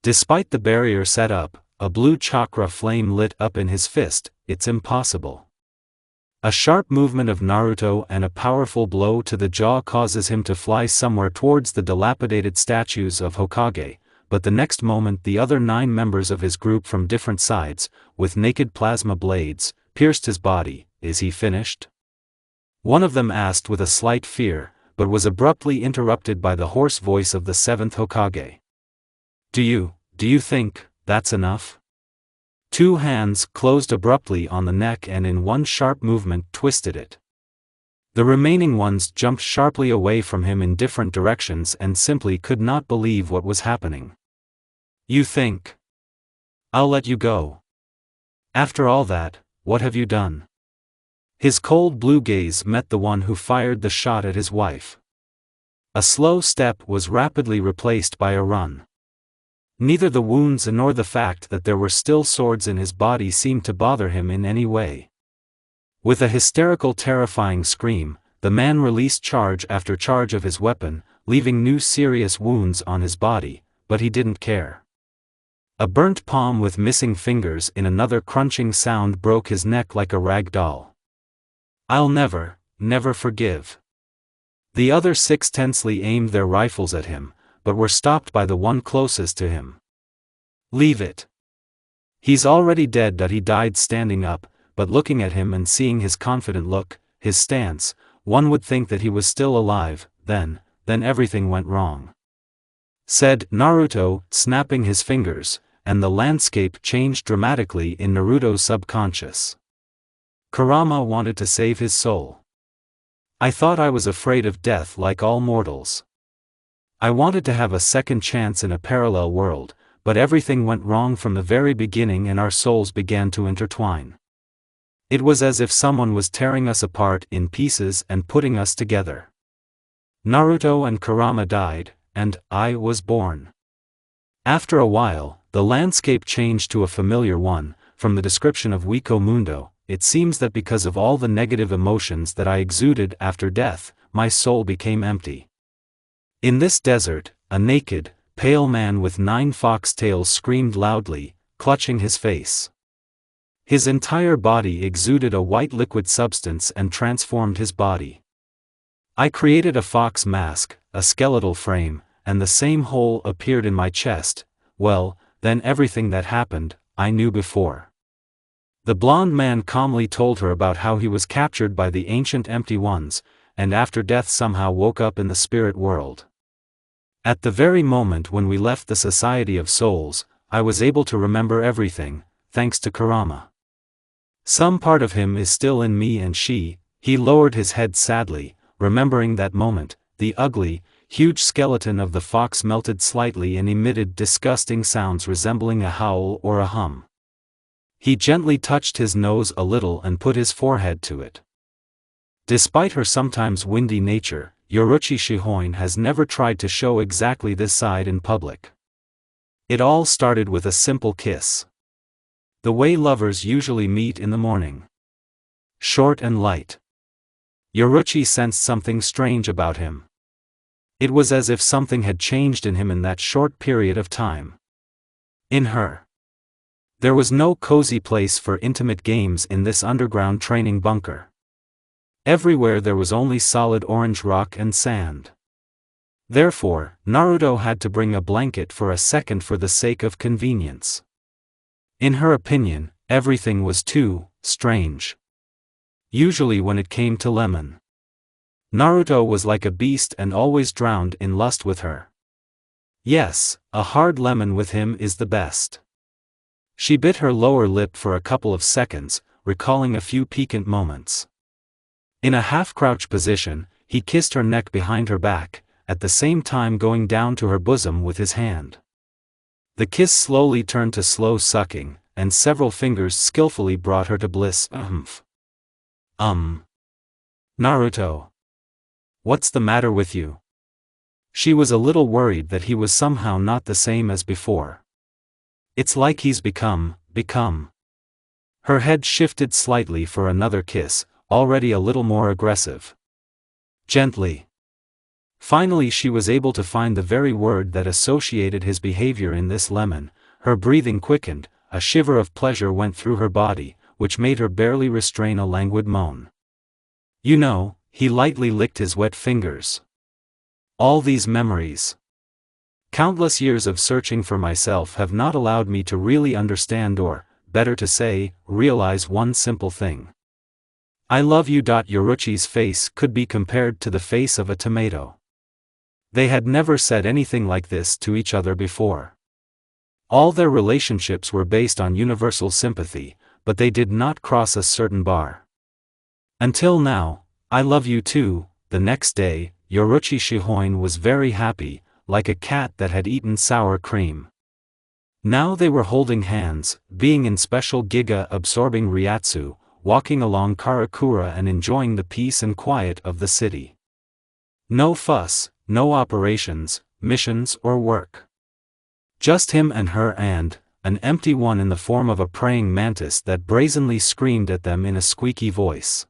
Despite the barrier set up, a blue chakra flame lit up in his fist. It's impossible. A sharp movement of Naruto and a powerful blow to the jaw causes him to fly somewhere towards the dilapidated statues of Hokage, but the next moment the other 9 members of his group from different sides, with naked plasma blades, pierced his body. "Is he finished?" one of them asked with a slight fear, but was abruptly interrupted by the hoarse voice of the 7th Hokage. Do you think that's enough?" 2 hands closed abruptly on the neck and in one sharp movement twisted it. The remaining ones jumped sharply away from him in different directions and simply could not believe what was happening. "You think I'll let you go? After all that, what have you done?" His cold blue gaze met the one who fired the shot at his wife. A slow step was rapidly replaced by a run. Neither the wounds nor the fact that there were still swords in his body seemed to bother him in any way. With a hysterical, terrifying scream, the man released charge after charge of his weapon, leaving new serious wounds on his body, but he didn't care. A burnt palm with missing fingers in another crunching sound broke his neck like a rag doll. "I'll never forgive." The other 6 tensely aimed their rifles at him, but were stopped by the one closest to him. "Leave it. He's already dead." He died standing up, but looking at him and seeing his confident look, his stance, one would think that he was still alive. Then everything went wrong," said Naruto, snapping his fingers, and the landscape changed dramatically in Naruto's subconscious. Kurama wanted to save his soul. "I thought I was afraid of death like all mortals. I wanted to have a second chance in a parallel world, but everything went wrong from the very beginning and our souls began to intertwine. It was as if someone was tearing us apart in pieces and putting us together. Naruto and Kurama died, and I was born." After a while, the landscape changed to a familiar one. From the description of Wiko Mundo, it seems that because of all the negative emotions that I exuded after death, my soul became empty. In this desert, a naked, pale man with 9 foxtails screamed loudly, clutching his face. His entire body exuded a white liquid substance and transformed his body. I created a fox mask, a skeletal frame, and the same hole appeared in my chest. Well, then everything that happened, I knew before. The blonde man calmly told her about how he was captured by the ancient empty ones, and after death somehow woke up in the spirit world. At the very moment when we left the Society of Souls, I was able to remember everything, thanks to Kurama. Some part of him is still in me and he lowered his head sadly, remembering that moment. The ugly, huge skeleton of the fox melted slightly and emitted disgusting sounds resembling a howl or a hum. He gently touched his nose a little and put his forehead to it. Despite her sometimes windy nature, Yoruchi Shihoin has never tried to show exactly this side in public. It all started with a simple kiss. The way lovers usually meet in the morning. Short and light. Yoruchi sensed something strange about him. It was as if something had changed in him in that short period of time. In her. There was no cozy place for intimate games in this underground training bunker. Everywhere there was only solid orange rock and sand. Therefore, Naruto had to bring a blanket for a second for the sake of convenience. In her opinion, everything was too strange. Usually when it came to lemon, Naruto was like a beast and always drowned in lust with her. Yes, a hard lemon with him is the best. She bit her lower lip for a couple of seconds, recalling a few piquant moments. In a half-crouch position, he kissed her neck behind her back, at the same time going down to her bosom with his hand. The kiss slowly turned to slow sucking, and several fingers skillfully brought her to bliss. Naruto. What's the matter with you? She was a little worried that he was somehow not the same as before. It's like he's become. Her head shifted slightly for another kiss, already a little more aggressive. Gently. Finally she was able to find the very word that associated his behavior in this lemon. Her breathing quickened, a shiver of pleasure went through her body, which made her barely restrain a languid moan. You know, he lightly licked his wet fingers. All these memories. Countless years of searching for myself have not allowed me to really understand or, better to say, realize one simple thing. I love you. Yoruchi's face could be compared to the face of a tomato. They had never said anything like this to each other before. All their relationships were based on universal sympathy, but they did not cross a certain bar. Until now, I love you too. The next day, Yoruchi Shihoin was very happy, like a cat that had eaten sour cream. Now they were holding hands, being in special giga-absorbing ryatsu, walking along Karakura and enjoying the peace and quiet of the city. No fuss, no operations, missions or work. Just him and her and, an empty one in the form of a praying mantis that brazenly screamed at them in a squeaky voice.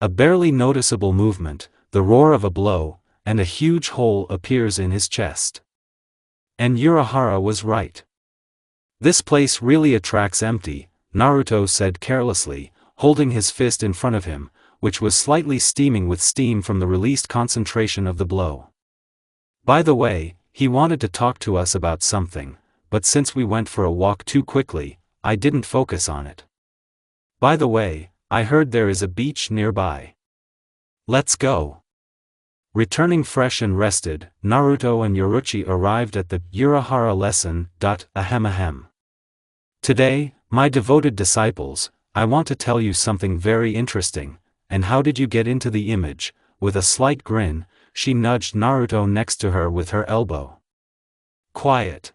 A barely noticeable movement, the roar of a blow, and a huge hole appears in his chest. And Urahara was right. This place really attracts empty, Naruto said carelessly, holding his fist in front of him, which was slightly steaming with steam from the released concentration of the blow. By the way, he wanted to talk to us about something, but since we went for a walk too quickly, I didn't focus on it. By the way, I heard there is a beach nearby. Let's go. Returning fresh and rested, Naruto and Yoruichi arrived at the Urahara lesson. Ahem. Today, my devoted disciples, I want to tell you something very interesting. And how did you get into the image? With a slight grin, she nudged Naruto next to her with her elbow. Quiet.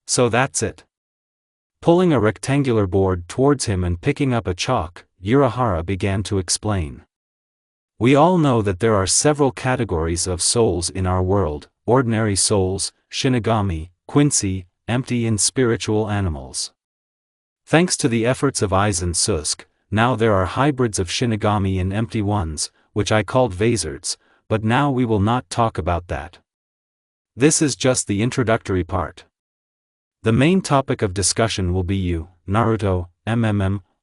So that's it. Pulling a rectangular board towards him and picking up a chalk, Urahara began to explain. We all know that there are several categories of souls in our world: ordinary souls, Shinigami, Quincy, empty and spiritual animals. Thanks to the efforts of Aizen Sasuke, now there are hybrids of Shinigami and empty ones, which I called Vazards, but now we will not talk about that. This is just the introductory part. The main topic of discussion will be you, Naruto,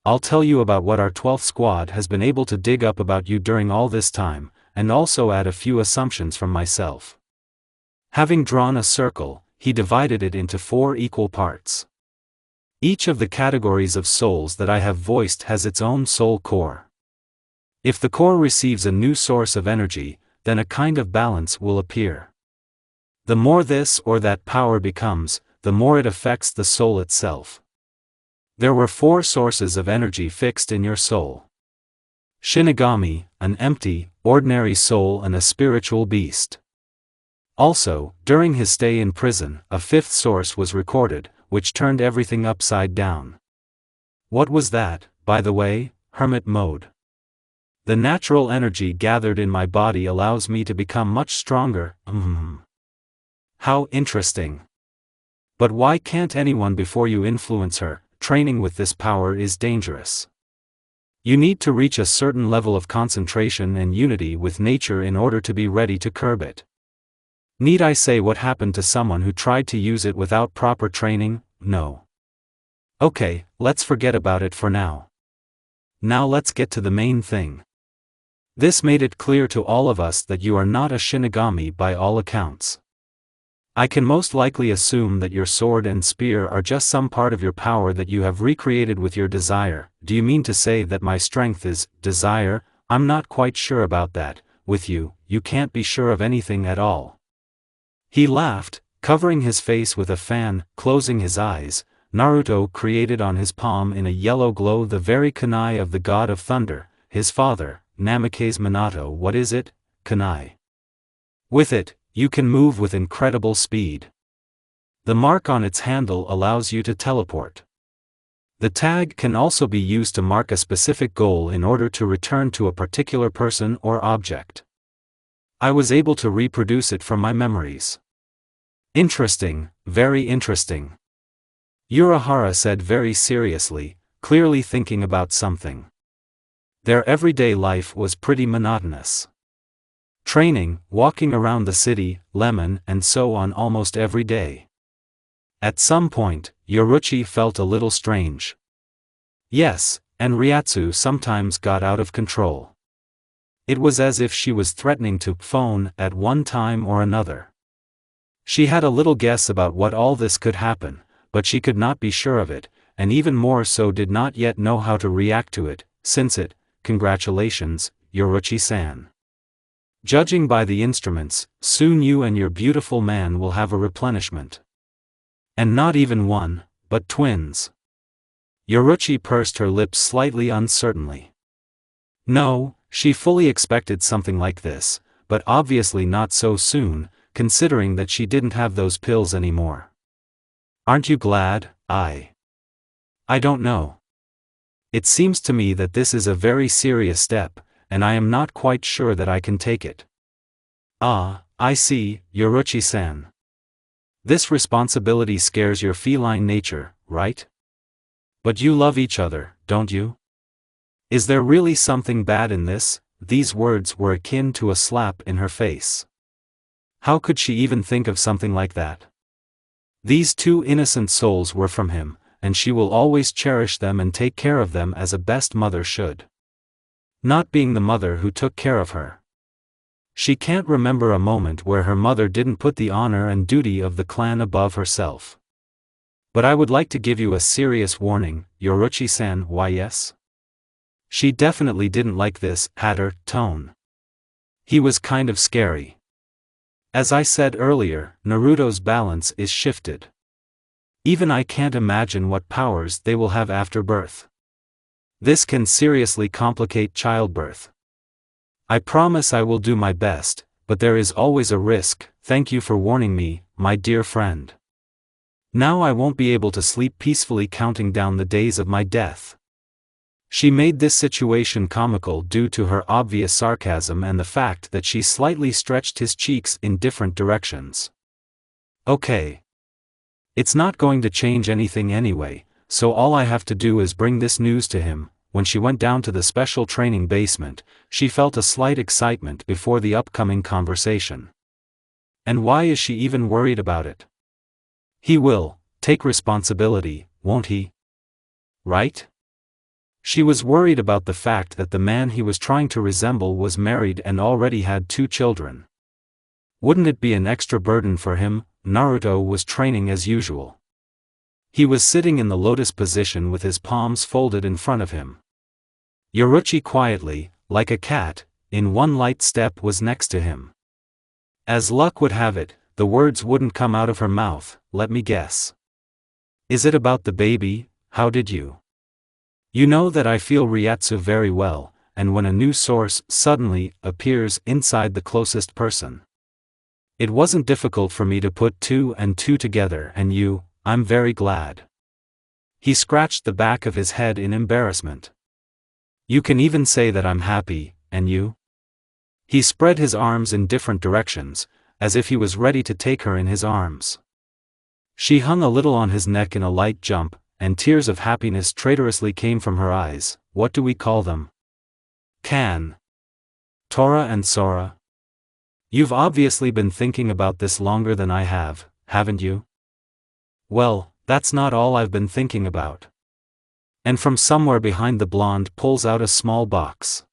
I'll tell you about what our 12th squad has been able to dig up about you during all this time, and also add a few assumptions from myself. Having drawn a circle, he divided it into 4 equal parts. Each of the categories of souls that I have voiced has its own soul core. If the core receives a new source of energy, then a kind of balance will appear. The more this or that power becomes, the more it affects the soul itself. There were 4 sources of energy fixed in your soul. Shinigami, an empty, ordinary soul and a spiritual beast. Also, during his stay in prison, a 5th source was recorded, which turned everything upside down. What was that, by the way? Hermit mode. The natural energy gathered in my body allows me to become much stronger. How interesting. But why can't anyone before you influence her? Training with this power is dangerous. You need to reach a certain level of concentration and unity with nature in order to be ready to curb it. Need I say what happened to someone who tried to use it without proper training? No. Okay, let's forget about it for now. Now let's get to the main thing. This made it clear to all of us that you are not a Shinigami by all accounts. I can most likely assume that your sword and spear are just some part of your power that you have recreated with your desire. Do you mean to say that my strength is desire? I'm not quite sure about that. With you, you can't be sure of anything at all. He laughed, covering his face with a fan. Closing his eyes, Naruto created on his palm in a yellow glow the very kunai of the god of thunder, his father, Namake's Minato. What is it? Kunai. With it, you can move with incredible speed. The mark on its handle allows you to teleport. The tag can also be used to mark a specific goal in order to return to a particular person or object. I was able to reproduce it from my memories. Interesting, very interesting. Urahara said very seriously, clearly thinking about something. Their everyday life was pretty monotonous. Training, walking around the city, lemon, and so on almost every day. At some point, Yoruichi felt a little strange. Yes, and Ryatsu sometimes got out of control. It was as if she was threatening to phone at one time or another. She had a little guess about what all this could happen, but she could not be sure of it, and even more so did not yet know how to react to it, since it, congratulations, Yoruichi-san. Judging by the instruments, soon you and your beautiful man will have a replenishment. And not even one, but twins. Yoruichi pursed her lips slightly uncertainly. No, she fully expected something like this, but obviously not so soon, considering that she didn't have those pills anymore. Aren't you glad? I don't know. It seems to me that this is a very serious step, and I am not quite sure that I can take it. Ah, I see, Yoruichi-san. This responsibility scares your feline nature, right? But you love each other, don't you? Is there really something bad in this? These words were akin to a slap in her face. How could she even think of something like that? These 2 innocent souls were from him, and she will always cherish them and take care of them as a best mother should. Not being the mother who took care of her. She can't remember a moment where her mother didn't put the honor and duty of the clan above herself. But I would like to give you a serious warning, Yoruchi-san. Why yes? She definitely didn't like this hatter tone. He was kind of scary. As I said earlier, Naruto's balance is shifted. Even I can't imagine what powers they will have after birth. This can seriously complicate childbirth. I promise I will do my best, but there is always a risk. Thank you for warning me, my dear friend. Now I won't be able to sleep peacefully counting down the days of my death. She made this situation comical due to her obvious sarcasm and the fact that she slightly stretched his cheeks in different directions. Okay. It's not going to change anything anyway, so all I have to do is bring this news to him. When she went down to the special training basement, she felt a slight excitement before the upcoming conversation. And why is she even worried about it? He will take responsibility, won't he? Right? She was worried about the fact that the man he was trying to resemble was married and already had 2 children. Wouldn't it be an extra burden for him? Naruto was training as usual. He was sitting in the lotus position with his palms folded in front of him. Yoruchi quietly, like a cat, in one light step was next to him. As luck would have it, the words wouldn't come out of her mouth. Let me guess. Is it about the baby? How did you? You know that I feel Ryatsu very well, and when a new source suddenly appears inside the closest person. It wasn't difficult for me to put 2 and 2 together, and I'm very glad. He scratched the back of his head in embarrassment. You can even say that I'm happy, and you? He spread his arms in different directions, as if he was ready to take her in his arms. She hung a little on his neck in a light jump, and tears of happiness traitorously came from her eyes. What do we call them? Tora and Sora? You've obviously been thinking about this longer than I have, haven't you? Well, that's not all I've been thinking about. And from somewhere behind the blonde pulls out a small box.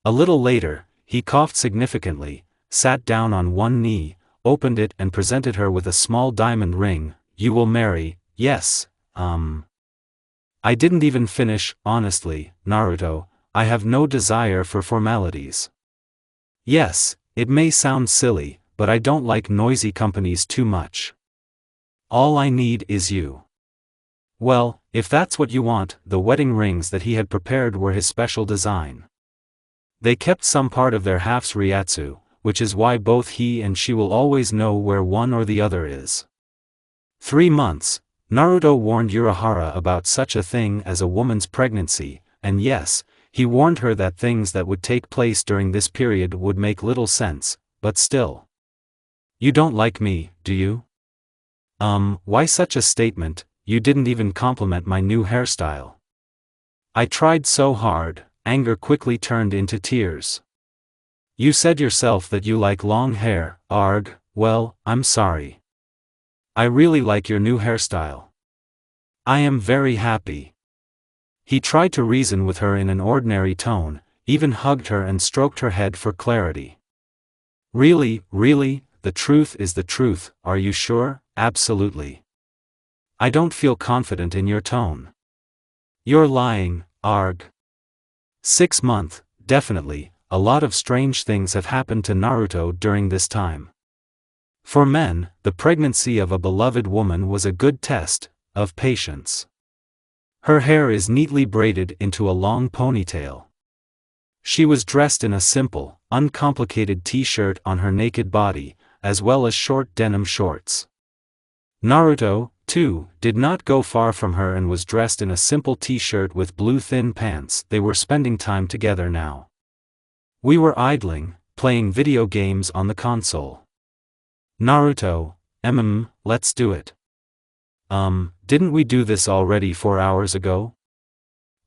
A little later, he coughed significantly, sat down on one knee, opened it and presented her with a small diamond ring. You will marry, yes, I didn't even finish. Honestly, Naruto, I have no desire for formalities. Yes, it may sound silly, but I don't like noisy companies too much. All I need is you. Well, if that's what you want. The wedding rings that he had prepared were his special design. They kept some part of their halves Ryatsu, which is why both he and she will always know where one or the other is. 3 months. Naruto warned Urahara about such a thing as a woman's pregnancy, and yes, he warned her that things that would take place during this period would make little sense, but still. You don't like me, do you? Why such a statement? You didn't even compliment my new hairstyle. I tried so hard. Anger quickly turned into tears. You said yourself that you like long hair, Arg. Well, I'm sorry. I really like your new hairstyle. I am very happy. He tried to reason with her in an ordinary tone, even hugged her and stroked her head for clarity. Really, the truth is the truth. Are you sure? Absolutely. I don't feel confident in your tone. You're lying, Arg. 6 months, definitely. A lot of strange things have happened to Naruto during this time. For men, the pregnancy of a beloved woman was a good test of patience. Her hair is neatly braided into a long ponytail. She was dressed in a simple, uncomplicated t-shirt on her naked body, as well as short denim shorts. Naruto, too, did not go far from her and was dressed in a simple t-shirt with blue thin pants. They were spending time together now. We were idling, playing video games on the console. Naruto, let's do it. Didn't we do this already 4 hours ago?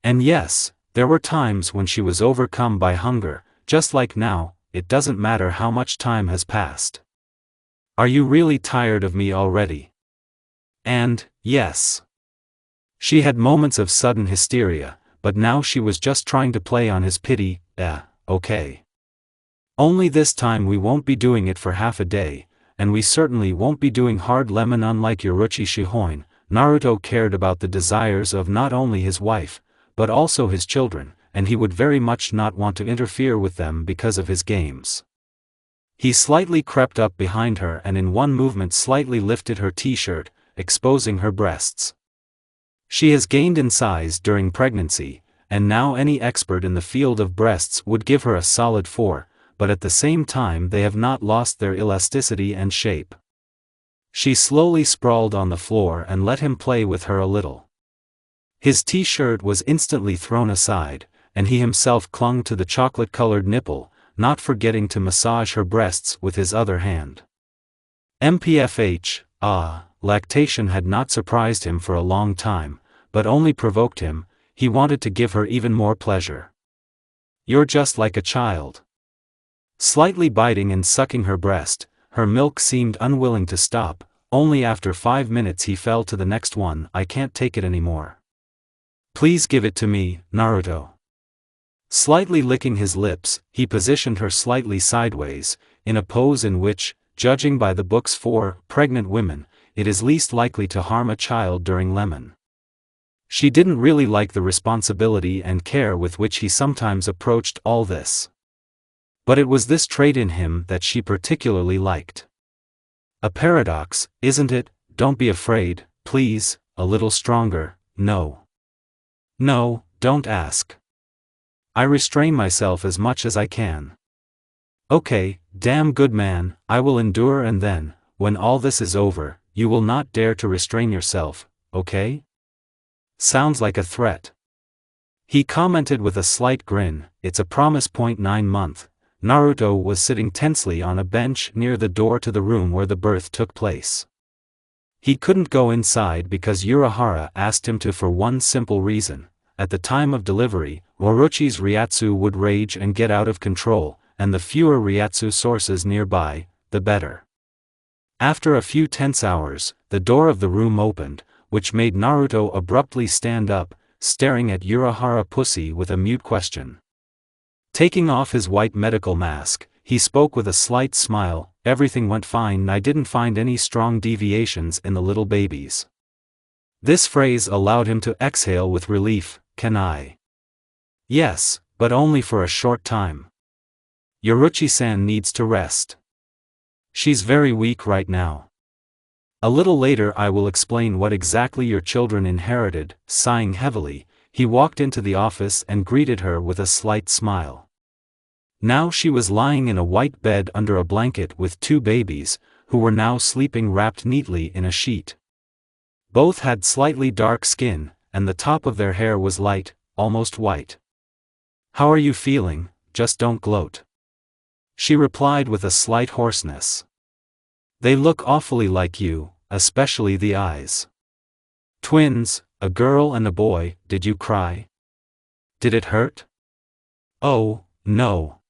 And yes, there were times when she was overcome by hunger, just like now. It doesn't matter how much time has passed. Are you really tired of me already? And, yes. She had moments of sudden hysteria, but now she was just trying to play on his pity. Okay. Only this time we won't be doing it for half a day, and we certainly won't be doing hard lemon. Unlike Yoruchi Shihoin, Naruto cared about the desires of not only his wife, but also his children, and he would very much not want to interfere with them because of his games. He slightly crept up behind her and in one movement slightly lifted her t-shirt, exposing her breasts. She has gained in size during pregnancy, and now any expert in the field of breasts would give her a solid 4, but at the same time they have not lost their elasticity and shape. She slowly sprawled on the floor and let him play with her a little. His t-shirt was instantly thrown aside, and he himself clung to the chocolate-colored nipple, not forgetting to massage her breasts with his other hand. MPFH, lactation had not surprised him for a long time, but only provoked him. He wanted to give her even more pleasure. "You're just like a child." Slightly biting and sucking her breast, her milk seemed unwilling to stop. Only after 5 minutes he fell to the next one. "I can't take it anymore. Please give it to me, Naruto." Slightly licking his lips, he positioned her slightly sideways, in a pose in which, judging by the books for pregnant women, it is least likely to harm a child during lemon. She didn't really like the responsibility and care with which he sometimes approached all this. But it was this trait in him that she particularly liked. A paradox, isn't it? "Don't be afraid, please, a little stronger." "No. No, don't ask. I restrain myself as much as I can." "Okay, damn good man, I will endure, and then, when all this is over, you will not dare to restrain yourself, okay?" Sounds like a threat. He commented with a slight grin. "It's a promise." 9 month. Naruto was sitting tensely on a bench near the door to the room where the birth took place. He couldn't go inside because Urahara asked him to for one simple reason. At the time of delivery, Orochi's Ryatsu would rage and get out of control, and the fewer Ryatsu sources nearby, the better. After a few tense hours, the door of the room opened, which made Naruto abruptly stand up, staring at Urahara Pussy with a mute question. Taking off his white medical mask, he spoke with a slight smile. "Everything went fine. I didn't find any strong deviations in the little babies." This phrase allowed him to exhale with relief. "Can I?" "Yes, but only for a short time. Yoruchi-san needs to rest. She's very weak right now. A little later I will explain what exactly your children inherited." Sighing heavily, he walked into the office and greeted her with a slight smile. Now she was lying in a white bed under a blanket with 2 babies, who were now sleeping wrapped neatly in a sheet. Both had slightly dark skin, and the top of their hair was light, almost white. "How are you feeling? Just don't gloat," she replied with a slight hoarseness. "They look awfully like you, especially the eyes. Twins, a girl and a boy. Did you cry? Did it hurt?" "Oh, no.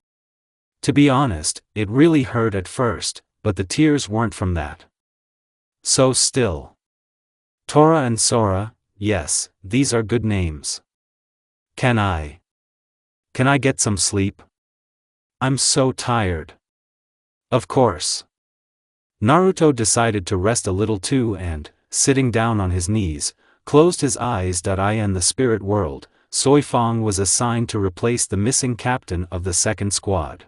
To be honest, it really hurt at first, but the tears weren't from that. So still. Tora and Sora, yes, these are good names. Can I get some sleep? I'm so tired." "Of course." Naruto decided to rest a little too and, sitting down on his knees, closed his eyes. In the spirit world, Soifang was assigned to replace the missing captain of the second squad.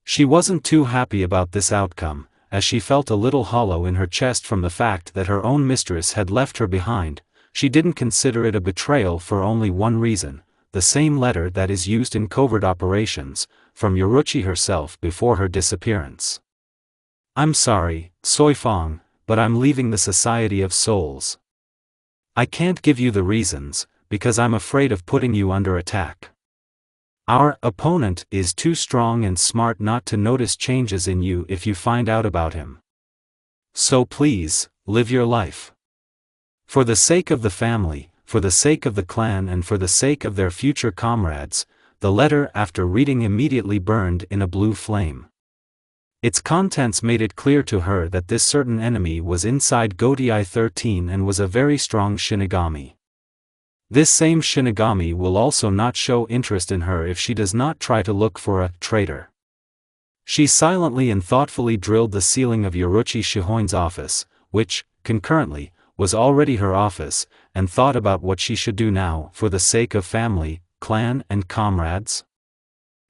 She wasn't too happy about this outcome, as she felt a little hollow in her chest from the fact that her own mistress had left her behind. She didn't consider it a betrayal for only one reason: the same letter that is used in covert operations, from Yoruchi herself before her disappearance. "I'm sorry, Soifang, but I'm leaving the Society of Souls. I can't give you the reasons, because I'm afraid of putting you under attack. Our opponent is too strong and smart not to notice changes in you if you find out about him. So please, live your life. For the sake of the family, for the sake of the clan, and for the sake of their future comrades." The letter, after reading, immediately burned in a blue flame. Its contents made it clear to her that this certain enemy was inside Godai 13 and was a very strong Shinigami. This same Shinigami will also not show interest in her if she does not try to look for a traitor. She silently and thoughtfully drilled the ceiling of Yoruchi Shihoin's office, which, concurrently, was already her office, and thought about what she should do now for the sake of family, clan and comrades.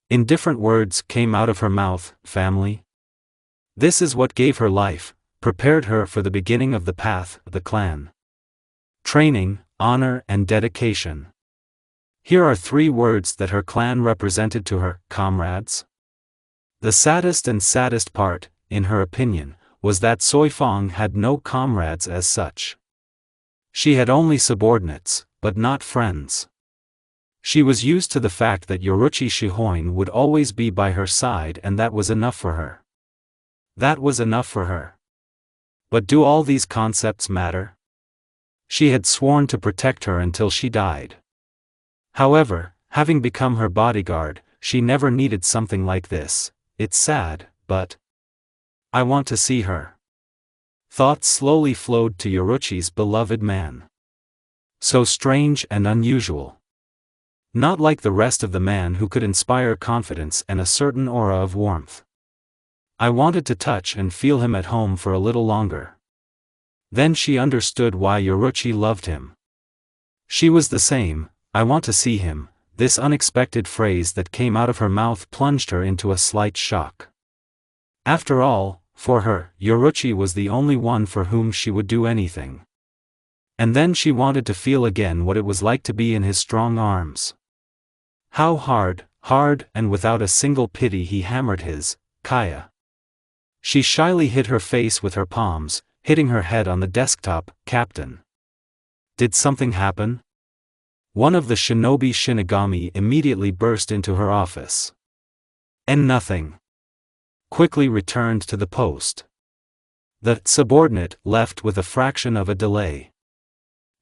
In different words came out of her mouth, family. This is what gave her life, prepared her for the beginning of the path, the clan. Training, honor and dedication. Here are 3 words that her clan represented to her, comrades. The saddest and saddest part, in her opinion, was that Soifang had no comrades as such. She had only subordinates, but not friends. She was used to the fact that Yoruchi Shihoin would always be by her side, and that was enough for her. That was enough for her. But do all these concepts matter? She had sworn to protect her until she died. However, having become her bodyguard, she never needed something like this. It's sad, but I want to see her. Thoughts slowly flowed to Yoruchi's beloved man. So strange and unusual. Not like the rest of the man who could inspire confidence and a certain aura of warmth. I wanted to touch and feel him at home for a little longer. Then she understood why Yoruchi loved him. She was the same, I want to see him. This unexpected phrase that came out of her mouth plunged her into a slight shock. After all, for her, Yoruchi was the only one for whom she would do anything. And then she wanted to feel again what it was like to be in his strong arms. How hard, and without a single pity he hammered his, Kaya. She shyly hid her face with her palms, hitting her head on the desktop. Captain. Did something happen? One of the shinobi Shinigami immediately burst into her office. And nothing. Quickly returned to the post. The subordinate left with a fraction of a delay.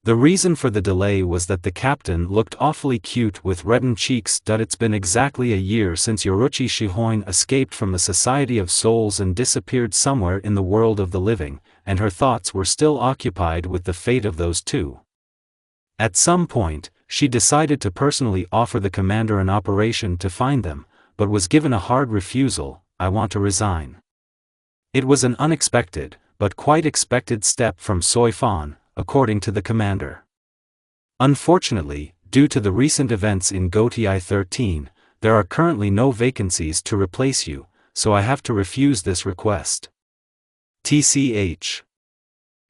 The reason for the delay was that the captain looked awfully cute with reddened cheeks. It's been exactly a year since Yoruchi Shihoin escaped from the Society of Souls and disappeared somewhere in the world of the living, and her thoughts were still occupied with the fate of those 2. At some point, she decided to personally offer the commander an operation to find them, but was given a hard refusal. I want to resign. It was an unexpected, but quite expected step from Soifan, according to the commander. Unfortunately, due to the recent events in Gotei 13, there are currently no vacancies to replace you, so I have to refuse this request. TCH.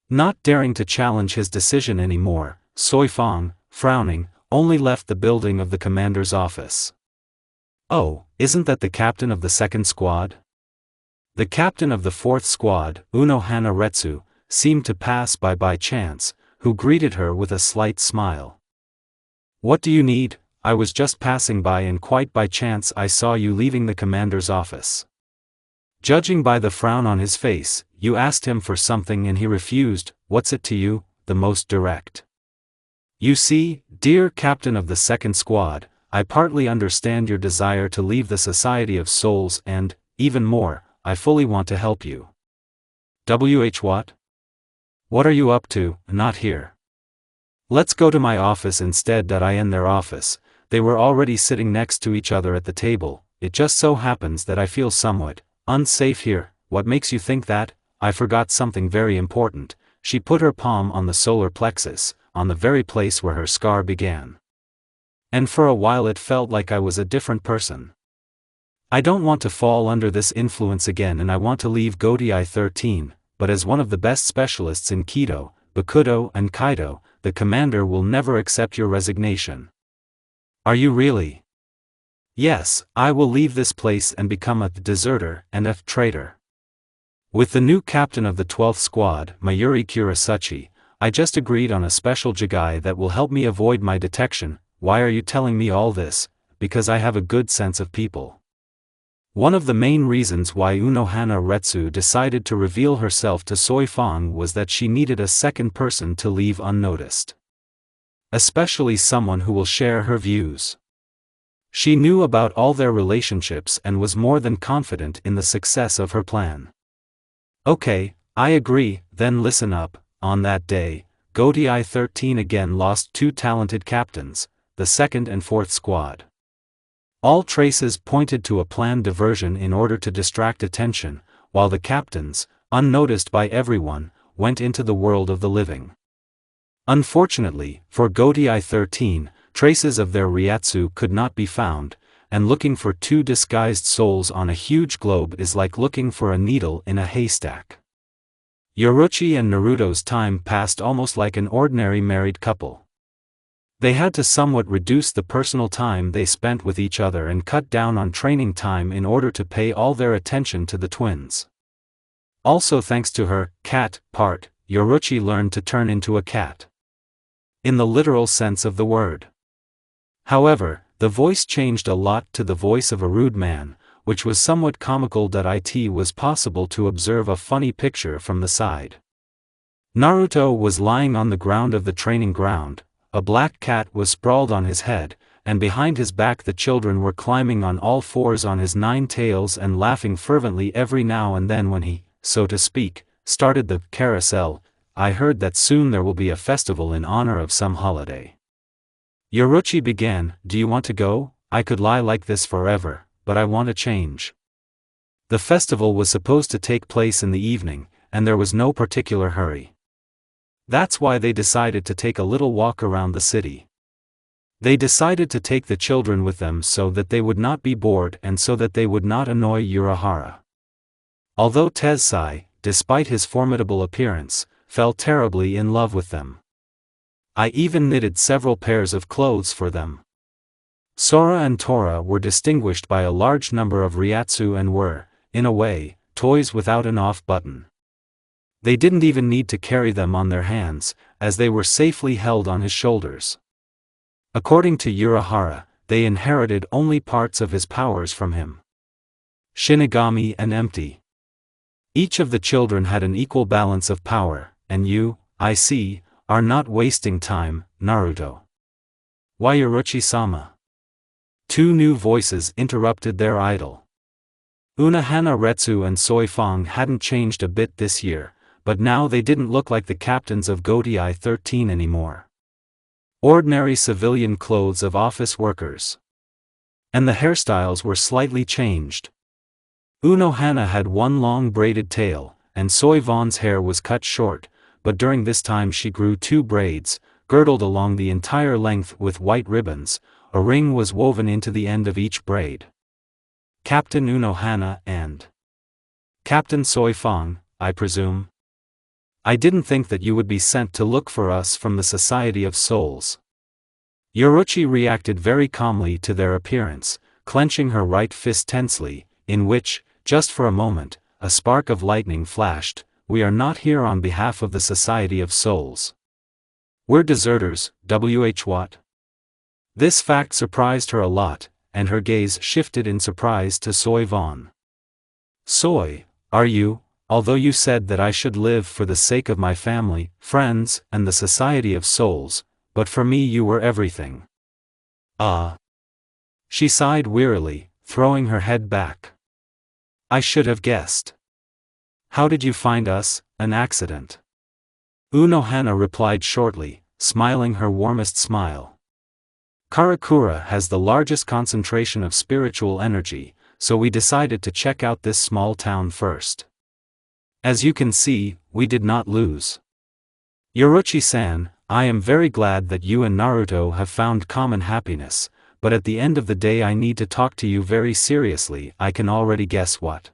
Not daring to challenge his decision anymore, Soifang, frowning, only left the building of the commander's office. Oh, isn't that the captain of the 2nd squad? The captain of the 4th squad, Unohana Retsu, seemed to pass by chance, who greeted her with a slight smile. What do you need? I was just passing by and quite by chance I saw you leaving the commander's office. Judging by the frown on his face, you asked him for something and he refused. What's it to you? The most direct. You see, dear captain of the 2nd squad, I partly understand your desire to leave the Society of Souls and, even more, I fully want to help you. What? What are you up to? Not here. Let's go to my office instead. I in their office. They were already sitting next to each other at the table. It just so happens that I feel somewhat unsafe here. What makes you think that? I forgot something very important. She put her palm on the solar plexus, on the very place where her scar began. And for a while it felt like I was a different person. I don't want to fall under this influence again, and I want to leave Gotei 13, but as one of the best specialists in Kido, Bakudo and Kaido, the commander will never accept your resignation. Are you really? Yes, I will leave this place and become a deserter and a traitor. With the new captain of the 12th squad, Mayuri Kurasuchi, I just agreed on a special jigai that will help me avoid my detection. Why are you telling me all this? Because I have a good sense of people. One of the main reasons why Unohana Retsu decided to reveal herself to Soifang was that she needed a second person to leave unnoticed. Especially someone who will share her views. She knew about all their relationships and was more than confident in the success of her plan. Okay, I agree. Then listen up. On that day, Gotei 13 again lost two talented captains, the second and fourth squad. All traces pointed to a planned diversion in order to distract attention, while the captains, unnoticed by everyone, went into the world of the living. Unfortunately, for Gotei 13, traces of their Ryatsu could not be found, and looking for two disguised souls on a huge globe is like looking for a needle in a haystack. Yoruchi and Naruto's time passed almost like an ordinary married couple. They had to somewhat reduce the personal time they spent with each other and cut down on training time in order to pay all their attention to the twins. Also thanks to her cat part, Yoruchi learned to turn into a cat. In the literal sense of the word. However, the voice changed a lot to the voice of a rude man, which was somewhat comical. It was possible to observe a funny picture from the side. Naruto was lying on the ground of the training ground, a black cat was sprawled on his head, and behind his back the children were climbing on all fours on his 9 tails and laughing fervently every now and then when he, so to speak, started the carousel. I heard that soon there will be a festival in honor of some holiday. Yoruchi began, "Do you want to go? I could lie like this forever, but I want a change." The festival was supposed to take place in the evening, and there was no particular hurry. That's why they decided to take a little walk around the city. They decided to take the children with them so that they would not be bored and so that they would not annoy Urahara. Although Tensai, despite his formidable appearance, fell terribly in love with them. I even knitted several pairs of clothes for them. Sora and Tora were distinguished by a large number of Ryatsu and were, in a way, toys without an off button. They didn't even need to carry them on their hands, as they were safely held on his shoulders. According to Urahara, they inherited only parts of his powers from him. Shinigami and empty. Each of the children had an equal balance of power, and you, I see, are not wasting time, Naruto. Why Yoruchi-sama? Two new voices interrupted their idol. Unohana Retsu and Soifang hadn't changed a bit this year, but now they didn't look like the captains of Gotei 13 anymore. Ordinary civilian clothes of office workers. And the hairstyles were slightly changed. Unohana had one long braided tail, and Soifang's hair was cut short, but during this time she grew 2 braids, girdled along the entire length with white ribbons. A ring was woven into the end of each braid. Captain Unohana and Captain Soifang, I presume? I didn't think that you would be sent to look for us from the Society of Souls. Yoruchi reacted very calmly to their appearance, clenching her right fist tensely, in which, just for a moment, a spark of lightning flashed. We are not here on behalf of the Society of Souls. We're deserters, what? This fact surprised her a lot, and her gaze shifted in surprise to Soifang. Soy, are you, although you said that I should live for the sake of my family, friends, and the Society of Souls, but for me you were everything. Ah. She sighed wearily, throwing her head back. I should have guessed. How did you find us? An accident. Unohana replied shortly, smiling her warmest smile. Karakura has the largest concentration of spiritual energy, so we decided to check out this small town first. As you can see, we did not lose. Yoruchi-san, I am very glad that you and Naruto have found common happiness, but at the end of the day I need to talk to you very seriously. I can already guess what.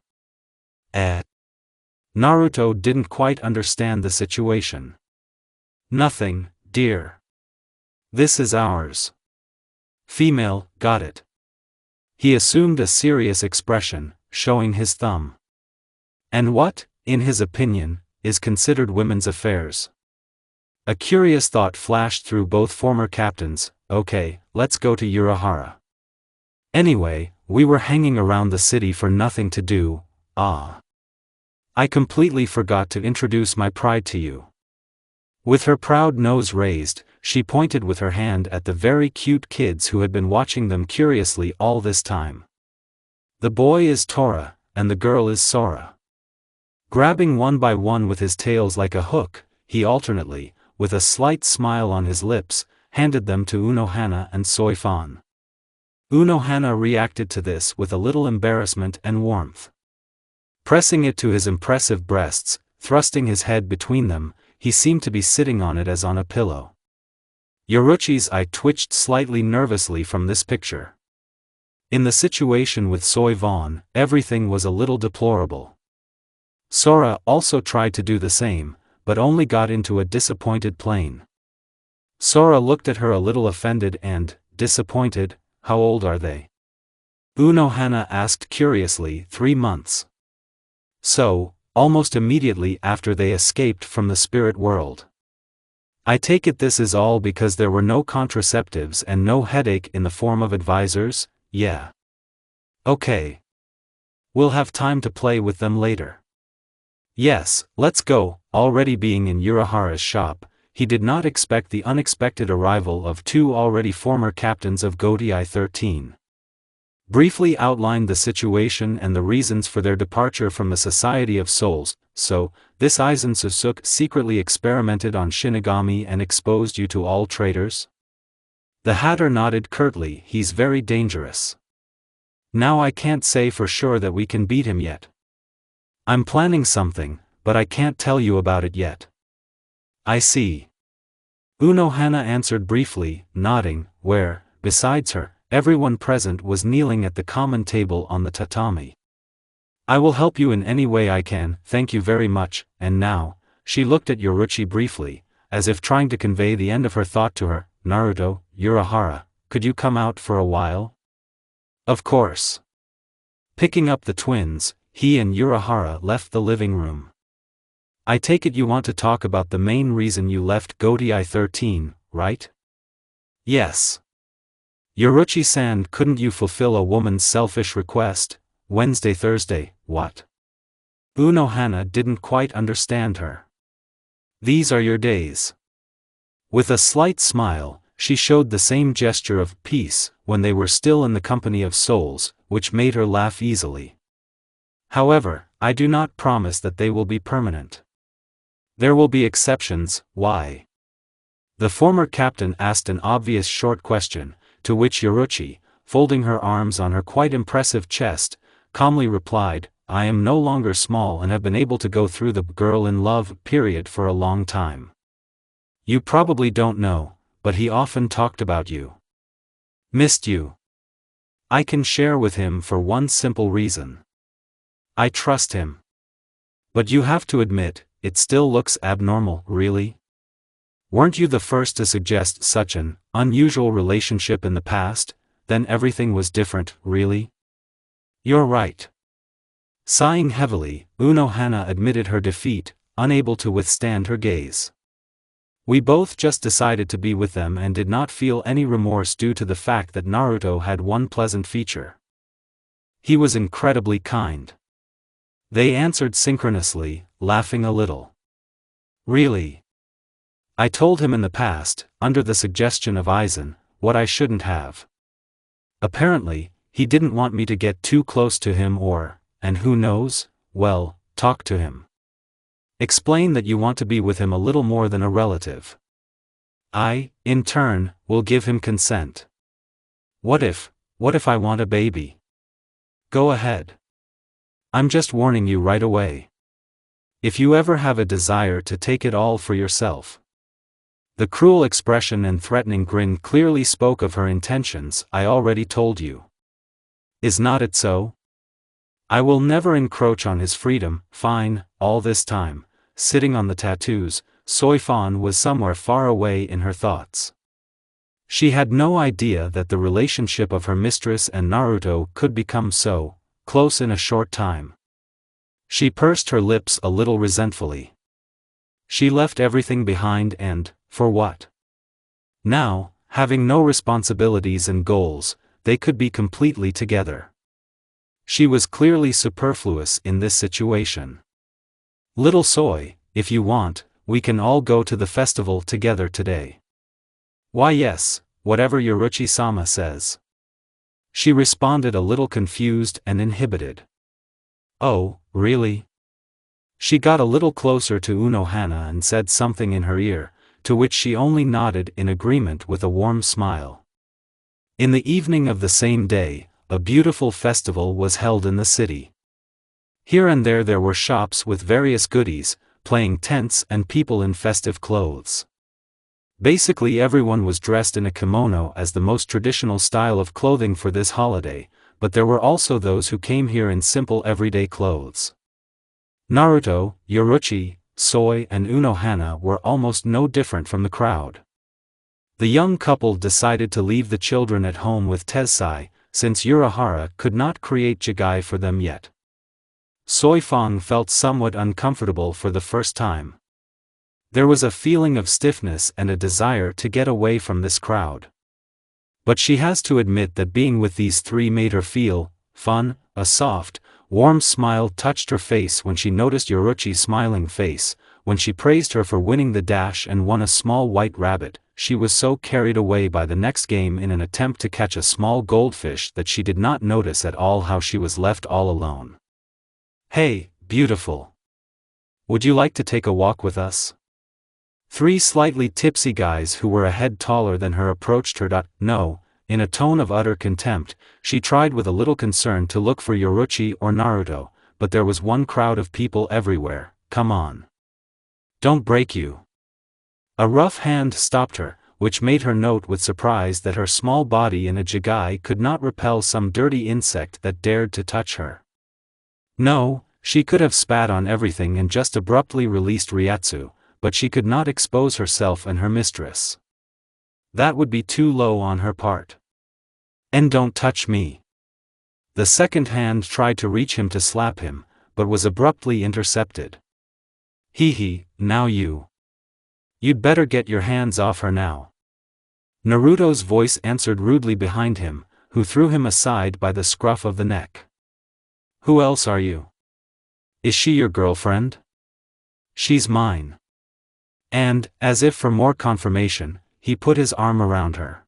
Naruto didn't quite understand the situation. Nothing, dear. This is ours. Female, got it. He assumed a serious expression, showing his thumb. And what, in his opinion, is considered women's affairs? A curious thought flashed through both former captains. Okay, let's go to Urahara. Anyway, we were hanging around the city for nothing to do. I completely forgot to introduce my pride to you. With her proud nose raised, she pointed with her hand at the very cute kids who had been watching them curiously all this time. The boy is Tora, and the girl is Sora. Grabbing one by one with his tails like a hook, he alternately, with a slight smile on his lips, handed them to Unohana and Soifan. Unohana reacted to this with a little embarrassment and warmth. Pressing it to his impressive breasts, thrusting his head between them, he seemed to be sitting on it as on a pillow. Yoruichi's eye twitched slightly nervously from this picture. In the situation with Soifan, everything was a little deplorable. Sora also tried to do the same, but only got into a disappointed plane. Sora looked at her a little offended and disappointed. How old are they? Unohana asked curiously. 3 months. So, almost immediately after they escaped from the spirit world. I take it this is all because there were no contraceptives and no headache in the form of advisors. Yeah. Okay. We'll have time to play with them later. Yes, let's go. Already being in Urahara's shop, he did not expect the unexpected arrival of 2 already former captains of Godai 13. Briefly outlined the situation and the reasons for their departure from the Society of Souls. So, this Aizen Sasuke secretly experimented on Shinigami and exposed you to all traitors? The Hatter nodded curtly. He's very dangerous. Now I can't say for sure that we can beat him yet. I'm planning something, but I can't tell you about it yet. I see. Unohana answered briefly, nodding, where, besides her, everyone present was kneeling at the common table on the tatami. I will help you in any way I can, thank you very much. And now, she looked at Yoruichi briefly, as if trying to convey the end of her thought to her. Naruto, Urahara, could you come out for a while? Of course. Picking up the twins, he and Urahara left the living room. I take it you want to talk about the main reason you left Godai 13, right? Yes. Yoruichi-san, couldn't you fulfill a woman's selfish request? Wednesday, Thursday, what? Unohana didn't quite understand her. These are your days. With a slight smile, she showed the same gesture of peace when they were still in the company of souls, which made her laugh easily. However, I do not promise that they will be permanent. There will be exceptions. Why? The former captain asked an obvious short question, to which Yoruichi, folding her arms on her quite impressive chest, calmly replied, I am no longer small and have been able to go through the girl in love period for a long time. You probably don't know, but he often talked about you. Missed you. I can share with him for one simple reason. I trust him. But you have to admit, it still looks abnormal, really? Weren't you the first to suggest such an unusual relationship in the past? Then everything was different, really? You're right. Sighing heavily, Unohana admitted her defeat, unable to withstand her gaze. We both just decided to be with them and did not feel any remorse due to the fact that Naruto had one pleasant feature. He was incredibly kind. They answered synchronously, laughing a little. Really? I told him in the past, under the suggestion of Aizen, what I shouldn't have. Apparently, he didn't want me to get too close to him or, and who knows, well, talk to him. Explain that you want to be with him a little more than a relative. I, in turn, will give him consent. What if I want a baby? Go ahead. I'm just warning you right away. If you ever have a desire to take it all for yourself. The cruel expression and threatening grin clearly spoke of her intentions. I already told you. Is not it so? I will never encroach on his freedom. Fine. All this time, sitting on the tattoos, Soifan was somewhere far away in her thoughts. She had no idea that the relationship of her mistress and Naruto could become so close in a short time. She pursed her lips a little resentfully. She left everything behind and, for what? Now, having no responsibilities and goals, they could be completely together. She was clearly superfluous in this situation. Little Soy, if you want, we can all go to the festival together today. Why yes, whatever Yoruichi-sama says. She responded a little confused and inhibited. Oh, really? She got a little closer to Unohana and said something in her ear, to which she only nodded in agreement with a warm smile. In the evening of the same day, a beautiful festival was held in the city. Here and there were shops with various goodies, playing tents and people in festive clothes. Basically everyone was dressed in a kimono as the most traditional style of clothing for this holiday, but there were also those who came here in simple everyday clothes. Naruto, Yoruichi, Soi and Unohana were almost no different from the crowd. The young couple decided to leave the children at home with Tessai, since Urahara could not create Jigai for them yet. Soifang felt somewhat uncomfortable for the first time. There was a feeling of stiffness and a desire to get away from this crowd. But she has to admit that being with these three made her feel fun. A soft, warm smile touched her face when she noticed Yoruichi's smiling face. When she praised her for winning the dash and won a small white rabbit, she was so carried away by the next game in an attempt to catch a small goldfish that she did not notice at all how she was left all alone. "Hey, beautiful. Would you like to take a walk with us?" Three slightly tipsy guys who were a head taller than her approached her. No, in a tone of utter contempt, she tried with a little concern to look for Yoruichi or Naruto, but there was one crowd of people everywhere. "Come on. Don't break you." A rough hand stopped her, which made her note with surprise that her small body in a jigai could not repel some dirty insect that dared to touch her. No, she could have spat on everything and just abruptly released Ryatsu, but she could not expose herself and her mistress. That would be too low on her part. "And don't touch me." The second hand tried to reach him to slap him, but was abruptly intercepted. "Hee, now you'd better get your hands off her now." Naruto's voice answered rudely behind him, who threw him aside by the scruff of the neck. "Who else are you? Is she your girlfriend?" "She's mine." And, as if for more confirmation, he put his arm around her.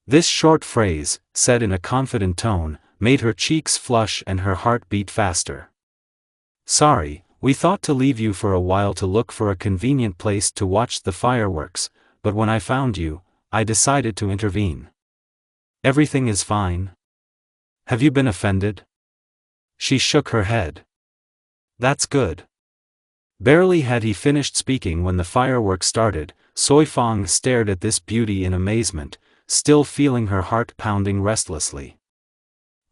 This short phrase, said in a confident tone, made her cheeks flush and her heart beat faster. "Sorry, we thought to leave you for a while to look for a convenient place to watch the fireworks, but when I found you, I decided to intervene. Everything is fine. Have you been offended?" She shook her head. "That's good." Barely had he finished speaking when the fireworks started. Soifang stared at this beauty in amazement, still feeling her heart pounding restlessly.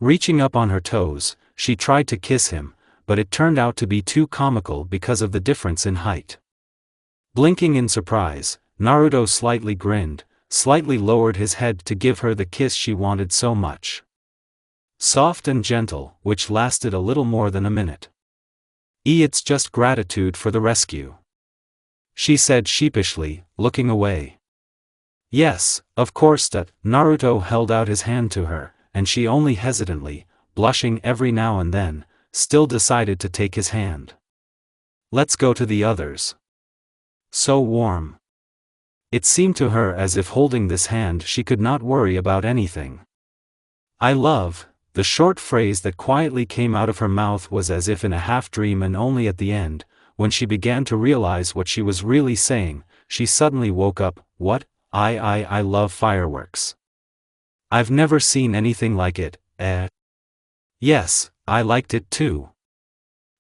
Reaching up on her toes, she tried to kiss him, but it turned out to be too comical because of the difference in height. Blinking in surprise, Naruto slightly grinned, slightly lowered his head to give her the kiss she wanted so much. Soft and gentle, which lasted a little more than a minute. "It's just gratitude for the rescue," she said sheepishly, looking away. "Yes, of course." Naruto held out his hand to her, and she only hesitantly, blushing every now and then, still decided to take his hand. "Let's go to the others." So warm. It seemed to her as if holding this hand she could not worry about anything. "I love." The short phrase that quietly came out of her mouth was as if in a half-dream, and only at the end, when she began to realize what she was really saying, she suddenly woke up. "What? I love fireworks. I've never seen anything like it, eh?" "Yes, I liked it too.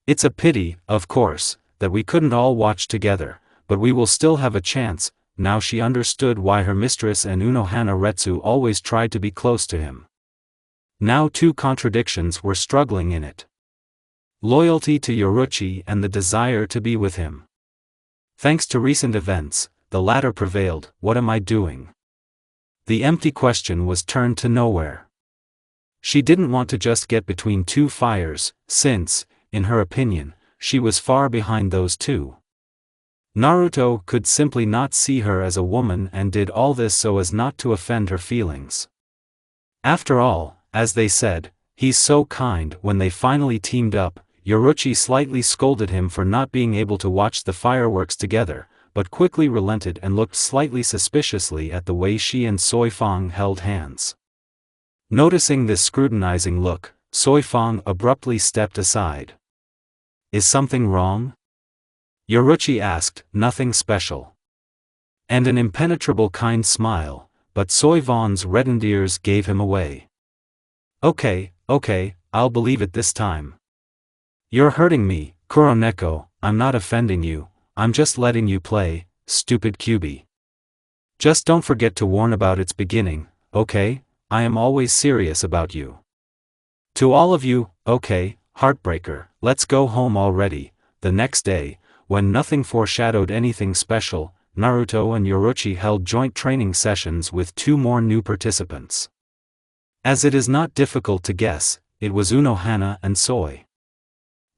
It's a pity, of course, that we couldn't all watch together, but we will still have a chance." Now she understood why her mistress and Unohana Retsu always tried to be close to him. Now two contradictions were struggling in it. Loyalty to Yoruichi and the desire to be with him. Thanks to recent events, the latter prevailed. "What am I doing?" The empty question was turned to nowhere. She didn't want to just get between two fires, since, in her opinion, she was far behind those two. Naruto could simply not see her as a woman and did all this so as not to offend her feelings. After all, as they said, he's so kind. When they finally teamed up, Yoruichi slightly scolded him for not being able to watch the fireworks together, but quickly relented and looked slightly suspiciously at the way she and Soifang held hands. Noticing this scrutinizing look, Soifang abruptly stepped aside. "Is something wrong?" Yoruichi asked. "Nothing special. And an impenetrable kind smile, but Soivon's reddened ears gave him away. Okay, I'll believe it this time. You're hurting me, Kuroneko. I'm not offending you, I'm just letting you play, stupid Kyubi. Just don't forget to warn about its beginning, okay? I am always serious about you. To all of you, okay, heartbreaker, let's go home already. The next day, when nothing foreshadowed anything special, Naruto and Yoruichi held joint training sessions with 2 more new participants. As it is not difficult to guess, it was Unohana and Soi.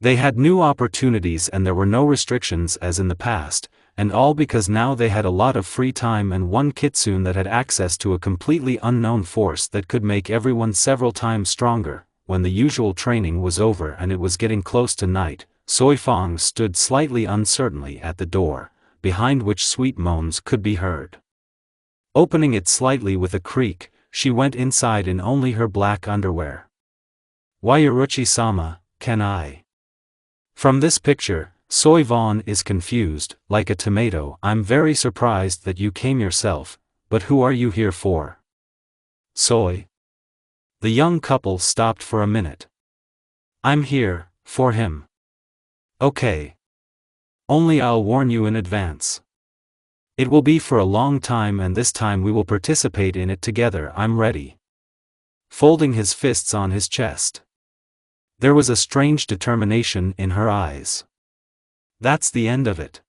They had new opportunities and there were no restrictions as in the past, and all because now they had a lot of free time and one kitsune that had access to a completely unknown force that could make everyone several times stronger. When the usual training was over and it was getting close to night, Soifong stood slightly uncertainly at the door, behind which sweet moans could be heard. Opening it slightly with a creak, she went inside in only her black underwear. Why Yoruichi-sama, can I? From this picture, Soivon is confused, like a tomato. I'm very surprised that you came yourself, but who are you here for? Soi? The young couple stopped for a minute. I'm here, for him. Okay. Only I'll warn you in advance. It will be for a long time and this time we will participate in it together. I'm ready. Folding his fists on his chest. There was a strange determination in her eyes. That's the end of it.